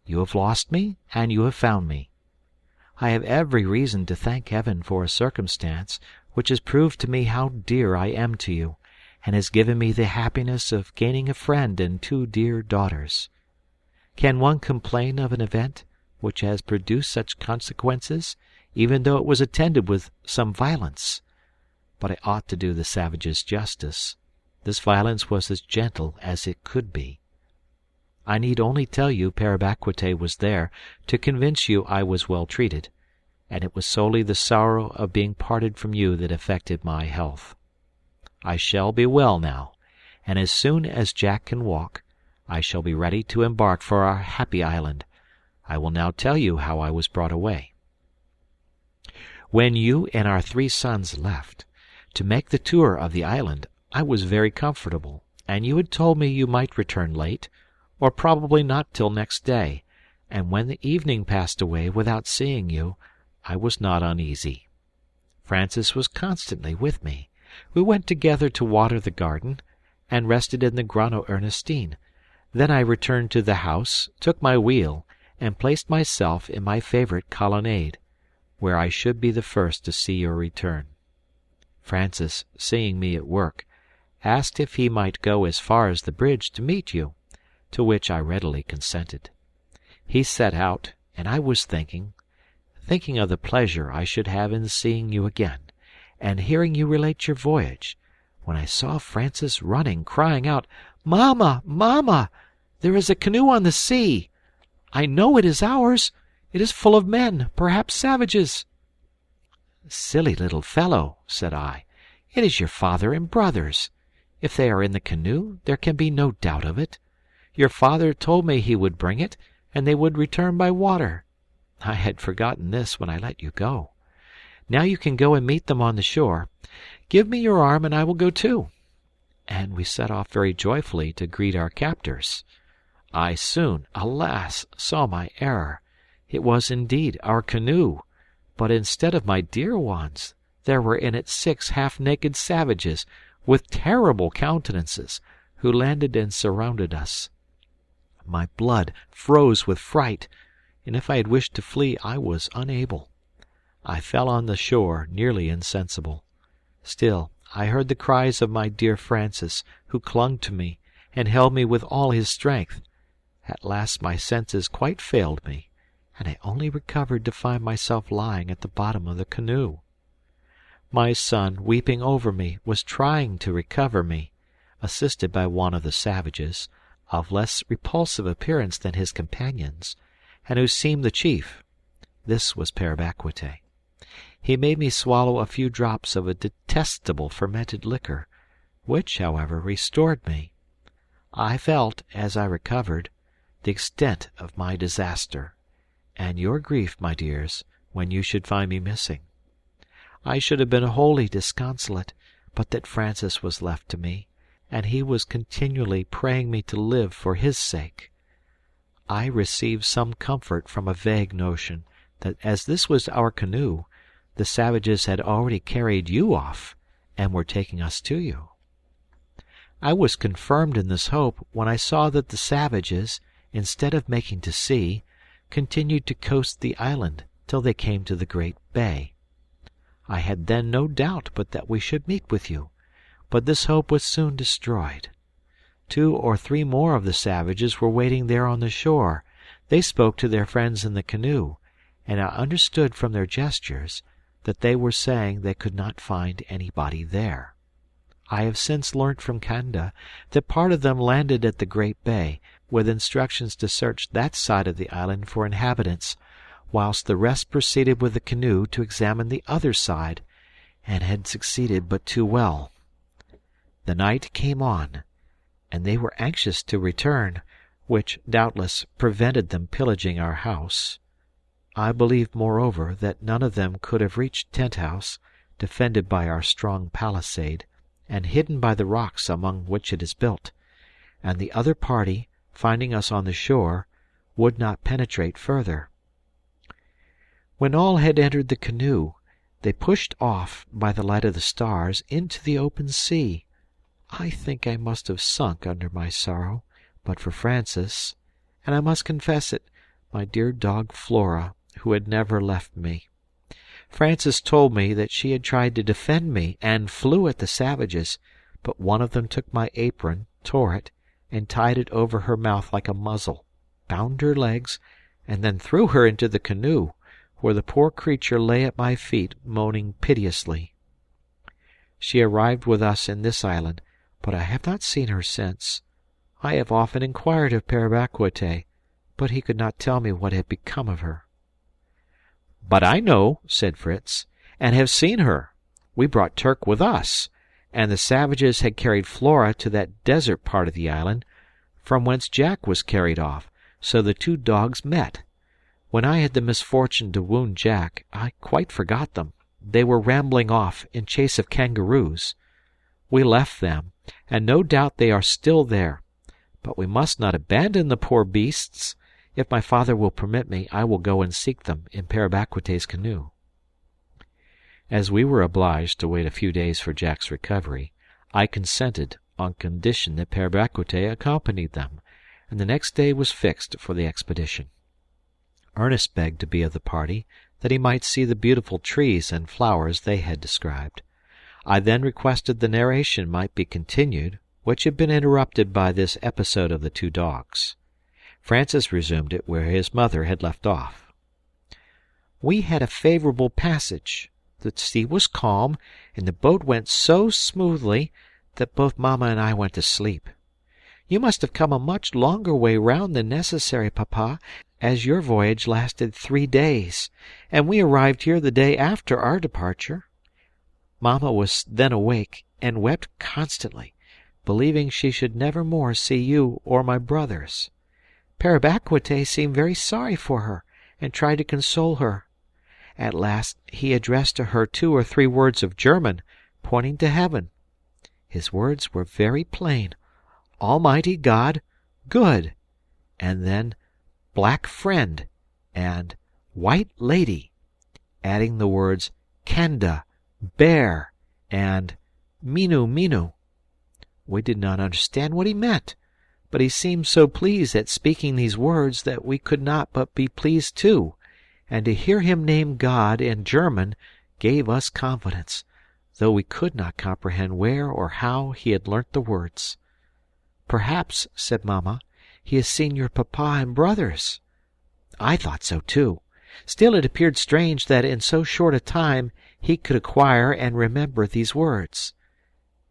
You have lost me, and you have found me. I have every reason to thank heaven for a circumstance which has proved to me how dear I am to you, and has given me the happiness of gaining a friend and 2 dear daughters. Can one complain of an event which has produced such consequences, even though it was attended with some violence? But I ought to do the savages justice. This violence was as gentle as it could be. I need only tell you Parabaquite was there to convince you I was well treated, and it was solely the sorrow of being parted from you that affected my health. I shall be well now, and as soon as Jack can walk, I shall be ready to embark for our happy island. I will now tell you how I was brought away. When you and our 3 sons left, to make the tour of the island, I was very comfortable, and you had told me you might return late, or probably not till next day, and when the evening passed away without seeing you, I was not uneasy. Francis was constantly with me. We went together to water the garden, and rested in the Grotto Ernestine. Then I returned to the house, took my wheel, and placed myself in my favourite colonnade, where I should be the first to see your return. Francis, seeing me at work, asked if he might go as far as the bridge to meet you, to which I readily consented. He set out, and I was thinking of the pleasure I should have in seeing you again, and hearing you relate your voyage, when I saw Francis running, crying out, "Mamma, Mamma! There is a canoe on the sea! I know it is ours! It is full of men, perhaps savages!" "Silly little fellow," said I, "it is your father and brothers. If they are in the canoe, there can be no doubt of it. Your father told me he would bring it, and they would return by water. I had forgotten this when I let you go. Now you can go and meet them on the shore. Give me your arm, and I will go too." And we set off very joyfully to greet our captors. I soon, alas, saw my error. It was indeed our canoe, but instead of my dear ones, there were in it 6 half-naked savages, with terrible countenances, who landed and surrounded us. My blood froze with fright, and if I had wished to flee, I was unable. I fell on the shore, nearly insensible. Still, I heard the cries of my dear Francis, who clung to me, and held me with all his strength. At last my senses quite failed me, and I only recovered to find myself lying at the bottom of the canoe. My son, weeping over me, was trying to recover me, assisted by one of the savages, of less repulsive appearance than his companions, and who seemed the chief. This was Père Bacquete. He made me swallow a few drops of a detestable fermented liquor, which, however, restored me. I felt, as I recovered, the extent of my disaster, and your grief, my dears, when you should find me missing. I should have been wholly disconsolate, but that Francis was left to me, and he was continually praying me to live for his sake. I received some comfort from a vague notion that as this was our canoe, the savages had already carried you off, and were taking us to you. I was confirmed in this hope when I saw that the savages, instead of making to sea, continued to coast the island till they came to the great bay. I had then no doubt but that we should meet with you, but this hope was soon destroyed. 2 or 3 more of the savages were waiting there on the shore. They spoke to their friends in the canoe, and I understood from their gestures that they were saying they could not find anybody there. I have since learnt from Kanda that part of them landed at the great bay, with instructions to search that side of the island for inhabitants, whilst the rest proceeded with the canoe to examine the other side, and had succeeded but too well. The night came on, and they were anxious to return, which, doubtless, prevented them pillaging our house. I believe, moreover, that none of them could have reached Tent House, defended by our strong palisade, and hidden by the rocks among which it is built, and the other party, finding us on the shore, would not penetrate further. When all had entered the canoe, they pushed off, by the light of the stars, into the open sea. I think I must have sunk under my sorrow, but for Francis, and I must confess it, my dear dog Flora, who had never left me. Francis told me that she had tried to defend me and flew at the savages, but one of them took my apron, tore it, and tied it over her mouth like a muzzle, bound her legs, and then threw her into the canoe, where the poor creature lay at my feet moaning piteously. She arrived with us in this island, but I have not seen her since. I have often inquired of Père Bacquete, but he could not tell me what had become of her. "But I know," said Fritz, "and have seen her. We brought Turk with us, and the savages had carried Flora to that desert part of the island, from whence Jack was carried off, so the 2 dogs met. When I had the misfortune to wound Jack, I quite forgot them. They were rambling off in chase of kangaroos. We left them, and no doubt they are still there. But we must not abandon the poor beasts. If my father will permit me, I will go and seek them in Père Bacquete's canoe." As we were obliged to wait a few days for Jack's recovery, I consented on condition that Père Bacquete accompanied them, and the next day was fixed for the expedition. Ernest begged to be of the party, that he might see the beautiful trees and flowers they had described. I then requested the narration might be continued, which had been interrupted by this episode of the 2 dogs. Francis resumed it where his mother had left off. "We had a favorable passage. The sea was calm, and the boat went so smoothly that both Mamma and I went to sleep. You must have come a much longer way round than necessary, Papa, as your voyage lasted 3 days, and we arrived here the day after our departure. Mamma was then awake, and wept constantly, believing she should never more see you or my brothers. Père Bacquete seemed very sorry for her, and tried to console her. At last he addressed to her 2 or 3 words of German, pointing to heaven. His words were very plain, Almighty God, good, and then Black Friend, and White Lady, adding the words Kanda, Bear, and Minu Minu. We did not understand what he meant, but he seemed so pleased at speaking these words that we could not but be pleased too, and to hear him name God in German gave us confidence, though we could not comprehend where or how he had learnt the words. "Perhaps," said Mamma, "he has seen your papa and brothers." I thought so too. Still it appeared strange that in so short a time he could acquire and remember these words.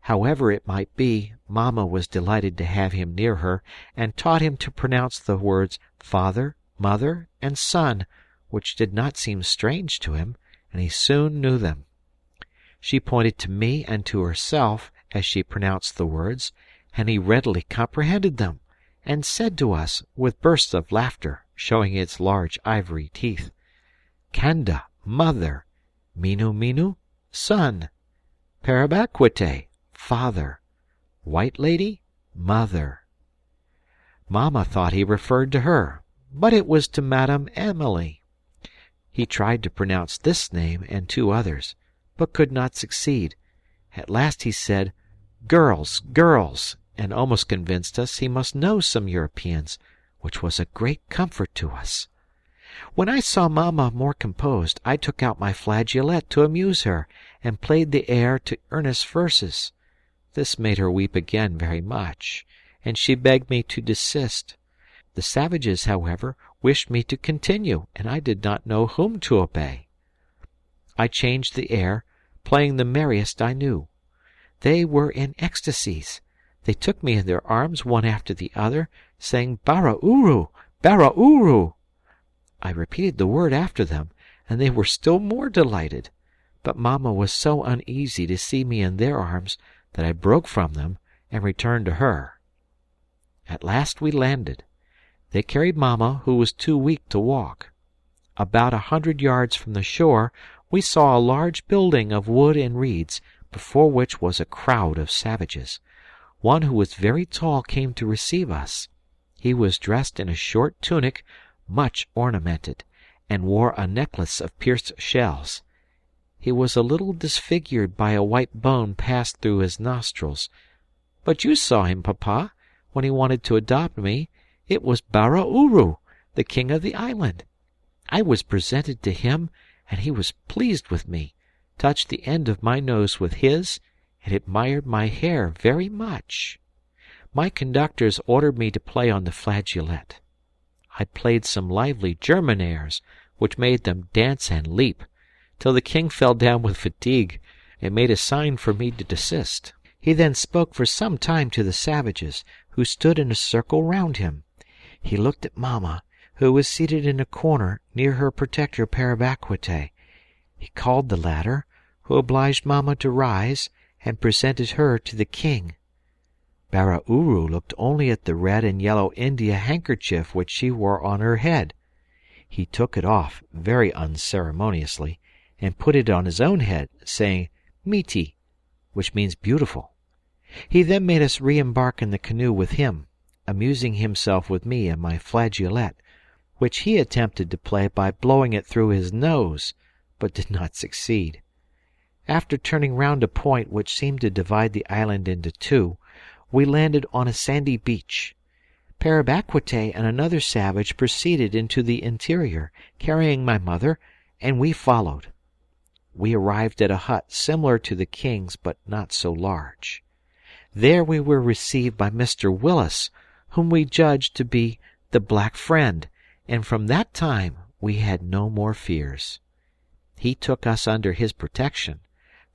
However it might be, Mamma was delighted to have him near her, and taught him to pronounce the words father, mother, and son, which did not seem strange to him, and he soon knew them. She pointed to me and to herself as she pronounced the words, and he readily comprehended them, and said to us, with bursts of laughter, showing its large ivory teeth, "Kanda, mother, Minu Minu, son, Parabaquite, father, White Lady, mother." Mamma thought he referred to her, but it was to Madame Emily. He tried to pronounce this name and two others, but could not succeed. At last he said, "Girls, girls," and almost convinced us he must know some Europeans, which was a great comfort to us. When I saw Mamma more composed, I took out my flageolet to amuse her, and played the air to earnest verses. This made her weep again very much, and she begged me to desist. The savages, however, wished me to continue, and I did not know whom to obey. I changed the air, playing the merriest I knew. They were in ecstasies. They took me in their arms one after the other, saying "Bara Uru! Bara Uru!" I repeated the word after them, and they were still more delighted. But Mamma was so uneasy to see me in their arms that I broke from them and returned to her. At last we landed. They carried Mamma, who was too weak to walk. About 100 yards from the shore we saw a large building of wood and reeds, before which was a crowd of savages. One who was very tall came to receive us. He was dressed in a short tunic, much ornamented, and wore a necklace of pierced shells. He was a little disfigured by a white bone passed through his nostrils. But you saw him, Papa, when he wanted to adopt me. It was Bara Uru, the king of the island. I was presented to him, and he was pleased with me, touched the end of my nose with his, and admired my hair very much. My conductors ordered me to play on the flageolet. I played some lively German airs, which made them dance and leap, till the king fell down with fatigue, and made a sign for me to desist. He then spoke for some time to the savages, who stood in a circle round him. He looked at Mamma, who was seated in a corner near her protector Parabaquite. He called the latter, who obliged Mamma to rise, and presented her to the king. Bara Uru looked only at the red and yellow India handkerchief which she wore on her head. He took it off very unceremoniously, and put it on his own head, saying "Miti," which means beautiful. He then made us re-embark in the canoe with him, amusing himself with me and my flageolet, which he attempted to play by blowing it through his nose, but did not succeed. After turning round a point which seemed to divide the island into two, we landed on a sandy beach. Parabaquite and another savage proceeded into the interior, carrying my mother, and we followed. We arrived at a hut similar to the king's, but not so large. There we were received by Mr. Willis, whom we judged to be the Black Friend, and from that time we had no more fears. He took us under his protection,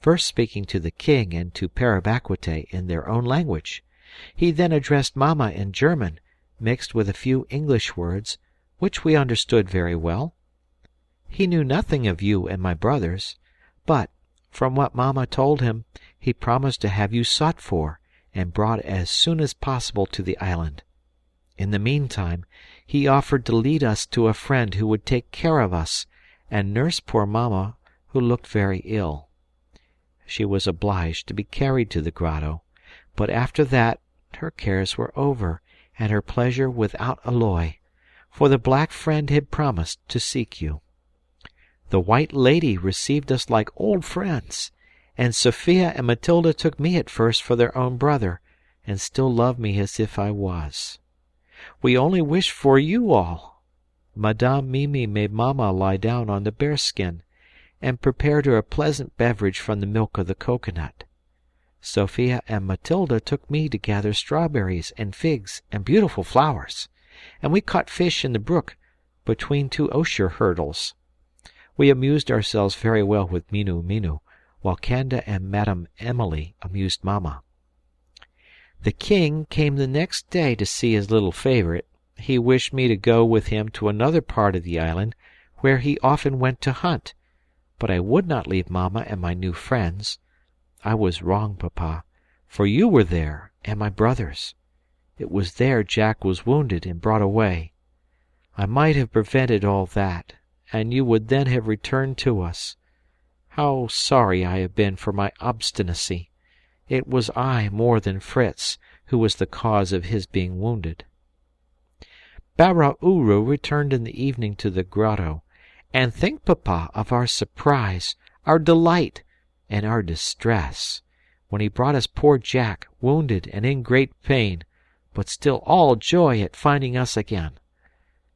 first speaking to the king and to Parabaquite in their own language. He then addressed Mamma in German, mixed with a few English words, which we understood very well. He knew nothing of you and my brothers, but, from what Mamma told him, he promised to have you sought for and brought as soon as possible to the island. In the meantime, he offered to lead us to a friend who would take care of us and nurse poor Mamma, who looked very ill. She was obliged to be carried to the grotto, but after that her cares were over, and her pleasure without alloy, for the Black Friend had promised to seek you. The White Lady received us like old friends, and Sophia and Matilda took me at first for their own brother, and still love me as if I was. We only wish for you all. Madame Mimi made Mamma lie down on the bearskin, and prepared her a pleasant beverage from the milk of the coconut. Sophia and Matilda took me to gather strawberries and figs and beautiful flowers, and we caught fish in the brook between two osier hurdles. We amused ourselves very well with Minu Minu, while Canda and Madame Emily amused Mamma. The king came the next day to see his little favourite. He wished me to go with him to another part of the island, where he often went to hunt, but I would not leave Mamma and my new friends. I was wrong, Papa, for you were there, and my brothers. It was there Jack was wounded and brought away. I might have prevented all that, and you would then have returned to us. How sorry I have been for my obstinacy! It was I more than Fritz who was the cause of his being wounded. Bara Uru returned in the evening to the grotto, and think, Papa, of our surprise, our delight, and our distress, when he brought us poor Jack, wounded and in great pain, but still all joy at finding us again.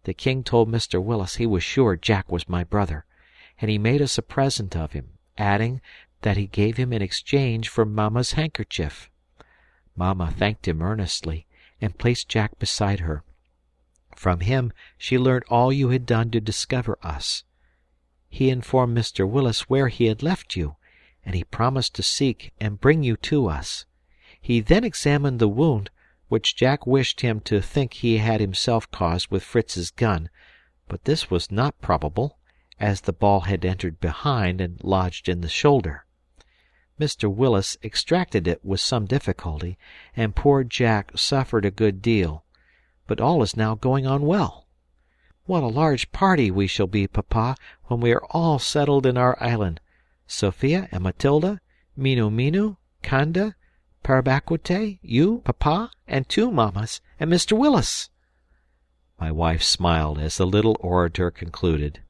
The king told Mr. Willis he was sure Jack was my brother, and he made us a present of him, adding that he gave him in exchange for Mamma's handkerchief. Mamma thanked him earnestly, and placed Jack beside her. From him she learnt all you had done to discover us. He informed Mr. Willis where he had left you, and he promised to seek and bring you to us. He then examined the wound, which Jack wished him to think he had himself caused with Fritz's gun, but this was not probable, as the ball had entered behind and lodged in the shoulder. Mr. Willis extracted it with some difficulty, and poor Jack suffered a good deal, but all is now going on well. What a large party we shall be, Papa, when we are all settled in our island. Sophia and Matilda, Minu Minu, Canda, Parabaquite, you, Papa, and 2 Mammas, and Mr. Willis. My wife smiled as the little orator concluded.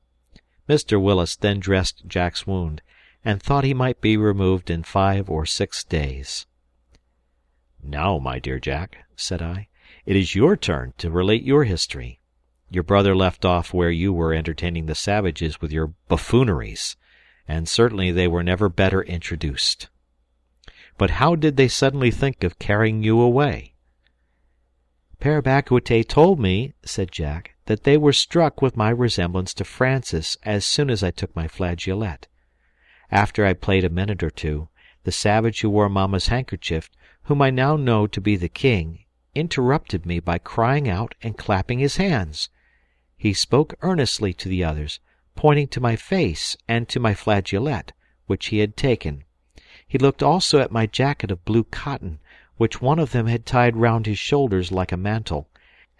Mr. Willis then dressed Jack's wound, and thought he might be removed in 5 or 6 days. "Now, my dear Jack," said I, "it is your turn to relate your history. Your brother left off where you were entertaining the savages with your buffooneries, and certainly they were never better introduced. But how did they suddenly think of carrying you away?" "Parabaquite told me," said Jack, "that they were struck with my resemblance to Francis as soon as I took my flageolet. After I played a minute or two, the savage who wore Mamma's handkerchief, whom I now know to be the king, interrupted me by crying out and clapping his hands. He spoke earnestly to the others, pointing to my face and to my flageolet, which he had taken. He looked also at my jacket of blue cotton, which one of them had tied round his shoulders like a mantle,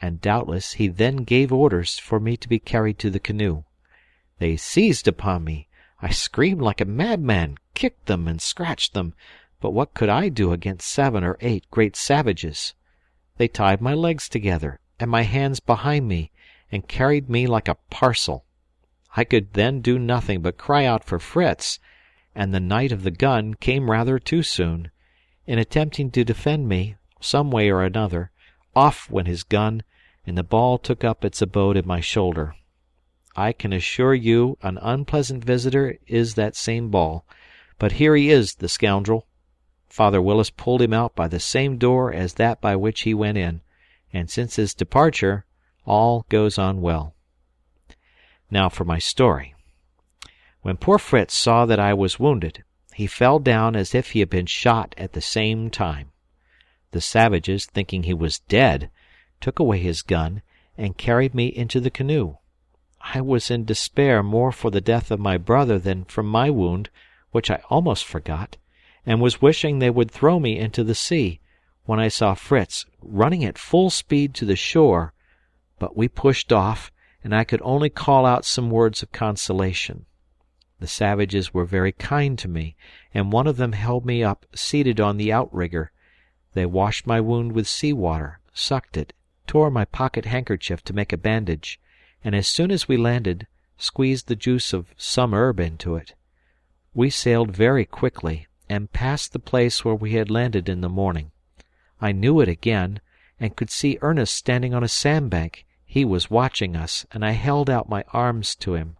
and doubtless he then gave orders for me to be carried to the canoe. They seized upon me. I screamed like a madman, kicked them and scratched them, but what could I do against 7 or 8 great savages? They tied my legs together, and my hands behind me, and carried me like a parcel. I could then do nothing but cry out for Fritz, and the night of the gun came rather too soon. In attempting to defend me, some way or another, off went his gun, and the ball took up its abode in my shoulder. I can assure you an unpleasant visitor is that same ball, but here he is, the scoundrel. Father Willis pulled him out by the same door as that by which he went in, and since his departure all goes on well. Now for my story. When poor Fritz saw that I was wounded, he fell down as if he had been shot at the same time. The savages, thinking he was dead, took away his gun and carried me into the canoe. I was in despair more for the death of my brother than from my wound, which I almost forgot, and was wishing they would throw me into the sea, when I saw Fritz running at full speed to the shore, but we pushed off, and I could only call out some words of consolation. The savages were very kind to me, and one of them held me up seated on the outrigger. They washed my wound with sea water, sucked it, tore my pocket handkerchief to make a bandage, and as soon as we landed, squeezed the juice of some herb into it. We sailed very quickly, and passed the place where we had landed in the morning. I knew it again, and could see Ernest standing on a sandbank, He was watching us, and I held out my arms to him.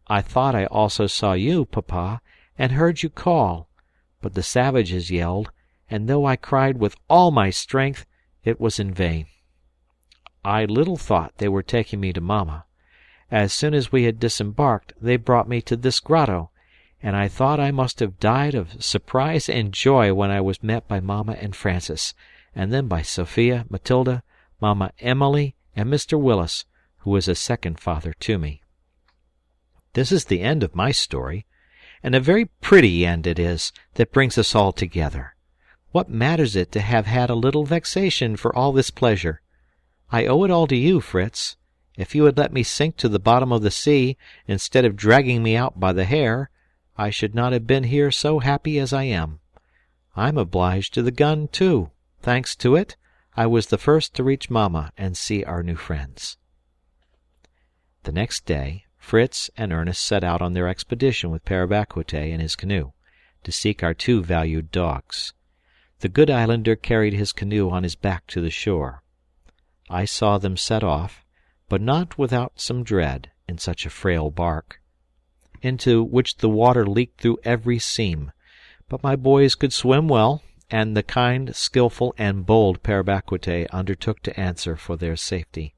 I thought I also saw you, Papa, and heard you call, but the savages yelled, and though I cried with all my strength, it was in vain. I little thought they were taking me to Mamma. As soon as we had disembarked, they brought me to this grotto, and I thought I must have died of surprise and joy when I was met by Mamma and Francis, and then by Sophia, Matilda, Mamma Emily, and Mr. Willis, who was a second father to me. This is the end of my story, and a very pretty end it is that brings us all together. What matters it to have had a little vexation for all this pleasure? I owe it all to you, Fritz. If you had let me sink to the bottom of the sea, instead of dragging me out by the hair, I should not have been here so happy as I am. I'm obliged to the gun, too. Thanks to it, I was the first to reach Mamma and see our new friends. The next day, Fritz and Ernest set out on their expedition with Pere Bacquote in his canoe, to seek our two valued dogs. The good islander carried his canoe on his back to the shore. I saw them set off, but not without some dread, in such a frail bark, into which the water leaked through every seam. But my boys could swim well, and the kind, skilful, and bold Pere Bacquote undertook to answer for their safety.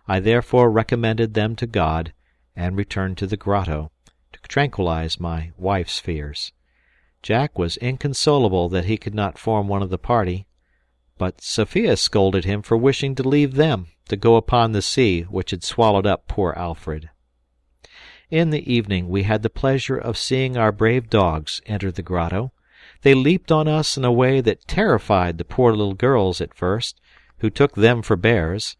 I therefore recommended them to God, and returned to the grotto, to tranquilize my wife's fears. Jack was inconsolable that he could not form one of the party, but Sophia scolded him for wishing to leave them, to go upon the sea which had swallowed up poor Alfred. In the evening we had the pleasure of seeing our brave dogs enter the grotto. They leaped on us in a way that terrified the poor little girls at first, who took them for bears,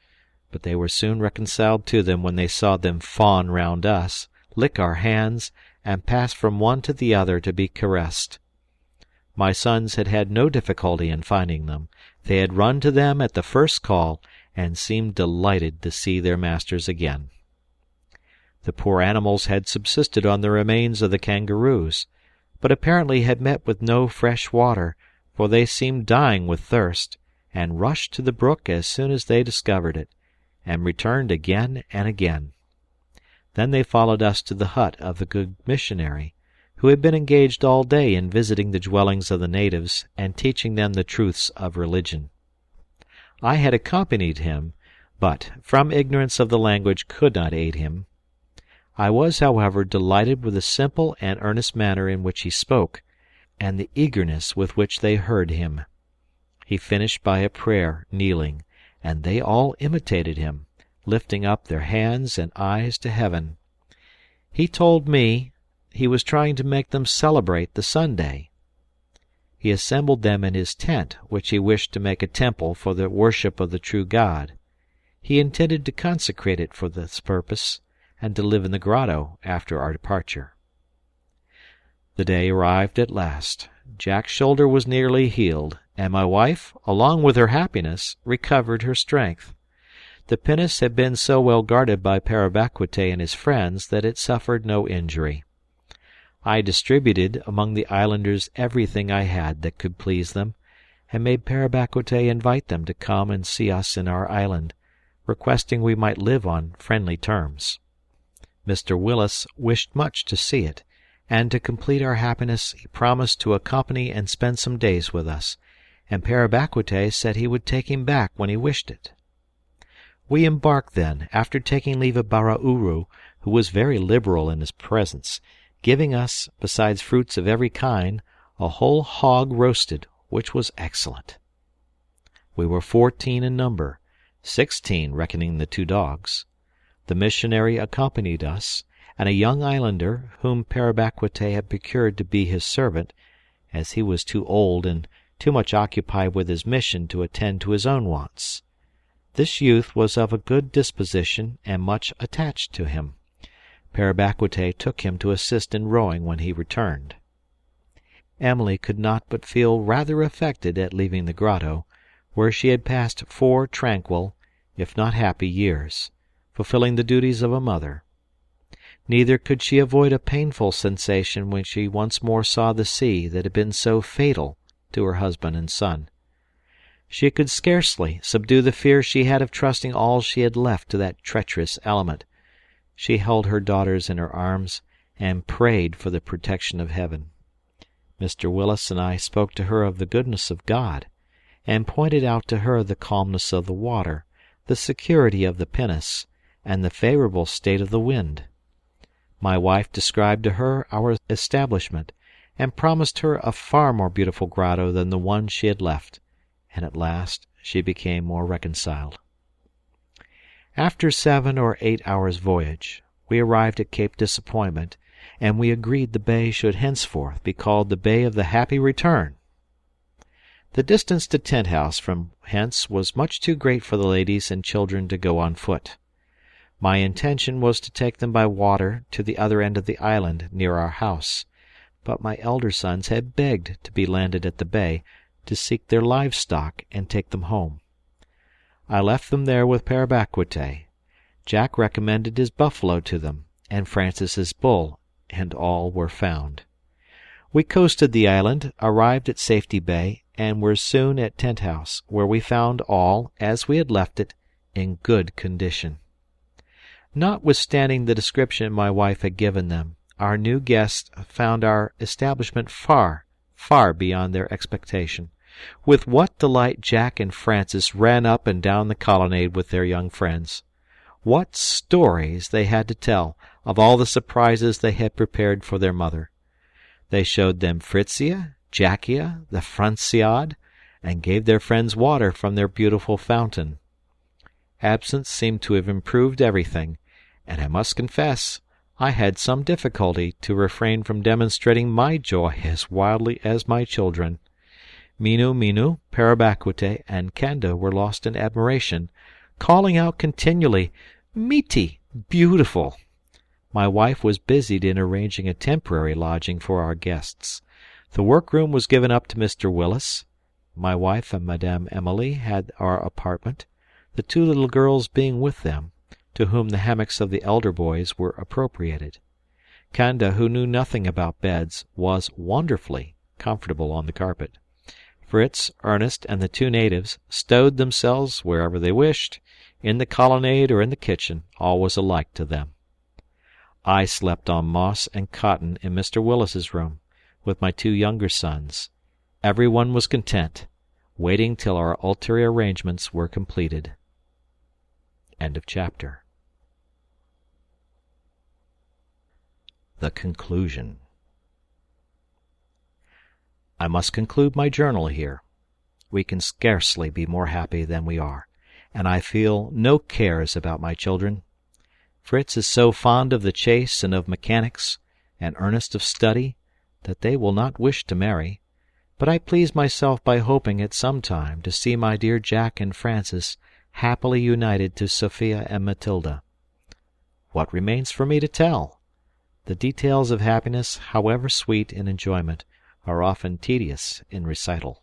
but they were soon reconciled to them when they saw them fawn round us, lick our hands, and pass from one to the other to be caressed. My sons had had no difficulty in finding them. They had run to them at the first call, and seemed delighted to see their masters again. The poor animals had subsisted on the remains of the kangaroos, but apparently had met with no fresh water, for they seemed dying with thirst, and rushed to the brook as soon as they discovered it, and returned again and again. Then they followed us to the hut of the good missionary, who had been engaged all day in visiting the dwellings of the natives and teaching them the truths of religion. I had accompanied him, but, from ignorance of the language, could not aid him. I was, however, delighted with the simple and earnest manner in which he spoke, and the eagerness with which they heard him. He finished by a prayer, kneeling, and they all imitated him, lifting up their hands and eyes to heaven. He told me he was trying to make them celebrate the Sunday. He assembled them in his tent, which he wished to make a temple for the worship of the true God. He intended to consecrate it for this purpose, and to live in the grotto after our departure. The day arrived at last. Jack's shoulder was nearly healed, and my wife, along with her happiness, recovered her strength. The pinnace had been so well guarded by Pere Bacquote and his friends that it suffered no injury. I distributed among the islanders everything I had that could please them, and made Pere Bacquote invite them to come and see us in our island, requesting we might live on friendly terms. Mr. Willis wished much to see it, and to complete our happiness he promised to accompany and spend some days with us, and Pere Bacquote said he would take him back when he wished it. We embarked then, after taking leave of Barauru, who was very liberal in his presents, giving us, besides fruits of every kind, a whole hog roasted, which was excellent. We were 14 in number, 16 reckoning the 2 dogs. The missionary accompanied us, and a young islander, whom Pere Bacquote had procured to be his servant, as he was too old and too much occupied with his mission to attend to his own wants. This youth was of a good disposition and much attached to him. Pere Bacquote took him to assist in rowing when he returned. Emily could not but feel rather affected at leaving the grotto, where she had passed 4 tranquil, if not happy, years, fulfilling the duties of a mother. Neither could she avoid a painful sensation when she once more saw the sea that had been so fatal to her husband and son. She could scarcely subdue the fear she had of trusting all she had left to that treacherous element. She held her daughters in her arms, and prayed for the protection of heaven. Mr. Willis and I spoke to her of the goodness of God, and pointed out to her the calmness of the water, the security of the pinnace, and the favorable state of the wind. My wife described to her our establishment, and promised her a far more beautiful grotto than the one she had left, and at last she became more reconciled. After 7 or 8 hours' voyage, we arrived at Cape Disappointment, and we agreed the bay should henceforth be called the Bay of the Happy Return. The distance to Tenthouse from hence was much too great for the ladies and children to go on foot. My intention was to take them by water to the other end of the island near our house, but my elder sons had begged to be landed at the bay to seek their livestock and take them home. I left them there with Père Bacquete. Jack recommended his buffalo to them, and Francis's bull, and all were found. We coasted the island, arrived at Safety Bay, and were soon at Tenthouse, where we found all, as we had left it, in good condition. Notwithstanding the description my wife had given them, our new guests found our establishment far, far beyond their expectation. With what delight Jack and Francis ran up and down the colonnade with their young friends! What stories they had to tell of all the surprises they had prepared for their mother! They showed them Fritzia, Jackia, the Franciade, and gave their friends water from their beautiful fountain. Absence seemed to have improved everything, and I must confess I had some difficulty to refrain from demonstrating my joy as wildly as my children. Minu, Père Bacquete, and Kanda were lost in admiration, calling out continually, "Miti! Beautiful!" My wife was busied in arranging a temporary lodging for our guests. The workroom was given up to Mr. Willis. My wife and Madame Emily had our apartment, the 2 little girls being with them, to whom the hammocks of the elder boys were appropriated. Kanda, who knew nothing about beds, was wonderfully comfortable on the carpet. Fritz, Ernest, and the 2 natives stowed themselves wherever they wished, in the colonnade or in the kitchen, all was alike to them. I slept on moss and cotton in Mr. Willis's room, with my 2 younger sons. Every one was content, waiting till our ulterior arrangements were completed. End of chapter. The conclusion. I must conclude my journal here. We can scarcely be more happy than we are, and I feel no cares about my children. Fritz is so fond of the chase and of mechanics, and Ernest of study, that they will not wish to marry, but I please myself by hoping at some time to see my dear Jack and Francis happily united to Sophia and Matilda. What remains for me to tell? The details of happiness, however sweet in enjoyment, are often tedious in recital.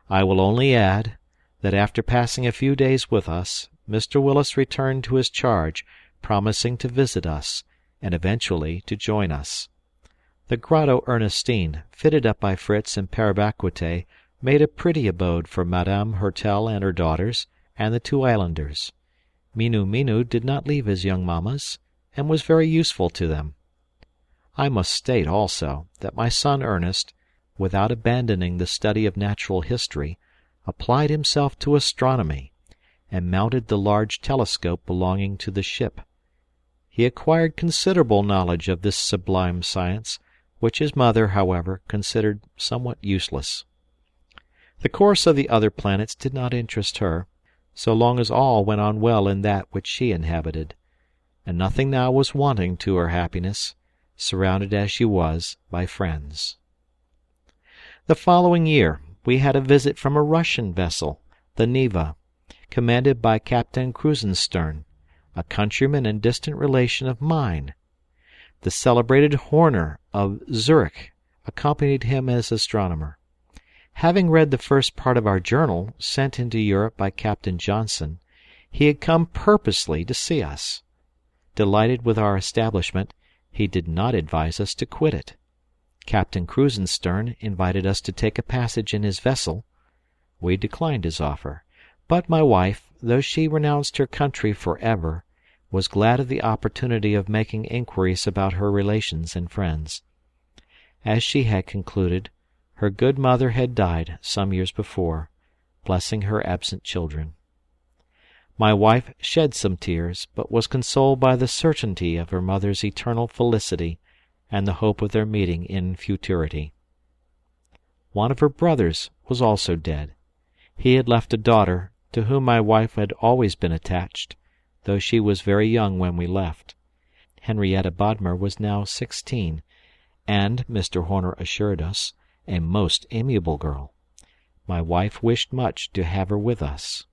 I will only add that after passing a few days with us, Mr. Willis returned to his charge, promising to visit us, and eventually to join us. The Grotto Ernestine, fitted up by Fritz and Père Bacquete, made a pretty abode for Madame Hertel and her daughters, and the 2 islanders. Minu did not leave his young mammas, and was very useful to them. I must state, also, that my son Ernest, without abandoning the study of natural history, applied himself to astronomy, and mounted the large telescope belonging to the ship. He acquired considerable knowledge of this sublime science, which his mother, however, considered somewhat useless. The course of the other planets did not interest her, so long as all went on well in that which she inhabited, and nothing now was wanting to her happiness, surrounded as she was by friends. The following year we had a visit from a Russian vessel, the Neva, commanded by Captain Krusenstern, a countryman and distant relation of mine. The celebrated Horner of Zurich accompanied him as astronomer. Having read the first part of our journal, sent into Europe by Captain Johnson, he had come purposely to see us. Delighted with our establishment, he did not advise us to quit it. Captain Krusenstern invited us to take a passage in his vessel. We declined his offer, but my wife, though she renounced her country for ever, was glad of the opportunity of making inquiries about her relations and friends. As she had concluded, her good mother had died some years before, blessing her absent children. My wife shed some tears, but was consoled by the certainty of her mother's eternal felicity and the hope of their meeting in futurity. One of her brothers was also dead. He had left a daughter, to whom my wife had always been attached, though she was very young when we left. Henrietta Bodmer was now 16, and, Mr. Horner assured us, a most amiable girl. My wife wished much to have her with us.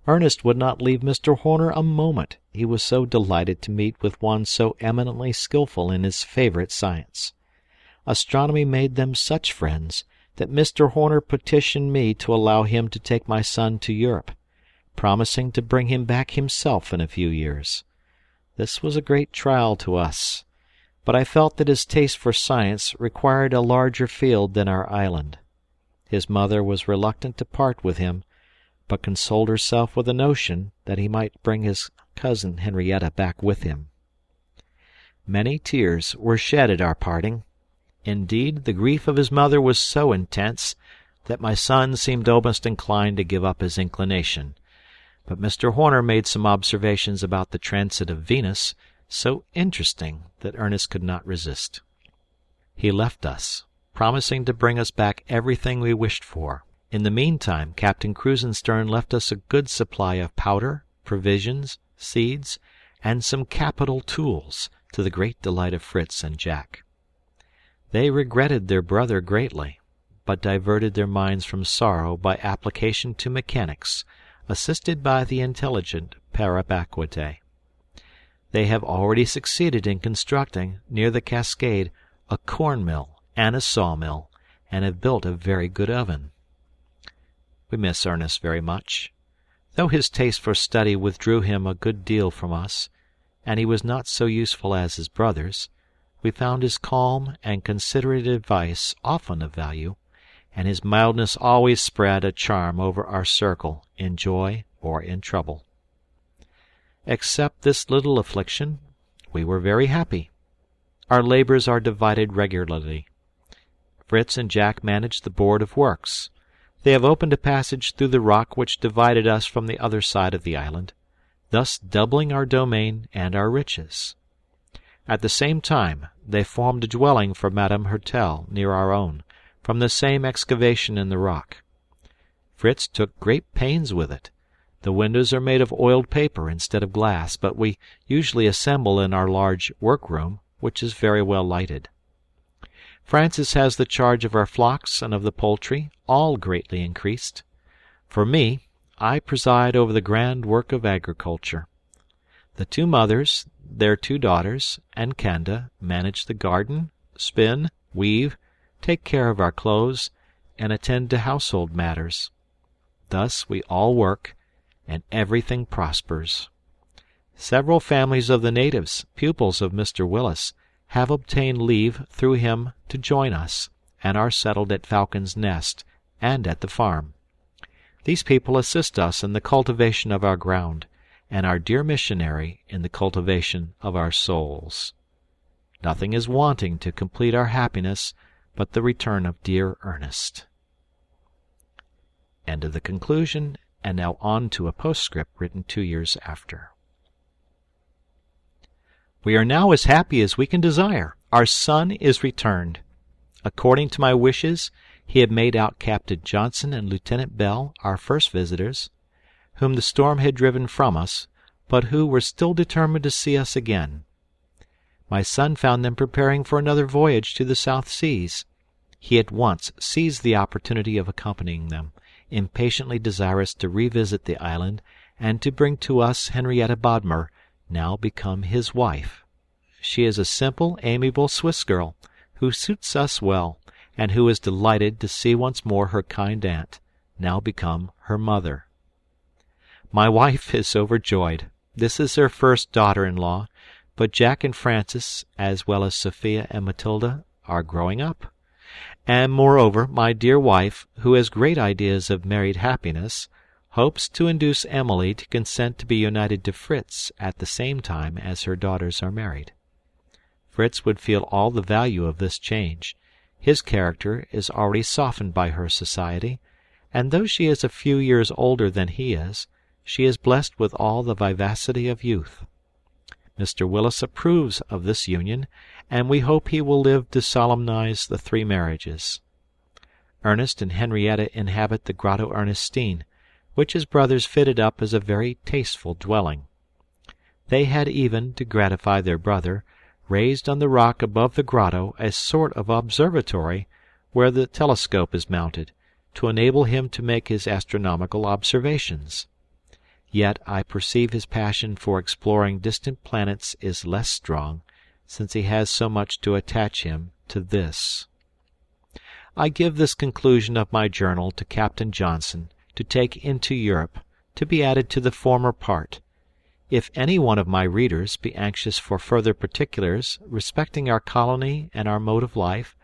Ernest would not leave Mr. Horner a moment, he was so delighted to meet with one so eminently skilful in his favourite science. Astronomy made them such friends that Mr. Horner petitioned me to allow him to take my son to Europe, promising to bring him back himself in a few years. This was a great trial to us, but I felt that his taste for science required a larger field than our island. His mother was reluctant to part with him, but consoled herself with the notion that he might bring his cousin Henrietta back with him. Many tears were shed at our parting. Indeed, the grief of his mother was so intense that my son seemed almost inclined to give up his inclination. But Mr. Horner made some observations about the transit of Venus so interesting that Ernest could not resist. He left us, promising to bring us back everything we wished for. In the meantime, Captain Krusenstern left us a good supply of powder, provisions, seeds, and some capital tools, to the great delight of Fritz and Jack. They regretted their brother greatly, but diverted their minds from sorrow by application to mechanics, assisted by the intelligent Parabaquete. They have already succeeded in constructing, near the cascade, a corn-mill and a saw-mill, and have built a very good oven. We miss Ernest very much. Though his taste for study withdrew him a good deal from us, and he was not so useful as his brothers, we found his calm and considerate advice often of value, and his mildness always spread a charm over our circle, in joy or in trouble. Except this little affliction, we were very happy. Our labors are divided regularly. Fritz and Jack manage the Board of Works. They have opened a passage through the rock which divided us from the other side of the island, thus doubling our domain and our riches. At the same time, they formed a dwelling for Madame Hertel near our own, from the same excavation in the rock. Fritz took great pains with it. The windows are made of oiled paper instead of glass, but we usually assemble in our large workroom, which is very well lighted. Francis has the charge of our flocks and of the poultry, all greatly increased. For me, I preside over the grand work of agriculture. The two mothers, their two daughters, and Canda manage the garden, spin, weave, take care of our clothes, and attend to household matters. Thus we all work, and everything prospers. Several families of the natives, pupils of Mr. Willis, have obtained leave through him to join us, and are settled at Falcon's Nest and at the farm. These people assist us in the cultivation of our ground, and our dear missionary in the cultivation of our souls. Nothing is wanting to complete our happiness but the return of dear Ernest. End of the conclusion, and now on to a postscript written 2 years after. We are now as happy as we can desire. Our son is returned. According to my wishes, he had made out Captain Johnson and Lieutenant Bell, our first visitors, whom the storm had driven from us, but who were still determined to see us again. My son found them preparing for another voyage to the South Seas. He at once seized the opportunity of accompanying them, impatiently desirous to revisit the island and to bring to us Henrietta Bodmer, now become his wife. She is a simple, amiable Swiss girl, who suits us well, and who is delighted to see once more her kind aunt, now become her mother. My wife is overjoyed. This is her first daughter-in-law, but Jack and Francis, as well as Sophia and Matilda, are growing up. And moreover, my dear wife, who has great ideas of married happiness, hopes to induce Emily to consent to be united to Fritz at the same time as her daughters are married. Fritz would feel all the value of this change. His character is already softened by her society, and though she is a few years older than he is, she is blessed with all the vivacity of youth. Mr. Willis approves of this union, and we hope he will live to solemnize the 3 marriages. Ernest and Henrietta inhabit the Grotto Ernestine, which his brothers fitted up as a very tasteful dwelling. They had even, to gratify their brother, raised on the rock above the grotto a sort of observatory where the telescope is mounted, to enable him to make his astronomical observations. Yet I perceive his passion for exploring distant planets is less strong, since he has so much to attach him to this. I give this conclusion of my journal to Captain Johnson to take into Europe, to be added to the former part. If any one of my readers be anxious for further particulars respecting our colony and our mode of life,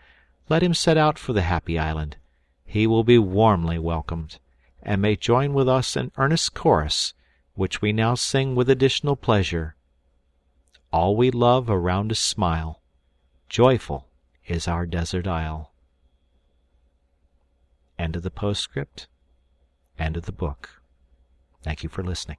let him set out for the happy island. He will be warmly welcomed, and may join with us in earnest chorus, which we now sing with additional pleasure. All we love around us smile. Joyful is our desert isle. End of the postscript. End of the book. Thank you for listening.